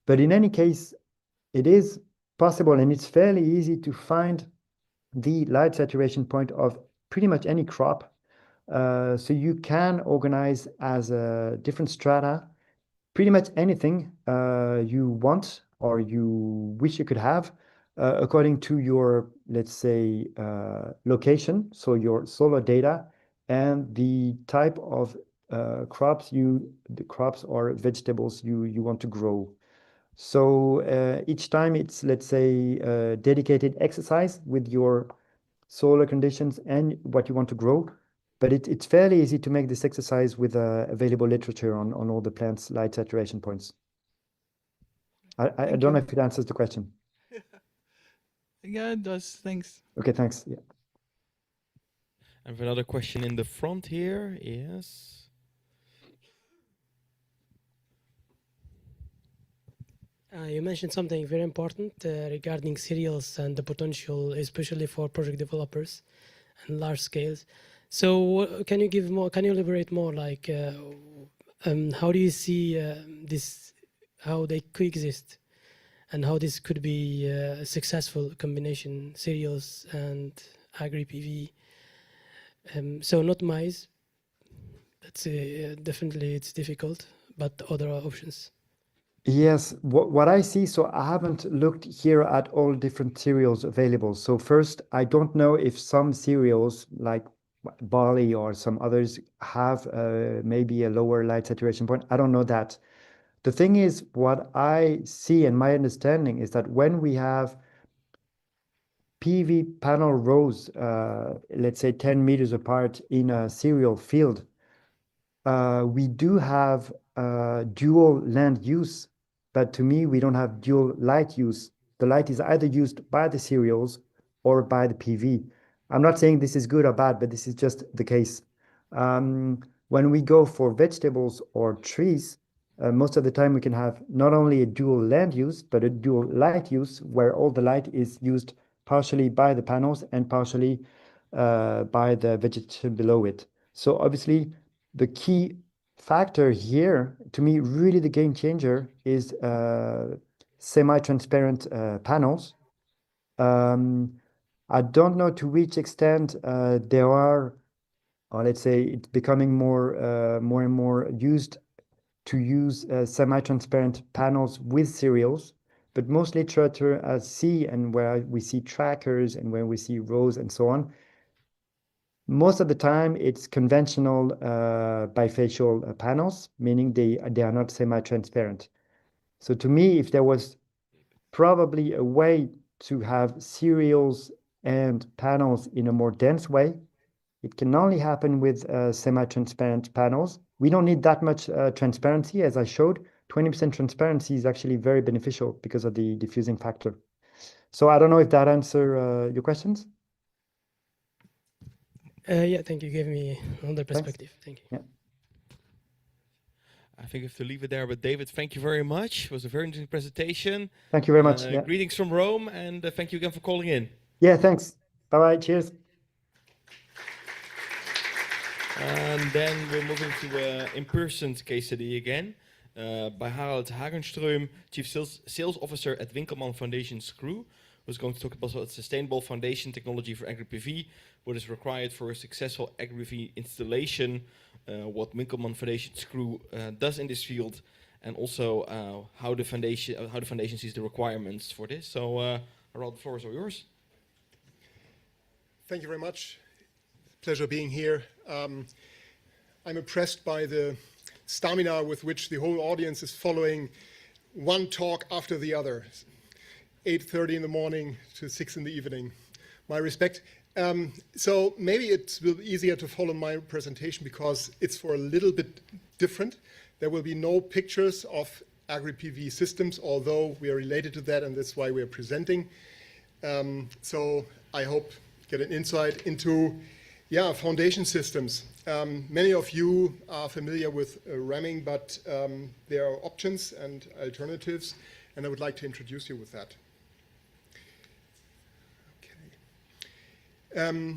But in any case, it is possible, and it's fairly easy to find the light saturation point of pretty much any crop. So you can organize as a different strata pretty much anything you want or you wish you could have according to your, let's say, location, so your solar data and the type of the crops or vegetables you want to grow. So each time it's, let's say, a dedicated exercise with your solar conditions and what you want to grow. But it's fairly easy to make this exercise with available literature on all the plants' light saturation points. I don't know if it answers the question. Yeah, it does. Thanks. Okay, thanks. Yeah. I have another question in the front here. Yes. You mentioned something very important regarding cereals and the potential, especially for project developers and large scales. So, can you give more? Can you elaborate more? Like, how do you see this? How they coexist, and how this could be a successful combination, cereals and agri PV. So not maize. That's definitely it's difficult, but other options. Yes, what I see, so I haven't looked here at all different cereals available. So first, I don't know if some cereals like barley or some others have maybe a lower light saturation point. I don't know that. The thing is, what I see and my understanding is that when we have PV panel rows, let's say 10 meters apart in a cereal field, we do have dual land use, but to me, we don't have dual light use. The light is either used by the cereals or by the PV. I'm not saying this is good or bad, but this is just the case. When we go for vegetables or trees, most of the time we can have not only a dual land use, but a dual light use where all the light is used partially by the panels and partially by the vegetation below it. So obviously, the key factor here, to me, really the game changer is semi-transparent panels. I don't know to which extent there are, or let's say it's becoming more and more used to use semi-transparent panels with cereals, but most literature I see and where we see trackers and where we see rows and so on, most of the time it's conventional bifacial panels, meaning they are not semi-transparent. So to me, if there was probably a way to have cereals and panels in a more dense way, it can only happen with semi-transparent panels. We don't need that much transparency, as I showed. 20% transparency is actually very beneficial because of the diffusing factor. So I don't know if that answers your questions. Yeah, thank you. Gave me another perspective. Thank you. Yeah. I think we have to leave it there. But David, thank you very much. It was a very interesting presentation. Thank you very much. Yeah. Greetings from Rome, and thank you again for calling in. Yeah, thanks. Bye-bye. Cheers. And then we're moving to an in-person case study again by Harald Hagenström, Chief Sales Officer at Winkelmann Foundation Screw, who's going to talk about sustainable foundation technology for agri-PV, what is required for a successful agri-PV installation, what Winkelmann Foundation Screw does in this field, and also how the foundation sees the requirements for this. So, Harald, the floor is all yours. Thank you very much. Pleasure being here. I'm impressed by the stamina with which the whole audience is following one talk after the other, 8:30 in the morning to 6 in the evening. My respect. So maybe it will be easier to follow my presentation because it's for a little bit different. There will be no pictures of agri-PV systems, although we are related to that, and that's why we are presenting. So I hope get an insight into foundation systems. Many of you are familiar with ramming, but there are options and alternatives, and I would like to introduce you with that. Okay.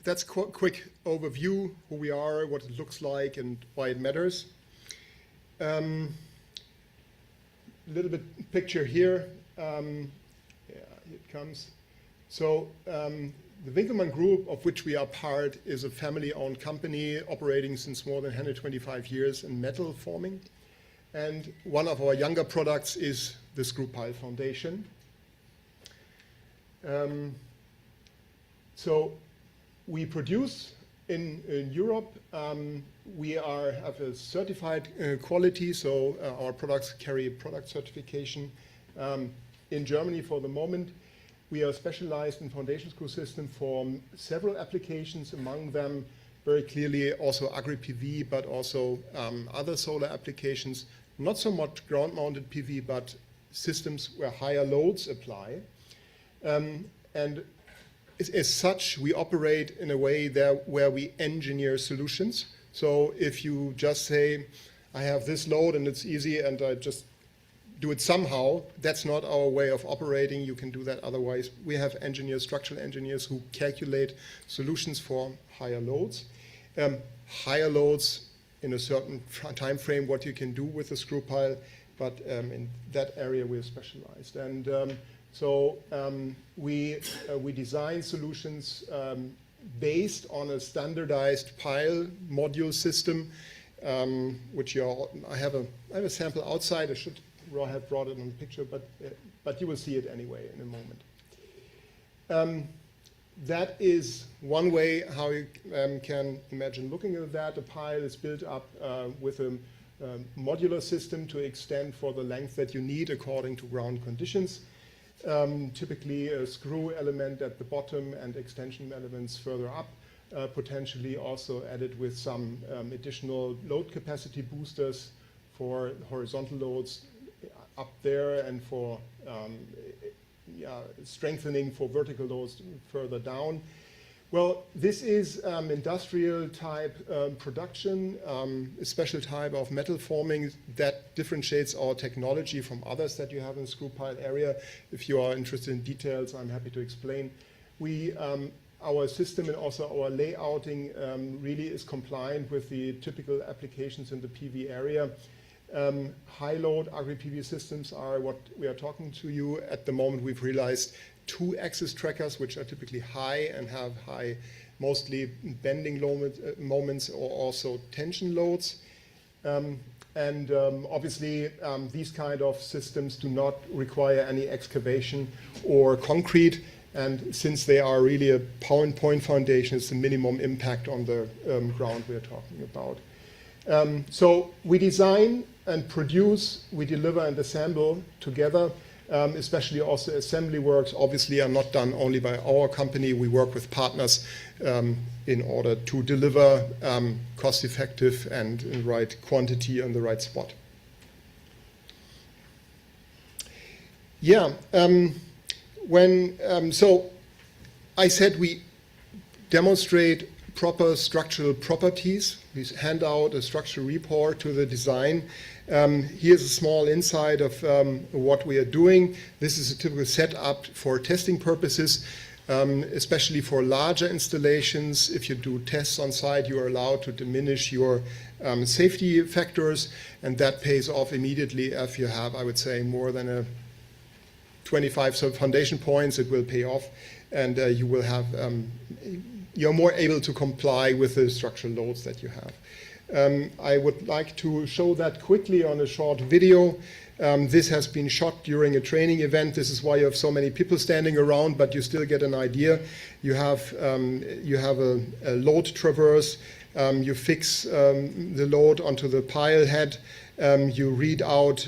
That's a quick overview, who we are, what it looks like, and why it matters. Little bit picture here. Here it comes. So the Winkelmann Group, of which we are part, is a family-owned company operating since more than 125 years in metal forming. And one of our younger products is the screw pile foundation. So we produce in Europe. We have a certified quality, so our products carry product certification. In Germany, for the moment, we are specialized in foundation screw system for several applications, among them very clearly also agri-PV, but also other solar applications. Not so much ground-mounted PV, but systems where higher loads apply. And as such, we operate in a way where we engineer solutions. So if you just say, I have this load and it's easy and I just do it somehow, that's not our way of operating. You can do that otherwise. We have engineers, structural engineers, who calculate solutions for higher loads. Higher loads in a certain time frame, what you can do with a screw pile, but in that area we're specialized. And so we design solutions based on a standardized pile module system, which I have a sample outside. I should have brought it on the picture, but you will see it anyway in a moment. That is one way how you can imagine looking at that. A pile is built up with a modular system to extend for the length that you need according to ground conditions. Typically a screw element at the bottom and extension elements further up, potentially also added with some additional load capacity boosters for horizontal loads up there and for strengthening for vertical loads further down. Well, this is industrial type production, a special type of metal forming that differentiates our technology from others that you have in the screw pile area. If you are interested in details, I'm happy to explain. Our system and also our layouting really is compliant with the typical applications in the PV area. High load agri-PV systems are what we are talking to you. At the moment, we've realized 2-axis trackers, which are typically high and have high, mostly bending moments or also tension loads. Obviously, these kind of systems do not require any excavation or concrete. And since they are really a point foundation, it's the minimum impact on the ground we are talking about. So we design and produce, we deliver and assemble together, especially also assembly works obviously are not done only by our company. We work with partners in order to deliver cost effective and in the right quantity on the right spot. Yeah, so I said we demonstrate proper structural properties. We hand out a structural report to the design. Here's a small insight of what we are doing. This is a typical setup for testing purposes, especially for larger installations. If you do tests on site, you are allowed to diminish your safety factors, and that pays off immediately if you have, I would say, more than 25 foundation points. It will pay off, and you will have you're more able to comply with the structural loads that you have. I would like to show that quickly on a short video. This has been shot during a training event. This is why you have so many people standing around, but you still get an idea. You have a load traverse. You fix the load onto the pile head. You read out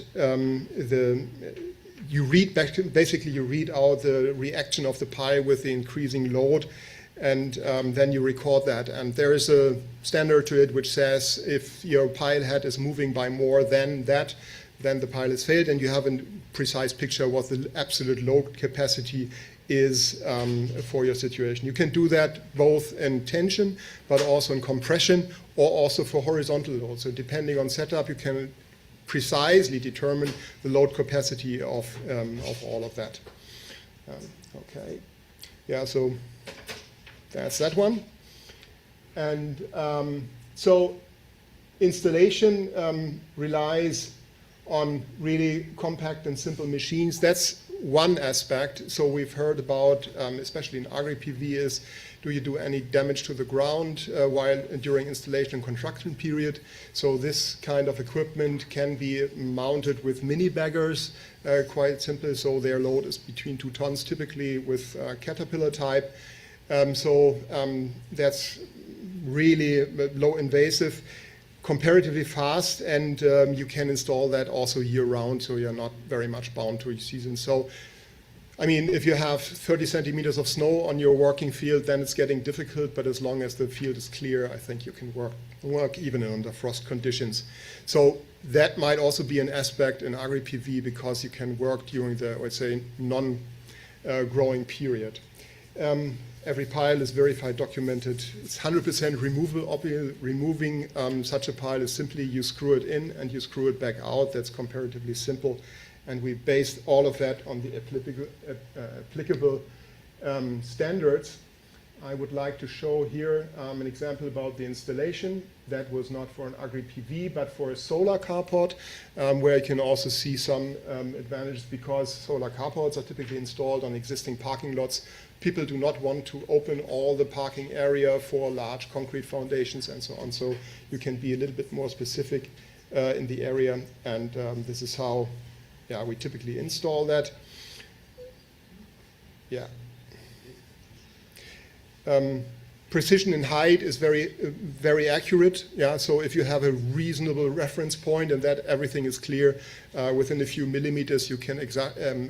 basically you read out the reaction of the pile with the increasing load, and then you record that. And there is a standard to it which says if your pile head is moving by more than that, then the pile has failed, and you have a precise picture what the absolute load capacity is for your situation. You can do that both in tension, but also in compression, or also for horizontal load. So depending on setup, you can precisely determine the load capacity of all of that. Okay, yeah, so that's that one. And so installation relies on really compact and simple machines. That's one aspect. So we've heard about, especially in AgriPV, is do you do any damage to the ground while during installation and construction period? So this kind of equipment can be mounted with mini baggers, quite simple. So their load is between 2 tons, typically with Caterpillar type. That's really low invasive, comparatively fast, and you can install that also year round, so you're not very much bound to each season. So, I mean, if you have 30 centimeters of snow on your working field, then it's getting difficult, but as long as the field is clear, I think you can work even under frost conditions. So that might also be an aspect in AgriPV, because you can work during the, let's say, non-growing period. Every pile is verified, documented. It's 100% removable. Removing such a pile is simply you screw it in and you screw it back out. That's comparatively simple. And we based all of that on the applicable standards. I would like to show here an example about the installation. That was not for an AgriPV, but for a solar carport, where you can also see some advantages, because solar carports are typically installed on existing parking lots. People do not want to open all the parking area for large concrete foundations and so on. So you can be a little bit more specific in the area, and this is how we typically install that. Yeah. Precision in height is very accurate. Yeah, so if you have a reasonable reference point and that everything is clear, within a few millimeters you can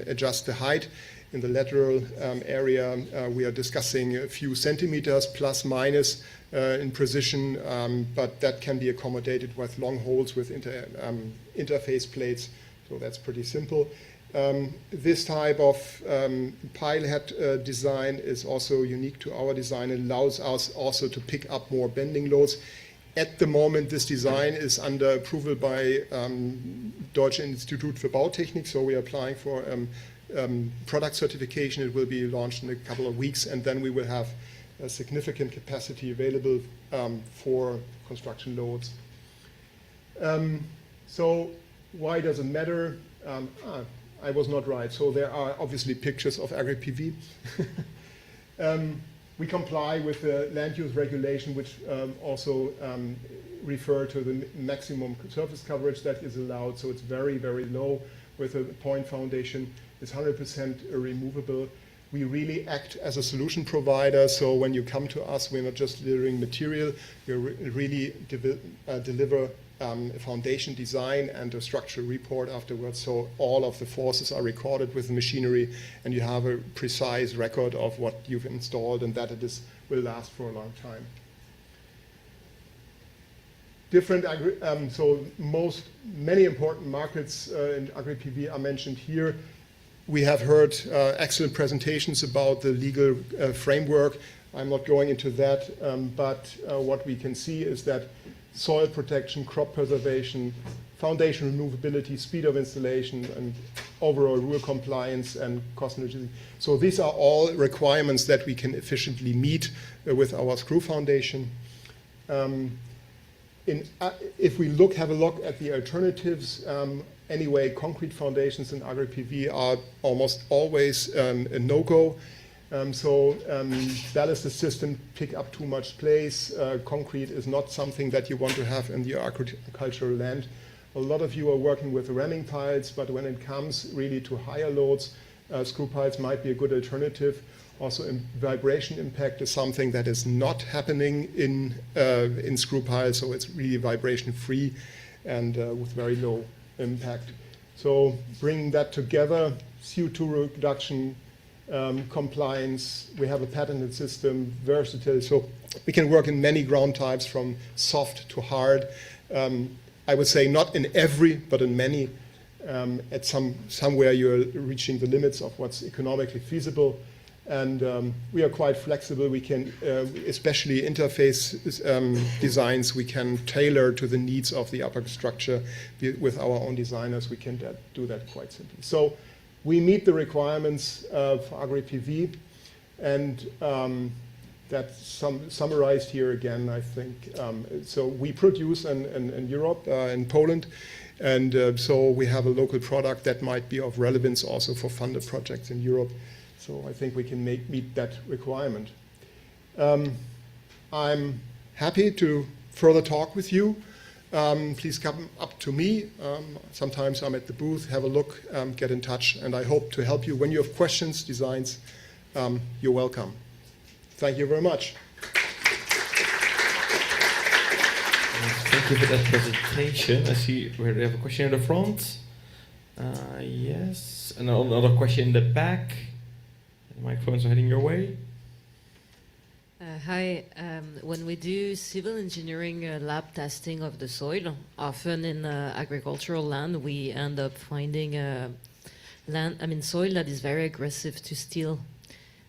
adjust the height. In the lateral area, we are discussing a few centimeters plus minus in precision, but that can be accommodated with long holes with interface plates. So that's pretty simple. This type of pile head design is also unique to our design. It allows us also to pick up more bending loads. At the moment, this design is under approval by Deutsche Institut für Bautechnik, so we are applying for product certification. It will be launched in a couple of weeks, and then we will have a significant capacity available for construction loads. So why does it matter? I was not right. So there are obviously pictures of AgriPV. We comply with the land use regulation, which also refer to the maximum surface coverage that is allowed. So it's very, very low with a point foundation. It's 100% removable. We really act as a solution provider. So when you come to us, we're not just delivering material. We really deliver a foundation design and a structural report afterwards. So all of the forces are recorded with the machinery, and you have a precise record of what you've installed, and that it will last for a long time. Many important markets in AgriPV are mentioned here. We have heard excellent presentations about the legal framework. I'm not going into that, but what we can see is that soil protection, crop preservation, foundation removability, speed of installation, and overall rule compliance and cost synergy. So these are all requirements that we can efficiently meet with our screw foundation. If we have a look at the alternatives, anyway, concrete foundations in agri-PV are almost always a no-go. Ballasted systems pick up too much place. Concrete is not something that you want to have in your agricultural land. A lot of you are working with ramming piles, but when it comes really to higher loads, screw piles might be a good alternative. Also, vibration impact is something that is not happening in screw piles, so it's really vibration free and with very low impact. So bringing that together, CO2 reduction, compliance, we have a patented system, versatile, so we can work in many ground types from soft to hard. I would say not in every, but in many. At somewhere you're reaching the limits of what's economically feasible. And we are quite flexible. We can, especially interface designs, we can tailor to the needs of the upper structure. With our own designers, we can do that quite simply. So we meet the requirements for agri-PV, and that's summarized here again, I think. So we produce in Europe, in Poland, and so we have a local product that might be of relevance also for funded projects in Europe. So I think we can meet that requirement. I'm happy to further talk with you. Please come up to me. Sometimes I'm at the booth, have a look, get in touch, and I hope to help you. When you have questions, designs, you're welcome. Thank you very much. Thank you for that presentation. I see we have a question in the front. Yes, and another question in the back. The microphones are heading your way. Hi. When we do civil engineering lab testing of the soil, often in agricultural land, we end up finding soil that is very aggressive to steel.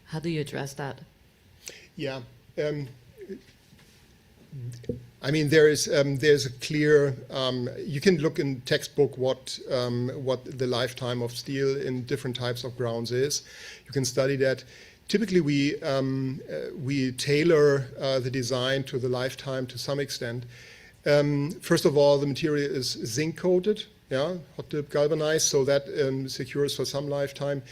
How do you address that? Yeah. I mean, there's a clear. You can look in textbook what the lifetime of steel in different types of grounds is. You can study that. Typically, we tailor the design to the lifetime to some extent. First of all, the material is zinc coated, yeah, hot dip galvanized, so that secures for some lifetime.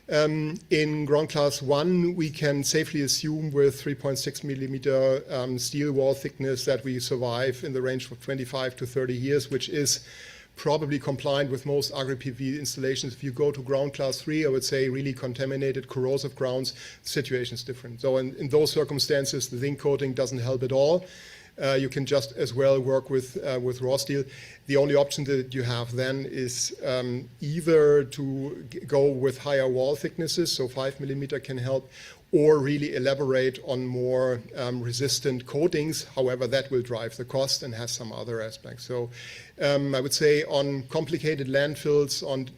In ground class 1, we can safely assume with 3.6 millimeter steel wall thickness that we survive in the range of 25 to 30 years, which is probably compliant with most agri-PV installations. If you go to ground class 3, I would say really contaminated, corrosive grounds, the situation is different. So in those circumstances, the zinc coating doesn't help at all. You can just as well work with raw steel. The only option that you have then is either to go with higher wall thicknesses, so 5 millimeter can help, or really elaborate on more resistant coatings. However, that will drive the cost and has some other aspects. So I would say on complicated landfills, on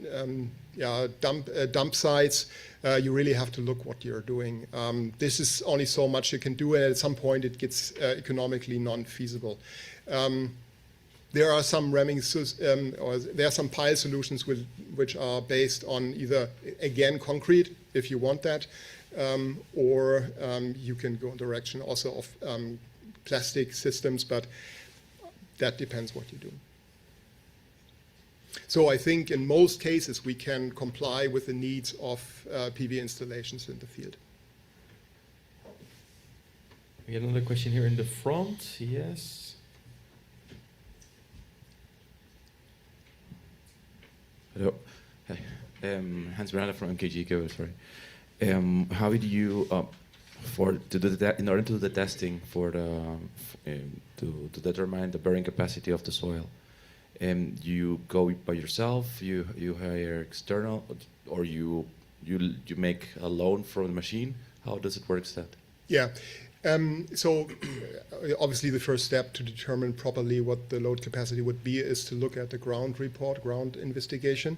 dump sites, you really have to look what you're doing. This is only so much you can do, and at some point it gets economically non-feasible. There are some ramming, or there are some pile solutions which are based on either, again, concrete, if you want that, or you can go in the direction also of plastic systems, but that depends what you do. So I think in most cases we can comply with the needs of PV installations in the field. We have another question here in the front. Yes. Hello. Hi. Hans Branda from MKG Go, sorry. How do you, in order to do the testing for to determine the bearing capacity of the soil, you go by yourself, you hire external, or you make a loan from the machine? How does it work that? Yeah. So obviously the first step to determine properly what the load capacity would be is to look at the ground report, ground investigation.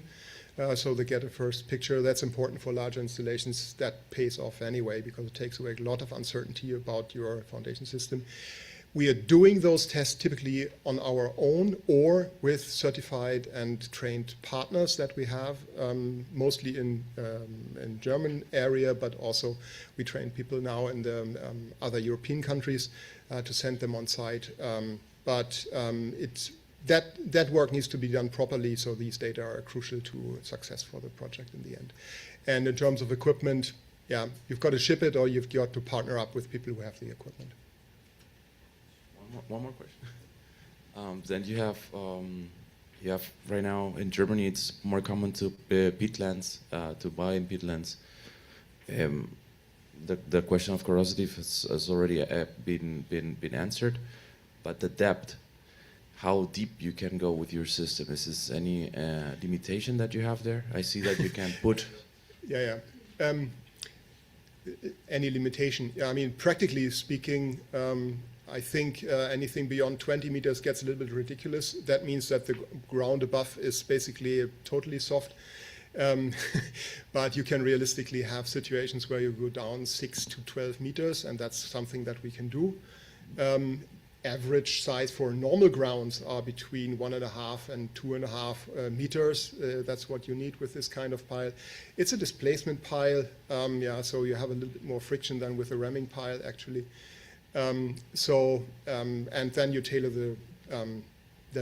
so they get a first picture. That's important for larger installations. That pays off anyway because it takes away a lot of uncertainty about your foundation system. We are doing those tests typically on our own or with certified and trained partners that we have, mostly in German area, but also we train people now in the other European countries to send them on site. That work needs to be done properly, so these data are crucial to success for the project in the end. And in terms of equipment, yeah, you've got to ship it or you've got to partner up with people who have the equipment. One more question. Then you have right now in Germany, it's more common to peatlands, to buy in peatlands. The question of corrosity has already been answered, but the depth, how deep you can go with your system, is this any limitation that you have there? I see that you can put. Yeah. Any limitation? Yeah, I mean, practically speaking. I think anything beyond 20 meters gets a little bit ridiculous. That means that the ground above is basically totally soft. But you can realistically have situations where you go down 6 to 12 meters, and that's something that we can do. Average size for normal grounds are between 1.5 and 2.5 meters. That's what you need with this kind of pile. It's a displacement pile, so you have a little bit more friction than with a ramming pile, actually. And then you tailor the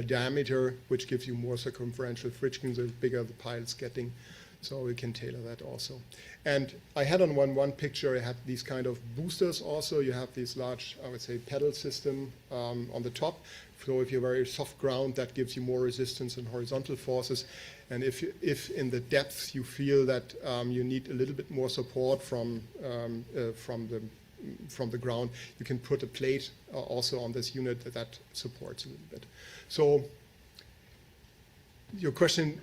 diameter, which gives you more circumferential friction the bigger the pile's getting. So we can tailor that also. And I had on one picture, I had these kind of boosters also. You have these large, I would say, pedal system on the top. So if you're very soft ground, that gives you more resistance and horizontal forces. And if in the depths you feel that you need a little bit more support from the ground, you can put a plate also on this unit that supports a little bit. So your question,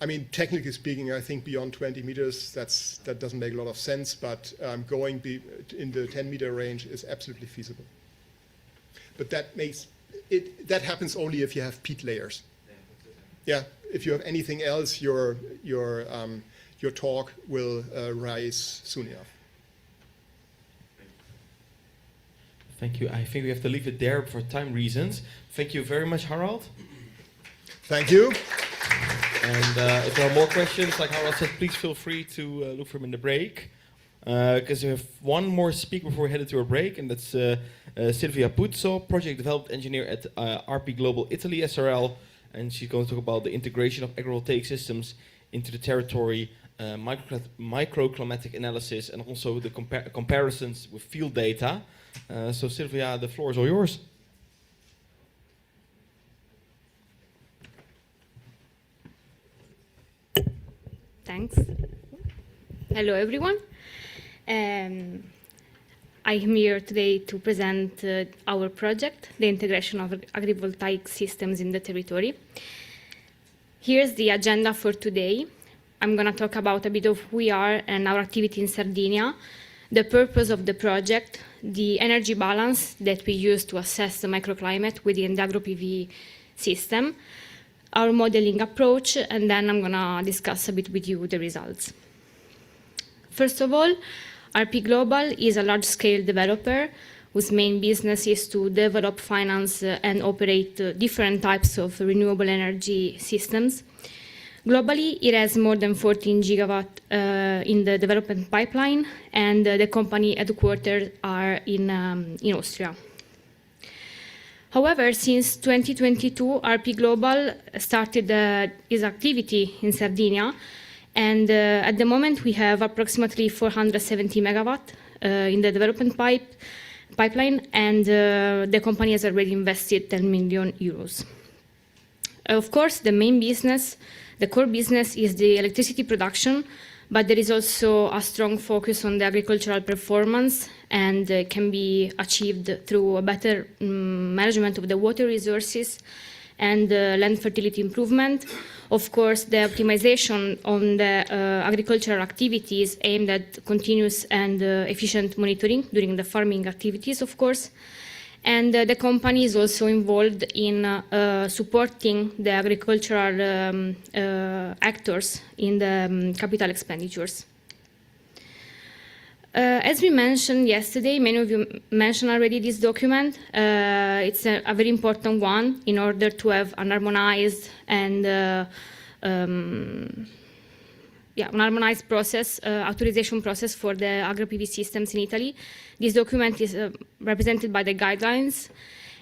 I mean, technically speaking, I think beyond 20 meters, that doesn't make a lot of sense, but going in the 10-meter range is absolutely feasible. But that happens only if you have peat layers. Yeah, if you have anything else, your torque will rise soon enough. Thank you. I think we have to leave it there for time reasons. Thank you very much, Harald. Thank you. And if there are more questions, like Harald said, please feel free to look for him in the break. Because we have one more speaker before we head into a break, and that's Silvia Puzzo, Project Development Engineer at RP Global Italy SRL. And she's going to talk about the integration of agrivoltaic systems into the territory, microclimatic analysis, and also the comparisons with field data. So Silvia, the floor is all yours. Thanks. Hello, everyone. I'm here today to present our project, the integration of agrivoltaic systems in the territory. Here's the agenda for today. I'm going to talk about a bit of who we are and our activity in Sardinia, the purpose of the project, the energy balance that we use to assess the microclimate within the agro-PV system, our modeling approach, and then I'm going to discuss a bit with you the results. First of all, RP Global is a large-scale developer whose main business is to develop, finance, and operate different types of renewable energy systems. Globally, it has more than 14 gigawatt in the development pipeline, and the company headquarters are in Austria. However, since 2022, RP Global started its activity in Sardinia, and at the moment we have approximately 470 megawatt in the development pipeline, and the company has already invested 10 million euros. Of course, the main business, the core business, is the electricity production, but there is also a strong focus on the agricultural performance, and can be achieved through a better management of the water resources and land fertility improvement. Of course, the optimization on the agricultural activities aimed at continuous and efficient monitoring during the farming activities, of course, And the company is also involved in supporting the agricultural actors in the capital expenditures. As we mentioned yesterday, many of you mentioned already this document. It's a very important one in order to have an harmonized and an harmonized process, authorization process for the agri-PV systems in Italy. This document is represented by the guidelines,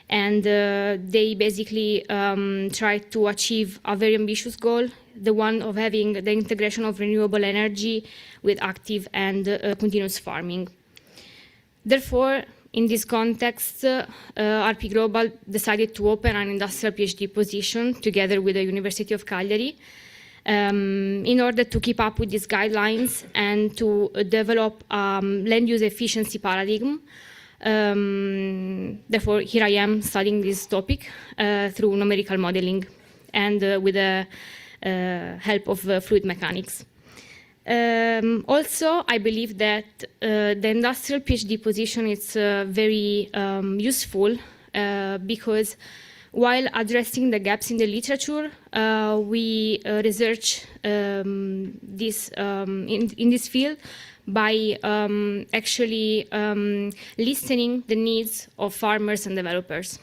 and they basically try to achieve a very ambitious goal, the one of having the integration of renewable energy with active and continuous farming. Therefore, in this context, RP Global decided to open an industrial PhD position together with the University of Cagliari in order to keep up with these guidelines and to develop land use efficiency paradigm. Therefore, here I am studying this topic through numerical modeling and with the help of fluid mechanics. Also, I believe that the industrial PhD position is very useful because while addressing the gaps in the literature, we research this in this field by actually listening the needs of farmers and developers.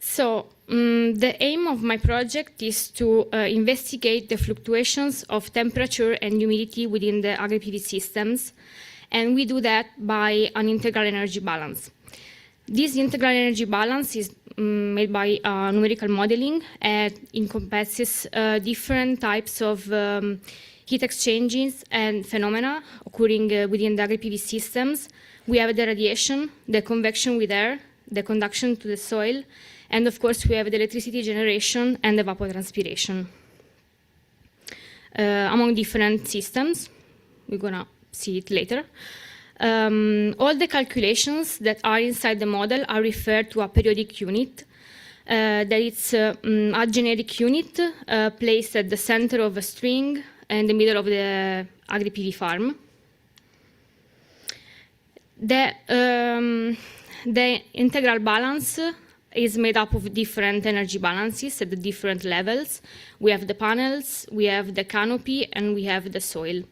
So the aim of my project is to investigate the fluctuations of temperature and humidity within the agri-PV systems, and we do that by an integral energy balance. This integral energy balance is made by numerical modeling and encompasses different types of heat exchanges and phenomena occurring within the agri-PV systems. We have the radiation, the convection with air, the conduction to the soil, and of course we have the electricity generation and the evapotranspiration among different systems. We're gonna see it later. All the calculations that are inside the model are referred to a periodic unit. That it's a generic unit placed at the center of a string in the middle of the agri-PV farm. The integral balance is made up of different energy balances at the different levels. We have the panels, we have the canopy, and we have the soil.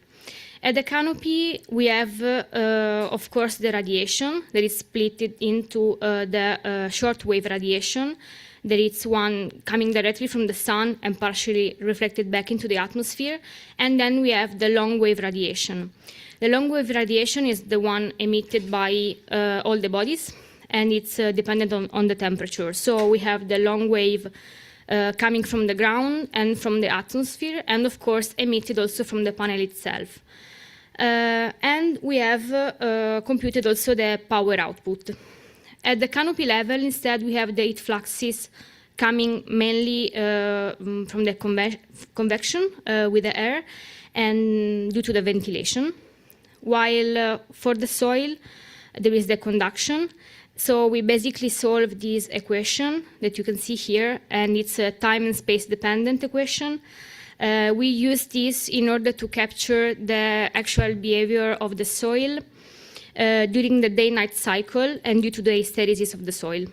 At the canopy, we have, of course, the radiation that is split into the shortwave radiation. There is one coming directly from the sun and partially reflected back into the atmosphere. And then we have the long wave radiation. The long wave radiation is the one emitted by all the bodies, and it's dependent on the temperature. So we have the long wave coming from the ground and from the atmosphere, and of course emitted also from the panel itself. And we have computed also the power output. At the canopy level, instead, we have the heat fluxes coming mainly from the convection with the air and due to the ventilation. While for the soil, there is the conduction. So we basically solve this equation that you can see here, and it's a time and space dependent equation. We use this in order to capture the actual behavior of the soil during the day-night cycle and due to the hysteresis of the soil.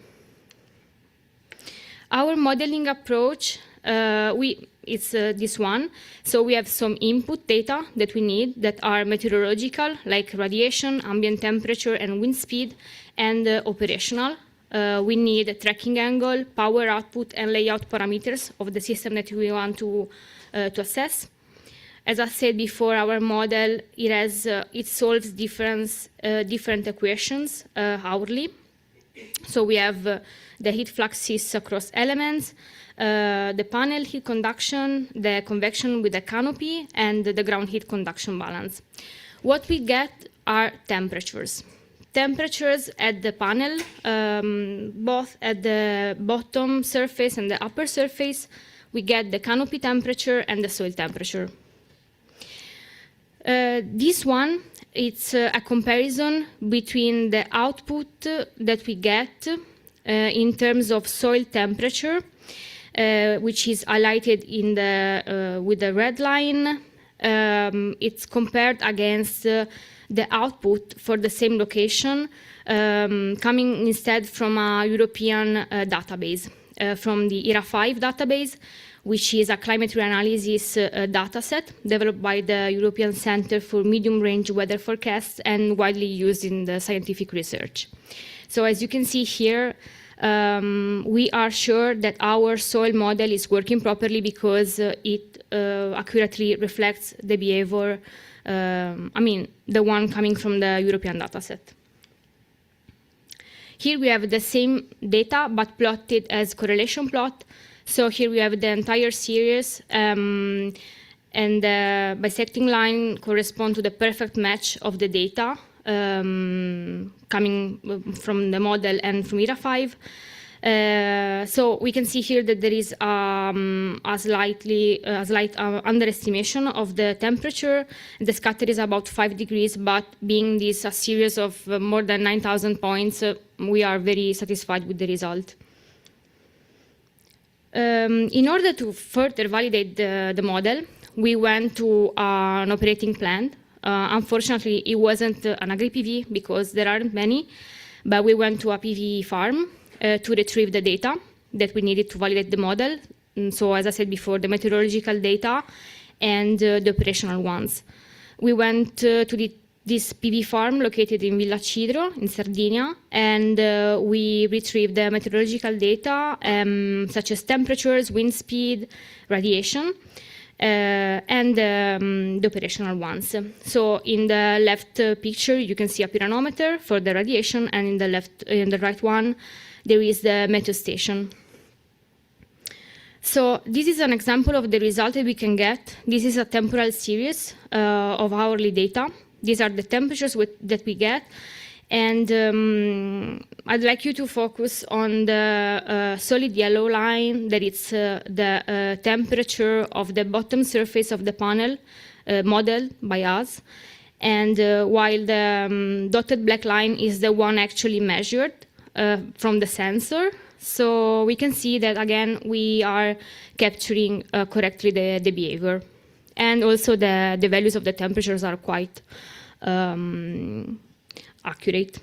Our modeling approach, it's this one. So we have some input data that we need that are meteorological, like radiation, ambient temperature, and wind speed, and operational. We need a tracking angle, power output, and layout parameters of the system that we want to assess. As I said before, our model, it solves different equations hourly. So we have the heat fluxes across elements, the panel heat conduction, the convection with the canopy, and the ground heat conduction balance. What we get are temperatures. Temperatures at the panel, both at the bottom surface and the upper surface, we get the canopy temperature and the soil temperature. This one, it's a comparison between the output that we get in terms of soil temperature, which is highlighted in with the red line, it's compared against the output for the same location coming instead from a European database, from the ERA5 database, which is a climate reanalysis data set developed by the European Centre for Medium-Range Weather Forecasts and widely used in the scientific research. So as you can see here, we are sure that our soil model is working properly because it accurately reflects the behavior, the one coming from the European dataset. Here we have the same data, but plotted as correlation plot. So here we have the entire series, and the bisecting line corresponds to the perfect match of the data coming from the model and from ERA5. So we can see here that there is a slight underestimation of the temperature. The scatter is about 5 degrees, but being this a series of more than 9,000 points, we are very satisfied with the result. In order to further validate the model, we went to an operating plant. Unfortunately, it wasn't an AgriPV because there aren't many, but we went to a PV farm to retrieve the data that we needed to validate the model. And so as I said before, the meteorological data and the operational ones. We went to this PV farm located in Villa Cidro in Sardinia, and we retrieved the meteorological data such as temperatures, wind speed, radiation, and the operational ones. So in the left picture, you can see a pyranometer for the radiation, and in the right one, there is the meteo station. So this is an example of the result that we can get. This is a temporal series of hourly data. These are the temperatures that we get. And I'd like you to focus on the solid yellow line, that it's the temperature of the bottom surface of the panel modeled by us. And while the dotted black line is the one actually measured from the sensor. So we can see that, again, we are capturing correctly the behavior. And also the values of the temperatures are quite accurate.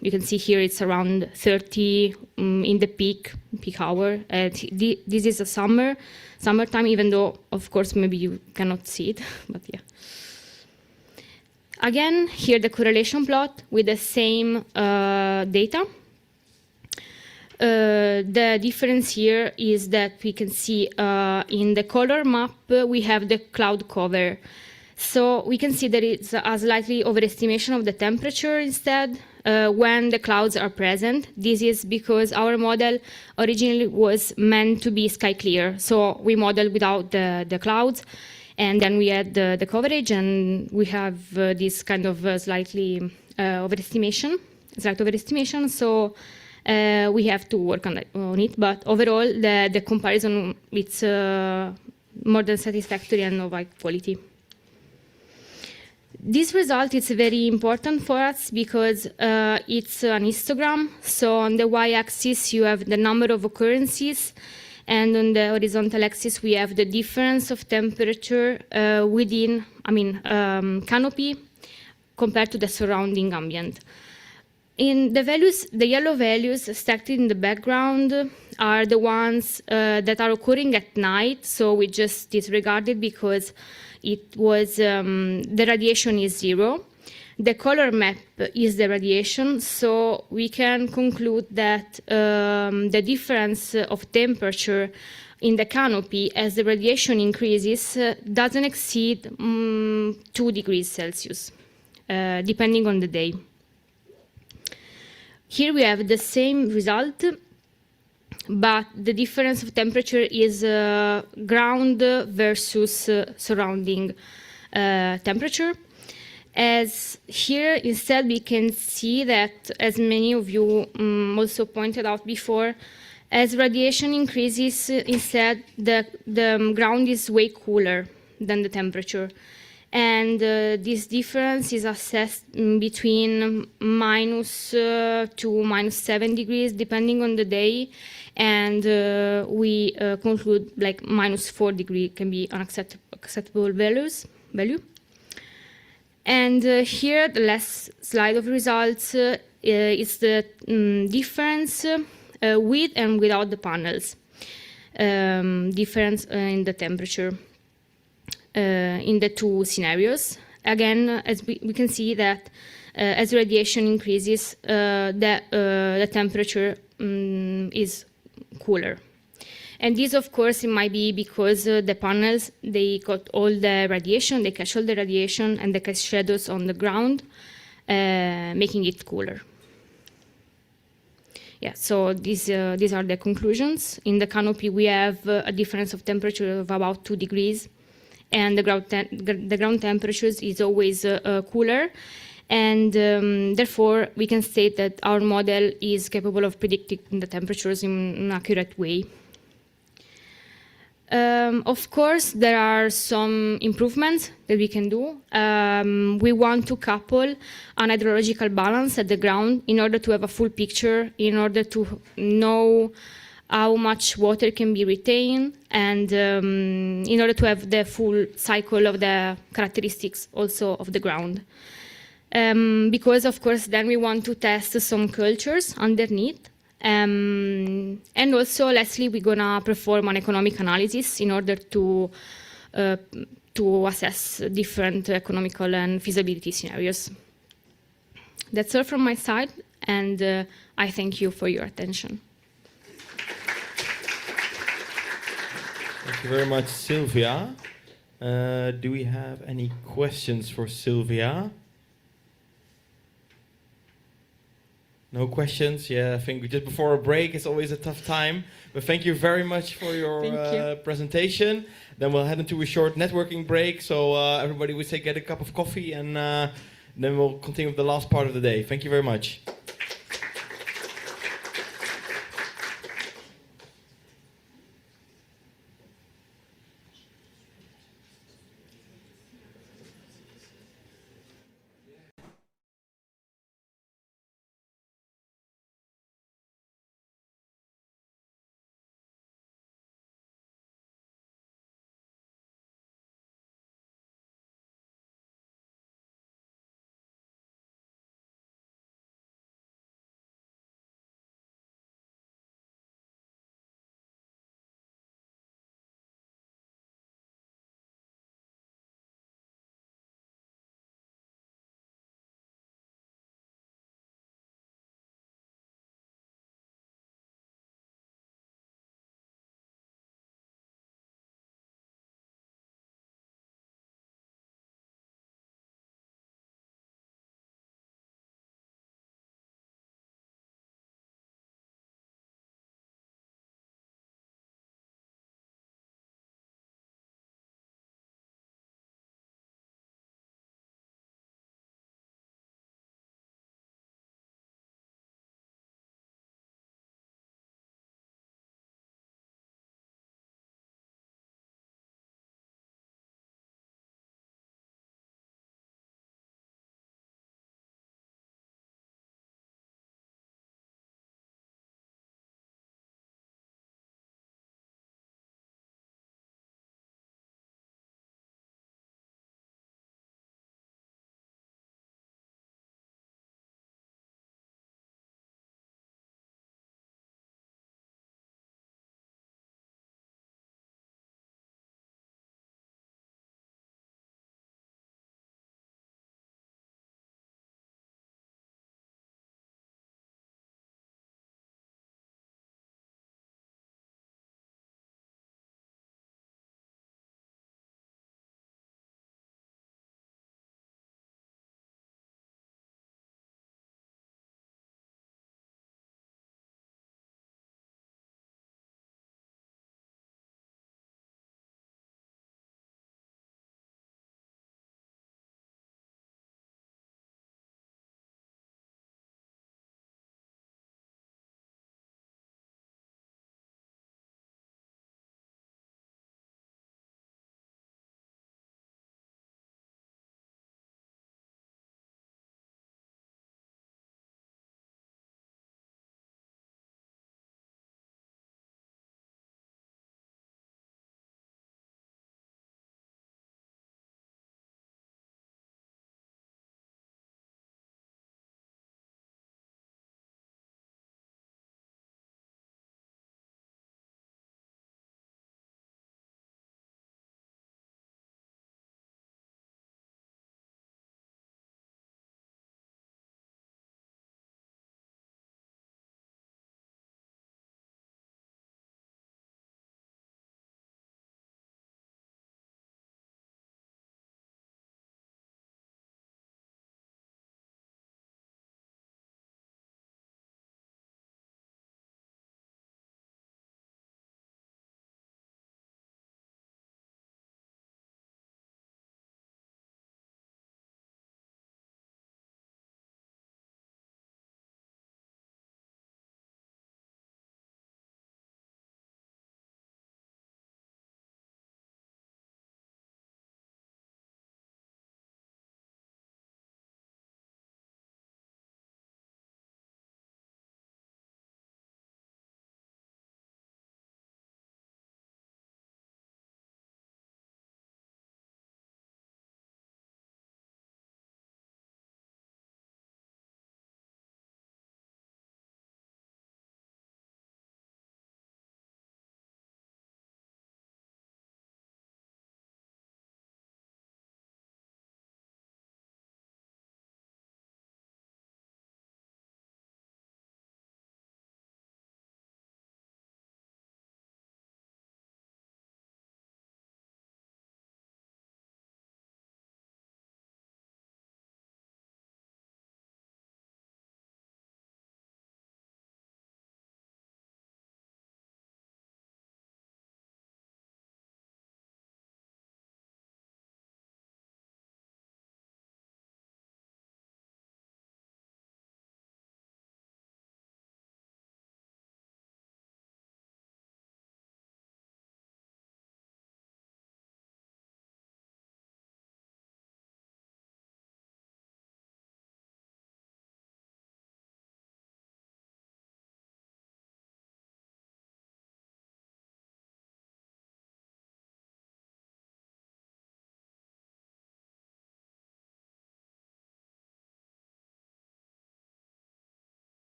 You can see here it's around 30 in the peak hour. This is a summertime, even though, of course, maybe you cannot see it, but yeah. Again, here the correlation plot with the same data. The difference here is that we can see in the color map, we have the cloud cover. So we can see that it's a slightly overestimation of the temperature instead when the clouds are present. This is because our model originally was meant to be sky clear. So we modeled without the clouds, and then we had the coverage, and we have this kind of slight overestimation. So we have to work on it, but overall the comparison, it's more than satisfactory and of high quality. This result is very important for us because it's an histogram. So on the y-axis you have the number of occurrences, and on the horizontal axis we have the difference of temperature within, canopy compared to the surrounding ambient. In the values, the yellow values stacked in the background are the ones that are occurring at night. So we just disregarded because it was the radiation is 0. The color map is the radiation, so we can conclude that the difference of temperature in the canopy as the radiation increases doesn't exceed 2 degrees Celsius, depending on the day. Here we have the same result, but the difference of temperature is ground versus surrounding temperature. As here, instead, we can see that, as many of you also pointed out before, as radiation increases, instead, the ground is way cooler than the temperature. And this difference is assessed between -2 to -7 degrees, depending on the day. And we conclude like -4 degrees can be unacceptable values. value. And here, the last slide of results is the difference with and without the panels. Difference in the temperature in the two scenarios. Again, as we can see that as radiation increases, the temperature is cooler. And this, of course, it might be because the panels, they got all the radiation, they catch all the radiation, and they cast shadows on the ground, making it cooler. Yeah, so these are the conclusions. In the canopy, we have a difference of temperature of about 2 degrees, and the ground temperatures is always cooler. And therefore, we can state that our model is capable of predicting the temperatures in an accurate way. Of course, there are some improvements that we can do. We want to couple an hydrological balance at the ground in order to have a full picture, in order to know how much water can be retained, and in order to have the full cycle of the characteristics also of the ground. Because, of course, then we want to test some cultures underneath. And also, lastly, we're gonna perform an economic analysis in order to assess different economical and feasibility scenarios. That's all from my side, and I thank you for your attention. Thank you very much, Sylvia. Do we have any questions for Sylvia? No questions? Yeah, I think just before a break is always a tough time. But thank you very much for your presentation. Then we'll head into a short networking break. So everybody would say get a cup of coffee, and then we'll continue with the last part of the day. Thank you very much.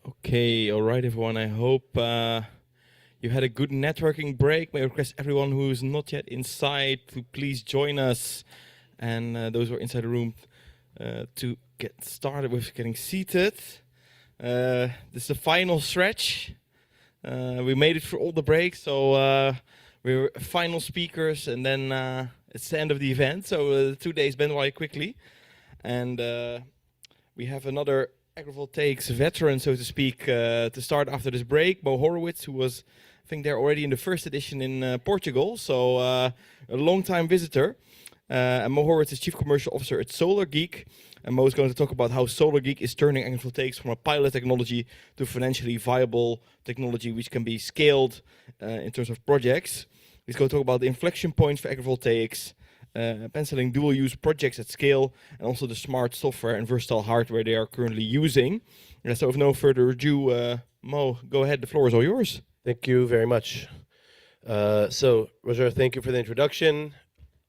Okay, all right, everyone. I hope you had a good networking break. May I request everyone who is not yet inside to please join us, and those who are inside the room to get started with getting seated. This is the final stretch. We made it through all the breaks, so we're final speakers, and then it's the end of the event. So the 2 days went by quickly, and we have another AgriVoltaics veteran, so to speak, to start after this break. Mo Horowitz, who was, I think, there already in the first edition in Portugal, so a long-time visitor. And Mo Horowitz is Chief Commercial Officer at Solar Geek. And Mo is going to talk about how Solar Geek is turning AgriVoltaics from a pilot technology to financially viable technology which can be scaled in terms of projects. He's going to talk about the inflection points for AgriVoltaics, penciling dual-use projects at scale, and also the smart software and versatile hardware they are currently using. So with no further ado, Mo, go ahead, the floor is all yours. Thank you very much. So, Roger, thank you for the introduction.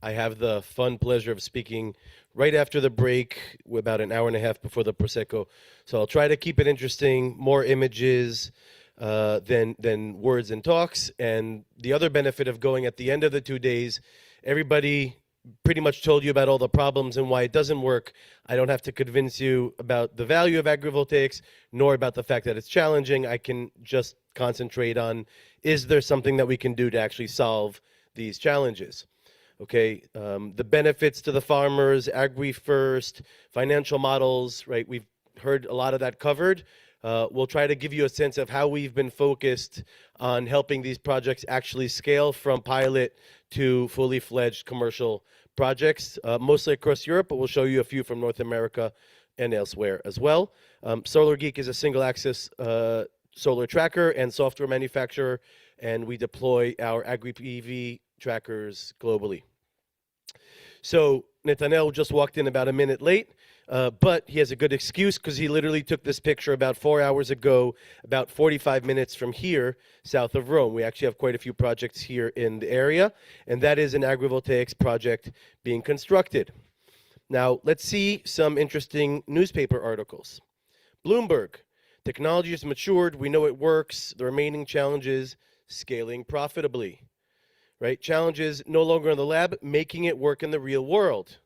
I have the fun pleasure of speaking right after the break, about an hour and a half before the Prosecco. So I'll try to keep it interesting, more images than words and talks. And the other benefit of going at the end of the 2 days, everybody pretty much told you about all the problems and why it doesn't work. I don't have to convince you about the value of agrivoltaics, nor about the fact that it's challenging. I can just concentrate on, is there something that we can do to actually solve these challenges? Okay, the benefits to the farmers, agri-first, financial models, right? We've heard a lot of that covered. We'll try to give you a sense of how we've been focused on helping these projects actually scale from pilot to fully fledged commercial projects, mostly across Europe, but we'll show you a few from North America and elsewhere as well. Solar Geek is a single axis solar tracker and software manufacturer, and we deploy our AgriPV trackers globally. So Netanel just walked in about a minute late, but he has a good excuse because he literally took this picture about 4 hours ago, about 45 minutes from here, south of Rome. We actually have quite a few projects here in the area, and that is an agrivoltaics project being constructed. Now, let's see some interesting newspaper articles. Bloomberg, technology has matured, we know it works, the remaining challenges, scaling profitably. Right? Challenges no longer in the lab, making it work in the real world.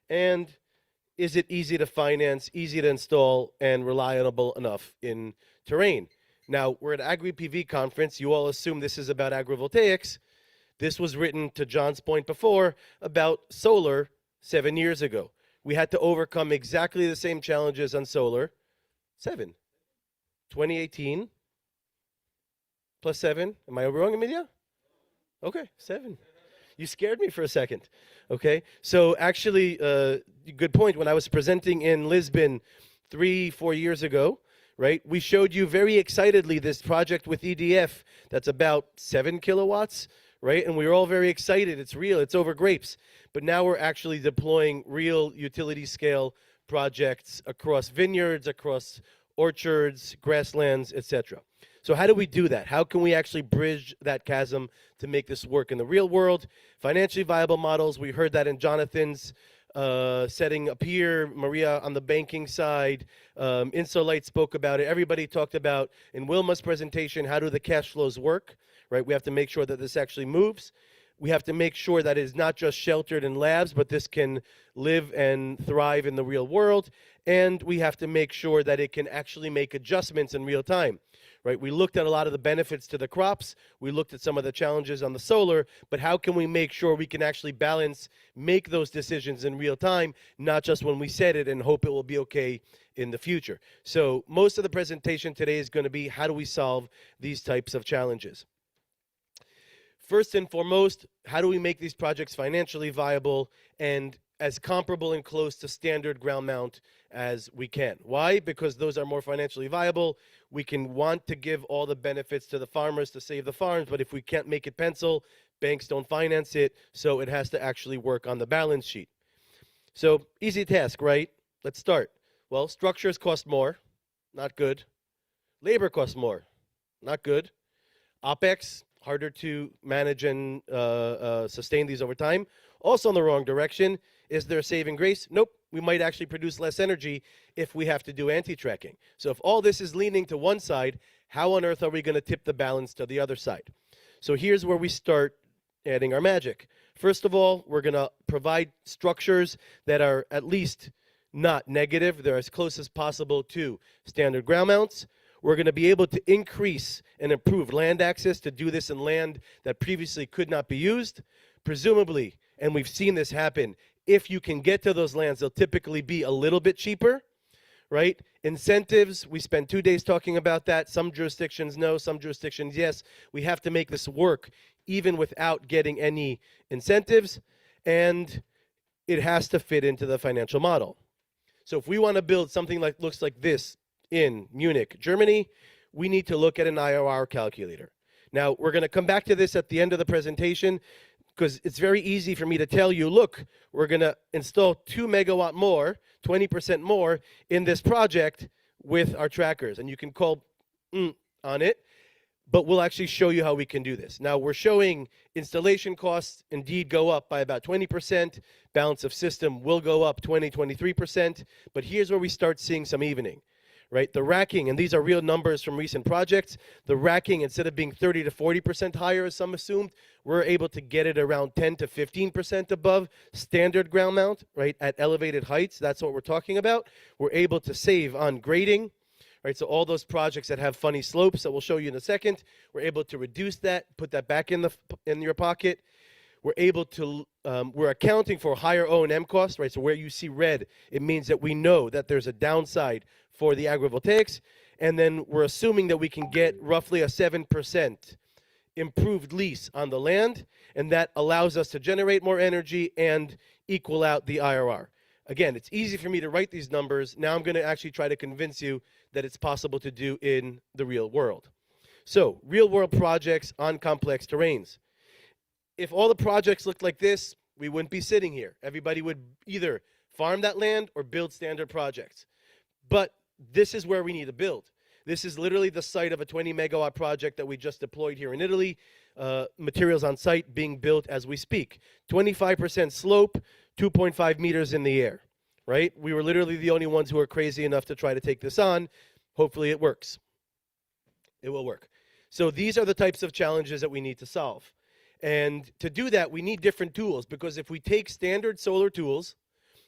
And is it easy to finance, easy to install, and reliable enough in terrain? Now, we're at AgriPV conference. You all assume this is about agrivoltaics. This was written, to John's point before, about solar 7 years ago. We had to overcome exactly the same challenges on solar. 2018 plus 7. Am I wrong, Emilia? Okay, 7. You scared me for a second. Okay, so actually, good point. When I was presenting in Lisbon 3-4 years ago, right, we showed you very excitedly this project with EDF that's about 7 kilowatts, right? And we were all very excited. It's real. It's over grapes. But now we're actually deploying real utility scale projects across vineyards, across orchards, grasslands, etc. So how do we do that? How can we actually bridge that chasm to make this work in the real world? Financially viable models, we heard that in Jonathan's setting up here, Maria on the banking side, Insolite spoke about it, everybody talked about, in Wilma's presentation, how do the cash flows work, right? We have to make sure that this actually moves. We have to make sure that it is not just sheltered in labs, but this can live and thrive in the real world. And we have to make sure that it can actually make adjustments in real time. Right? We looked at a lot of the benefits to the crops. We looked at some of the challenges on the solar, but how can we make sure we can actually balance, make those decisions in real time, not just when we said it and hope it will be okay in the future. So most of the presentation today is going to be how do we solve these types of challenges. First and foremost, how do we make these projects financially viable and as comparable and close to standard ground mount as we can? Why? Because those are more financially viable. We can want to give all the benefits to the farmers to save the farms, but if we can't make it pencil, banks don't finance it, so it has to actually work on the balance sheet. So easy task, right? Let's start. Well, structures cost more, not good. Labor costs more, not good. OpEx, harder to manage and sustain these over time. Also in the wrong direction. Is there a saving grace? Nope. we might actually produce less energy if we have to do anti-tracking. So if all this is leaning to one side, how on earth are we going to tip the balance to the other side? So here's where we start adding our magic. First of all, we're going to provide structures that are at least not negative. They're as close as possible to standard ground mounts. We're going to be able to increase and improve land access to do this in land that previously could not be used. Presumably, and we've seen this happen, if you can get to those lands, they'll typically be a little bit cheaper, right? Incentives, we spent 2 days talking about that. Some jurisdictions no, some jurisdictions yes. We have to make this work even without getting any incentives, and it has to fit into the financial model. So if we want to build something like looks like this in Munich, Germany, we need to look at an IRR calculator. Now, we're going to come back to this at the end of the presentation because it's very easy for me to tell you, look, we're going to install 2 megawatt more, 20% more in this project with our trackers. And you can call on it, but we'll actually show you how we can do this. Now, we're showing installation costs indeed go up by about 20%. Balance of system will go up 23%. But here's where we start seeing some evening, right? The racking, and these are real numbers from recent projects, the racking, instead of being 30 to 40% higher, as some assumed, we're able to get it around 10 to 15% above standard ground mount, right, at elevated heights. That's what we're talking about. We're able to save on grading. Right, so all those projects that have funny slopes that we'll show you in a second, we're able to reduce that, put that back in your pocket. We're able to, we're accounting for higher O&M costs, right? So where you see red, it means that we know that there's a downside for the agrivoltaics, and then we're assuming that we can get roughly a 7% improved lease on the land, and that allows us to generate more energy and equal out the IRR. Again, it's easy for me to write these numbers. Now I'm going to actually try to convince you that it's possible to do in the real world. So, real world projects on complex terrains. If all the projects looked like this, we wouldn't be sitting here. Everybody would either farm that land or build standard projects. But this is where we need to build. This is literally the site of a 20 megawatt project that we just deployed here in Italy. Materials on site being built as we speak. 25% slope, 2.5 meters in the air, right? We were literally the only ones who were crazy enough to try to take this on. Hopefully it works. It will work. So these are the types of challenges that we need to solve. And to do that, we need different tools, because if we take standard solar tools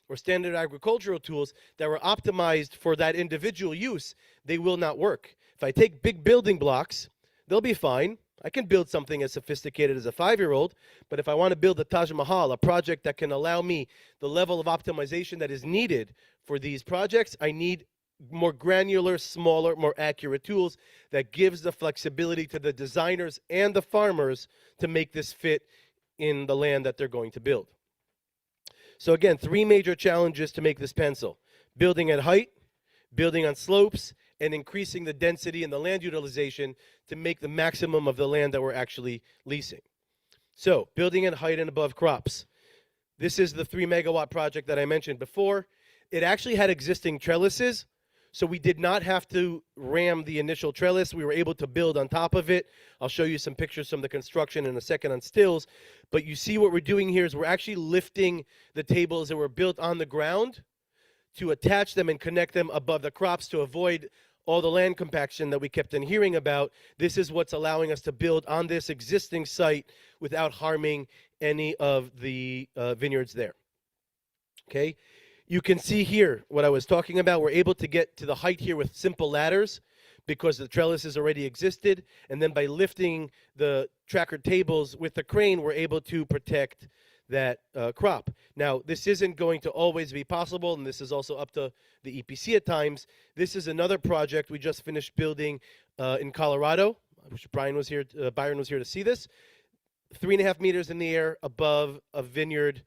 or standard agricultural tools that were optimized for that individual use, they will not work. If I take big building blocks, they'll be fine. I can build something as sophisticated as a 5-year-old, but if I want to build a Taj Mahal, a project that can allow me the level of optimization that is needed for these projects, I need more granular, smaller, more accurate tools that gives the flexibility to the designers and the farmers to make this fit in the land that they're going to build. So again, 3 major challenges to make this pencil: building at height, building on slopes, and increasing the density and the land utilization to make the maximum of the land that we're actually leasing. So, building at height and above crops. This is the 3 megawatt project that I mentioned before. It actually had existing trellises, so we did not have to ram the initial trellis. We were able to build on top of it. I'll show you some pictures from the construction in a second on stills. But you see what we're doing here is we're actually lifting the tables that were built on the ground to attach them and connect them above the crops to avoid all the land compaction that we kept on hearing about. This is what's allowing us to build on this existing site without harming any of the vineyards there. Okay, you can see here what I was talking about. We're able to get to the height here with simple ladders because the trellises already existed, and then by lifting the tracker tables with the crane, we're able to protect that crop. Now, this isn't going to always be possible, and this is also up to the EPC at times. This is another project we just finished building in Colorado. I wish Byron was here to see this. 3.5 meters in the air above a vineyard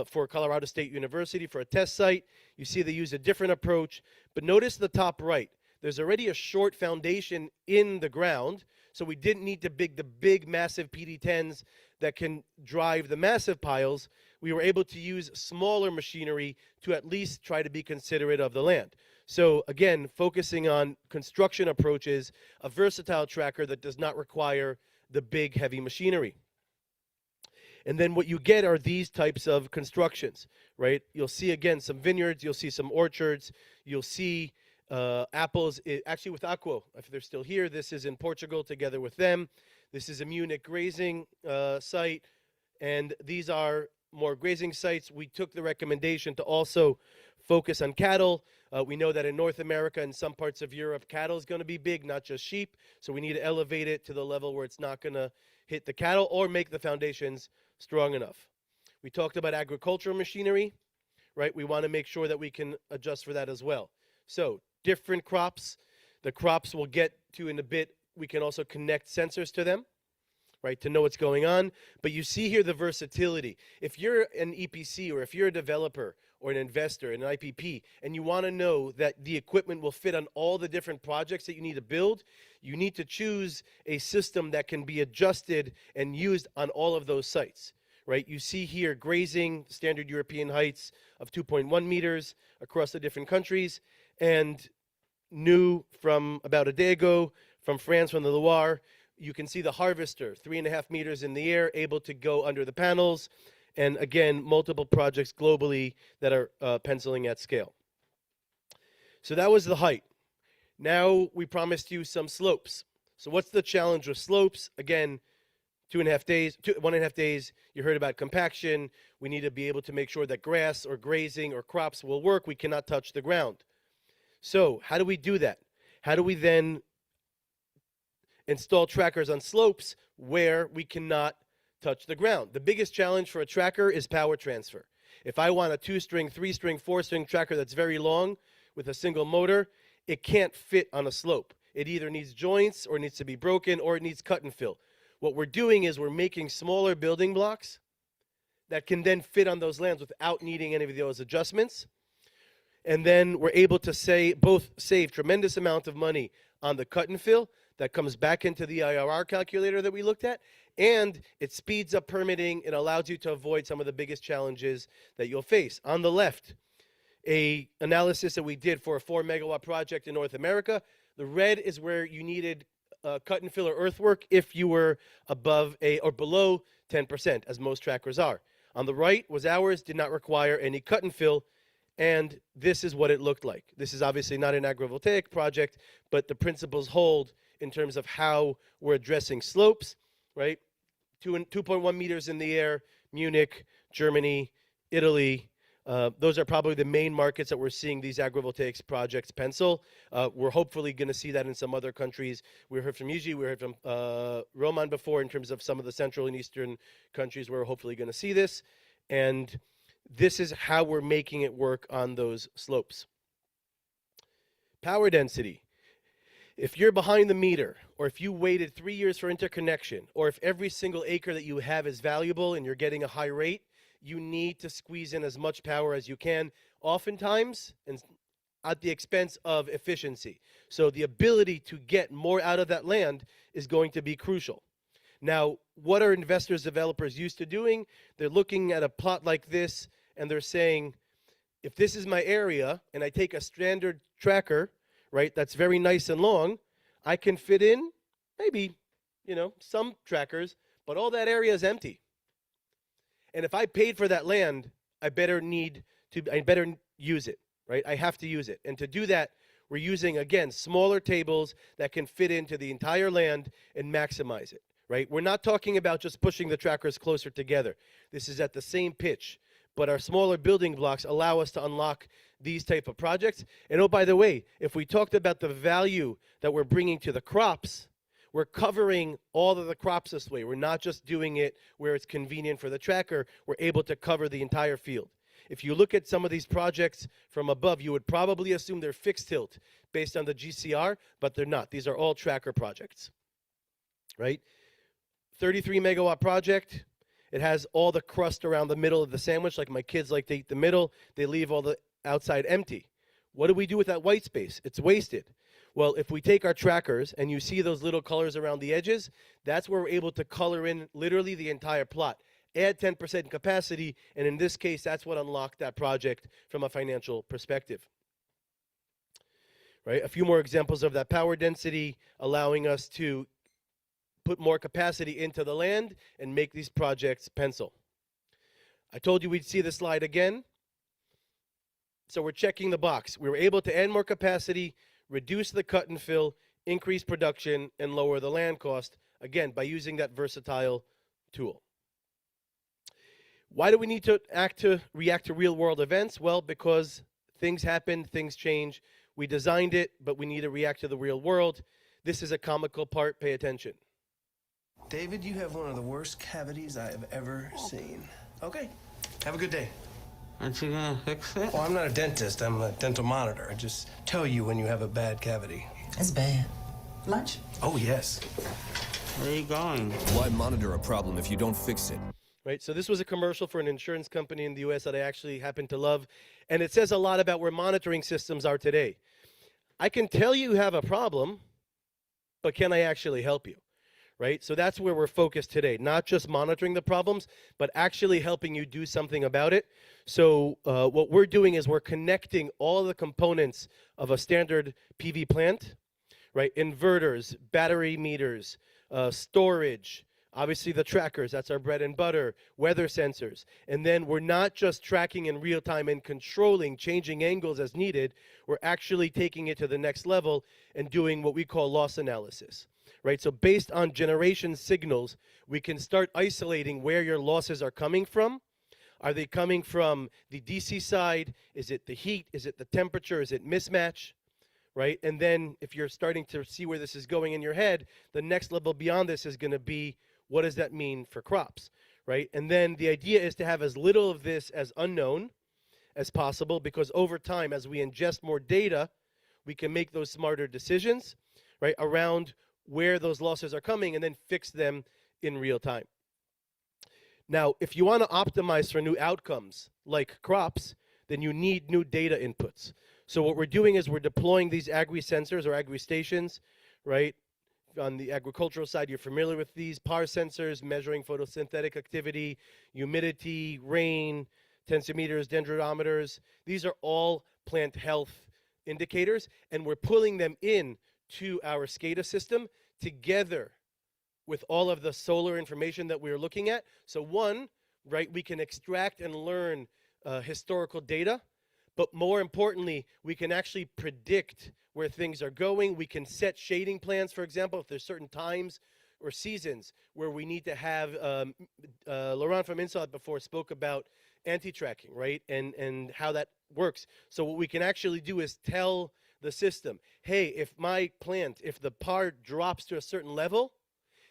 for Colorado State University for a test site. You see they use a different approach, but notice the top right. There's already a short foundation in the ground, so we didn't need to dig the big, massive PD10s that can drive the massive piles. We were able to use smaller machinery to at least try to be considerate of the land. So again, focusing on construction approaches, a versatile tracker that does not require the big, heavy machinery. And then what you get are these types of constructions, right? You'll see, again, some vineyards. You'll see some orchards. You'll see apples. Actually, with Aquo, if they're still here, this is in Portugal together with them. This is a Munich grazing site. And these are more grazing sites. We took the recommendation to also focus on cattle. We know that in North America and some parts of Europe, cattle is going to be big, not just sheep. So we need to elevate it to the level where it's not going to hit the cattle or make the foundations strong enough. We talked about agricultural machinery, right? We want to make sure that we can adjust for that as well. So different crops, the crops we'll get to in a bit. We can also connect sensors to them, right, to know what's going on. But you see here the versatility. If you're an EPC or if you're a developer or an investor, an IPP, and you want to know that the equipment will fit on all the different projects that you need to build, you need to choose a system that can be adjusted and used on all of those sites, right? You see here grazing, standard European heights of 2.1 meters across the different countries, and new from about a day ago from France, from the Loire. You can see the harvester, 3.5 meters in the air, able to go under the panels. And again, multiple projects globally that are penciling at scale. So that was the height. Now we promised you some slopes. So what's the challenge with slopes? Again, 1.5 days, you heard about compaction. We need to be able to make sure that grass or grazing or crops will work. We cannot touch the ground. So how do we do that? How do we then install trackers on slopes where we cannot touch the ground? The biggest challenge for a tracker is power transfer. If I want a 2-string, 3-string, 4-string tracker that's very long with a single motor, it can't fit on a slope. It either needs joints or it needs to be broken or it needs cut and fill. What we're doing is we're making smaller building blocks that can then fit on those lands without needing any of those adjustments. And then we're able to save tremendous amount of money on the cut and fill that comes back into the IRR calculator that we looked at, and it speeds up permitting. It allows you to avoid some of the biggest challenges that you'll face. On the left, a analysis that we did for a 4-megawatt project in North America. The red is where you needed cut and fill or earthwork if you were above or below 10%, as most trackers are. On the right was ours, did not require any cut and fill, and this is what it looked like. This is obviously not an agrivoltaic project, but the principles hold in terms of how we're addressing slopes, right? 2.1 meters in the air, Munich, Germany, Italy. Those are probably the main markets that we're seeing these agrivoltaics projects pencil. We're hopefully going to see that in some other countries. We heard from Yuji, we heard from Roman before in terms of some of the Central and Eastern countries where we're hopefully going to see this. And this is how we're making it work on those slopes. Power density. If you're behind the meter, or if you waited 3 years for interconnection, or if every single acre that you have is valuable and you're getting a high rate, you need to squeeze in as much power as you can, oftentimes and at the expense of efficiency. So the ability to get more out of that land is going to be crucial. Now, what are investors, developers used to doing? They're looking at a plot like this and they're saying, if this is my area and I take a standard tracker, right, that's very nice and long, I can fit in maybe, some trackers, but all that area is empty. And if I paid for that land, I better use it, right? I have to use it. And to do that, we're using, again, smaller tables that can fit into the entire land and maximize it, right? We're not talking about just pushing the trackers closer together. This is at the same pitch. But our smaller building blocks allow us to unlock these type of projects. And oh, by the way, if we talked about the value that we're bringing to the crops, we're covering all of the crops this way. We're not just doing it where it's convenient for the tracker. We're able to cover the entire field. If you look at some of these projects from above, you would probably assume they're fixed tilt based on the GCR, but they're not. These are all tracker projects, right? 33 megawatt project. It has all the crust around the middle of the sandwich. Like my kids like to eat the middle. They leave all the outside empty. What do we do with that white space? It's wasted. Well, if we take our trackers and you see those little colors around the edges, that's where we're able to color in literally the entire plot. Add 10% capacity, and in this case, that's what unlocked that project from a financial perspective. Right? A few more examples of that power density, allowing us to put more capacity into the land and make these projects pencil. I told you we'd see the slide again. So we're checking the box. We were able to add more capacity, reduce the cut and fill, increase production, and lower the land cost, again, by using that versatile tool. Why do we need to react to real world events? Well, because things happen, things change. We designed it, but we need to react to the real world. This is a comical part, pay attention. David, you have one of the worst cavities I have ever seen. Okay, have a good day. Aren't you gonna fix it? Well, I'm not a dentist, I'm a dental monitor. I just tell you when you have a bad cavity. It's bad. Lunch? Oh, yes. Where are you going? Why monitor a problem if you don't fix it? Right, so this was a commercial for an insurance company in the US that I actually happen to love, and it says a lot about where monitoring systems are today. I can tell you have a problem, but can I actually help you? Right, so that's where we're focused today, not just monitoring the problems, but actually helping you do something about it. So what we're doing is we're connecting all the components of a standard PV plant, right? Inverters, battery meters, storage, obviously the trackers, that's our bread and butter, weather sensors. And then we're not just tracking in real time and controlling, changing angles as needed, we're actually taking it to the next level and doing what we call loss analysis. Right, so based on generation signals, we can start isolating where your losses are coming from. Are they coming from the DC side? Is it the heat? Is it the temperature? Is it mismatch? Right, and then if you're starting to see where this is going in your head, the next level beyond this is going to be, what does that mean for crops? Right, and then the idea is to have as little of this as unknown as possible, because over time, as we ingest more data, we can make those smarter decisions, right, around where those losses are coming and then fix them in real time. Now, if you want to optimize for new outcomes like crops, then you need new data inputs. So what we're doing is we're deploying these agri-sensors or agri-stations, right? On the agricultural side, you're familiar with these PAR sensors measuring photosynthetic activity, humidity, rain, tensiometers, dendrometers. These are all plant health indicators, and we're pulling them in to our SCADA system together with all of the solar information that we're looking at. So one, right, we can extract and learn historical data, but more importantly, we can actually predict where things are going. We can set shading plans, for example, if there's certain times or seasons where we need to have, Laurent from Insight before spoke about anti-tracking, right, and how that works. So what we can actually do is tell the system, hey, if my plant, if the PAR drops to a certain level,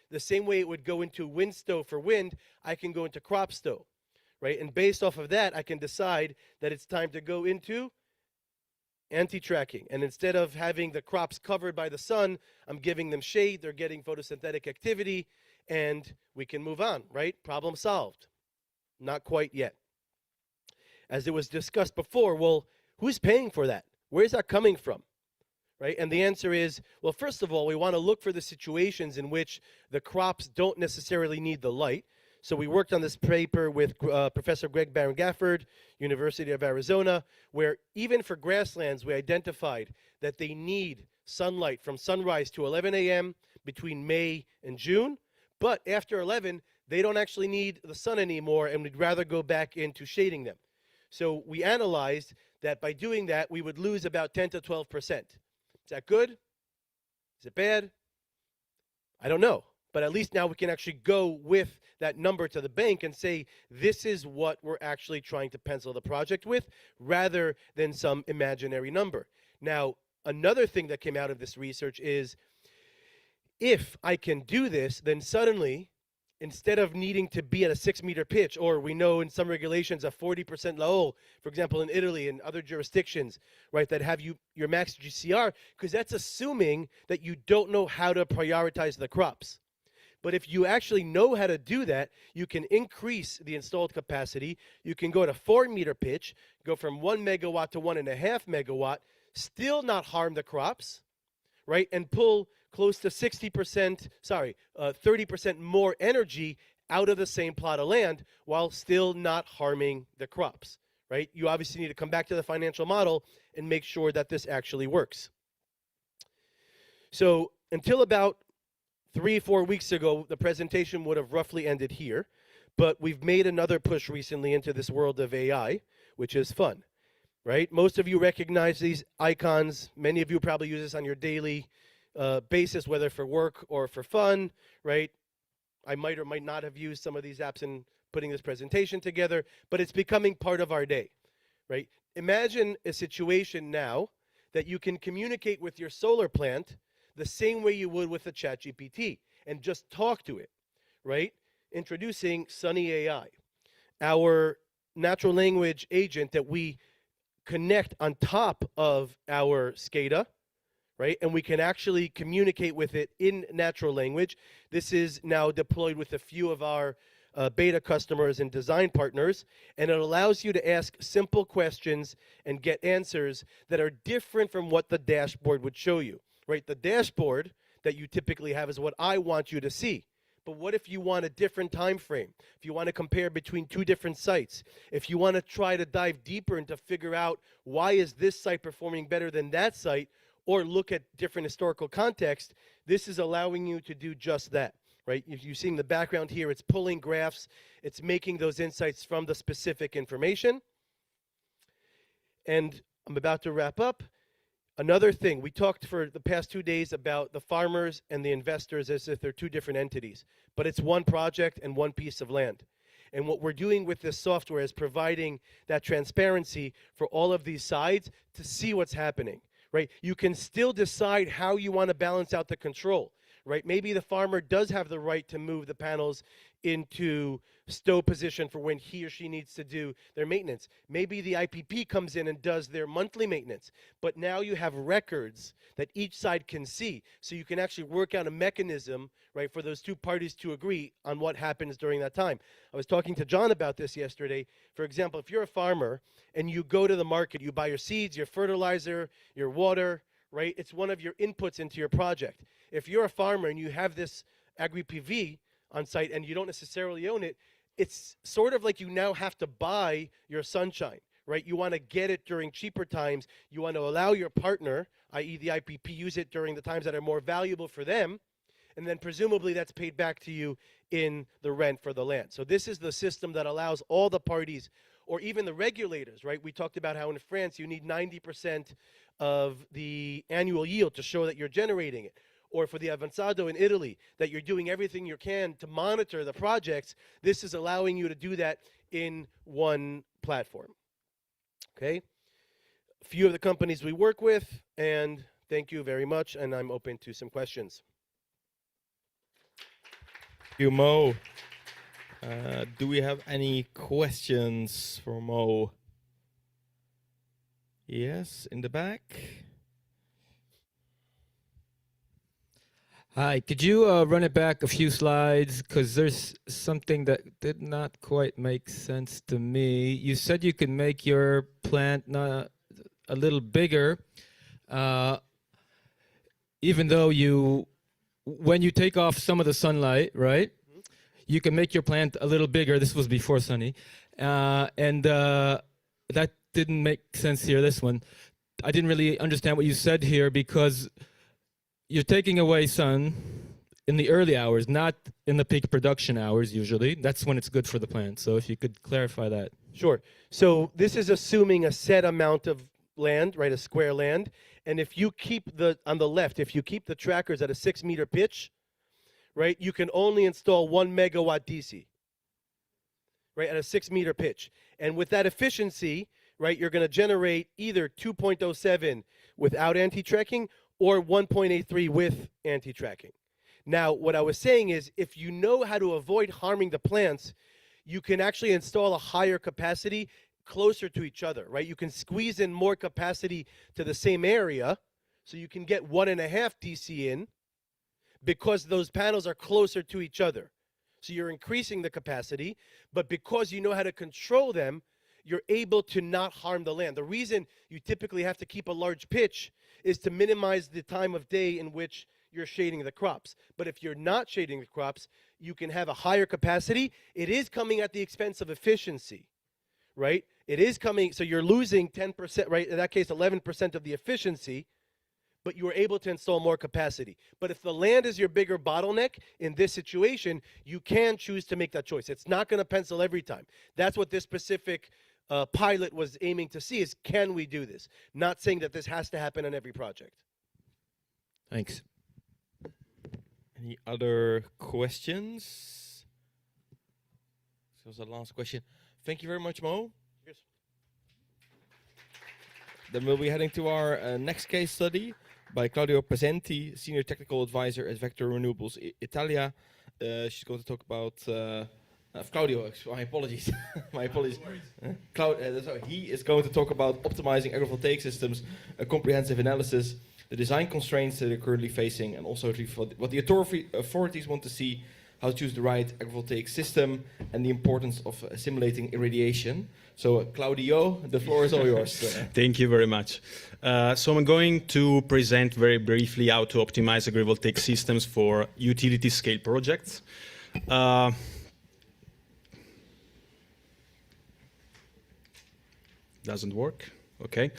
the same way it would go into wind stow for wind, I can go into crop stow, right? And based off of that, I can decide that it's time to go into anti-tracking. And instead of having the crops covered by the sun, I'm giving them shade, they're getting photosynthetic activity, and we can move on, right? Problem solved. Not quite yet. As it was discussed before, well, who's paying for that? Where's that coming from? Right? And the answer is, well, first of all, we want to look for the situations in which the crops don't necessarily need the light. So we worked on this paper with Professor Greg Barron-Gafford, University of Arizona, where even for grasslands, we identified that they need sunlight from sunrise to 11 a.m. between May and June. But after 11, they don't actually need the sun anymore, and we'd rather go back into shading them. So we analyzed that by doing that, we would lose about 10 to 12%. Is that good? Is it bad? I don't know. But at least now we can actually go with that number to the bank and say, this is what we're actually trying to pencil the project with, rather than some imaginary number. Now, another thing that came out of this research is, if I can do this, then suddenly, instead of needing to be at a 6-meter pitch, or we know in some regulations a 40% low, for example, in Italy and other jurisdictions, right, that have your max GCR, because that's assuming that you don't know how to prioritize the crops. But if you actually know how to do that, you can increase the installed capacity. You can go to 4-meter pitch, go from 1 megawatt to 1.5 megawatt, still not harm the crops, right, and pull close to 30% more energy out of the same plot of land while still not harming the crops, right? You obviously need to come back to the financial model and make sure that this actually works. So until about 3-4 weeks ago, the presentation would have roughly ended here, but we've made another push recently into this world of AI, which is fun, right? Most of you recognize these icons. Many of you probably use this on your daily basis, whether for work or for fun, right? I might or might not have used some of these apps in putting this presentation together, but it's becoming part of our day, right? Imagine a situation now that you can communicate with your solar plant the same way you would with a ChatGPT and just talk to it, right? Introducing Sunny AI, our natural language agent that we connect on top of our SCADA, right? And we can actually communicate with it in natural language. This is now deployed with a few of our beta customers and design partners, and it allows you to ask simple questions and get answers that are different from what the dashboard would show you, right? The dashboard that you typically have is what I want you to see. But what if you want a different time frame? If you want to compare between two different sites, if you want to try to dive deeper and to figure out why is this site performing better than that site, or look at different historical context, this is allowing you to do just that, right? If you see in the background here, it's pulling graphs, it's making those insights from the specific information. And I'm about to wrap up. Another thing, we talked for the past 2 days about the farmers and the investors as if they're two different entities, but it's one project and one piece of land. And what we're doing with this software is providing that transparency for all of these sides to see what's happening, right? You can still decide how you want to balance out the control, right? Maybe the farmer does have the right to move the panels into stow position for when he or she needs to do their maintenance. Maybe the IPP comes in and does their monthly maintenance, but now you have records that each side can see, so you can actually work out a mechanism, right, for those two parties to agree on what happens during that time. I was talking to John about this yesterday. For example, if you're a farmer and you go to the market, you buy your seeds, your fertilizer, your water, right? It's one of your inputs into your project. If you're a farmer and you have this AgriPV on site and you don't necessarily own it, it's sort of like you now have to buy your sunshine, right? You want to get it during cheaper times. You want to allow your partner, i.e. the IPP, use it during the times that are more valuable for them, and then presumably that's paid back to you in the rent for the land. So this is the system that allows all the parties, or even the regulators, right? We talked about how in France you need 90% of the annual yield to show that you're generating it. Or for the Avanzado in Italy, that you're doing everything you can to monitor the projects. This is allowing you to do that in one platform. Okay? A few of the companies we work with, and thank you very much, and I'm open to some questions. Thank you, Mo. Do we have any questions for Mo? Yes, in the back. Hi, could you run it back a few slides? Because there's something that did not quite make sense to me. You said you could make your plant a little bigger, even though when you take off some of the sunlight, right? Mm-hmm. You can make your plant a little bigger. This was before Sunny. And that didn't make sense here, this one. I didn't really understand what you said here because you're taking away sun in the early hours, not in the peak production hours usually. That's when it's good for the plant. So if you could clarify that. Sure. So this is assuming a set amount of land, right, a square land. And if you keep on the left, if you keep the trackers at a 6-meter pitch, right, you can only install 1 megawatt DC, right, at a 6-meter pitch. And with that efficiency, right, you're going to generate either 2.07 without anti-tracking or 1.83 with anti-tracking. Now, what I was saying is if you know how to avoid harming the plants, you can actually install a higher capacity closer to each other, right? You can squeeze in more capacity to the same area, so you can get 1.5 DC in because those panels are closer to each other. So you're increasing the capacity, but because you know how to control them, you're able to not harm the land. The reason you typically have to keep a large pitch is to minimize the time of day in which you're shading the crops. But if you're not shading the crops, you can have a higher capacity. It is coming at the expense of efficiency, right? It is coming, so you're losing 10%, right? In that case, 11% of the efficiency, but you were able to install more capacity. But if the land is your bigger bottleneck in this situation, you can choose to make that choice. It's not going to pencil every time. That's what this specific pilot was aiming to see is, can we do this? Not saying that this has to happen on every project. Thanks. Any other questions? This was the last question. Thank you very much, Mo. Cheers. Then we'll be heading to our next case study by Claudio Pesenti, Senior Technical Advisor at Vector Renewables Italia. She's going to talk about Claudio. My apologies. My apologies. Sorry, he is going to talk about optimizing agrivoltaic systems, a comprehensive analysis, the design constraints that they're currently facing, and also what the authorities want to see, how to choose the right agrivoltaic system, and the importance of simulating irradiation. So, Claudio, the floor is all yours. Thank you very much. So I'm going to present very briefly how to optimize agrivoltaic systems for utility scale projects. Doesn't work. Okay.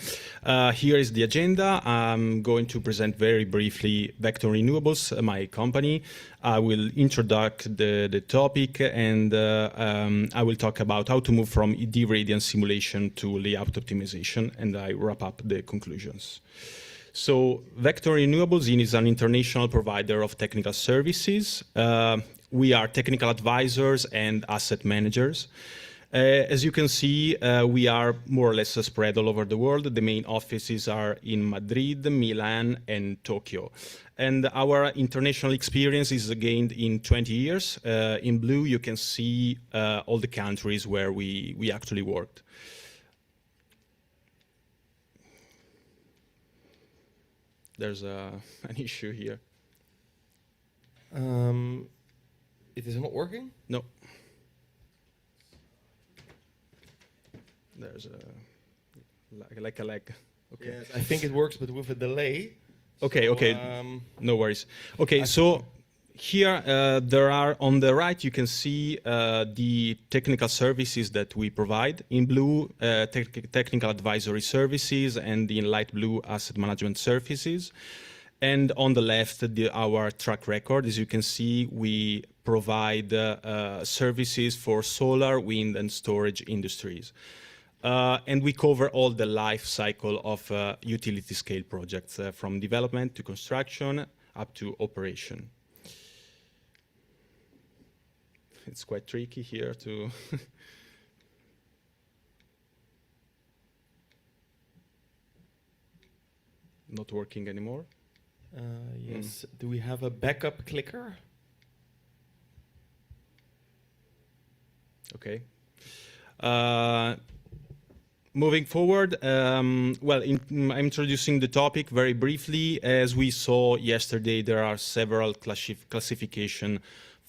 Here is the agenda. I'm going to present very briefly Vector Renewables, my company. I will introduce the topic, and I will talk about how to move from D-radiant simulation to layout optimization, and I wrap up the conclusions. So Vector Renewables is an international provider of technical services. We are technical advisors and asset managers. As you can see, we are more or less spread all over the world. The main offices are in Madrid, Milan, and Tokyo. And our international experience is gained in 20 years. In blue, you can see all the countries where we actually worked. There's an issue here. It is not working? No. There's like a lag. Okay. Yes, I think it works, but with a delay. Okay, so, okay, no worries. Okay, so here there are on the right, you can see the technical services that we provide. In blue, technical advisory services, and in light blue, asset management services. And on the left, our track record. As you can see, we provide services for solar, wind, and storage industries. And we cover all the life cycle of utility scale projects, from development to construction up to operation. It's quite tricky here to... Not working anymore. Yes. Do we have a backup clicker? Okay. Moving forward, I'm introducing the topic very briefly. As we saw yesterday, there are several classifications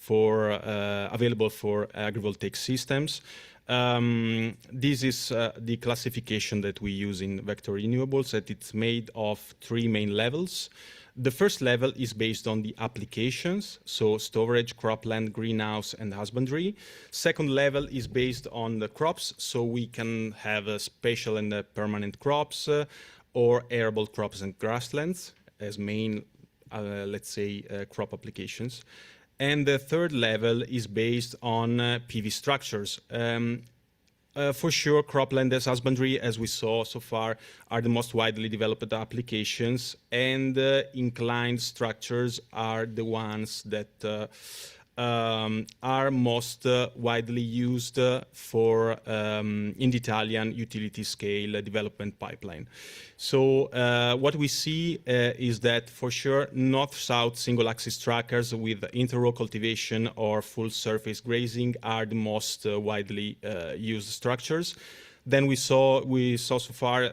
available for agrivoltaic systems. This is the classification that we use in Vector Renewables, and it's made of 3 main levels. The first level is based on the applications, so storage, cropland, greenhouse, and husbandry. Second level is based on the crops, so we can have spatial and permanent crops, or arable crops and grasslands as main, let's say, crop applications. And the third level is based on PV structures. For sure, cropland as husbandry, as we saw so far, are the most widely developed applications, and inclined structures are the ones that are most widely used for in the Italian utility scale development pipeline. So what we see is that for sure north-south single axis trackers with interrow cultivation or full surface grazing are the most widely used structures. Then we saw so far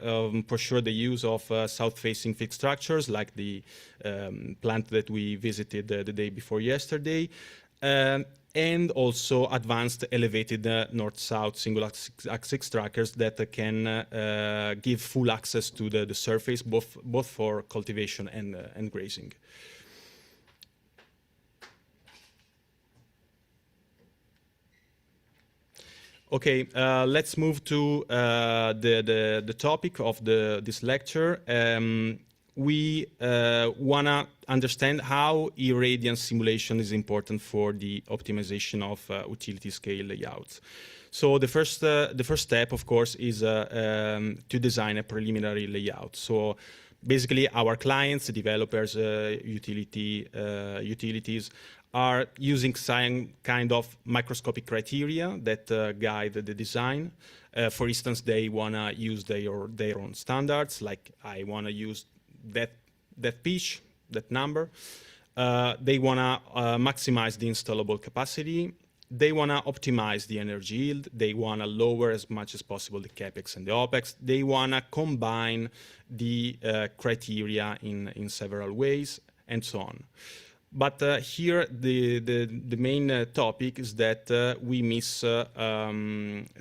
for sure the use of south-facing fixed structures like the plant that we visited the day before yesterday. And also advanced elevated north-south single axis trackers that can give full access to the surface, both for cultivation and grazing. Okay, let's move to the topic of this lecture. we want to understand how irradiance simulation is important for the optimization of utility scale layouts. So the first step, of course, is to design a preliminary layout. So basically, our clients, developers, utilities are using some kind of microscopic criteria that guide the design. For instance, they want to use their own standards, like I want to use that pitch, that number. They want to maximize the installable capacity. They want to optimize the energy yield. They want to lower as much as possible the capex and the opex. They want to combine the criteria in several ways, and so on. But here, the main topic is that we miss,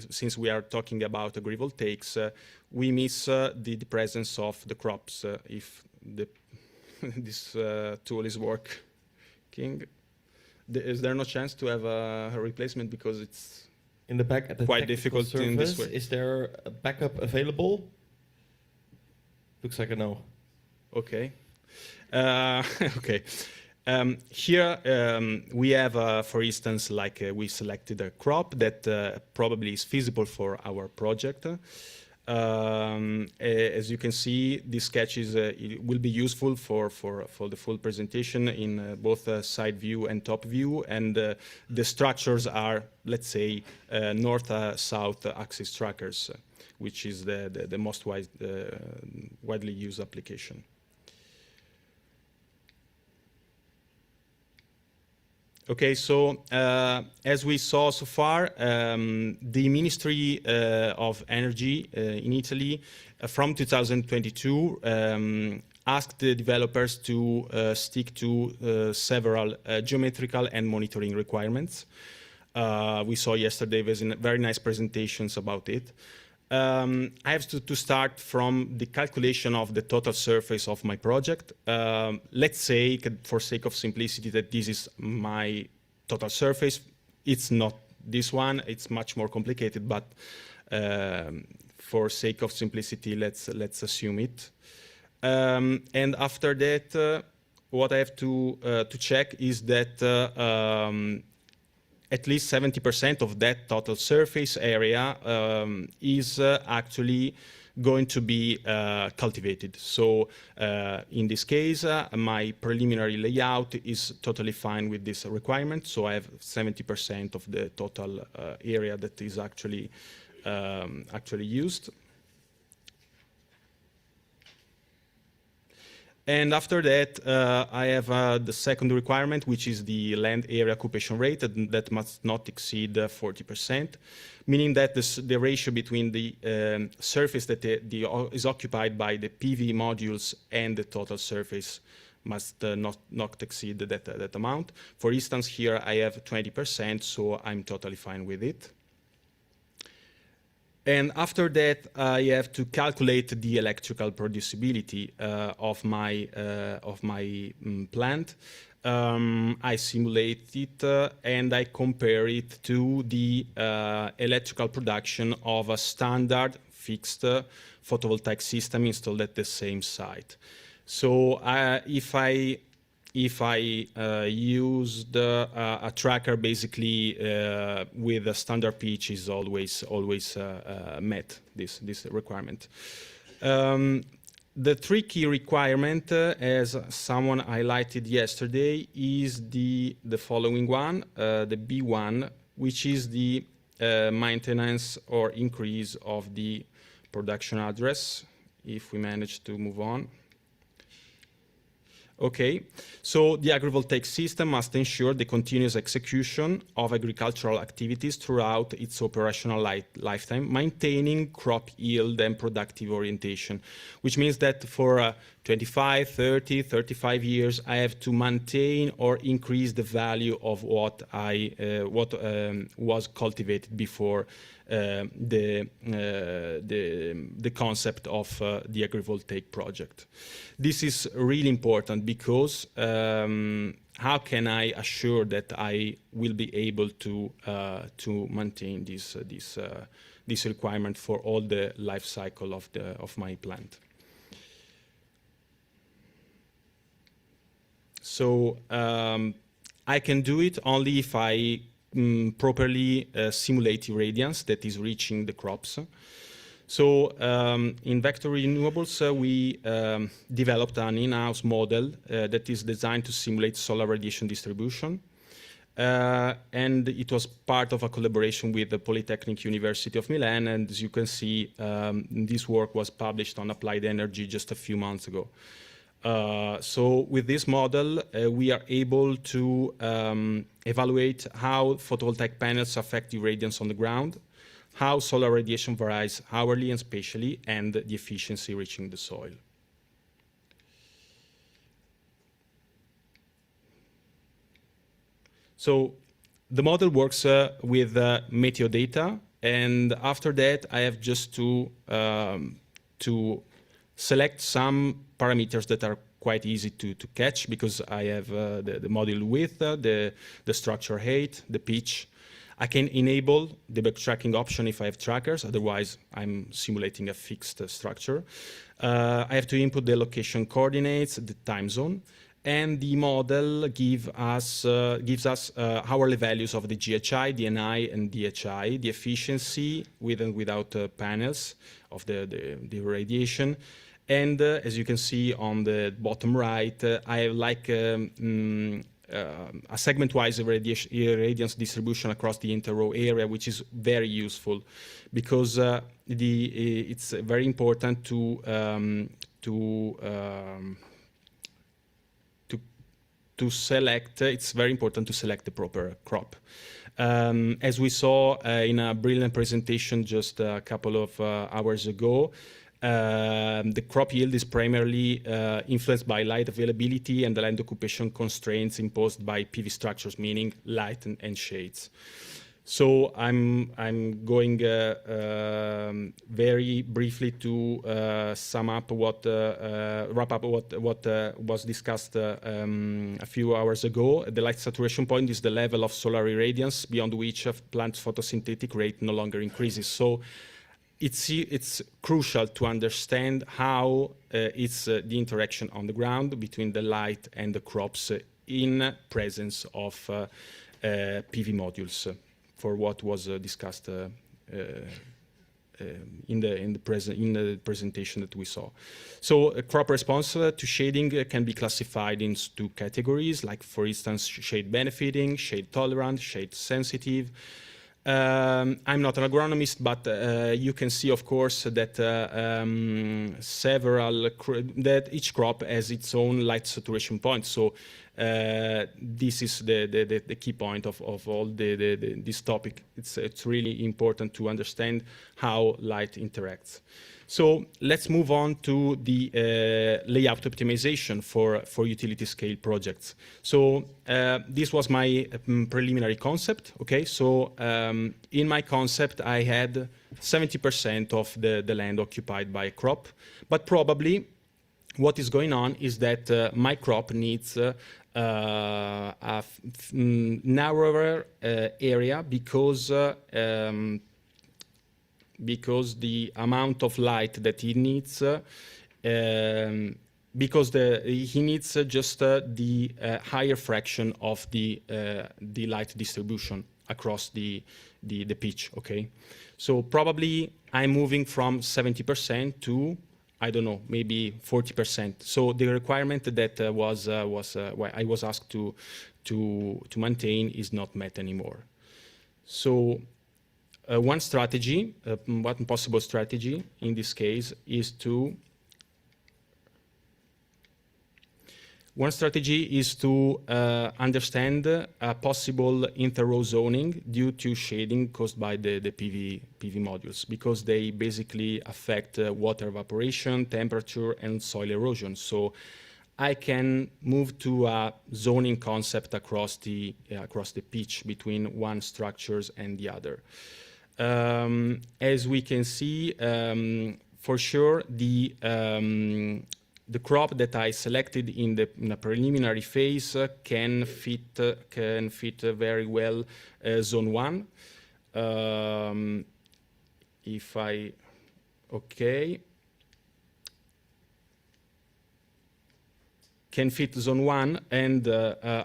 since we are talking about agrivoltaics, we miss the presence of the crops if this tool is working. Is there no chance to have a replacement because it's in the back at the quite difficult surface, in this way? Is there a backup available? Looks like a no. Okay. Okay. Here we have, for instance, like we selected a crop that probably is feasible for our project. As you can see, this sketch will be useful for the full presentation in both side view and top view, and the structures are, let's say, north-south axis trackers, which is the most widely used application. Okay, so as we saw so far, the Ministry of Energy in Italy from 2022 asked the developers to stick to several geometrical and monitoring requirements. We saw yesterday very nice presentations about it. I have to start from the calculation of the total surface of my project. Let's say, for sake of simplicity, that this is my total surface. It's not this one. It's much more complicated, but for sake of simplicity, let's assume it. And after that, what I have to check is that at least 70% of that total surface area is actually going to be cultivated. So in this case, my preliminary layout is totally fine with this requirement. So I have 70% of the total area that is actually used. And after that, I have the second requirement, which is the land area occupation rate that must not exceed 40%, meaning that the ratio between the surface that is occupied by the PV modules and the total surface must not exceed that amount. For instance, here I have 20%, so I'm totally fine with it. And after that, I have to calculate the electrical producibility of my plant. I simulate it and I compare it to the electrical production of a standard fixed photovoltaic system installed at the same site. So if I used a tracker basically with a standard pitch is always met this requirement. The tricky requirement, as someone highlighted yesterday, is the following one, the B1, which is the maintenance or increase of the production address, if we manage to move on. Okay, so the agrivoltaic system must ensure the continuous execution of agricultural activities throughout its operational lifetime, maintaining crop yield and productive orientation, which means that for 25, 30, 35 years, I have to maintain or increase the value of what was cultivated before the concept of the agrivoltaic project. This is really important because how can I assure that I will be able to maintain this requirement for all the life cycle of my plant? So I can do it only if I properly simulate irradiance that is reaching the crops. So in Vector Renewables, we developed an in-house model that is designed to simulate solar radiation distribution. And it was part of a collaboration with the Polytechnic University of Milan. And as you can see, this work was published on Applied Energy just a few months ago. So with this model, we are able to evaluate how photovoltaic panels affect irradiance on the ground, how solar radiation varies hourly and spatially, and the efficiency reaching the soil. So the model works with meteo data, and after that, I have just to select some parameters that are quite easy to catch because I have the module width, the structure height, the pitch. I can enable the backtracking option if I have trackers, otherwise I'm simulating a fixed structure. I have to input the location coordinates, the time zone, and the model gives us hourly values of the GHI, DNI, and DHI, the efficiency with and without panels of the irradiation. And as you can see on the bottom right, I have like a segment-wise irradiance distribution across the interrow area, which is very useful because it's very important to select. It's very important to select the proper crop. As we saw in a brilliant presentation just a couple of hours ago, the crop yield is primarily influenced by light availability and the land occupation constraints imposed by PV structures, meaning light and shades. So I'm going very briefly to sum up wrap up what was discussed a few hours ago. The light saturation point is the level of solar irradiance beyond which a plant's photosynthetic rate no longer increases. So it's crucial to understand how it's the interaction on the ground between the light and the crops in presence of PV modules, for what was discussed in the presentation that we saw. So a crop response to shading can be classified into two categories, like for instance, shade benefiting, shade tolerant, shade sensitive. I'm not an agronomist, but you can see, of course, that that each crop has its own light saturation point. So this is the key point of all this topic. It's really important to understand how light interacts. So let's move on to the layout optimization for utility scale projects. So this was my preliminary concept. Okay, so in my concept, I had 70% of the land occupied by a crop, but probably what is going on is that my crop needs a narrower area because the amount of light that he needs, because he needs just the higher fraction of the light distribution across the pitch. Okay, so probably I'm moving from 70% to, I don't know, maybe 40%. So the requirement that I was asked to maintain is not met anymore. So one strategy, one possible strategy in this case is to understand a possible inter-row zoning due to shading caused by the PV modules, because they basically affect water evaporation, temperature, and soil erosion. So I can move to a zoning concept across the pitch between one structures and the other. As we can see, for sure, the crop that I selected in the preliminary phase can fit very well zone 1. can fit zone 1, and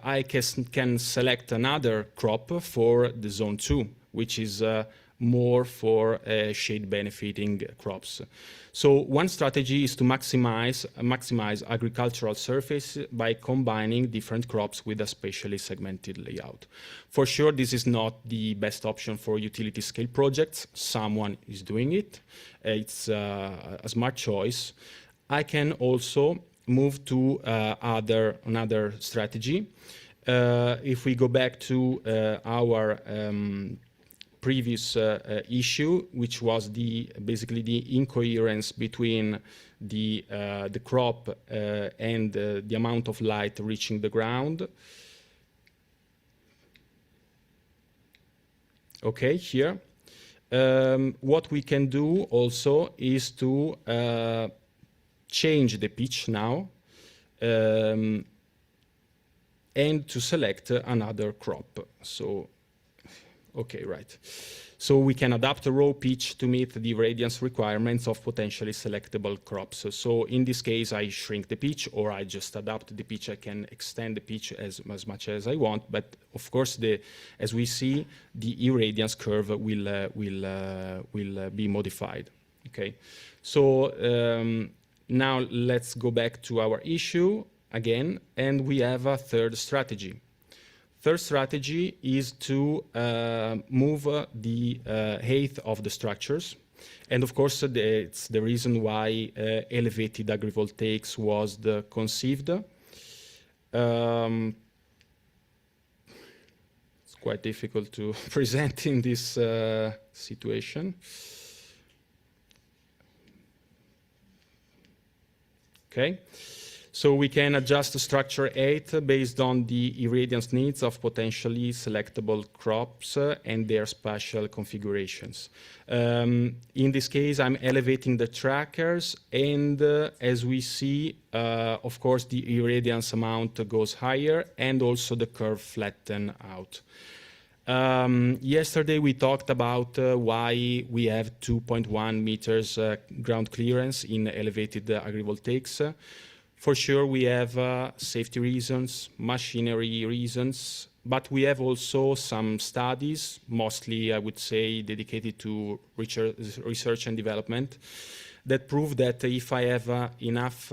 I can select another crop for the zone 2, which is more for shade benefiting crops. So one strategy is to maximize agricultural surface by combining different crops with a spatially segmented layout. For sure, this is not the best option for utility scale projects. Someone is doing it. It's a smart choice. I can also move to another strategy. If we go back to our previous issue, which was basically the incoherence between the crop and the amount of light reaching the ground. Okay, here. What we can do also is to change the pitch now and to select another crop. So, okay, right. So we can adapt a row pitch to meet the irradiance requirements of potentially selectable crops. So in this case, I shrink the pitch, or I just adapt the pitch. I can extend the pitch as much as I want, but of course, as we see, the irradiance curve will be modified. Okay, so now let's go back to our issue again, and we have a third strategy. Third strategy is to move the height of the structures. And of course, it's the reason why elevated agrivoltaics was conceived. It's quite difficult to present in this situation. Okay. So we can adjust the structure 8 based on the irradiance needs of potentially selectable crops and their spatial configurations. In this case, I'm elevating the trackers, and as we see, of course, the irradiance amount goes higher, and also the curve flatten out. Yesterday we talked about why we have 2.1 meters ground clearance in elevated agrivoltaics. For sure, we have safety reasons, machinery reasons, but we have also some studies, mostly, I would say, dedicated to research and development, that prove that if I have enough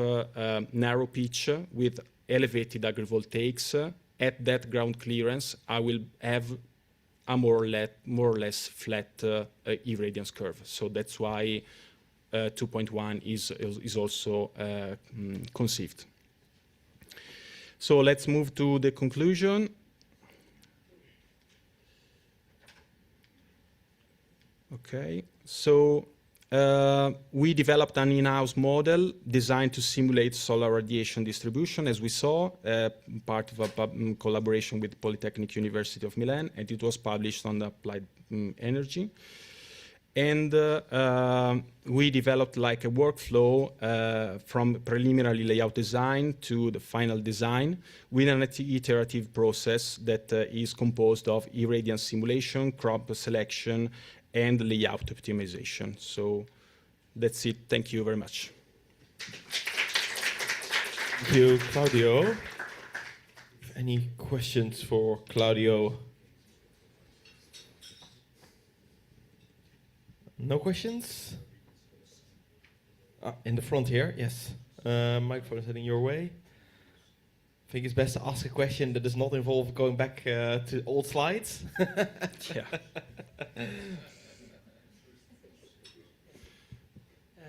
narrow pitch with elevated agrivoltaics at that ground clearance, I will have a more or less flat irradiance curve. So that's why 2.1 is also conceived. So let's move to the conclusion. Okay, so we developed an in-house model designed to simulate solar radiation distribution, as we saw, part of a collaboration with Polytechnic University of Milan, and it was published on the Applied Energy. And we developed like a workflow from preliminary layout design to the final design with an iterative process that is composed of irradiance simulation, crop selection, and layout optimization. So that's it. Thank you very much. Thank you, Claudio. Any questions for Claudio? No questions? In the front here, yes. Microphone is heading your way. I think it's best to ask a question that does not involve going back to old slides. Yeah.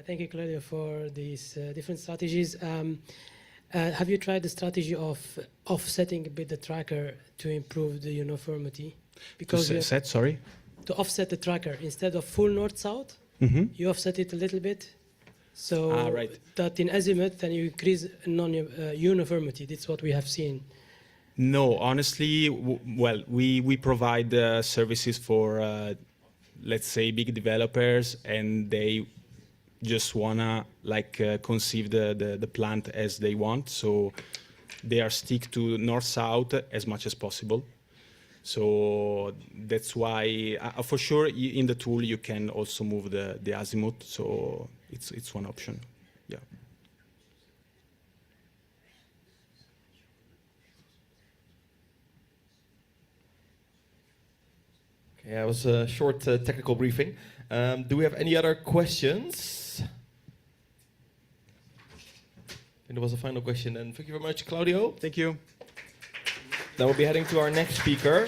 Thank you, Claudio, for these different strategies. Have you tried the strategy of offsetting a bit the tracker to improve the uniformity? Because sorry? To offset the tracker, instead of full north-south, you offset it a little bit, so right. that in azimuth, then you increase uniformity. That's what we have seen. No, honestly, well, we provide services for, let's say, big developers, and they just wanna conceive the plant as they want, so they are stick to north-south as much as possible. So that's why, for sure, in the tool you can also move the azimuth. So it's one option. Yeah. Okay, that was a short technical briefing. Do we have any other questions? And there was a final question, and thank you very much, Claudio. Thank you. Now we'll be heading to our next speaker,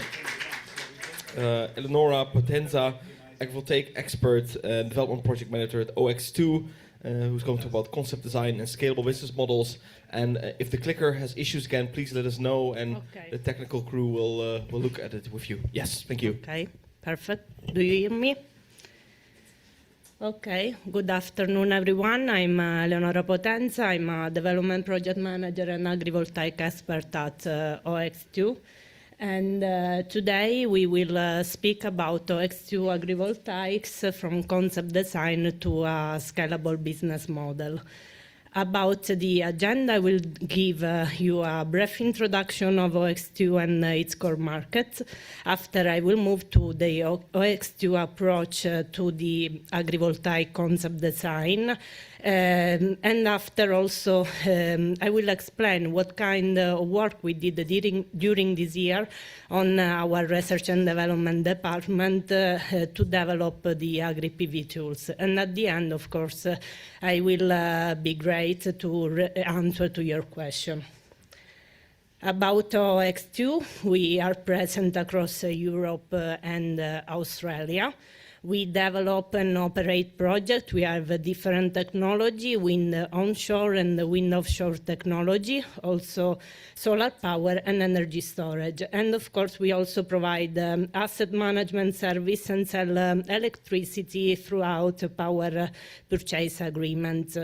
Eleonora Potenza, AgriVoltaic expert and development project manager at OX2, who's going to talk about concept design and scalable business models. And if the clicker has issues again, please let us know, and the technical crew will look at it with you. Yes, thank you. Okay, perfect. Do you hear me? Okay, good afternoon, everyone. I'm Eleonora Potenza. I'm a development project manager and agrivoltaic expert at OX2. And today we will speak about OX2 agrivoltaics from concept design to a scalable business model. About the agenda, I will give you a brief introduction of OX2 and its core markets. After, I will move to the OX2 approach to the agrivoltaic concept design. And after also, I will explain what kind of work we did during this year on our research and development department to develop the AgriPV tools. And at the end, of course, I will be great to answer to your question. About OX2, we are present across Europe and Australia. We develop and operate projects. We have different technology, wind onshore and wind offshore technology, also solar power and energy storage. And of course, we also provide asset management service and sell electricity throughout power purchase agreements.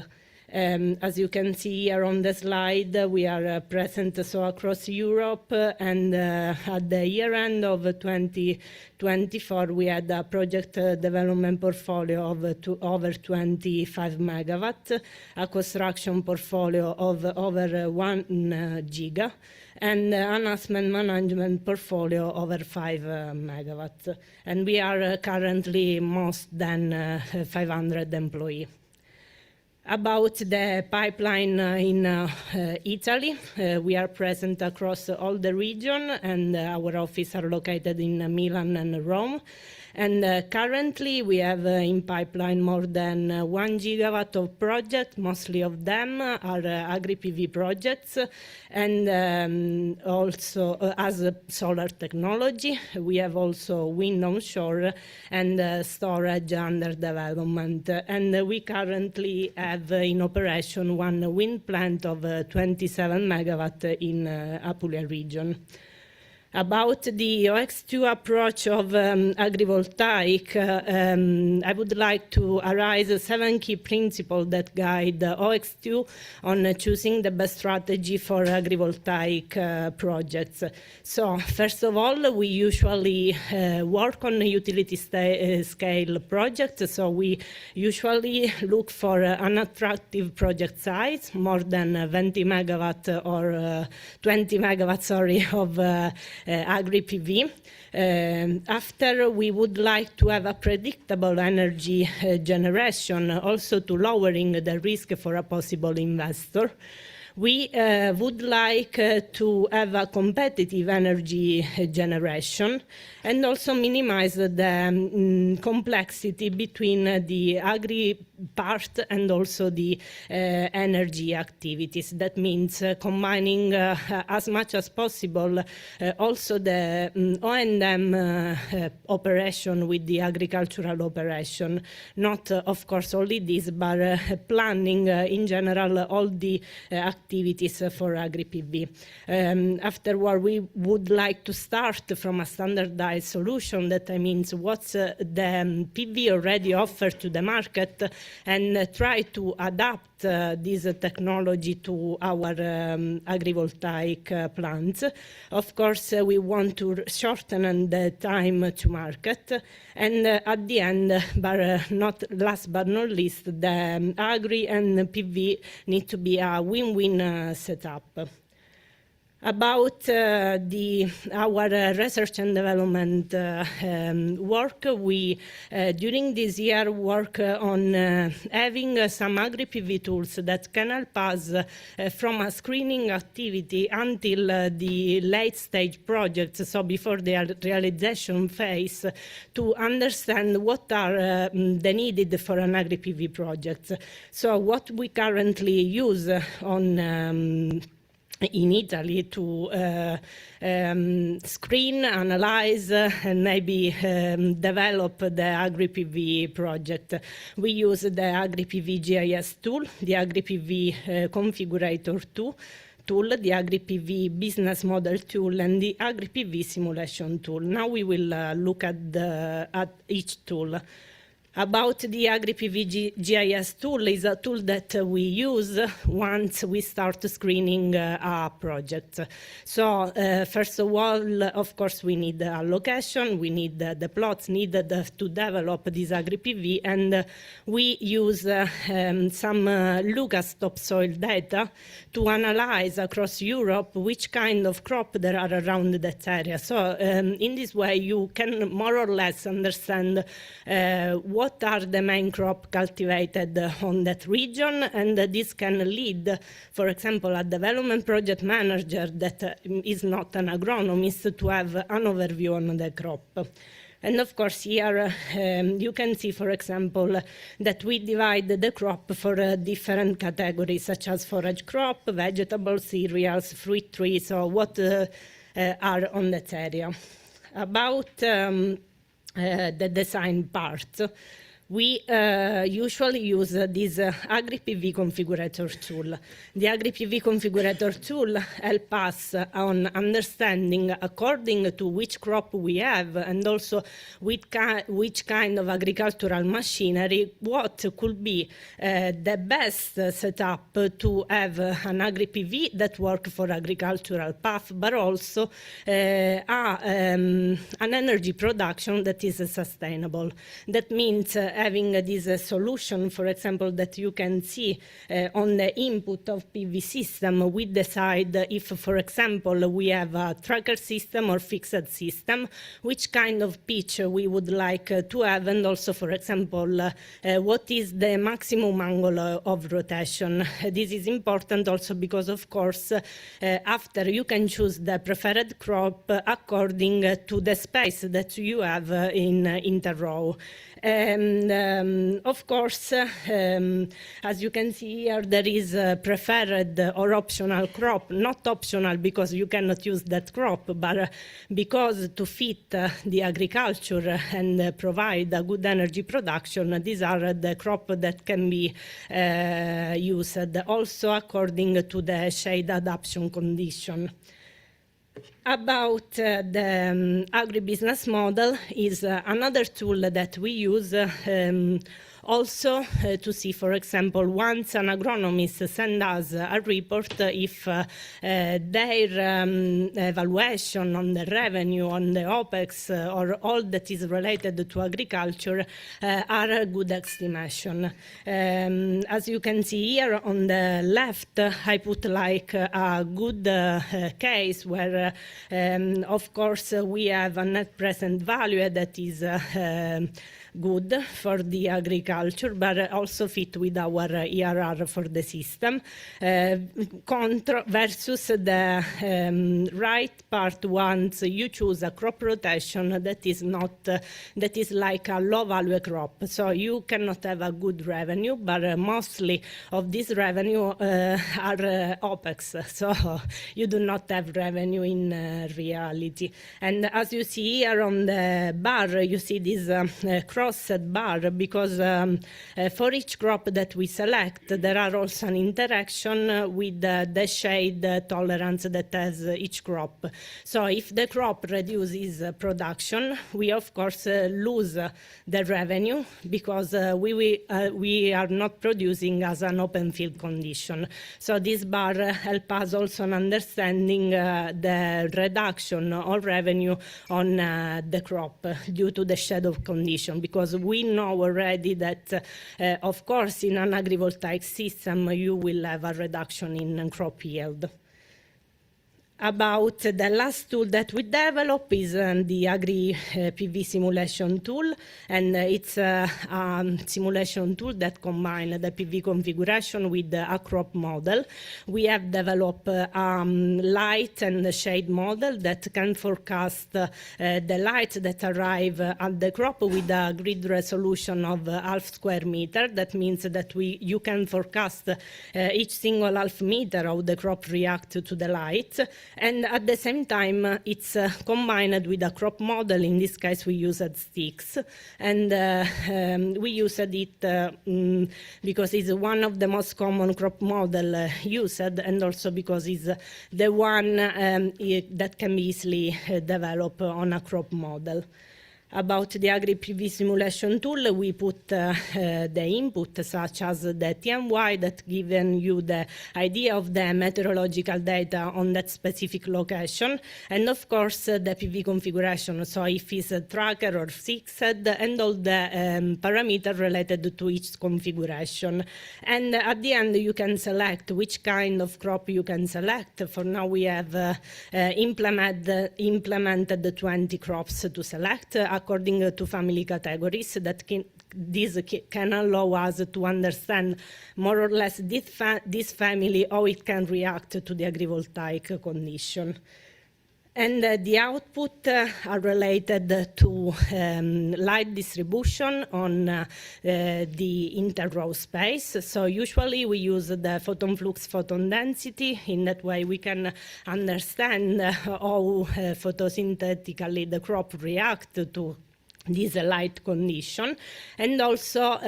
As you can see here on the slide, we are present across Europe, and at the year end of 2024, we had a project development portfolio of over 25 megawatt, a construction portfolio of over 1 giga, and an asset management portfolio over 5 megawatt. And we are currently more than 500 employees. About the pipeline in Italy, we are present across all the region, and our offices are located in Milan and Rome. And currently, we have in pipeline more than 1 gigawatt of projects. Mostly of them are AgriPV projects, and also as a solar technology. We have also wind onshore and storage under development. And we currently have in operation one wind plant of 27 megawatt in Apulia region. About the OX2 approach of agrivoltaic, I would like to arise 7 key principles that guide OX2 on choosing the best strategy for agrivoltaic projects. So, first of all, we usually work on utility scale projects. So we usually look for an attractive project size, more than 20 megawatt or 20 megawatt, sorry, of AgriPV. After, we would like to have a predictable energy generation, also to lowering the risk for a possible investor. We would like to have a competitive energy generation and also minimize the complexity between the agri part and also the energy activities. That means combining as much as possible also the O&M operation with the agricultural operation. Not, of course, only this, but planning in general all the activities for AgriPV. Afterward, we would like to start from a standardized solution. That means what's the PV already offered to the market, and try to adapt this technology to our agrivoltaic plants. Of course, we want to shorten the time to market. And at the end, but not last but not least, the agri and PV need to be a win-win setup. About our research and development work, we during this year work on having some agri-PV tools that can help us from a screening activity until the late stage projects, so before the realization phase, to understand what are the needed for an agri-PV project. So what we currently use on in Italy to screen, analyze, and maybe develop the AgriPV project. We use the AgriPV GIS tool, the AgriPV configurator tool, the AgriPV business model tool, and the AgriPV simulation tool. Now we will look at each tool. About the AgriPV GIS tool, is a tool that we use once we start screening a project. So first of all, of course, we need a location, we need the plots needed to develop this AgriPV, and we use some Lucas topsoil data to analyze across Europe which kind of crop there are around that area. So in this way, you can more or less understand what are the main crop cultivated on that region, and this can lead, for example, a development project manager that is not an agronomist to have an overview on the crop. And of course, here you can see, for example, that we divide the crop for different categories, such as forage crop, vegetables, cereals, fruit trees, so what are on that area. About the design part, we usually use this AgriPV configurator tool. The AgriPV configurator tool helps us on understanding, according to which crop we have, and also which kind of agricultural machinery, what could be the best setup to have an AgriPV that works for agricultural path, but also an energy production that is sustainable. That means having this solution, for example, that you can see on the input of PV system, we decide if, for example, we have a tracker system or fixed system, which kind of pitch we would like to have, and also, for example, what is the maximum angle of rotation. This is important also because, of course, after you can choose the preferred crop according to the space that you have in interrow. And of course, as you can see here, there is a preferred or optional crop, not optional because you cannot use that crop, but because to fit the agriculture and provide a good energy production, these are the crop that can be used, also according to the shade adaptation condition. About the agribusiness model is another tool that we use also to see, for example, once an agronomist sends us a report if their evaluation on the revenue, on the OPEX, or all that is related to agriculture are a good estimation. As you can see here on the left, I put like a good case where, of course, we have a net present value that is good for the agriculture, but also fit with our ERR for the system, versus the right part once you choose a crop rotation that is not, that is like a low value crop. So you cannot have a good revenue, but mostly of this revenue are OPEX. So you do not have revenue in reality. And as you see here on the bar, you see this crossed bar because for each crop that we select, there are also an interaction with the shade tolerance that has each crop. So if the crop reduces production, we of course lose the revenue because we are not producing as an open field condition. So this bar helps us also in understanding the reduction of revenue on the crop due to the shadow condition, because we know already that, of course, in an agrivoltaic system, you will have a reduction in crop yield. about the last tool that we developed is the Agri-PV simulation tool, and it's a simulation tool that combines the PV configuration with a crop model. We have developed a light and shade model that can forecast the light that arrive at the crop with a grid resolution of half square meter. That means that you can forecast each single half meter how the crop reacts to the light. And at the same time, it's combined with a crop model. In this case, we used sticks. And we used it because it's one of the most common crop model used, and also because it's the one that can be easily developed on a crop model. About the Agri-PV simulation tool, we put the input such as the TMY that given you the idea of the meteorological data on that specific location, and of course the PV configuration, so if it's a tracker or fixed, and all the parameters related to each configuration. And at the end you can select which kind of crop you can select. For now we have implemented 20 crops to select according to family categories that can allow us to understand more or less this family, how it can react to the agrivoltaic condition. And the output are related to light distribution on the interrow space. So usually we use the photon flux, photon density. In that way we can understand how photosynthetically the crop reacts to this light condition. And also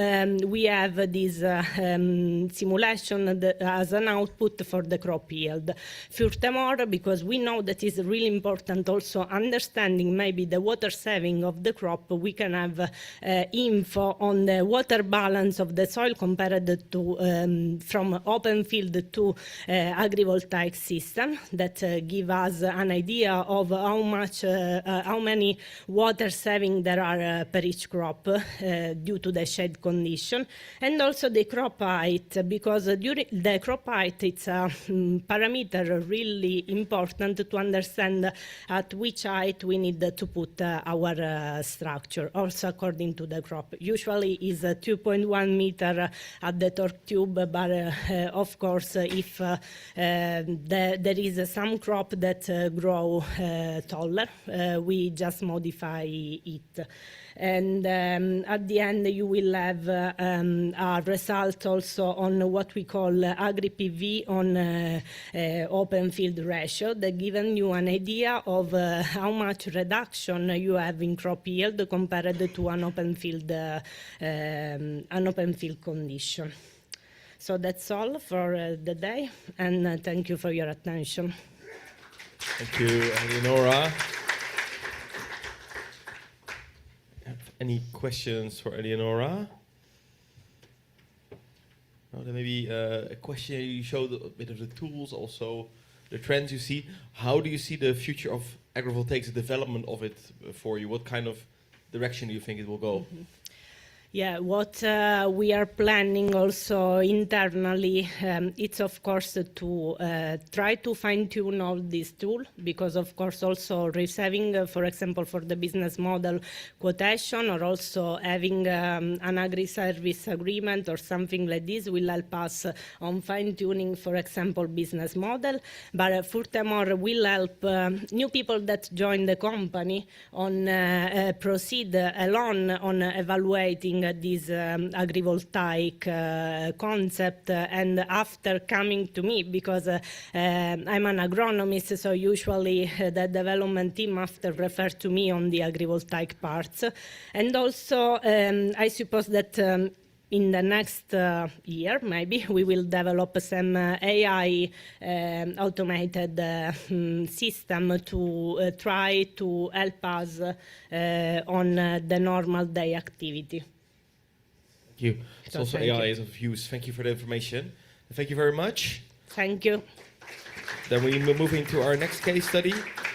we have this simulation as an output for the crop yield. Furthermore, because we know that it's really important also understanding maybe the water saving of the crop, we can have info on the water balance of the soil compared to from open field to agrivoltaic system that give us an idea of how many water saving there are per each crop due to the shade condition, and also the crop height, because during the crop height it's a parameter really important to understand at which height we need to put our structure, also according to the crop. Usually is 2.1 meter at the torque tube, but of course if there is some crop that grow taller, we just modify it. And at the end you will have a result also on what we call Agri-PV on open field ratio, that given you an idea of how much reduction you have in crop yield compared to an open field condition. So that's all for the day, and thank you for your attention. Thank you, Eleonora. Any questions for Eleonora? No, then maybe a question. You showed a bit of the tools, also the trends you see. How do you see the future of agrivoltaics, the development of it for you? What kind of direction do you think it will go? Mm-hmm. Yeah, what we are planning also internally, it's of course to try to fine-tune all this tool, because of course also receiving, for example, for the business model quotation, or also having an agri-service agreement or something like this will help us on fine-tuning, for example, business model. But furthermore will help new people that join the company on proceed alone on evaluating this agrivoltaic concept, and after coming to me, because I'm an agronomist, so usually the development team after refer to me on the agrivoltaic parts. And also I suppose that in the next year, maybe, we will develop some AI automated system to try to help us on the normal day activity. Thank you. It's also AI is of use. Thank you for the information. Thank you very much. Thank you. Then we move into our next case study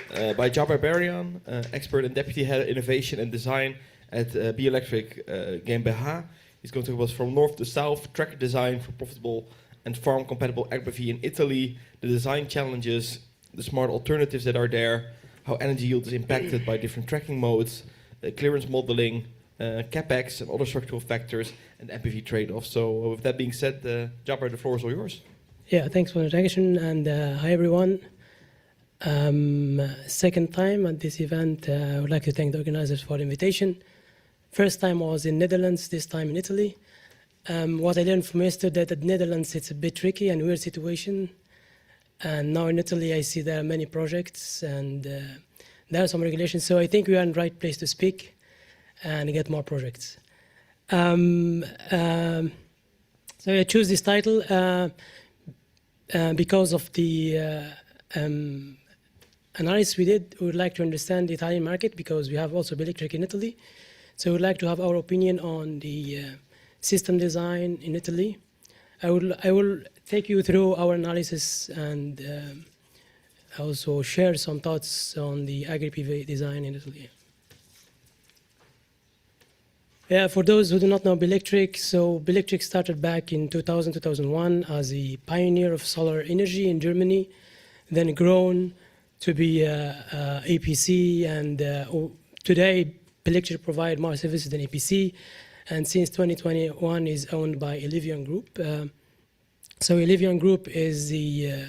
by Jaber Berian, expert and deputy head of innovation and design at Bioelectric GmbH. He's going to talk about from north to south, tracker design for profitable and farm-compatible agri-PV in Italy, the design challenges, the smart alternatives that are there, how energy yield is impacted by different tracking modes, clearance modeling, capex and other structural factors, and MPV trade-offs. So with that being said, Jabbar, the floor is all yours. Yeah, thanks for the introduction, and hi everyone. Second time at this event. I would like to thank the organizers for the invitation. First time was in Netherlands, this time in Italy. What I learned from yesterday, that the Netherlands, it's a bit tricky and weird situation. And now in Italy, I see there are many projects and there are some regulations. So I think we are in the right place to speak and get more projects. So I choose this title because of the analysis we did. We would like to understand the Italian market because we have also electric in Italy. So we'd like to have our opinion on the system design in Italy. I will take you through our analysis and also share some thoughts on the AgriPV design in Italy. Yeah, for those who do not know Belectric, so Belectric started back in 2000, 2001 as a pioneer of solar energy in Germany, then grown to be APC, and today Belectric provide more services than APC, and since 2021 is owned by Elevion Group. So Elevion Group is the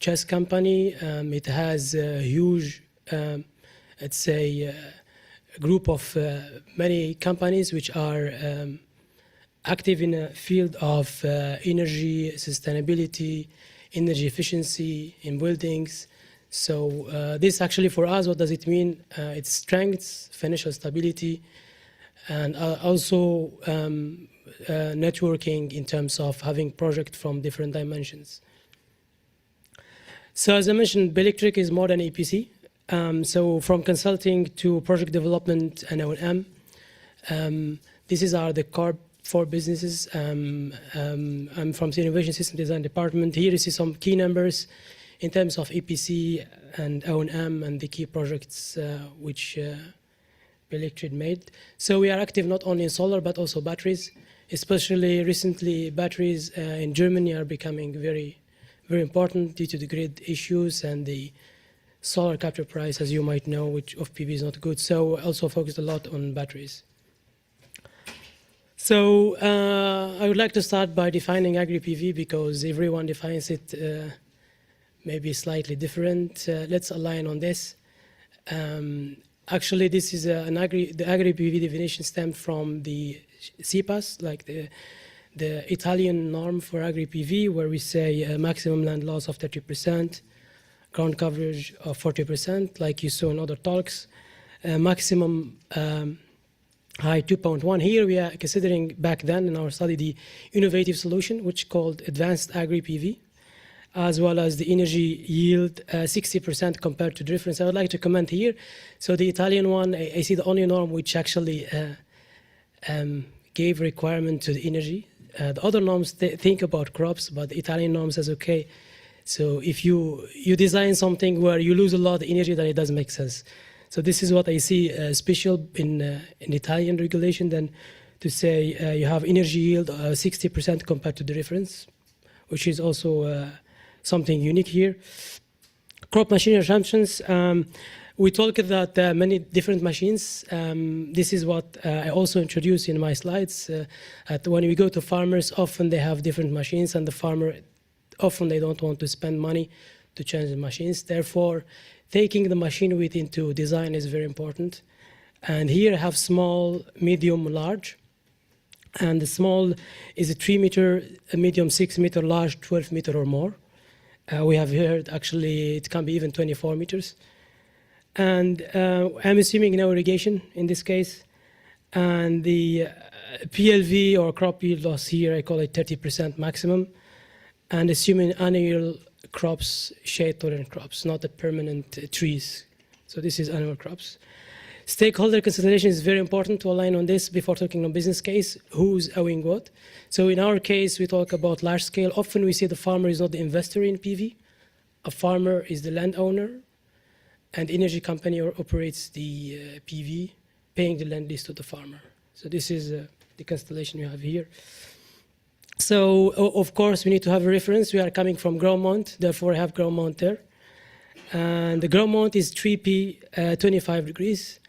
chess company. It has a huge, let's say, group of many companies which are active in a field of energy sustainability, energy efficiency in buildings. So this actually for us, what does it mean? It's strengths, financial stability, and also networking in terms of having projects from different dimensions. So as I mentioned, Belectric is more than APC. So from consulting to project development and O&M, these are the core 4 businesses. I'm from the Innovation System Design Department. Here you see some key numbers in terms of APC and O&M and the key projects which Belectric made. So we are active not only in solar but also batteries. Especially recently, batteries in Germany are becoming very, very important due to the grid issues and the solar capture price, as you might know, which of PV is not good. So also focused a lot on batteries. So I would like to start by defining AgriPV because everyone defines it maybe slightly different. Let's align on this. Actually, this is the AgriPV definition stemmed from the CPAS, like the Italian norm for AgriPV, where we say maximum land loss of 30%, ground coverage of 40%, like you saw in other talks, maximum high 2.1. Here we are considering back then in our study the innovative solution, which called advanced AgriPV, as well as the energy yield 60% compared to the reference. I would like to comment here. So the Italian one, I see the only norm which actually gave requirement to the energy. The other norms think about crops, but the Italian norm says, okay, so if you design something where you lose a lot of energy, then it doesn't make sense. So this is what I see special in Italian regulation, then to say you have energy yield 60% compared to the reference, which is also something unique here. Crop machine assumptions. We talked about many different machines. This is what I also introduced in my slides. When we go to farmers, often they have different machines, and the farmer, often they don't want to spend money to change the machines. Therefore, taking the machine width into design is very important. And here I have small, medium, large. And the small is a 3 meter, a medium 6 meter, large 12 meter or more. We have heard actually it can be even 24 meters. And I'm assuming no irrigation in this case. And the PLV or crop yield loss here, I call it 30% maximum. And assuming annual crops, shade tolerant crops, not the permanent trees. So this is annual crops. Stakeholder consideration is very important to align on this before talking on business case, who's owing what. So in our case, we talk about large scale. Often we see the farmer is not the investor in PV. A farmer is the landowner, and energy company operates the PV, paying the land lease to the farmer. So this is the constellation you have here. So of course we need to have a reference. We are coming from ground mount, therefore I have ground mount there. and the ground mount is 3P 25 degrees.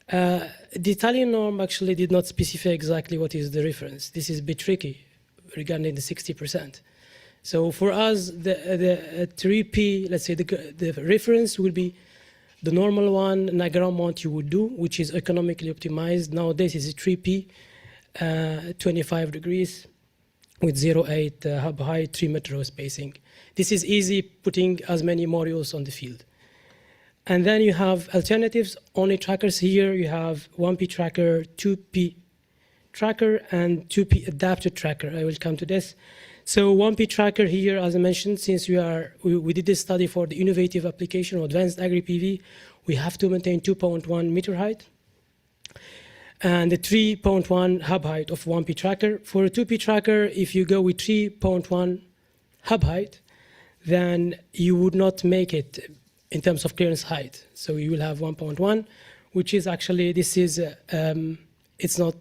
The Italian norm actually did not specify exactly what is the reference. This is a bit tricky regarding the 60%. So for us, the 3P, let's say the reference will be the normal one, ground mount you would do, which is economically optimized. Nowadays is a 3P, 25 degrees with 0.8 hub height, 3 meter row spacing. This is easy putting as many modules on the field. And then you have alternatives, only trackers here. You have 1P tracker, 2P tracker, and 2P adapted tracker. I will come to this. So 1P tracker here, as I mentioned, since we did this study for the innovative application of advanced agri-PV, we have to maintain 2.1 meter height and the 3.1 hub height of 1P tracker. For a 2P tracker, if you go with 3.1 hub height, then you would not make it in terms of clearance height. So you will have 1.1, which is actually, this is, it's not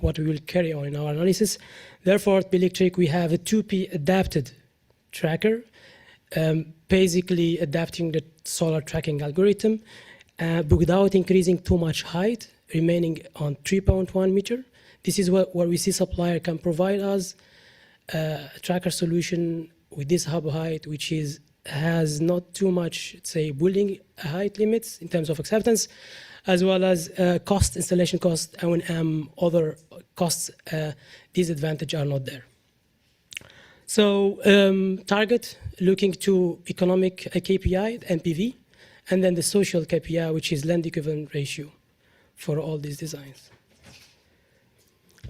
what we will carry on in our analysis. Therefore, at Electric, we have a 2P adapted tracker, basically adapting the solar tracking algorithm, but without increasing too much height, remaining on 3.1 meter. This is where we see supplier can provide us a tracker solution with this hub height, which has not too much, say, building height limits in terms of acceptance, as well as cost, installation cost, and other costs, disadvantage are not there. So target, looking to economic KPI, NPV, and then the social KPI, which is land equivalent ratio for all these designs.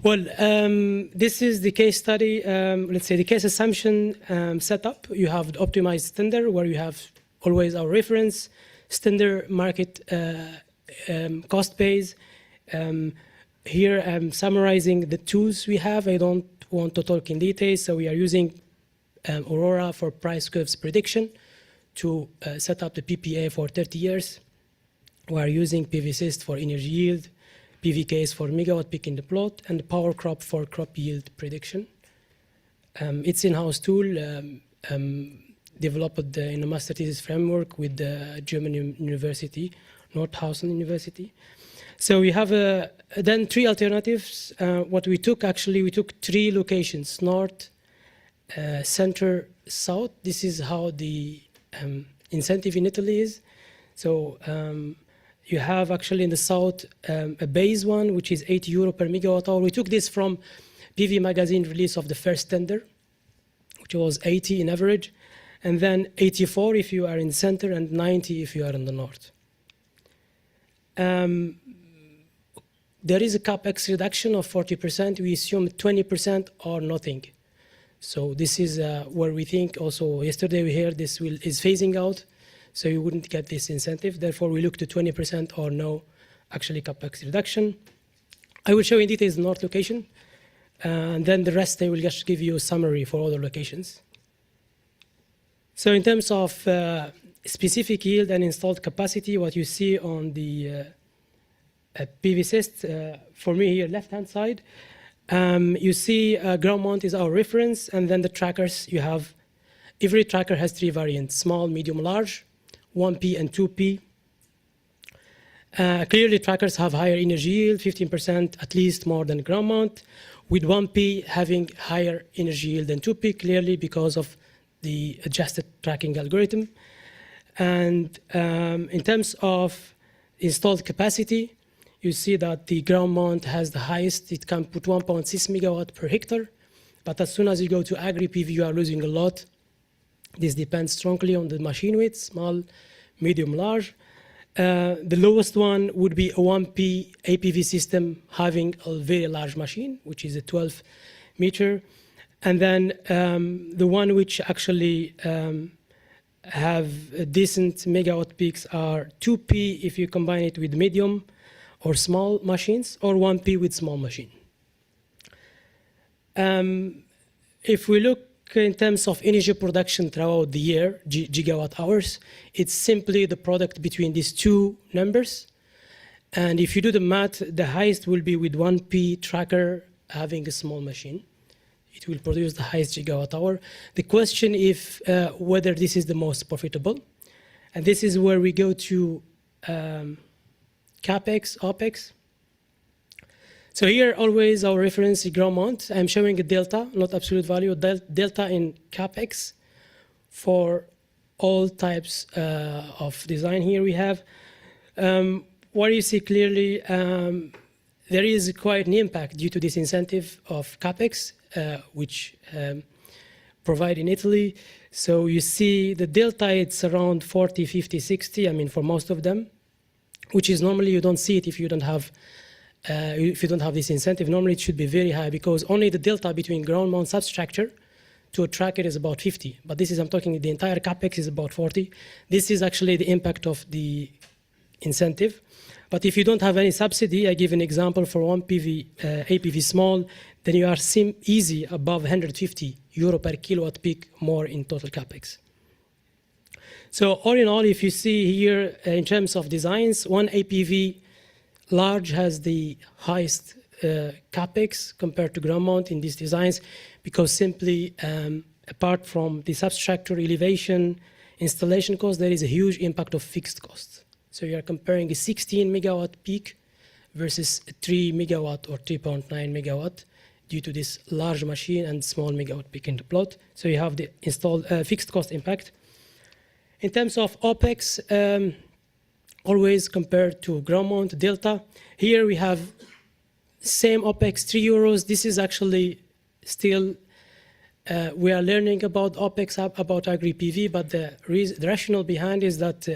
Well, this is the case study, let's say the case assumption setup. You have the optimized standard where you have always our reference, standard market cost base. Here I'm summarizing the tools we have. I don't want to talk in detail, so we are using Aurora for price curves prediction to set up the PPA for 30 years. We are using PVSYST for energy yield, PVKs for megawatt peak in the plot, and the power crop for crop yield prediction. It's in-house tool developed in a master thesis framework with the German university, Nordhausen University. So we have then three alternatives. What we took, actually, we took 3 locations, north, center, south. This is how the incentive in Italy is. So you have actually in the south a base one, which is 80 euro per megawatt hour. We took this from PV Magazine release of the first tender, which was 80 in average, and then 84 if you are in center and 90 if you are in the north. There is a CapEx reduction of 40%. We assume 20% or nothing. So this is where we think also, yesterday we heard this is phasing out, so you wouldn't get this incentive. Therefore, we look to 20% or no actually CapEx reduction. I will show in details the north location, and then the rest I will just give you a summary for other locations. So in terms of specific yield and installed capacity, what you see on the PVSYST, for me here, left-hand side, you see ground mount is our reference, and then the trackers you have, every tracker has 3 variants, small, medium, large, 1P and 2P. Clearly trackers have higher energy yield, 15% at least more than ground mount, with 1P having higher energy yield than 2P, clearly because of the adjusted tracking algorithm. And in terms of installed capacity, you see that the ground mount has the highest. It can put 1.6 megawatt per hectare. But as soon as you go to agri-PV, you are losing a lot. This depends strongly on the machine width, small, medium, large. The lowest one would be a 1P APV system having a very large machine, which is a 12 meter. And then the one which actually have decent megawatt peaks are 2P if you combine it with medium or small machines, or 1P with small machine. If we look in terms of energy production throughout the year, gigawatt hours, it's simply the product between these two numbers. And if you do the math, the highest will be with 1P tracker having a small machine. It will produce the highest gigawatt hour. The question is whether this is the most profitable. And this is where we go to CapEx, OpEx. So here always our reference is ground mount. I'm showing a delta, not absolute value, delta in CapEx for all types of design here we have. What you see clearly, there is quite an impact due to this incentive of CapEx, which provide in Italy. So you see the delta, it's around 40, 50, 60, I mean, for most of them, which is normally you don't see it if you don't have this incentive. Normally it should be very high because only the delta between ground mount substructure to a tracker is about 50. But this is, I'm talking the entire CapEx is about 40. This is actually the impact of the incentive. But if you don't have any subsidy, I give an example for one APV small, then you are easy above 150 euro per kilowatt peak more in total CapEx. So all in all, if you see here in terms of designs, one APV large has the highest CapEx compared to ground mount in these designs because simply apart from the substructure elevation, installation cost, there is a huge impact of fixed costs. So you are comparing a 16 megawatt peak versus a 3 megawatt or 3.9 megawatt due to this large machine and small megawatt peak in the plot. So you have the installed fixed cost impact. In terms of OpEx, always compared to ground mount delta, here we have same OpEx, 3 euros. This is actually still, we are learning about OpEx, about AgriPV, but the rationale behind is that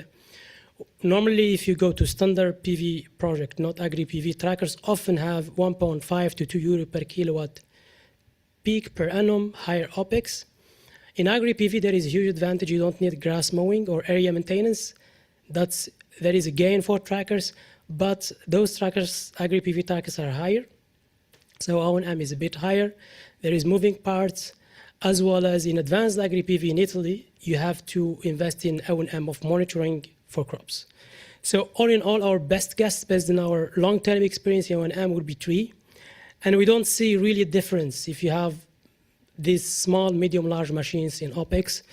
normally if you go to standard PV project, not AgriPV, trackers often have 1.5 to 2 euro per kilowatt peak per annum, higher OpEx. In AgriPV, there is a huge advantage. You don't need grass mowing or area maintenance. There is a gain for trackers, but those trackers, AgriPV trackers are higher. So O&M is a bit higher. There is moving parts, as well as in advanced AgriPV in Italy, you have to invest in O&M of monitoring for crops. So all in all, our best guess based on our long-term experience in O&M would be 3. And we don't see really a difference if you have these small, medium, large machines in OpEx.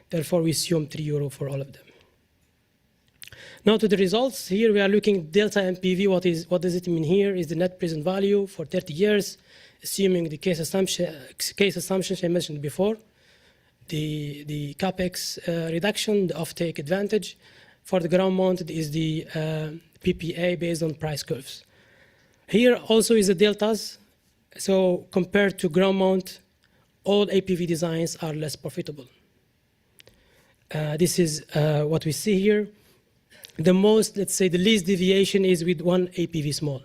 Therefore, we assume 3 euro for all of them. Now to the results. Here we are looking at delta MPV. What does it mean here? Is the net present value for 30 years, assuming the case assumptions I mentioned before, the CapEx reduction, the offtake advantage. For the ground mount is the PPA based on price curves. Here also is the deltas. So compared to ground mount, all APV designs are less profitable. This is what we see here. The most, let's say, the least deviation is with one APV small.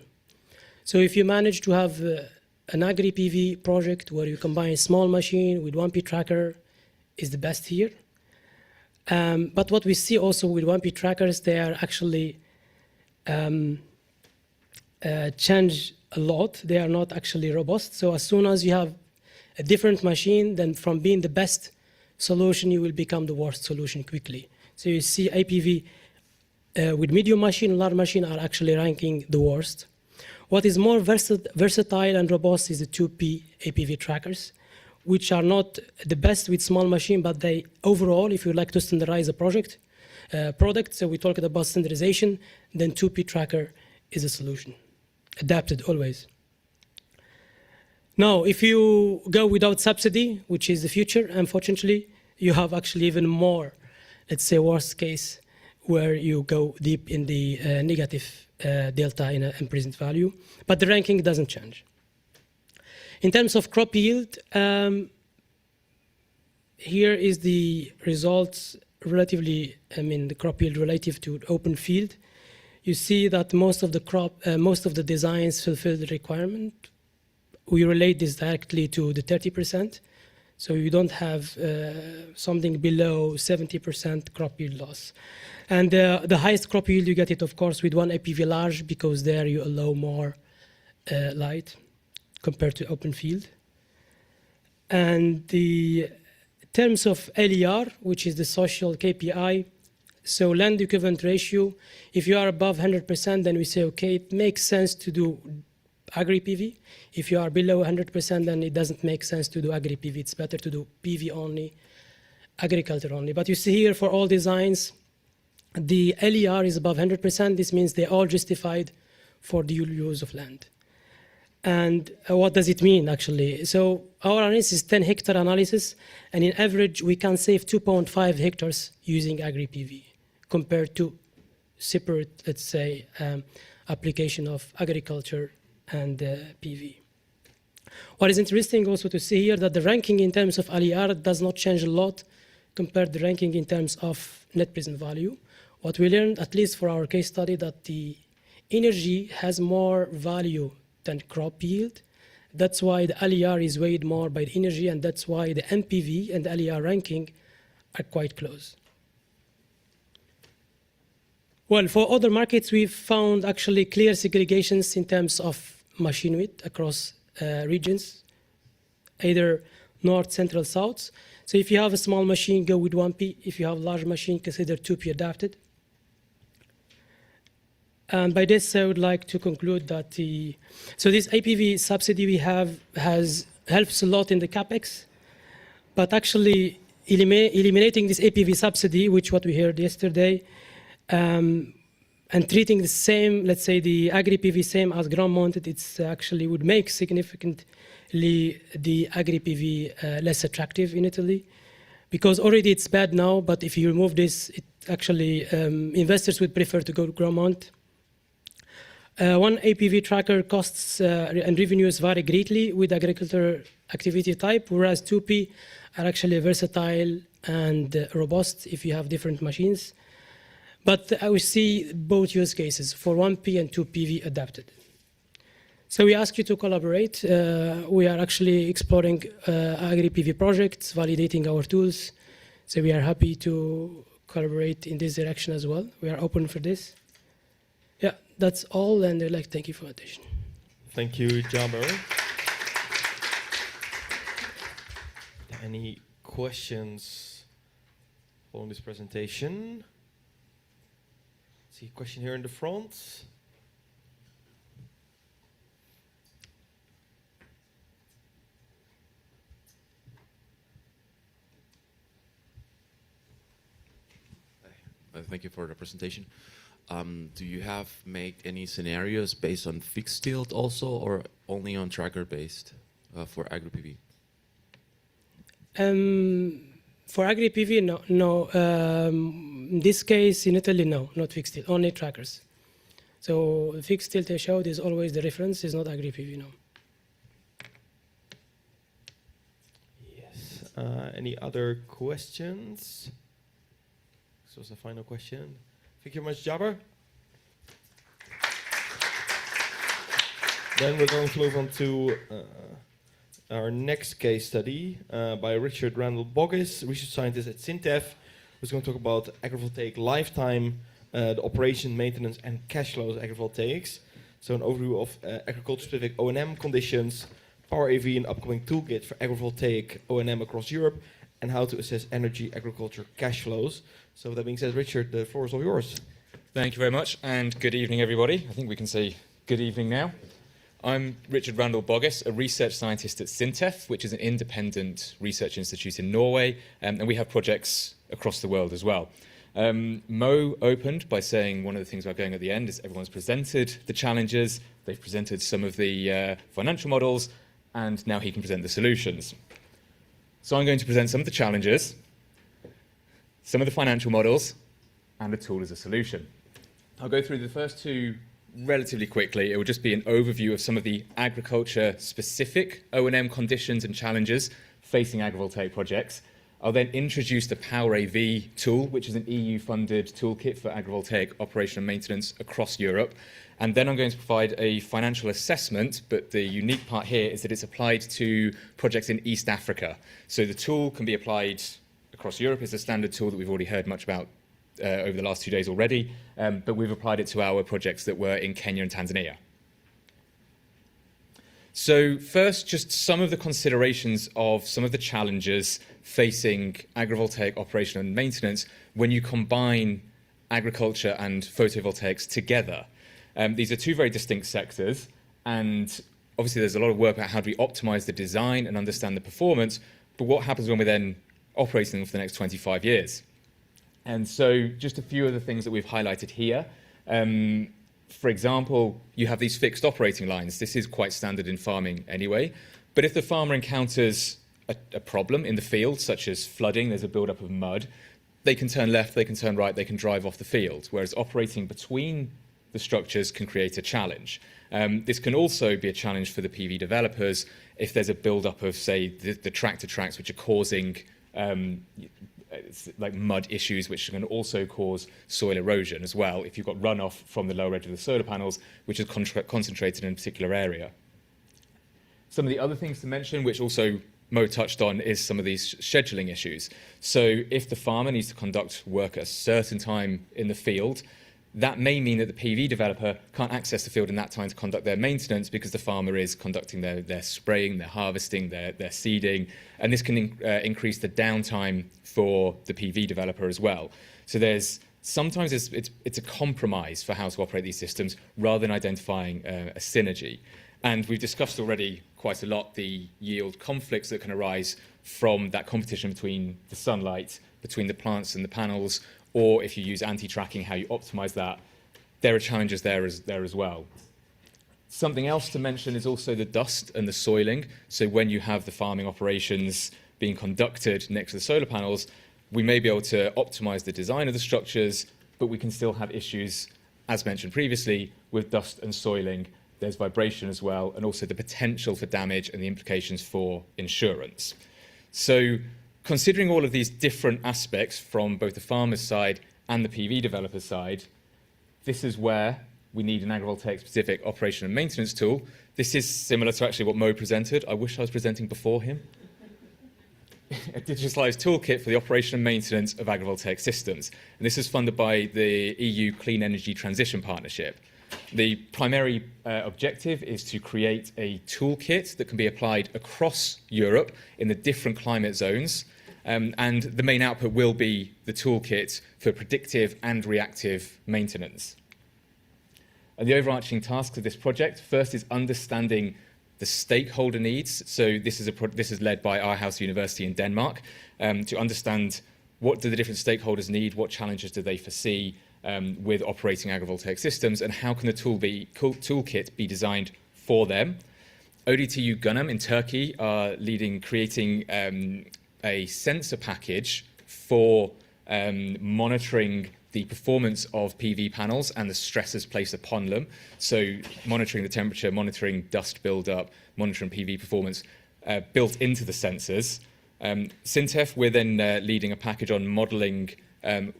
So if you manage to have an AgriPV project where you combine a small machine with 1P tracker, is the best here. But what we see also with 1P trackers, they are actually change a lot. They are not actually robust. So as soon as you have a different machine, then from being the best solution, you will become the worst solution quickly. So you see APV with medium machine and large machine are actually ranking the worst. What is more versatile and robust is the 2P APV trackers, which are not the best with small machine, but they overall, if you like to standardize a product, so we talked about standardization, then 2P tracker is a solution, adapted always. Now, if you go without subsidy, which is the future, unfortunately, you have actually even more, let's say, worst case, where you go deep in the negative delta in present value, but the ranking doesn't change. In terms of crop yield, here is the results relatively, the crop yield relative to open field. You see that most of the designs fulfill the requirement. We relate this directly to the 30%. So you don't have something below 70% crop yield loss. And the highest crop yield, you get it, of course, with one APV large, because there you allow more light compared to open field. And the terms of LER, which is the social KPI, so land equivalent ratio, if you are above 100%, then we say, okay, it makes sense to do AgriPV. If you are below 100%, then it doesn't make sense to do AgriPV. It's better to do PV only, agriculture only. But you see here for all designs, the LER is above 100%. This means they're all justified for the use of land. And what does it mean, actually? So our analysis is 10-hectare analysis, and in average, we can save 2.5 hectares using agri-PV compared to separate, let's say, application of agriculture and PV. What is interesting also to see here that the ranking in terms of LER does not change a lot compared to the ranking in terms of net present value. What we learned, at least for our case study, that the energy has more value than crop yield. That's why the LER is weighed more by the energy, and that's why the MPV and the LER ranking are quite close. Well, for other markets, we've found actually clear segregations in terms of machine width across regions, either north, central, south. So if you have a small machine, go with 1P. If you have a large machine, consider 2P adapted. And by this, I would like to conclude that so this APV subsidy we have helps a lot in the CapEx, but actually eliminating this APV subsidy, which what we heard yesterday, and treating the same, let's say the agri-PV same as ground mounted, it's actually would make significantly the agri-PV less attractive in Italy, because already it's bad now, but if you remove this, it actually investors would prefer to go to ground mount. One APV tracker costs and revenues vary greatly with agricultural activity type, whereas 2P are actually versatile and robust if you have different machines. But I will see both use cases for 1P and 2PV adapted. So we ask you to collaborate. We are actually exploring agri-PV projects, validating our tools. So we are happy to collaborate in this direction as well. We are open for this. Yeah, that's all, and I'd like to thank you for your attention. Thank you, Jaber. Any questions following this presentation? See a question here in the front. Thank you for the presentation. Do you have made any scenarios based on fixed tilt also, or only on tracker based for agri-PV? For agri-PV, no. In this case, in Italy, no, not fixed tilt, only trackers. So fixed tilt I showed is always the reference, is not agri-PV, no. Yes. Any other questions? This was the final question. Thank you very much, Jaber. Then we're going to move on to our next case study by Richard Randall Boggis, research scientist at Syntef, who's going to talk about agrivoltaic lifetime, the operation, maintenance, and cash flows of agrivoltaics. So an overview of agriculture-specific O&M conditions, Power AV, an upcoming toolkit for agrivoltaic O&M across Europe, and how to assess energy agriculture cash flows. So with that being said, Richard, the floor is all yours. Thank you very much, and good evening, everybody. I think we can say good evening now. I'm Richard Randall Boggis, a research scientist at Syntef, which is an independent research institute in Norway, and we have projects across the world as well. Mo opened by saying one of the things we're going at the end is everyone's presented the challenges, they've presented some of the financial models, and now he can present the solutions. So I'm going to present some of the challenges, some of the financial models, and a tool as a solution. I'll go through the first two relatively quickly. It will just be an overview of some of the agriculture-specific O&M conditions and challenges facing agrivoltaic projects. I'll then introduce the Power AV tool, which is an EU-funded toolkit for agrivoltaic operation and maintenance across Europe. And then I'm going to provide a financial assessment, but the unique part here is that it's applied to projects in East Africa. So the tool can be applied across Europe. It's a standard tool that we've already heard much about over the last 2 days already, but we've applied it to our projects that were in Kenya and Tanzania. So first, just some of the considerations of some of the challenges facing agrivoltaic operation and maintenance when you combine agriculture and photovoltaics together. These are two very distinct sectors, and obviously there's a lot of work about how do we optimize the design and understand the performance, but what happens when we're then operating them for the next 25 years? And so just a few of the things that we've highlighted here. For example, you have these fixed operating lines. This is quite standard in farming anyway. But if the farmer encounters a problem in the field, such as flooding, there's a buildup of mud, they can turn left, they can turn right, they can drive off the field, whereas operating between the structures can create a challenge. This can also be a challenge for the PV developers if there's a buildup of, say, the tractor tracks, which are causing like mud issues, which can also cause soil erosion as well if you've got runoff from the lower edge of the solar panels, which is concentrated in a particular area. Some of the other things to mention, which also Mo touched on, is some of these scheduling issues. So if the farmer needs to conduct work at a certain time in the field, that may mean that the PV developer can't access the field in that time to conduct their maintenance because the farmer is conducting their spraying, their harvesting, their seeding, and this can increase the downtime for the PV developer as well. So sometimes it's a compromise for how to operate these systems rather than identifying a synergy. And we've discussed already quite a lot the yield conflicts that can arise from that competition between the sunlight, between the plants and the panels, or if you use anti-tracking, how you optimize that. There are challenges there as well. Something else to mention is also the dust and the soiling. So when you have the farming operations being conducted next to the solar panels, we may be able to optimize the design of the structures, but we can still have issues, as mentioned previously, with dust and soiling. There's vibration as well, and also the potential for damage and the implications for insurance. So considering all of these different aspects from both the farmer's side and the PV developer's side, this is where we need an agrivoltaic-specific operation and maintenance tool. This is similar to actually what Mo presented. I wish I was presenting before him. A digitalized toolkit for the operation and maintenance of agrivoltaic systems. And this is funded by the EU Clean Energy Transition Partnership. The primary objective is to create a toolkit that can be applied across Europe in the different climate zones. And the main output will be the toolkit for predictive and reactive maintenance. And the overarching tasks of this project, first is understanding the stakeholder needs. So this is led by Aarhus University in Denmark, to understand what do the different stakeholders need, what challenges do they foresee with operating agrivoltaic systems, and how can the toolkit be designed for them. ODTU Gunam in Turkey are creating a sensor package for monitoring the performance of PV panels and the stresses placed upon them. So monitoring the temperature, monitoring dust buildup, monitoring PV performance built into the sensors. Sintef, we're then leading a package on modeling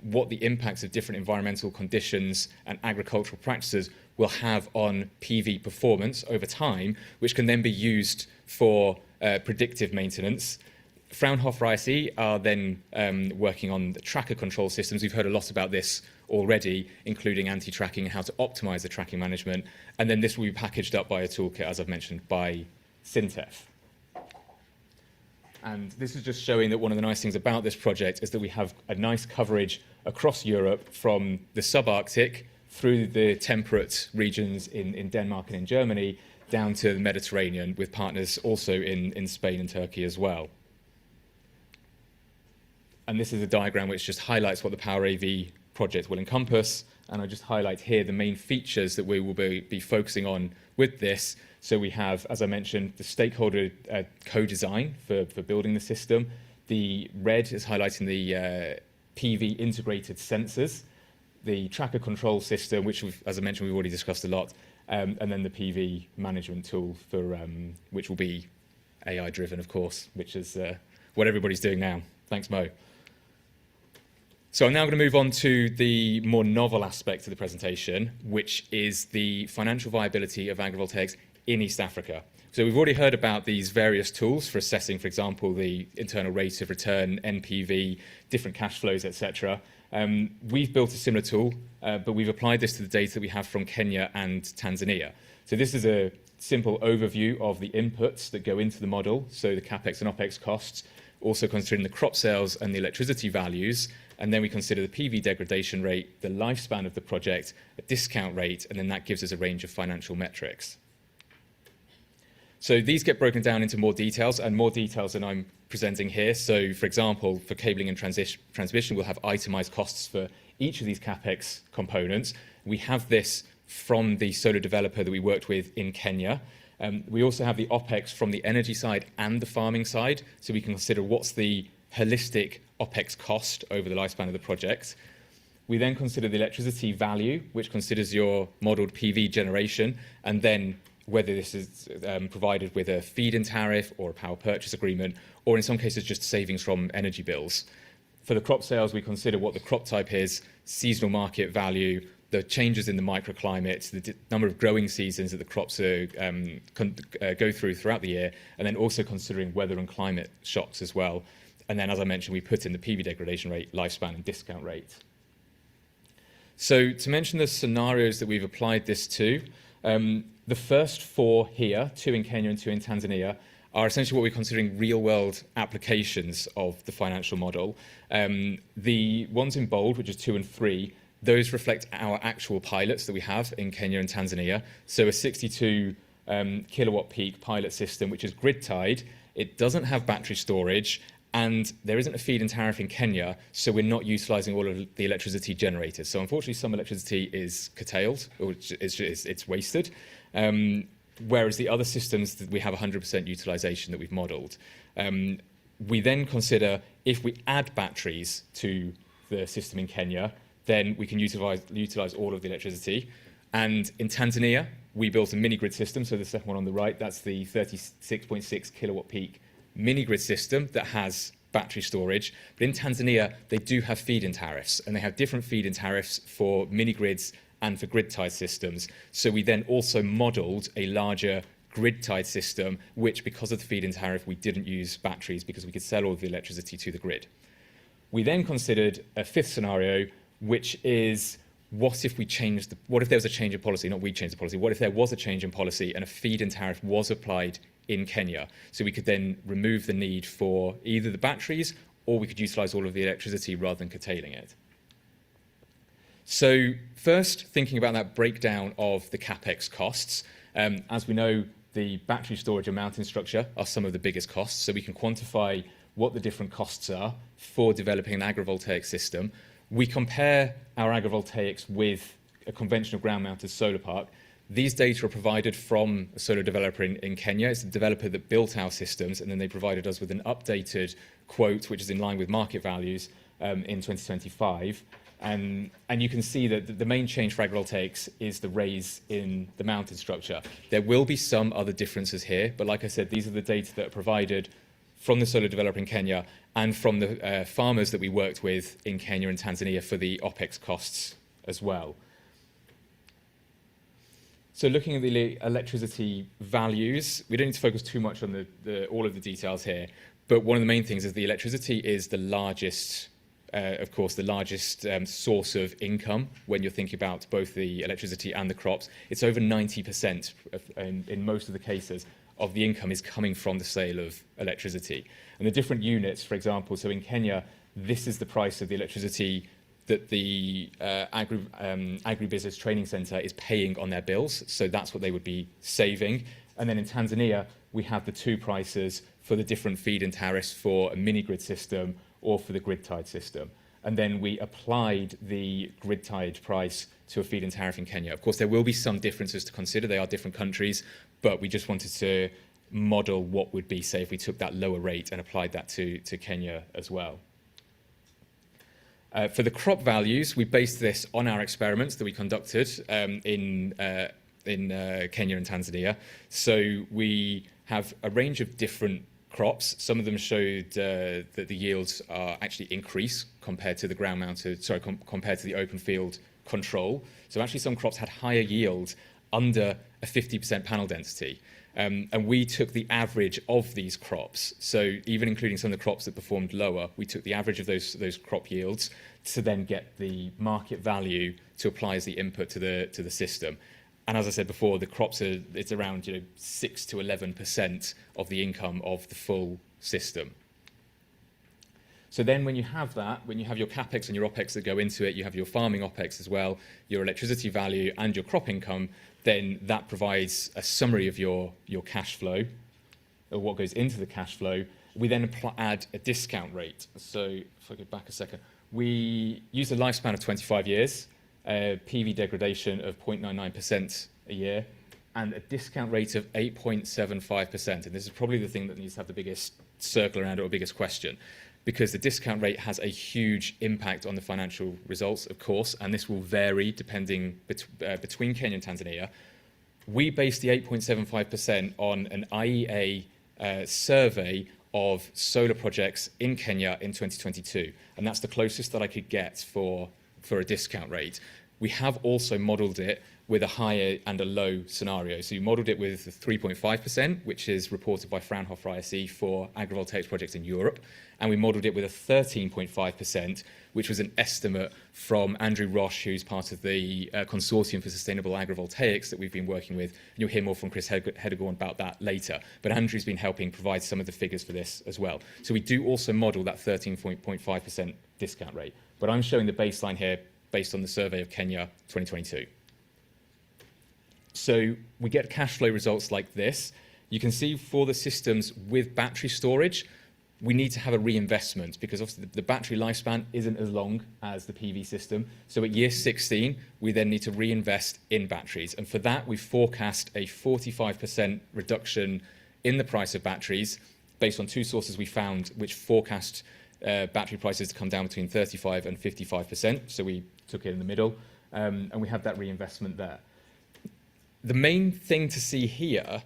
what the impacts of different environmental conditions and agricultural practices will have on PV performance over time, which can then be used for predictive maintenance. Fraunhofer ISE are then working on the tracker control systems. We've heard a lot about this already, including anti-tracking and how to optimize the tracking management. And then this will be packaged up by a toolkit, as I've mentioned, by Sintef. And this is just showing that one of the nice things about this project is that we have a nice coverage across Europe from the subarctic through the temperate regions in Denmark and in Germany down to the Mediterranean, with partners also in Spain and Turkey as well. And this is a diagram which just highlights what the Power AV project will encompass. And I just highlight here the main features that we will be focusing on with this. So we have, as I mentioned, the stakeholder co-design for building the system. The red is highlighting the PV integrated sensors, the tracker control system, which, as I mentioned, we've already discussed a lot, and then the PV management tool for which will be AI driven, of course, which is what everybody's doing now. Thanks, Mo. So I'm now going to move on to the more novel aspect of the presentation, which is the financial viability of agrivoltaics in East Africa. So we've already heard about these various tools for assessing, for example, the internal rate of return, NPV, different cash flows, etc. We've built a similar tool, but we've applied this to the data that we have from Kenya and Tanzania. So this is a simple overview of the inputs that go into the model, so the CapEx and OpEx costs, also considering the crop sales and the electricity values, and then we consider the PV degradation rate, the lifespan of the project, a discount rate, and then that gives us a range of financial metrics. So these get broken down into more details, and more details than I'm presenting here. So, for example, for cabling and transmission, we'll have itemized costs for each of these CapEx components. We have this from the solar developer that we worked with in Kenya. We also have the OPEX from the energy side and the farming side, so we can consider what's the holistic OPEX cost over the lifespan of the project. We then consider the electricity value, which considers your modeled PV generation, and then whether this is provided with a feed-in tariff or a power purchase agreement, or in some cases just savings from energy bills. For the crop sales, we consider what the crop type is, seasonal market value, the changes in the microclimate, the number of growing seasons that the crops go through throughout the year, and then also considering weather and climate shocks as well. And then, as I mentioned, we put in the PV degradation rate, lifespan, and discount rate. So to mention the scenarios that we've applied this to, the first 4 here, 2 in Kenya and 2 in Tanzania, are essentially what we're considering real-world applications of the financial model. The ones in bold, which is 2 and 3, those reflect our actual pilots that we have in Kenya and Tanzania. So a 62 kilowatt peak pilot system, which is grid-tied. It doesn't have battery storage, and there isn't a feed-in tariff in Kenya, so we're not utilising all of the electricity generated. So unfortunately, some electricity is curtailed, or it's wasted. Whereas the other systems, that we have 100% utilisation that we've modelled. We then consider if we add batteries to the system in Kenya, then we can utilise all of the electricity. And in Tanzania, we built a mini-grid system. So the second one on the right, that's the 36.6 kilowatt peak mini-grid system that has battery storage. But in Tanzania, they do have feed-in tariffs, and they have different feed-in tariffs for mini-grids and for grid-tied systems. So we then also modelled a larger grid-tied system, which, because of the feed-in tariff, we didn't use batteries because we could sell all of the electricity to the grid. We then considered a 5th scenario, which is what if there was a change in policy, not we changed the policy, what if there was a change in policy and a feed-in tariff was applied in Kenya? So we could then remove the need for either the batteries, or we could utilise all of the electricity rather than curtailing it. So first, thinking about that breakdown of the CapEx costs, as we know, the battery storage and mounting structure are some of the biggest costs, so we can quantify what the different costs are for developing an agrivoltaic system. We compare our agrivoltaics with a conventional ground-mounted solar park. These data are provided from a solar developer in Kenya. It's the developer that built our systems, and then they provided us with an updated quote, which is in line with market values in 2025. And you can see that the main change for agrivoltaics is the raise in the mounted structure. There will be some other differences here, but like I said, these are the data that are provided from the solar developer in Kenya and from the farmers that we worked with in Kenya and Tanzania for the OPEX costs as well. So looking at the electricity values, we don't need to focus too much on all of the details here, but one of the main things is the electricity is the largest of course, the largest source of income when you're thinking about both the electricity and the crops. It's over 90% in most of the cases of the income is coming from the sale of electricity. And the different units, for example, so in Kenya, this is the price of the electricity that the Agribusiness Training Centre is paying on their bills. So that's what they would be saving. And then in Tanzania, we have the 2 prices for the different feed-in tariffs for a mini-grid system or for the grid-tied system. And then we applied the grid-tied price to a feed-in tariff in Kenya. Of course, there will be some differences to consider. They are different countries, but we just wanted to model what would be, say, if we took that lower rate and applied that to Kenya as well. For the crop values, we based this on our experiments that we conducted in Kenya and Tanzania. So we have a range of different crops. Some of them showed that the yields are actually increase compared to the compared to the open field control. So actually some crops had higher yields under a 50% panel density. And we took the average of these crops. So even including some of the crops that performed lower, we took the average of those crop yields to then get the market value to apply as the input to the system. And as I said before, the crops it's around 6 to 11% of the income of the full system. So then when you have that, when you have your CapEx and your OPEX that go into it, you have your farming OPEX as well, your electricity value and your crop income, then that provides a summary of your cash flow, or what goes into the cash flow. We then add a discount rate. So if I go back a second, we use a lifespan of 25 years, PV degradation of 0.99% a year, and a discount rate of 8.75%. And this is probably the thing that needs to have the biggest circle around it, or biggest question, because the discount rate has a huge impact on the financial results, of course, and this will vary depending between Kenya and Tanzania. We base the 8.75% on an IEA survey of solar projects in Kenya in 2022, and that's the closest that I could get for a discount rate. We have also modelled it with a higher and a low scenario. So you modelled it with 3.5%, which is reported by Fraunhofer ISE for agrivoltaics projects in Europe, and we modelled it with a 13.5%, which was an estimate from Andrew Roche, who's part of the Consortium for Sustainable Agrivoltaics that we've been working with. And you'll hear more from Chris Hedegorn about that later. But Andrew's been helping provide some of the figures for this as well. So we do also model that 13.5% discount rate. But I'm showing the baseline here based on the survey of Kenya 2022. So we get cash flow results like this. You can see for the systems with battery storage, we need to have a reinvestment because obviously the battery lifespan isn't as long as the PV system. So at year 16, we then need to reinvest in batteries. And for that, we forecast a 45% reduction in the price of batteries based on two sources we found which forecast battery prices to come down between 35 and 55%. So we took it in the middle, and we have that reinvestment there. The main thing to see here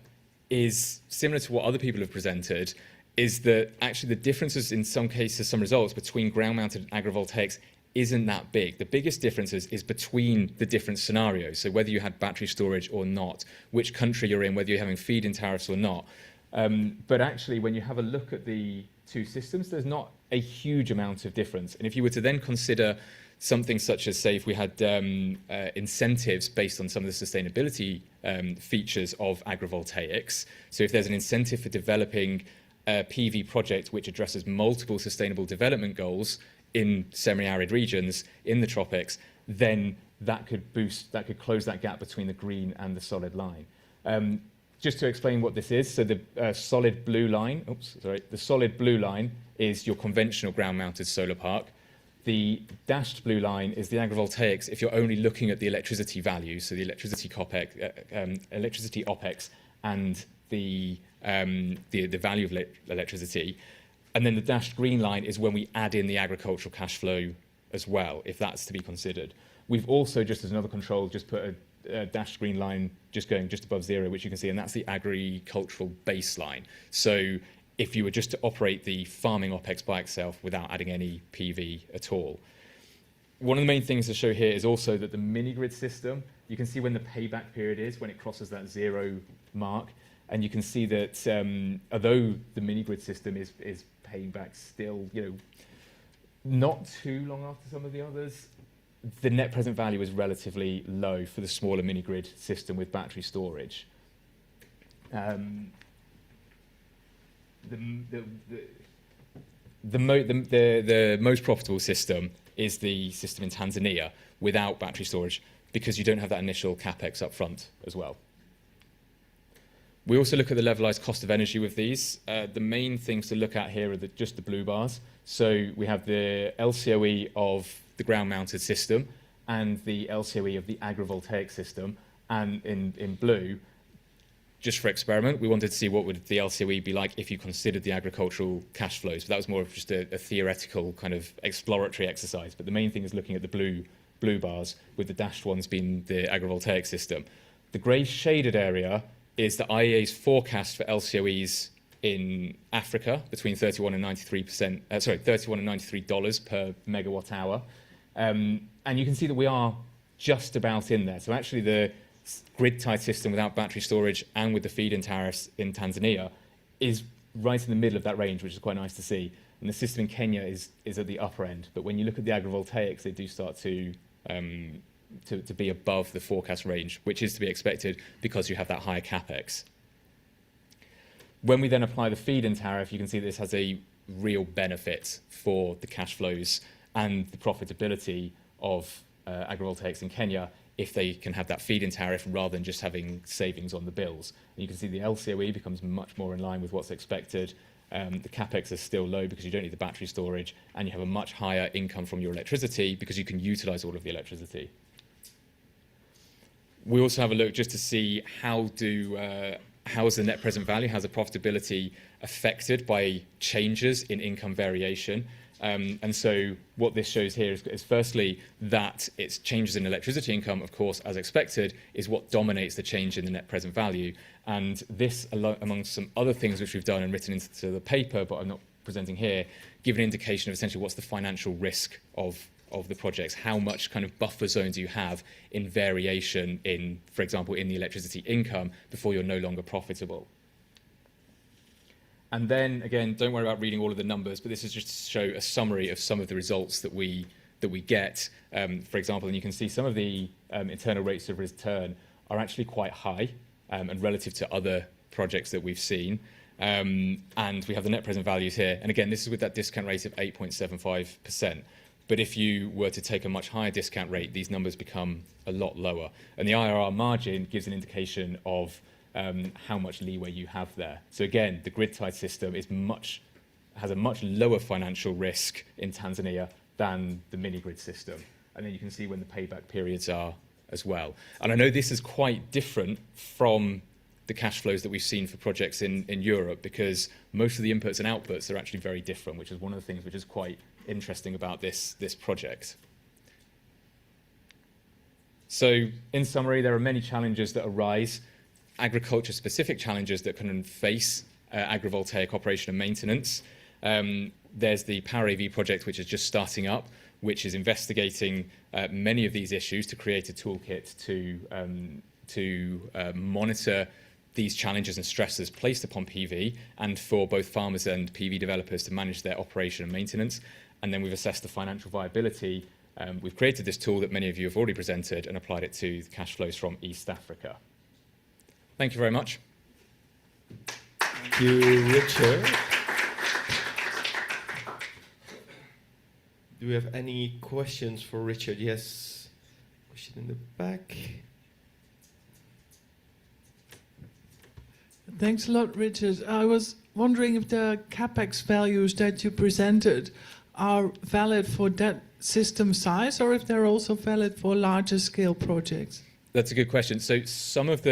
is similar to what other people have presented, is that actually the differences in some cases, some results between ground-mounted agrivoltaics isn't that big. The biggest differences is between the different scenarios. So whether you had battery storage or not, which country you're in, whether you're having feed-in tariffs or not. But actually, when you have a look at the two systems, there's not a huge amount of difference. And if you were to then consider something such as, say, if we had incentives based on some of the sustainability features of agrivoltaics, so if there's an incentive for developing a PV project which addresses multiple sustainable development goals in semi-arid regions, in the tropics, then that could close that gap between the green and the solid line. Just to explain what this is, so the solid blue line, the solid blue line is your conventional ground-mounted solar park. The dashed blue line is the agrivoltaics if you're only looking at the electricity value, so the electricity OPEX and the value of electricity. And then the dashed green line is when we add in the agricultural cash flow as well, if that's to be considered. We've also, just as another control, just put a dashed green line going just above zero, which you can see, and that's the agricultural baseline. So if you were just to operate the farming OPEX by itself without adding any PV at all. One of the main things to show here is also that the mini-grid system, you can see when the payback period is, when it crosses that zero mark, and you can see that although the mini-grid system is paying back still, not too long after some of the others, the net present value is relatively low for the smaller mini-grid system with battery storage. The most profitable system is the system in Tanzania without battery storage because you don't have that initial capex up front as well. We also look at the levelized cost of energy with these. The main things to look at here are just the blue bars. So we have the LCOE of the ground-mounted system and the LCOE of the agrivoltaic system. And in blue, just for experiment, we wanted to see what would the LCOE be like if you considered the agricultural cash flows. But that was more of just a theoretical kind of exploratory exercise. But the main thing is looking at the blue bars, with the dashed ones being the agrivoltaic system. The grey shaded area is the IEA's forecast for LCOEs in Africa between $31 and $93 per megawatt hour. And you can see that we are just about in there. So actually the grid-tied system without battery storage and with the feed-in tariffs in Tanzania is right in the middle of that range, which is quite nice to see. And the system in Kenya is at the upper end. But when you look at the agrivoltaics, they do start to be above the forecast range, which is to be expected because you have that higher capex. When we then apply the feed-in tariff, you can see this has a real benefit for the cash flows and the profitability of agrivoltaics in Kenya if they can have that feed-in tariff rather than just having savings on the bills. And you can see the LCOE becomes much more in line with what's expected. The capex is still low because you don't need the battery storage, and you have a much higher income from your electricity because you can utilize all of the electricity. We also have a look just to see how is the net present value, how's the profitability affected by changes in income variation. And so what this shows here is firstly that it's changes in electricity income, of course, as expected, is what dominates the change in the net present value. And this, among some other things which we've done and written into the paper, but I'm not presenting here, give an indication of essentially what's the financial risk of the projects, how much kind of buffer zone do you have in variation in, for example, in the electricity income before you're no longer profitable. And then, again, don't worry about reading all of the numbers, but this is just to show a summary of some of the results that we get. For example, and you can see some of the internal rates of return are actually quite high and relative to other projects that we've seen. And we have the net present values here. And again, this is with that discount rate of 8.75%. But if you were to take a much higher discount rate, these numbers become a lot lower. And the IRR margin gives an indication of how much leeway you have there. So again, the grid-tied system has a much lower financial risk in Tanzania than the mini-grid system. And then you can see when the payback periods are as well. And I know this is quite different from the cash flows that we've seen for projects in Europe, because most of the inputs and outputs are actually very different, which is one of the things which is quite interesting about this project. So in summary, there are many challenges that arise, agriculture-specific challenges that can face agrivoltaic operation and maintenance. There's the Power AV project, which is just starting up, which is investigating many of these issues to create a toolkit to monitor these challenges and stresses placed upon PV, and for both farmers and PV developers to manage their operation and maintenance. And then we've assessed the financial viability. We've created this tool that many of you have already presented and applied it to the cash flows from East Africa. Thank you very much. Thank you, Richard. Do we have any questions for Richard? Yes. Question in the back. Thanks a lot, Richard. I was wondering if the capex values that you presented are valid for that system size, or if they're also valid for larger scale projects. That's a good question. So some of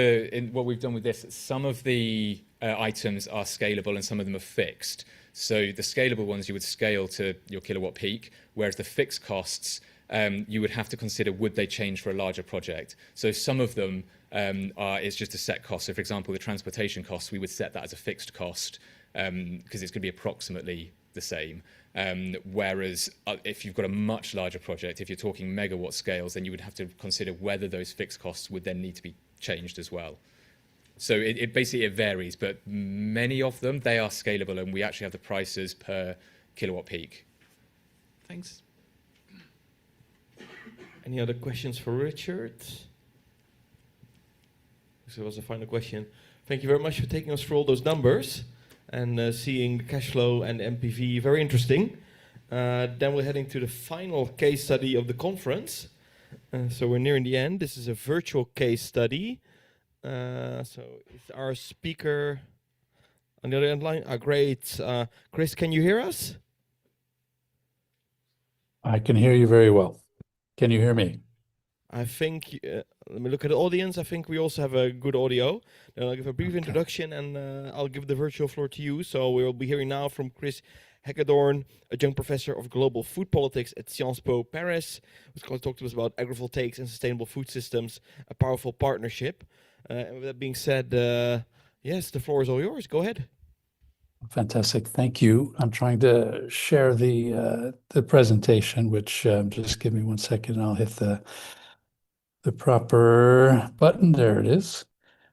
what we've done with this, some of the items are scalable and some of them are fixed. So the scalable ones you would scale to your kilowatt peak, whereas the fixed costs, you would have to consider, would they change for a larger project? So some of them is just a set cost. So for example, the transportation costs, we would set that as a fixed cost because it's going to be approximately the same. Whereas if you've got a much larger project, if you're talking megawatt scales, then you would have to consider whether those fixed costs would then need to be changed as well. So it basically varies, but many of them, they are scalable, and we actually have the prices per kilowatt peak. Thanks. Any other questions for Richard? So that was the final question. Thank you very much for taking us through all those numbers and seeing the cash flow and MPV. Very interesting. Then we're heading to the final case study of the conference. So we're nearing the end. This is a virtual case study. So it's our speaker on the other end line. Great. Chris, can you hear us? I can hear you very well. Can you hear me? I think, let me look at the audience. I think we also have a good audio. Then I'll give a brief introduction and I'll give the virtual floor to you. So we will be hearing now from Chris Hagedorn, adjunct professor of global food politics at Sciences Po Paris, who's going to talk to us about agrivoltaics and sustainable food systems, a powerful partnership. And with that being said, yes, the floor is all yours. Go ahead. Fantastic. Thank you. I'm trying to share the presentation, which just give me 1 second and I'll hit the proper button. There it is.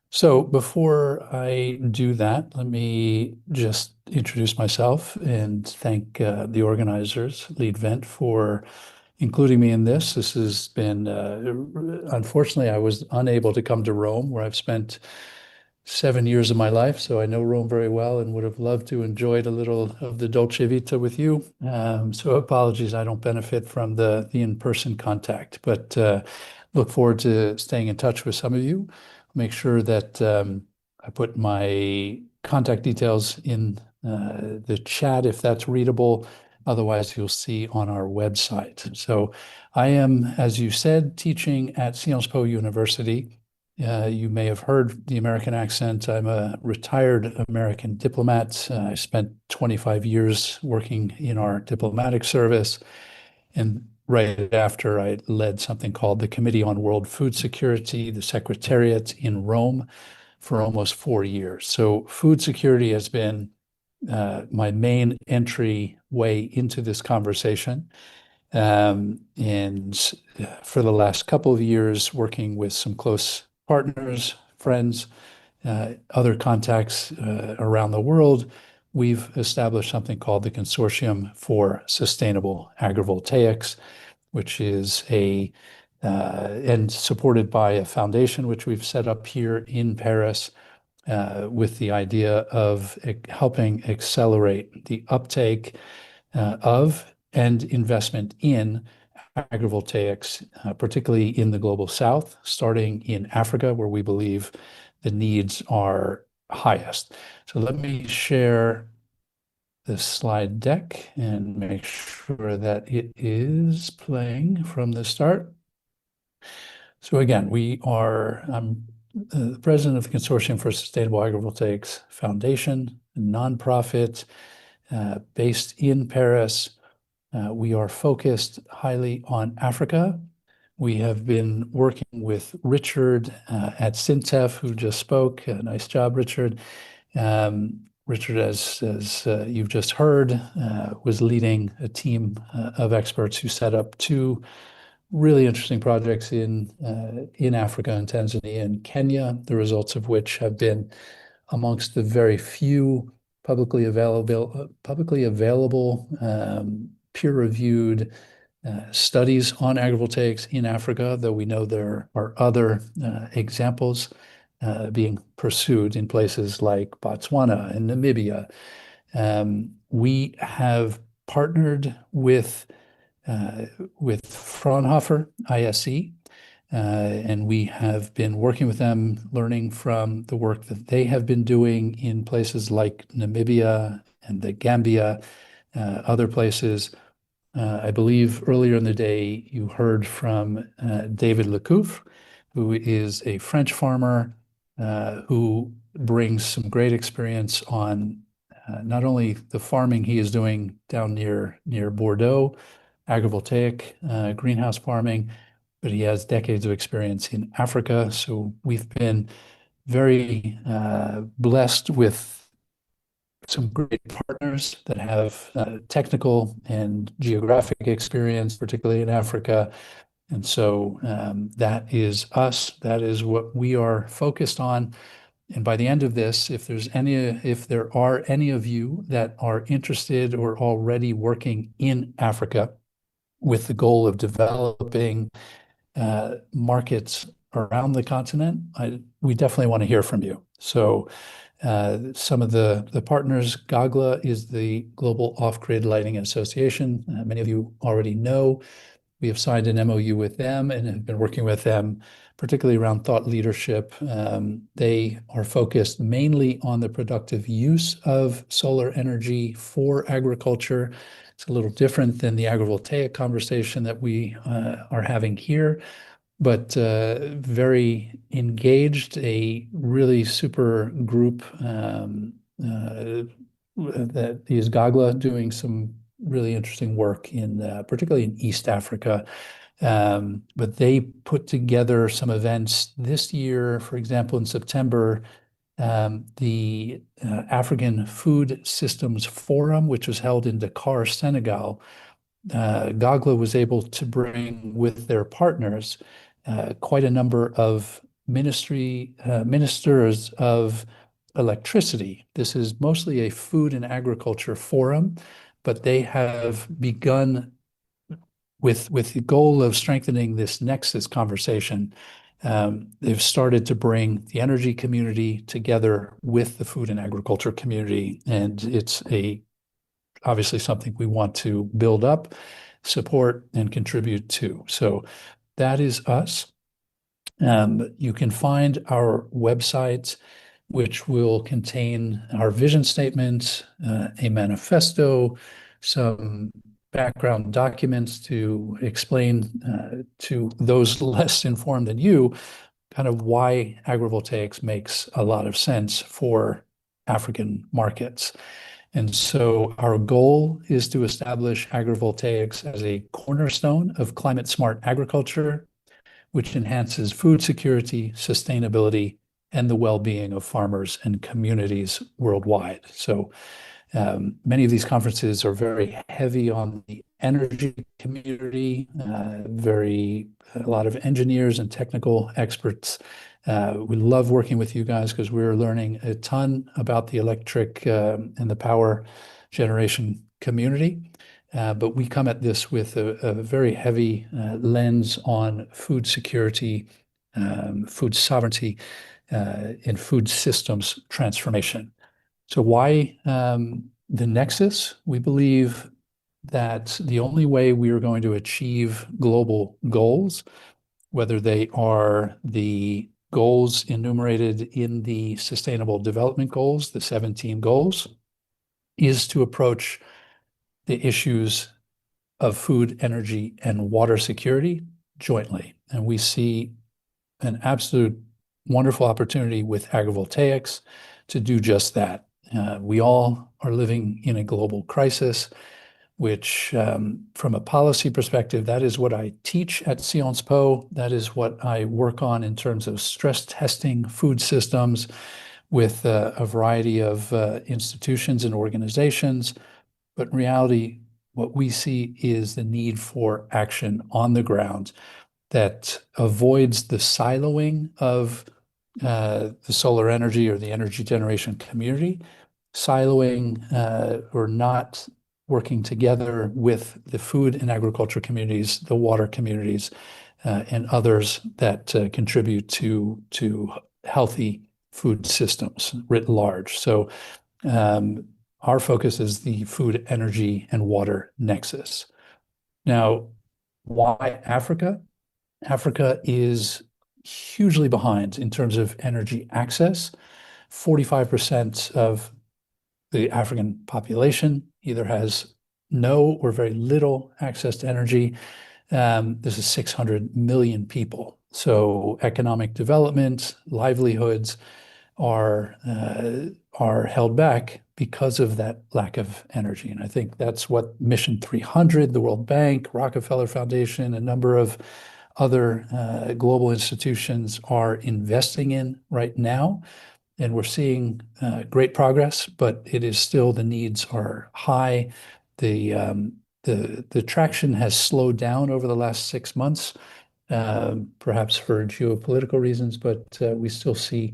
So before I do that, let me just introduce myself and thank the organizers, Lead Vent, for including me in this. This has been, unfortunately, I was unable to come to Rome, where I've spent 7 years of my life, so I know Rome very well and would have loved to enjoy a little of the Dolce Vita with you. So apologies, I don't benefit from the in-person contact, but look forward to staying in touch with some of you. Make sure that I put my contact details in the chat if that's readable. Otherwise, you'll see on our website. So I am, as you said, teaching at Sciences Po University. You may have heard the American accent. I'm a retired American diplomat. I spent 25 years working in our diplomatic service. And right after, I led something called the Committee on World Food Security, the Secretariat in Rome, for almost 4 years. So food security has been my main entry way into this conversation. And for the last couple of years, working with some close partners, friends, other contacts around the world, we've established something called the Consortium for Sustainable Agrivoltaics, which is and supported by a foundation which we've set up here in Paris with the idea of helping accelerate the uptake of and investment in agrivoltaics, particularly in the global south, starting in Africa, where we believe the needs are highest. So let me share this slide deck and make sure that it is playing from the start. So again, I'm the president of the Consortium for Sustainable Agrivoltaics Foundation, a nonprofit based in Paris. We are focused highly on Africa. We have been working with Richard at Syntef, who just spoke. Nice job, Richard. Richard, as you've just heard, was leading a team of experts who set up two really interesting projects in Africa and Tanzania and Kenya, the results of which have been amongst the very few publicly available peer-reviewed studies on agrivoltaics in Africa, though we know there are other examples being pursued in places like Botswana and Namibia. We have partnered with Fraunhofer ISE, and we have been working with them, learning from the work that they have been doing in places like Namibia and the Gambia, other places. I believe earlier in the day you heard from David Lecouf, who is a French farmer who brings some great experience on not only the farming he is doing down near Bordeaux, agrivoltaic greenhouse farming, but he has decades of experience in Africa. So we've been very blessed with some great partners that have technical and geographic experience, particularly in Africa. And so that is us. That is what we are focused on. And by the end of this, if there are any of you that are interested or already working in Africa with the goal of developing markets around the continent, we definitely want to hear from you. So some of the partners, GAGLA is the Global Off-Grid Lighting Association. Many of you already know. We have signed an MOU with them and have been working with them, particularly around thought leadership. They are focused mainly on the productive use of solar energy for agriculture. It's a little different than the agrivoltaic conversation that we are having here, but very engaged, a really super group that is GAGLA, doing some really interesting work particularly in East Africa. But they put together some events this year. For example, in September, the African Food Systems Forum, which was held in Dakar, Senegal, GAGLA was able to bring with their partners quite a number of ministers of electricity. This is mostly a food and agriculture forum, but they have begun with the goal of strengthening this nexus conversation They've started to bring the energy community together with the food and agriculture community, and it's obviously something we want to build up, support, and contribute to. So that is us. You can find our website, which will contain our vision statement, a manifesto, some background documents to explain to those less informed than you kind of why agrivoltaics makes a lot of sense for African markets. And so our goal is to establish agrivoltaics as a cornerstone of climate smart agriculture, which enhances food security, sustainability, and the well-being of farmers and communities worldwide. So many of these conferences are very heavy on the energy community, a lot of engineers and technical experts. We love working with you guys because we're learning a ton about the electric and the power generation community. But we come at this with a very heavy lens on food security, food sovereignty, and food systems transformation. So why the nexus? We believe that the only way we are going to achieve global goals, whether they are the goals enumerated in the Sustainable Development Goals, the 17 goals, is to approach the issues of food, energy, and water security jointly. And we see an absolute wonderful opportunity with agrivoltaics to do just that. We all are living in a global crisis, which from a policy perspective, that is what I teach at Sciences Po. That is what I work on in terms of stress testing food systems with a variety of institutions and organizations. But in reality, what we see is the need for action on the ground that avoids the siloing of the solar energy or the energy generation community, siloing or not working together with the food and agriculture communities, the water communities, and others that contribute to healthy food systems writ large. So our focus is the food, energy, and water nexus. Now, why Africa? Africa is hugely behind in terms of energy access. 45% of the African population either has no or very little access to energy. This is 600 million people. So economic development, livelihoods are held back because of that lack of energy. And I think that's what Mission 300, the World Bank, Rockefeller Foundation, a number of other global institutions are investing in right now. And we're seeing great progress, but it is still, the needs are high. The traction has slowed down over the last 6 months, perhaps for geopolitical reasons, but we still see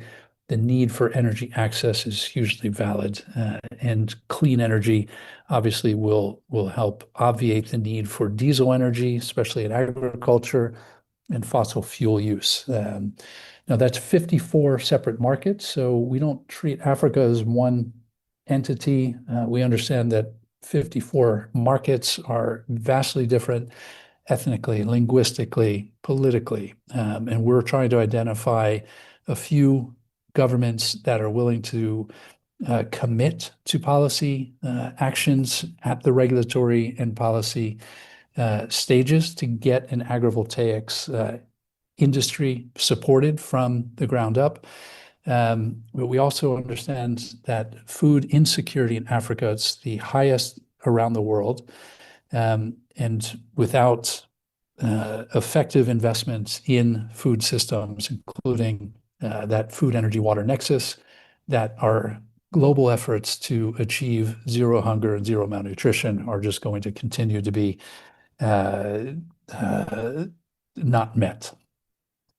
the need for energy access is hugely valid, and clean energy obviously will help obviate the need for diesel energy, especially in agriculture, and fossil fuel use. Now that's 54 separate markets, so we don't treat Africa as one entity. We understand that 54 markets are vastly different ethnically, linguistically, politically, and we're trying to identify a few governments that are willing to commit to policy actions at the regulatory and policy stages to get an agrivoltaics industry supported from the ground up. But we also understand that food insecurity in Africa is the highest around the world. And without effective investments in food systems, including that food, energy, water nexus, that our global efforts to achieve zero hunger and zero malnutrition are just going to continue to be not met.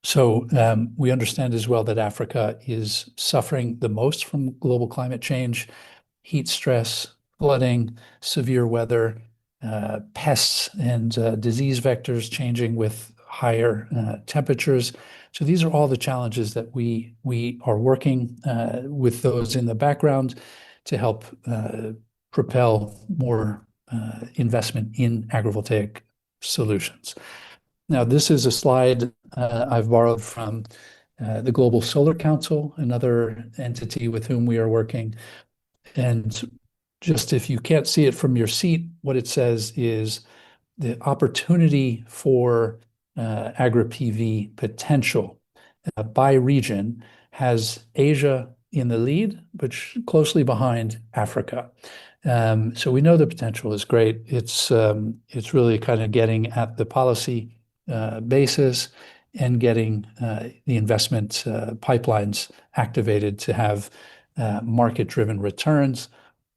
So we understand as well that Africa is suffering the most from global climate change, heat stress, flooding, severe weather, pests and disease vectors changing with higher temperatures. So these are all the challenges that we are working with those in the background to help propel more investment in agrivoltaic solutions. Now, this is a slide I've borrowed from the Global Solar Council, another entity with whom we are working. And just if you can't see it from your seat, what it says is the opportunity for agri-PV potential by region has Asia in the lead, but closely behind Africa. So we know the potential is great. It's really kind of getting at the policy basis and getting the investment pipelines activated to have market-driven returns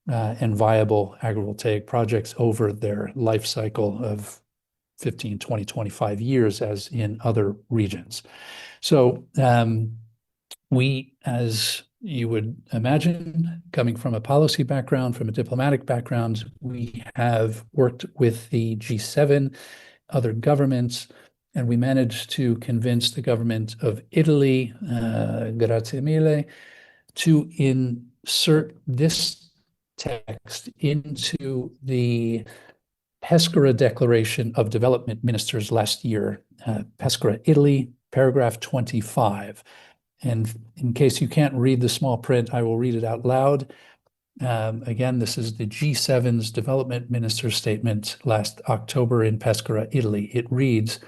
and viable agrivoltaic projects over their life cycle of 15, 20, 25 years, as in other regions. So we, as you would imagine, coming from a policy background, from a diplomatic background, we have worked with the G7, other governments, and we managed to convince the government of Italy, grazie mille, to insert this text into the Pescara Declaration of Development Ministers last year, Pescara, Italy, paragraph 25. And in case you can't read the small print, I will read it out loud. Again, this is the G7's Development Minister Statement last October in Pescara, Italy. It reads,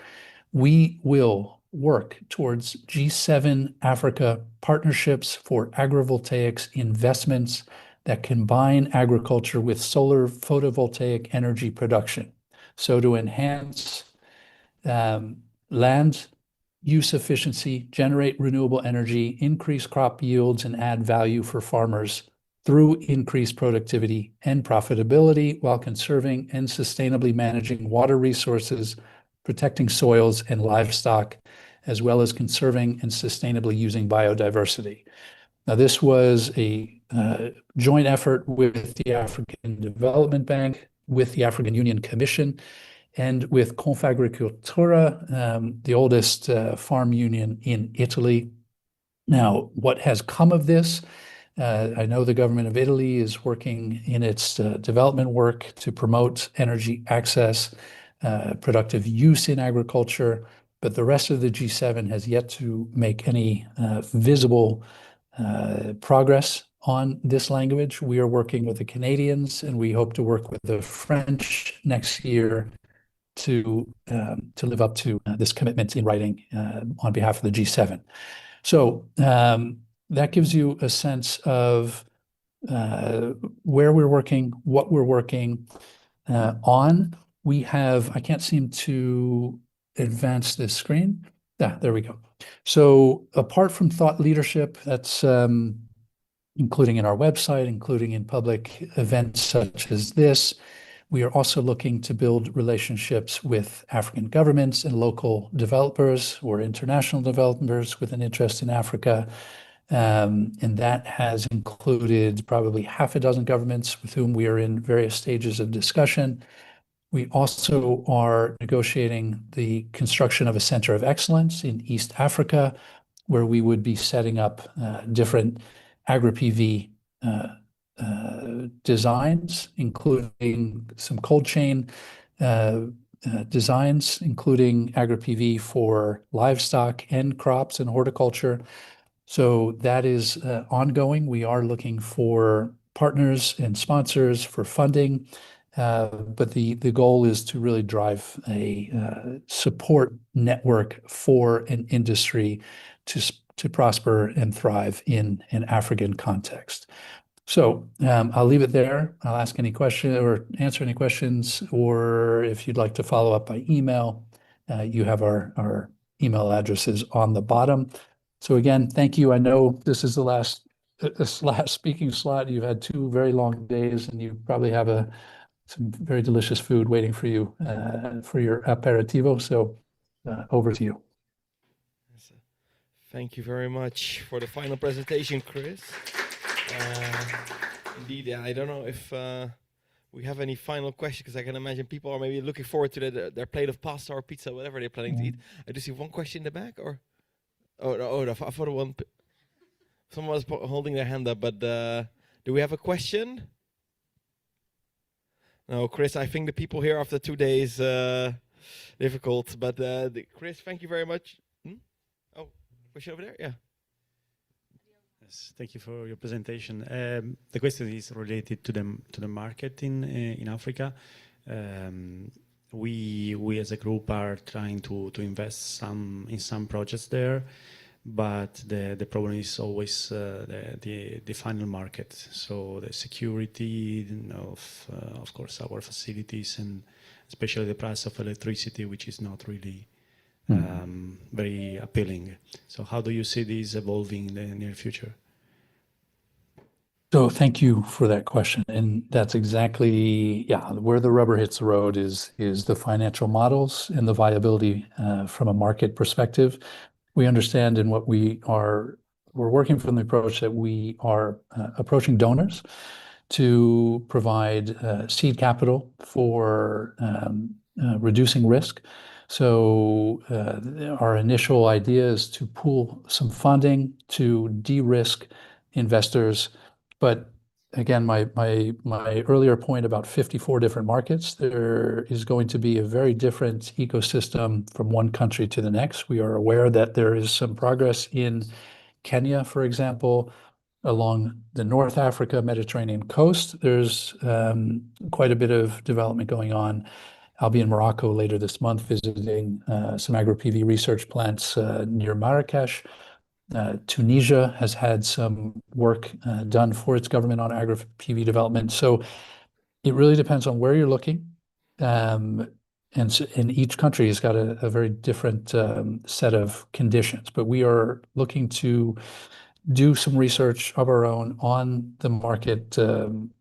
"We will work towards G7 Africa partnerships for agrivoltaics investments that combine agriculture with solar photovoltaic energy production. So to enhance land use efficiency, generate renewable energy, increase crop yields, and add value for farmers through increased productivity and profitability while conserving and sustainably managing water resources, protecting soils and livestock, as well as conserving and sustainably using biodiversity." Now, this was a joint effort with the African Development Bank, with the African Union Commission, and with Confagricoltura, the oldest farm union in Italy. Now, what has come of this? I know the government of Italy is working in its development work to promote energy access, productive use in agriculture, but the rest of the G7 has yet to make any visible progress on this language. We are working with the Canadians, and we hope to work with the French next year to live up to this commitment in writing on behalf of the G7. So that gives you a sense of where we're working, what we're working on. We have, I can't seem to advance this screen. There we go. So apart from thought leadership, that's including in our website, including in public events such as this, we are also looking to build relationships with African governments and local developers or international developers with an interest in Africa. And that has included probably half a dozen governments with whom we are in various stages of discussion. We also are negotiating the construction of a center of excellence in East Africa, where we would be setting up different agri-PV designs, including some cold chain designs, including agri-PV for livestock and crops and horticulture. So that is ongoing. We are looking for partners and sponsors for funding, but the goal is to really drive a support network for an industry to prosper and thrive in an African context. So I'll leave it there. I'll ask any question or answer any questions, or if you'd like to follow up by email, you have our email addresses on the bottom. So again, thank you. I know this is the last speaking slot. You've had 2 very long days, and you probably have some very delicious food waiting for you for your aperitivo. So over to you. Thank you very much for the final presentation, Chris. Indeed, yeah, I don't know if we have any final questions, because I can imagine people are maybe looking forward to their plate of pasta or pizza, whatever they're planning to eat. I do see one question in the back, or I thought one. Someone was holding their hand up, but do we have a question? No, Chris. I think the people here after 2 days difficult, but Chris, thank you very much. Oh, question over there, yeah. Yes, thank you for your presentation. The question is related to the market in Africa. We as a group are trying to invest in some projects there, but the problem is always the final market. So the security of course our facilities, and especially the price of electricity, which is not really very appealing. So how do you see this evolving in the near future? So thank you for that question. And that's exactly, where the rubber hits the road is the financial models and the viability from a market perspective. We understand in what we're working from the approach that we are approaching donors to provide seed capital for reducing risk. So our initial idea is to pool some funding to de-risk investors. But again, my earlier point about 54 different markets, there is going to be a very different ecosystem from one country to the next. We are aware that there is some progress in Kenya, for example, along the North Africa Mediterranean coast. There's quite a bit of development going on. I'll be in Morocco later this month visiting some agro-PV research plants near Marrakesh. Tunisia has had some work done for its government on agro-PV development. So it really depends on where you're looking. And each country has got a very different set of conditions. But we are looking to do some research of our own on the market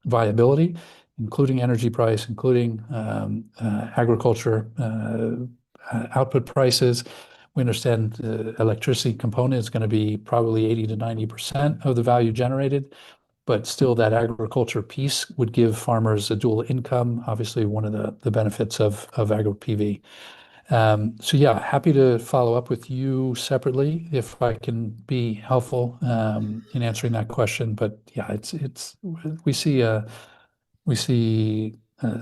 viability, including energy price, including agriculture output prices. We understand the electricity component is going to be probably 80 to 90% of the value generated, but still that agriculture piece would give farmers a dual income, obviously one of the benefits of agro-PV. So yeah, happy to follow up with you separately if I can be helpful in answering that question. But yeah, we see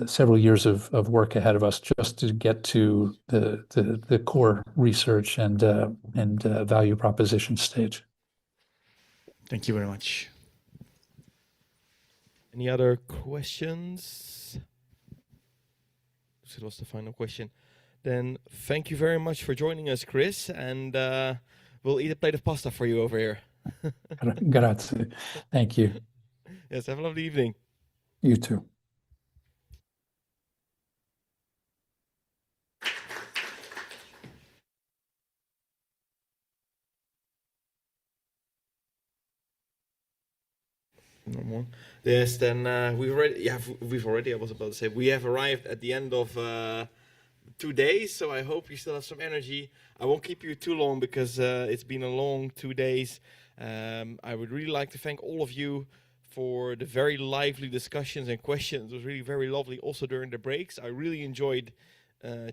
several years of work ahead of us just to get to the core research and value proposition stage. Thank you very much. Any other questions? This was the final question. Then thank you very much for joining us, Chris, and we'll eat a plate of pasta for you over here. Grazie. Thank you. Yes, have a lovely evening. You too. No more. Yes, then we've already. I was about to say we have arrived at the end of 2 days, so I hope you still have some energy. I won't keep you too long because it's been a long 2 days. I would really like to thank all of you for the very lively discussions and questions. It was really very lovely. Also during the breaks, I really enjoyed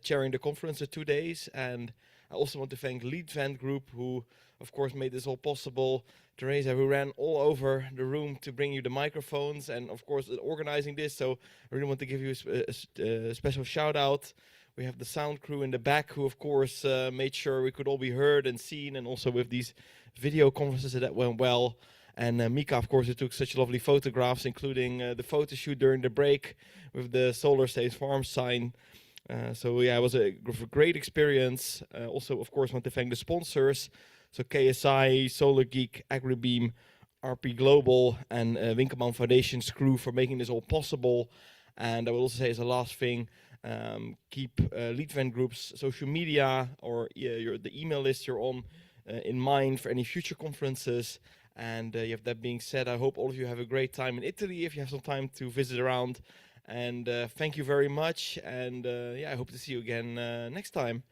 chairing the conference for 2 days, and I also want to thank Lead Vent Group, who of course made this all possible. Teresa, who ran all over the room to bring you the microphones, and of course organizing this. So I really want to give you a special shout out. We have the sound crew in the back who of course made sure we could all be heard and seen, and also with these video conferences that went well. And Mika, of course, who took such lovely photographs, including the photo shoot during the break with the Solar Saves Farm sign. So yeah, it was a great experience. Also, of course, want to thank the sponsors. So KSI, Solar Geek, AgriBeam, RP Global, and Winkelmann Foundation's crew for making this all possible. And I will also say as a last thing, keep Lead Vent Group's social media or the email list you're on in mind for any future conferences. And that being said, I hope all of you have a great time in Italy if you have some time to visit around. And thank you very much. And I hope to see you again next time.